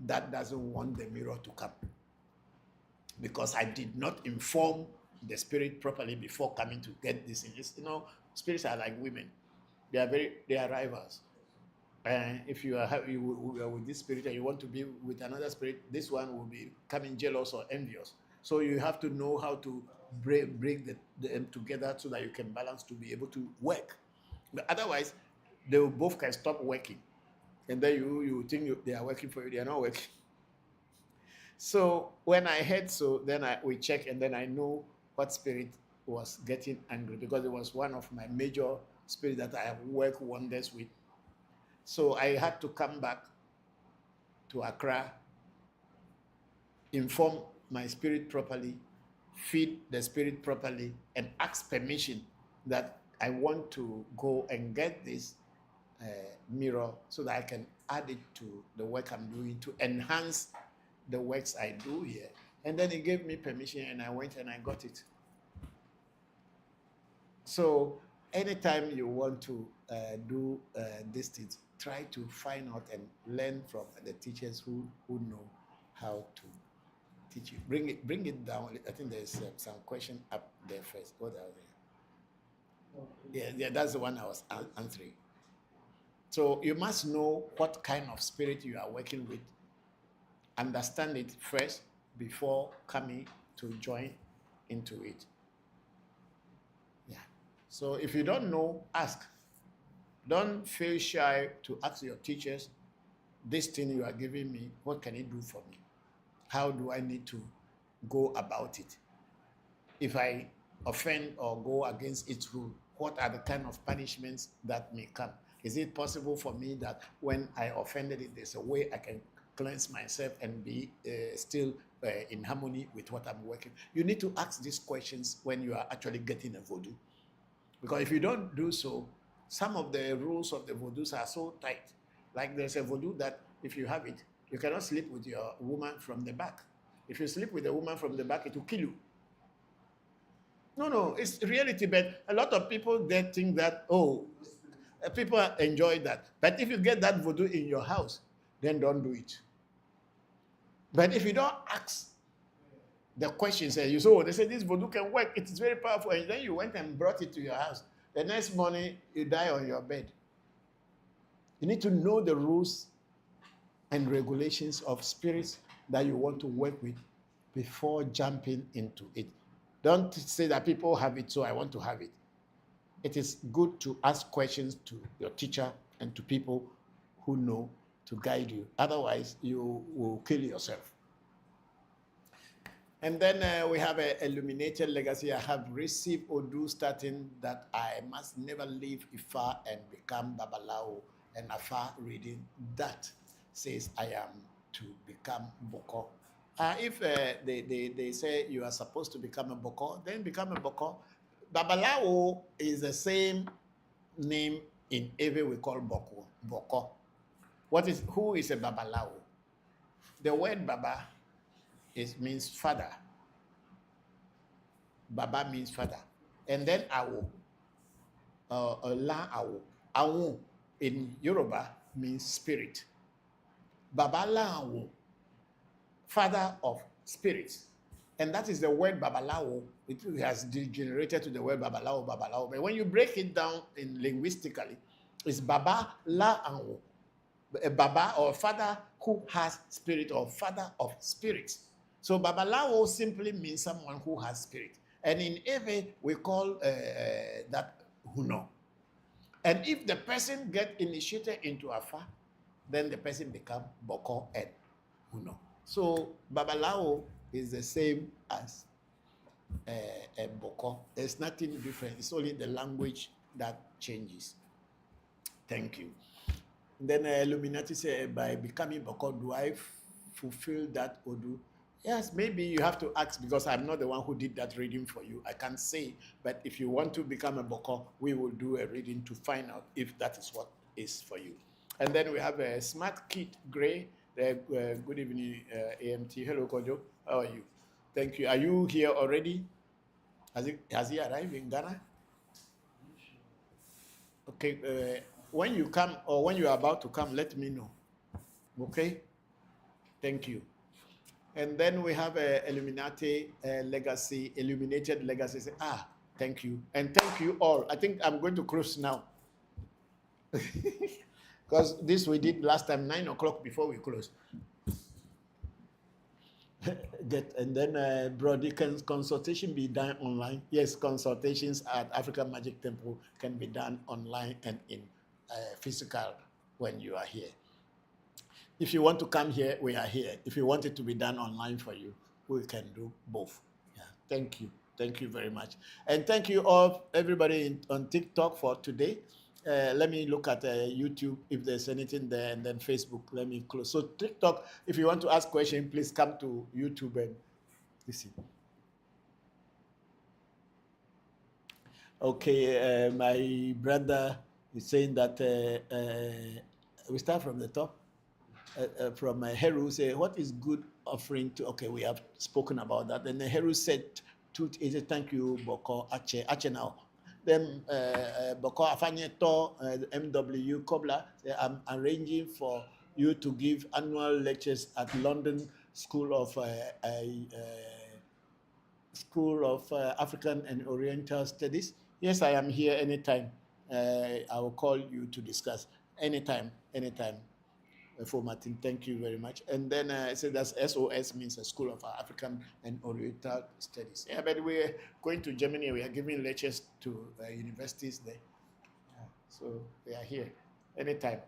that doesn't want the mirror to come, because I did not inform the spirit properly before coming to get this in. Spirits are like women. They are rivals. And if you are with this spirit and you want to be with another spirit, this one will be coming jealous or envious. So you have to know how to break them together so that you can balance to be able to work. But otherwise, they both can stop working. And then you think they are working for you, they are not working. So when I heard so, then we check, and then I know what spirit was getting angry, because it was one of my major spirits that I have worked wonders with. So I had to come back to Accra, inform my spirit properly, feed the spirit properly, and ask permission that I want to go and get this mirror so that I can add it to the work I'm doing to enhance the works I do here. And then he gave me permission, and I went and I got it. So anytime you want to do these things, try to find out and learn from the teachers who know how to teach you. Bring it down. I think there's some question up there first. What are they? Yeah, that's the one I was answering. So you must know what kind of spirit you are working with. Understand it first before coming to join into it. Yeah. So if you don't know, ask. Don't feel shy to ask your teachers, this thing you are giving me, what can it do for me? How do I need to go about it? If I offend or go against its rule, what are the kind of punishments that may come? Is it possible for me that when I offended it, there's a way I can cleanse myself and be still in harmony with what I'm working? You need to ask these questions when you are actually getting a Voodoo. Because if you don't do so, some of the rules of the Voodoos are so tight. Like there's a Voodoo that if you have it, you cannot sleep with your woman from the back. If you sleep with a woman from the back, it will kill you. No, it's reality, but a lot of people, they think that, people enjoy that. But if you get that Voodoo in your house, then don't do it. But if you don't ask the questions, they say this Voodoo can work, it is very powerful, and then you went and brought it to your house. The next morning, you die on your bed. You need to know the rules and regulations of spirits that you want to work with before jumping into it. Don't say that people have it, so I want to have it. It is good to ask questions to your teacher and to people who know to guide you. Otherwise, you will kill yourself. And then we have an illuminated legacy. I have received Odu starting that I must never leave Ifa and become Babalawo, and Afa reading that says I am to become Bokor. If they say you are supposed to become a Bokor, then become a Bokor. Babalawo is the same name in Ewe we call Bokor. Who is a Babalawo? The word Baba means father. Baba means father. And then Awo, La Awo. Awo in Yoruba means spirit. Baba La Awo father of spirits. And that is the word babalawo. It has degenerated to the word babalawo. But when you break it down in linguistically, it's baba la anwo. A baba or father who has spirit or father of spirits. So babalawo simply means someone who has spirit. And in Ewe, we call that huno. And if the person get initiated into Afa, then the person become Bokor and Huno. So Babalawo is the same as Bokor. There's nothing different. It's only the language that changes. Thank you. Then Illuminati say, by becoming Bokor, do I fulfill that Odu? Yes, maybe you have to ask, because I'm not the one who did that reading for you. I can't say, but if you want to become a Bokor, we will do a reading to find out if that is what is for you. And then we have a Smart Kid Gray. Good evening, AMT. Hello, Kojo. How are you? Thank you. Are you here already? Has he arrived in Ghana? Okay. When you come or when you are about to come, let me know. Okay? Thank you. And then we have a Illuminati legacy, illuminated legacy. Say, thank you. And thank you all. I think I'm going to close now. Because this we did last time, 9 o'clock before we close. And then, Brody, can consultation be done online? Yes, consultations at African Magic Temple can be done online and in physical when you are here. If you want to come here, we are here. If you want it to be done online for you, we can do both. Yeah. Thank you. Thank you very much. And thank you all, everybody on TikTok for today. Let me look at YouTube if there's anything there, and then Facebook. Let me close. So TikTok, if you want to ask questions, please come to YouTube and listen. Okay, my brother is saying that we start from the top. From Heru say, what is good offering to? Okay, we have spoken about that. And Heru said, thank you, Bokor, Ache now. Then Bokor Afanyeto, MW Kobla, I'm arranging for you to give annual lectures at London School of African and Oriental Studies. Yes, I am here anytime. I will call you to discuss anytime. For Martin, thank you very much. And then I said that's SOS means a School of African and Oriental Studies. Yeah, but we're going to Germany. We are giving lectures to universities there. Yeah, so we are here anytime.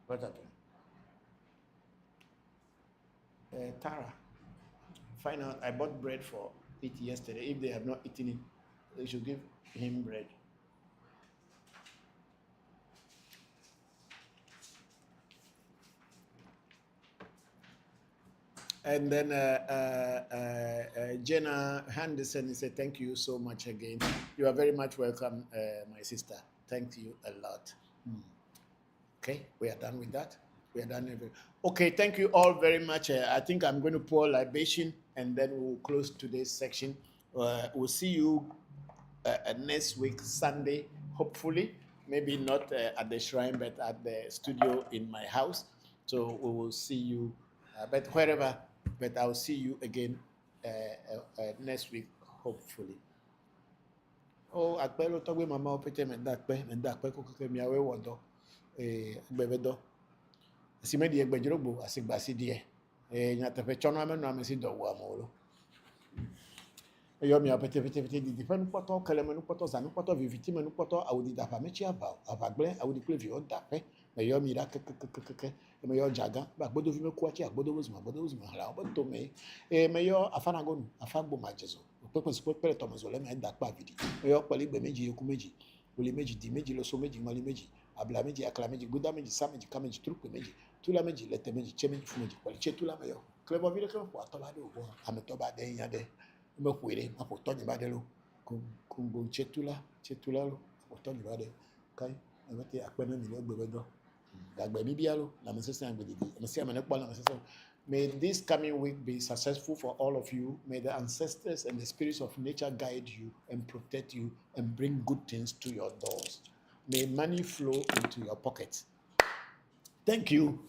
What happened? Tara, find out. I bought bread for it yesterday. If they have not eaten it, they should give him bread. And then Jenna Henderson said, thank you so much again. You are very much welcome, my sister. Thank you a lot. Okay, we are done with that. We are done. Okay, thank you all very much. I think I'm going to pour libation and then we'll close today's section. We'll see you next week, Sunday, hopefully. Maybe not at the shrine, but at the studio in my house. So we will see you, but wherever. But I'll see you again next week, hopefully. Oh, akpelo togwe mama opete mendakpe kokeke miawe wodo gbebedo. Asimedi egbejrogbo asigbasi die. Nyatefe chono amenu amesi dowo amolo. Eyo mi opete di defend poto kelemenu poto zanu poto viviti menu poto awudi dafa mechi aba abagble awudi plevi o dape. Eyo mi ra kekekekeke. Meyo jaga ba gbodo fi me ku achi agbodo wozuma hala oboto me meyo afanagonu afagbo majezo pepe so pepe to mazole me da pa vidi meyo pele igbe meji eku meji ole meji di meji lo so meji mali meji abla meji akla meji guda meji sa meji ka meji trupe meji tula meji lete meji che meji fu meji pele che tula meyo klebo vile klebo po atola de obo ameto ba de yan de me kwere ma po to ni ba de lo kungo che tula lo po to ni ba de kai amete apena mi lo gbebedo. May this coming week be successful for all of you. May the ancestors and the spirits of nature guide you and protect you and bring good things to your doors. May money flow into your pockets. Thank you.